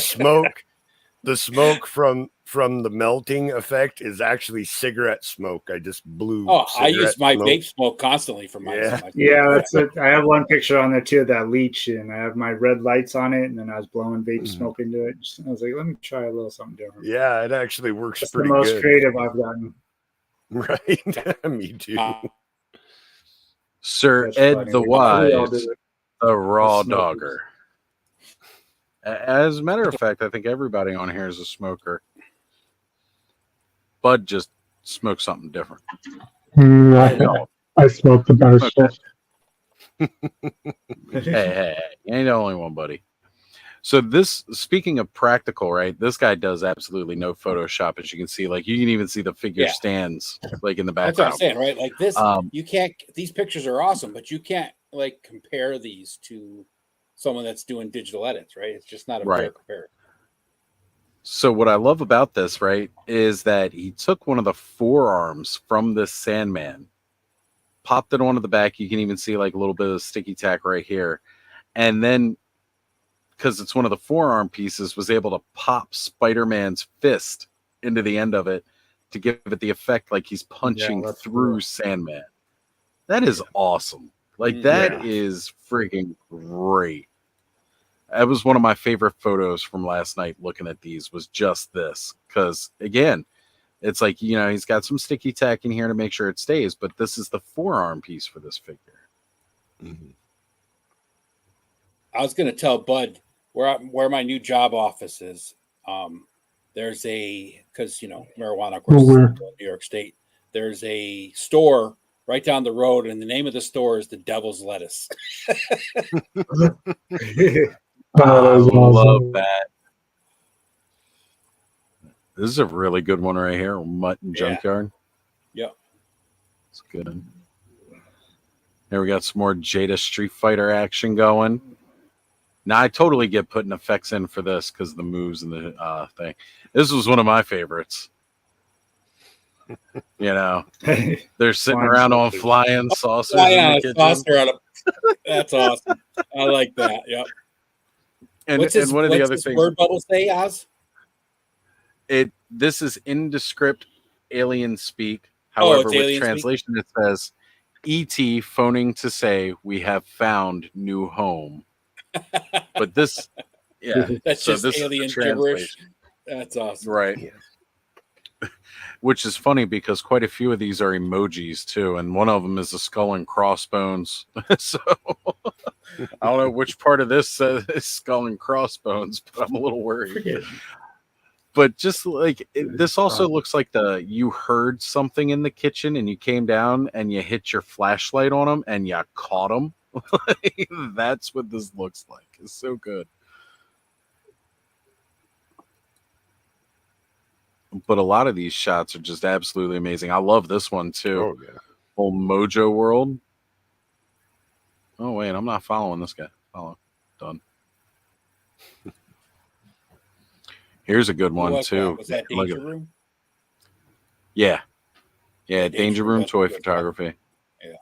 smoke from the melting effect is actually cigarette smoke. I just blew. Oh, I use my vape smoke constantly for my. Yeah, that's it. I have one picture on there too, that leech, and I have my red lights on it, and then I was blowing vape smoke into it. I was like, let me try a little something different. Yeah, it actually works. That's pretty the most good. creative I've gotten. Right, me too. Sir That's Ed funny. the We all Wise, do it. the raw The smokers. dogger. As a matter of fact, I think everybody on here is a smoker. Bud just smoked something different. I smoke the better stuff. Hey, you ain't the only one, buddy. So speaking of practical, right? This guy does absolutely no Photoshop, as you can see. Like you can even see the figure stands like in the background. That's what I'm saying, right? Like this, you can't. These pictures are awesome, but you can't compare these to someone that's doing digital edits, right? It's just not a fair comparison. So what I love about this, right, is that he took one of the forearms from this Sandman, popped it onto the back. You can even see like a little bit of sticky tack right here. And then, because it's one of the forearm pieces, was able to pop Spider-Man's fist into the end of it to give it the effect like he's punching through Sandman. That is awesome. Like that is freaking great. That was one of my favorite photos from last night looking at these was just this. Because, again, it's like, he's got some sticky tack in here to make sure it stays, but this is the forearm piece for this figure. Mm-hmm. I was going to tell Bud where my new job office is. There's because marijuana, of course, Where? New York State. There's a store right down the road, and the name of the store is the Devil's Lettuce. That I is love awesome. that. This is a really good one right here. Mutton Junkyard. Yep. It's good. Here we got some more Jada Street Fighter action going. Now I totally get putting effects in for this because the moves and the thing. This was one of my favorites. They're sitting around on flying saucers in the kitchen. Saucer on that's awesome. I like that. Yep. And one of the other things. Word bubble say, Oz? This is indescript alien speak. However, with translation, it says ET phoning to say we have found new home. But this, that's so just this alien gibberish. That's awesome, right? Yeah. Which is funny because quite a few of these are emojis too, and one of them is a skull and crossbones. So I don't know which part of this is skull and crossbones, but I'm a little worried. But just like this also looks like you heard something in the kitchen and you came down and you hit your flashlight on them and you caught them. That's what this looks like. It's so good. But a lot of these shots are just absolutely amazing. I love this one too. Oh, yeah. Whole Mojo World. Oh wait, I'm not following this guy. Follow. Done. Here's a good one too. Was that Danger Room? Yeah. Danger Room toy photography. Yeah,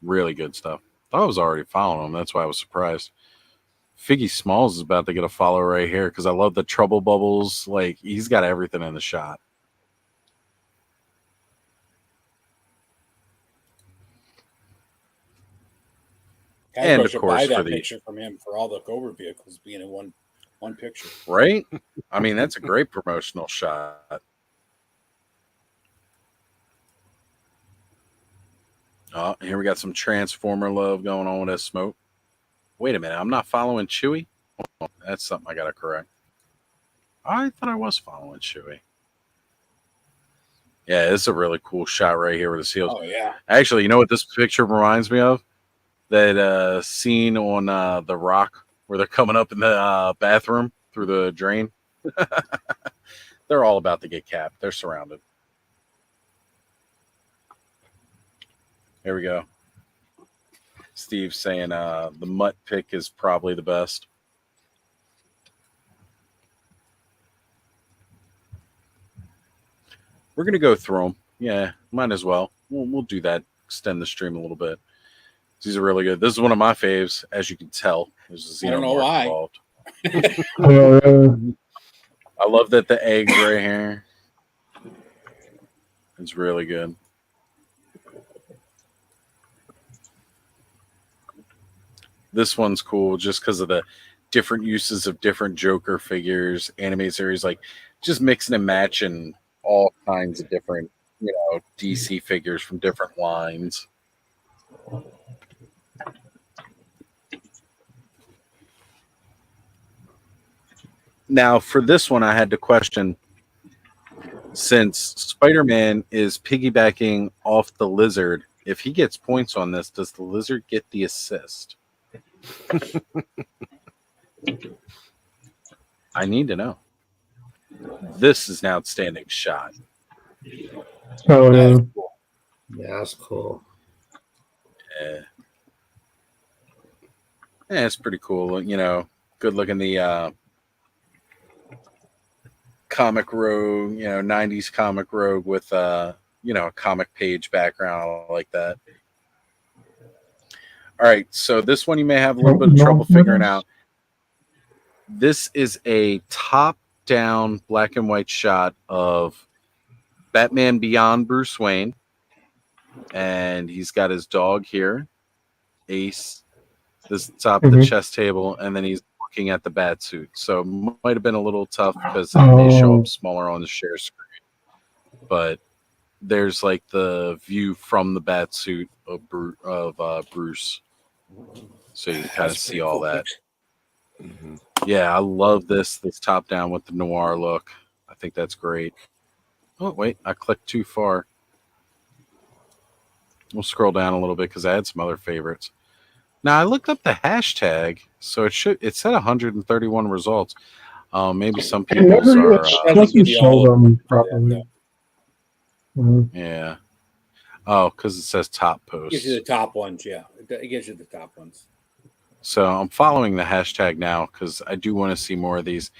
really good stuff. I was already following him. That's why I was surprised. Figgy Smalls is about to get a follow right here because I love the trouble bubbles. Like he's got everything in the shot. And of course, buy that picture from him for all the Cobra vehicles being in one picture. Right? I mean, that's a great promotional shot. Oh, here we got some Transformer love going on with that smoke. Wait a minute, I'm not following Chewie? Oh, that's something I got to correct. I thought I was following Chewie. Yeah, this is a really cool shot right here with the seals. Oh, yeah. Actually, you know what this picture reminds me of? That scene on The Rock where they're coming up in the bathroom through the drain. They're all about to get capped. They're surrounded. Here we go. Steve's saying the mutt pick is probably the best. We're going to go through them. Yeah, might as well. We'll do that. Extend the stream a little bit. These are really good. This is one of my faves, as you can tell. There's a I don't know why. Involved. I love that the eggs right here. It's really good. This one's cool just because of the different uses of different Joker figures, anime series, like just mixing and matching all kinds of different, DC figures from different lines. Now, for this one, I had to question, since Spider-Man is piggybacking off the Lizard, if he gets points on this, does the Lizard get the assist? I need to know. This is an outstanding shot. Oh, yeah. Cool. Yeah, that's cool. Yeah, it's pretty cool. Good looking the comic rogue, 90s comic rogue with a comic page background. I like that. All right, so this one you may have a little bit of trouble figuring out. This is a top-down black and white shot of Batman Beyond Bruce Wayne, and he's got his dog here, Ace. This top of the chest table, and then he's looking at the bat suit. So might have been a little tough because they show up smaller on the share screen. But there's like the view from the bat suit of Bruce. So you kind of see all that. Yeah, I love this top down with the noir look. I think that's great. Oh, wait, I clicked too far. We'll scroll down a little bit because I had some other favorites. Now, I looked up the hashtag, so it said 131 results. Maybe some It people's never are... doesn't show them properly. Yeah. Oh, because it says top posts. Gives you the top ones, yeah. It gives you the top ones. So I'm following the hashtag now because I do want to see more of these.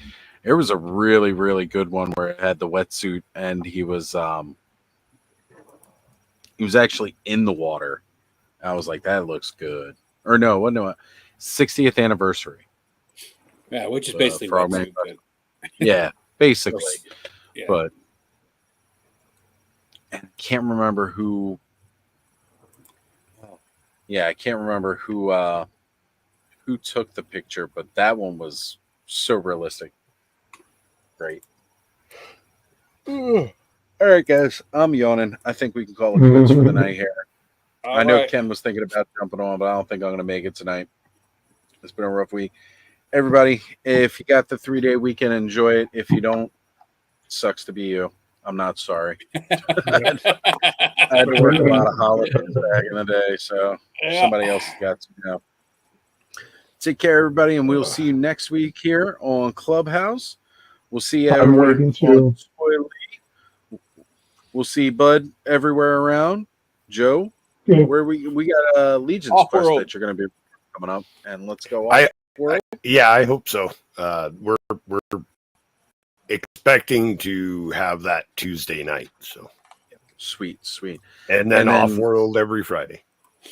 There was a really, really good one where it had the wetsuit and he was actually in the water. I was like, that looks good. Or no, what no, 60th anniversary. Yeah, which is basically wetsuit. Yeah, basically. Yeah. But I can't remember who. Yeah, I can't remember who took the picture, but that one was so realistic. Great. All right, guys, I'm yawning. I think we can call it quits for the night here. I know Ken was thinking about jumping on, but I don't think I'm going to make it tonight. It's been a rough week. Everybody, if you got the 3-day weekend, enjoy it. If you don't, sucks to be you. I'm not sorry. I had to work a lot of holidays back in the day, so somebody else has got to know. Take care, everybody, and we'll see you next week here on Clubhouse. We'll see you I'm waiting to. We'll see Bud everywhere around. Joe, where we got a Legion's Quest that you're going to be coming up, and let's go off. I hope so. We're expecting to have that Tuesday night. So sweet, and then off world every Friday.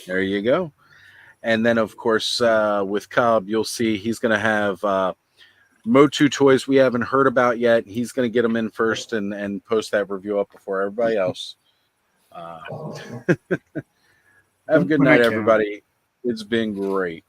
There you go. And then, of course, with Cobb, you'll see he's going to have Motu toys we haven't heard about yet. He's going to get them in first and post that review up before everybody else. Have a good night, everybody. It's been great.